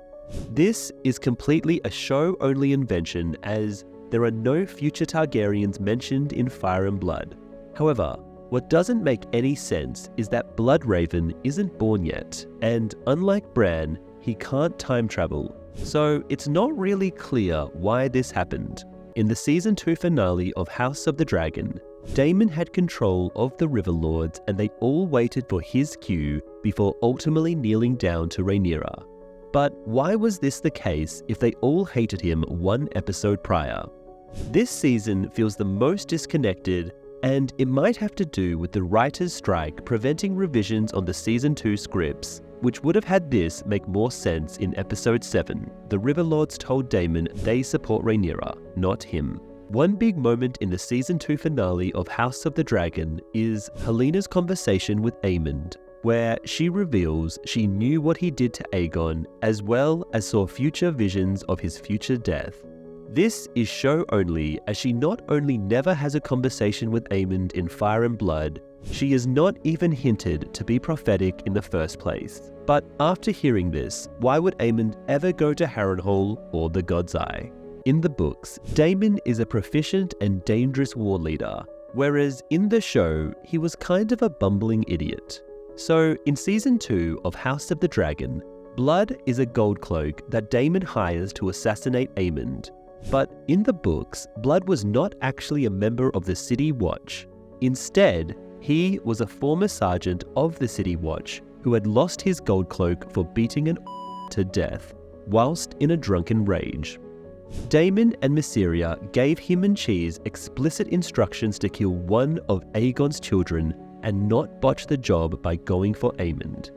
This is completely a show-only invention as there are no future Targaryens mentioned in Fire and Blood. However, what doesn't make any sense is that Bloodraven isn't born yet, and unlike Bran, he can't time travel, so it's not really clear why this happened. In the Season 2 finale of House of the Dragon, Daemon had control of the River Lords and they all waited for his cue before ultimately kneeling down to Rhaenyra. But why was this the case if they all hated him 1 episode prior? This season feels the most disconnected, and it might have to do with the writer's strike preventing revisions on the Season 2 scripts, which would have had this make more sense in Episode 7. The Riverlords told Daemon they support Rhaenyra, not him. One big moment in the Season 2 finale of House of the Dragon is Helena's conversation with Aemond, where she reveals she knew what he did to Aegon, as well as saw future visions of his future death. This is show only, as she not only never has a conversation with Aemond in Fire and Blood, she is not even hinted to be prophetic in the first place. But after hearing this, why would Aemond ever go to Harrenhal or the God's Eye? In the books, Daemon is a proficient and dangerous war leader, whereas in the show, he was kind of a bumbling idiot. So in Season 2 of House of the Dragon, Blood is a gold cloak that Daemon hires to assassinate Aemond. But in the books, Blood was not actually a member of the City Watch. Instead, he was a former sergeant of the City Watch who had lost his gold cloak for beating an to death whilst in a drunken rage. Daemon and Mysaria gave him and Cheese explicit instructions to kill one of Aegon's children and not botch the job by going for Aemond.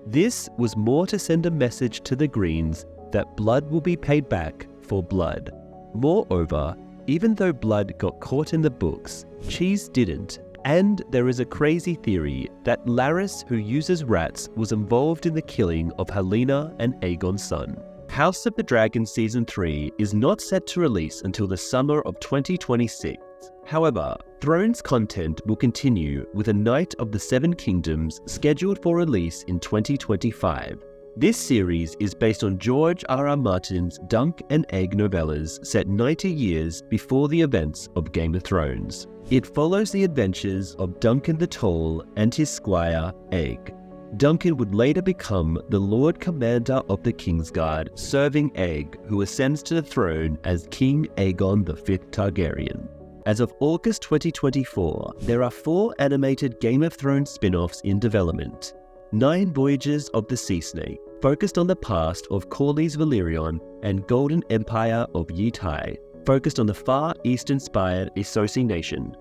This was more to send a message to the Greens that blood will be paid back for blood. Moreover, even though Blood got caught in the books, Cheese didn't, and there is a crazy theory that Larys, who uses rats, was involved in the killing of Helaena and Aegon's son. House of the Dragon Season 3 is not set to release until the summer of 2026. However, Thrones content will continue with A Knight of the Seven Kingdoms scheduled for release in 2025. This series is based on George R.R. Martin's Dunk and Egg novellas set 90 years before the events of Game of Thrones. It follows the adventures of Duncan the Tall and his squire, Egg. Duncan would later become the Lord Commander of the Kingsguard, serving Egg, who ascends to the throne as King Aegon V Targaryen. As of August 2024, there are 4 animated Game of Thrones spin-offs in development. 9 Voyages of the Sea Snake, focused on the past of Corlys Valyrian, and Golden Empire of Yitai, focused on the Far East-inspired Essosi Nation.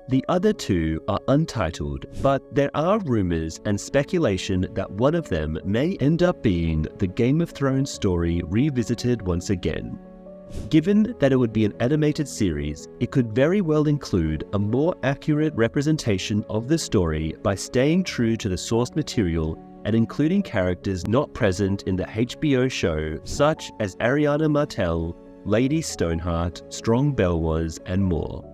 The other 2 are untitled, but there are rumors and speculation that one of them may end up being the Game of Thrones story revisited once again. Given that it would be an animated series, it could very well include a more accurate representation of the story by staying true to the source material and including characters not present in the HBO show, such as Ariana Martell, Lady Stoneheart, Strong Belwas, and more.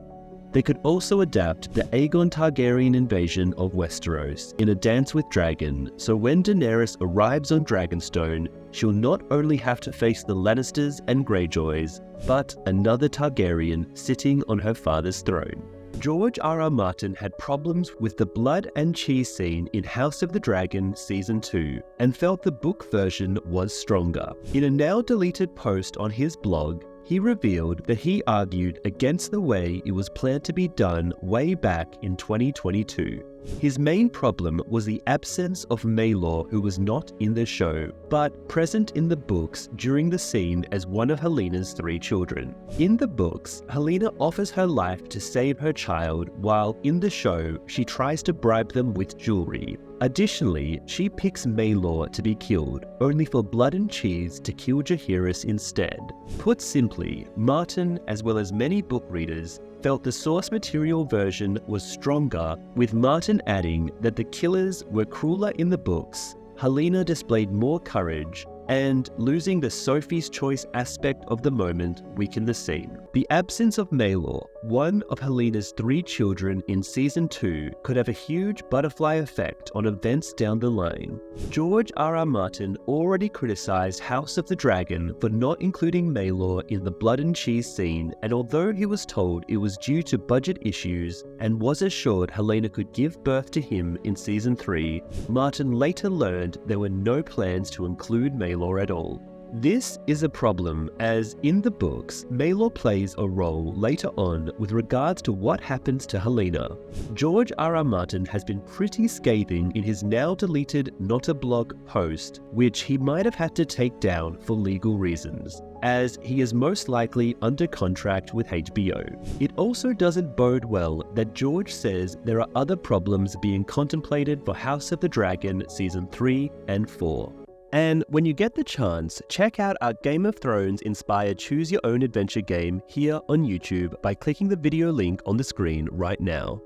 They could also adapt the Aegon Targaryen invasion of Westeros in A Dance with Dragon, so when Daenerys arrives on Dragonstone, she'll not only have to face the Lannisters and Greyjoys, but another Targaryen sitting on her father's throne. George R.R. Martin had problems with the blood and cheese scene in House of the Dragon Season 2, and felt the book version was stronger. In a now-deleted post on his blog, he revealed that he argued against the way it was planned to be done way back in 2022. His main problem was the absence of Maelor, who was not in the show, but present in the books during the scene as one of Helena's 3 children. In the books, Helaena offers her life to save her child, while in the show, she tries to bribe them with jewelry. Additionally, she picks Maelor to be killed, only for Blood and Cheese to kill Jaehaerys instead. Put simply, Martin, as well as many book readers, felt the source material version was stronger, with Martin adding that the killers were crueler in the books, Helaena displayed more courage, and losing the Sophie's Choice aspect of the moment weakened the scene. The absence of Maelor, one of Helena's 3 children in Season 2, could have a huge butterfly effect on events down the line. George R.R. Martin already criticized House of the Dragon for not including Maelor in the blood and cheese scene, and although he was told it was due to budget issues and was assured Helaena could give birth to him in Season 3, Martin later learned there were no plans to include Maelor at all. This is a problem, as in the books, Maelor plays a role later on with regards to what happens to Helaena. George R.R. Martin has been pretty scathing in his now deleted Not a Blog post, which he might have had to take down for legal reasons, as he is most likely under contract with HBO. It also doesn't bode well that George says there are other problems being contemplated for House of the Dragon Season 3 and 4. And when you get the chance, check out our Game of Thrones inspired Choose Your Own Adventure game here on YouTube by clicking the video link on the screen right now.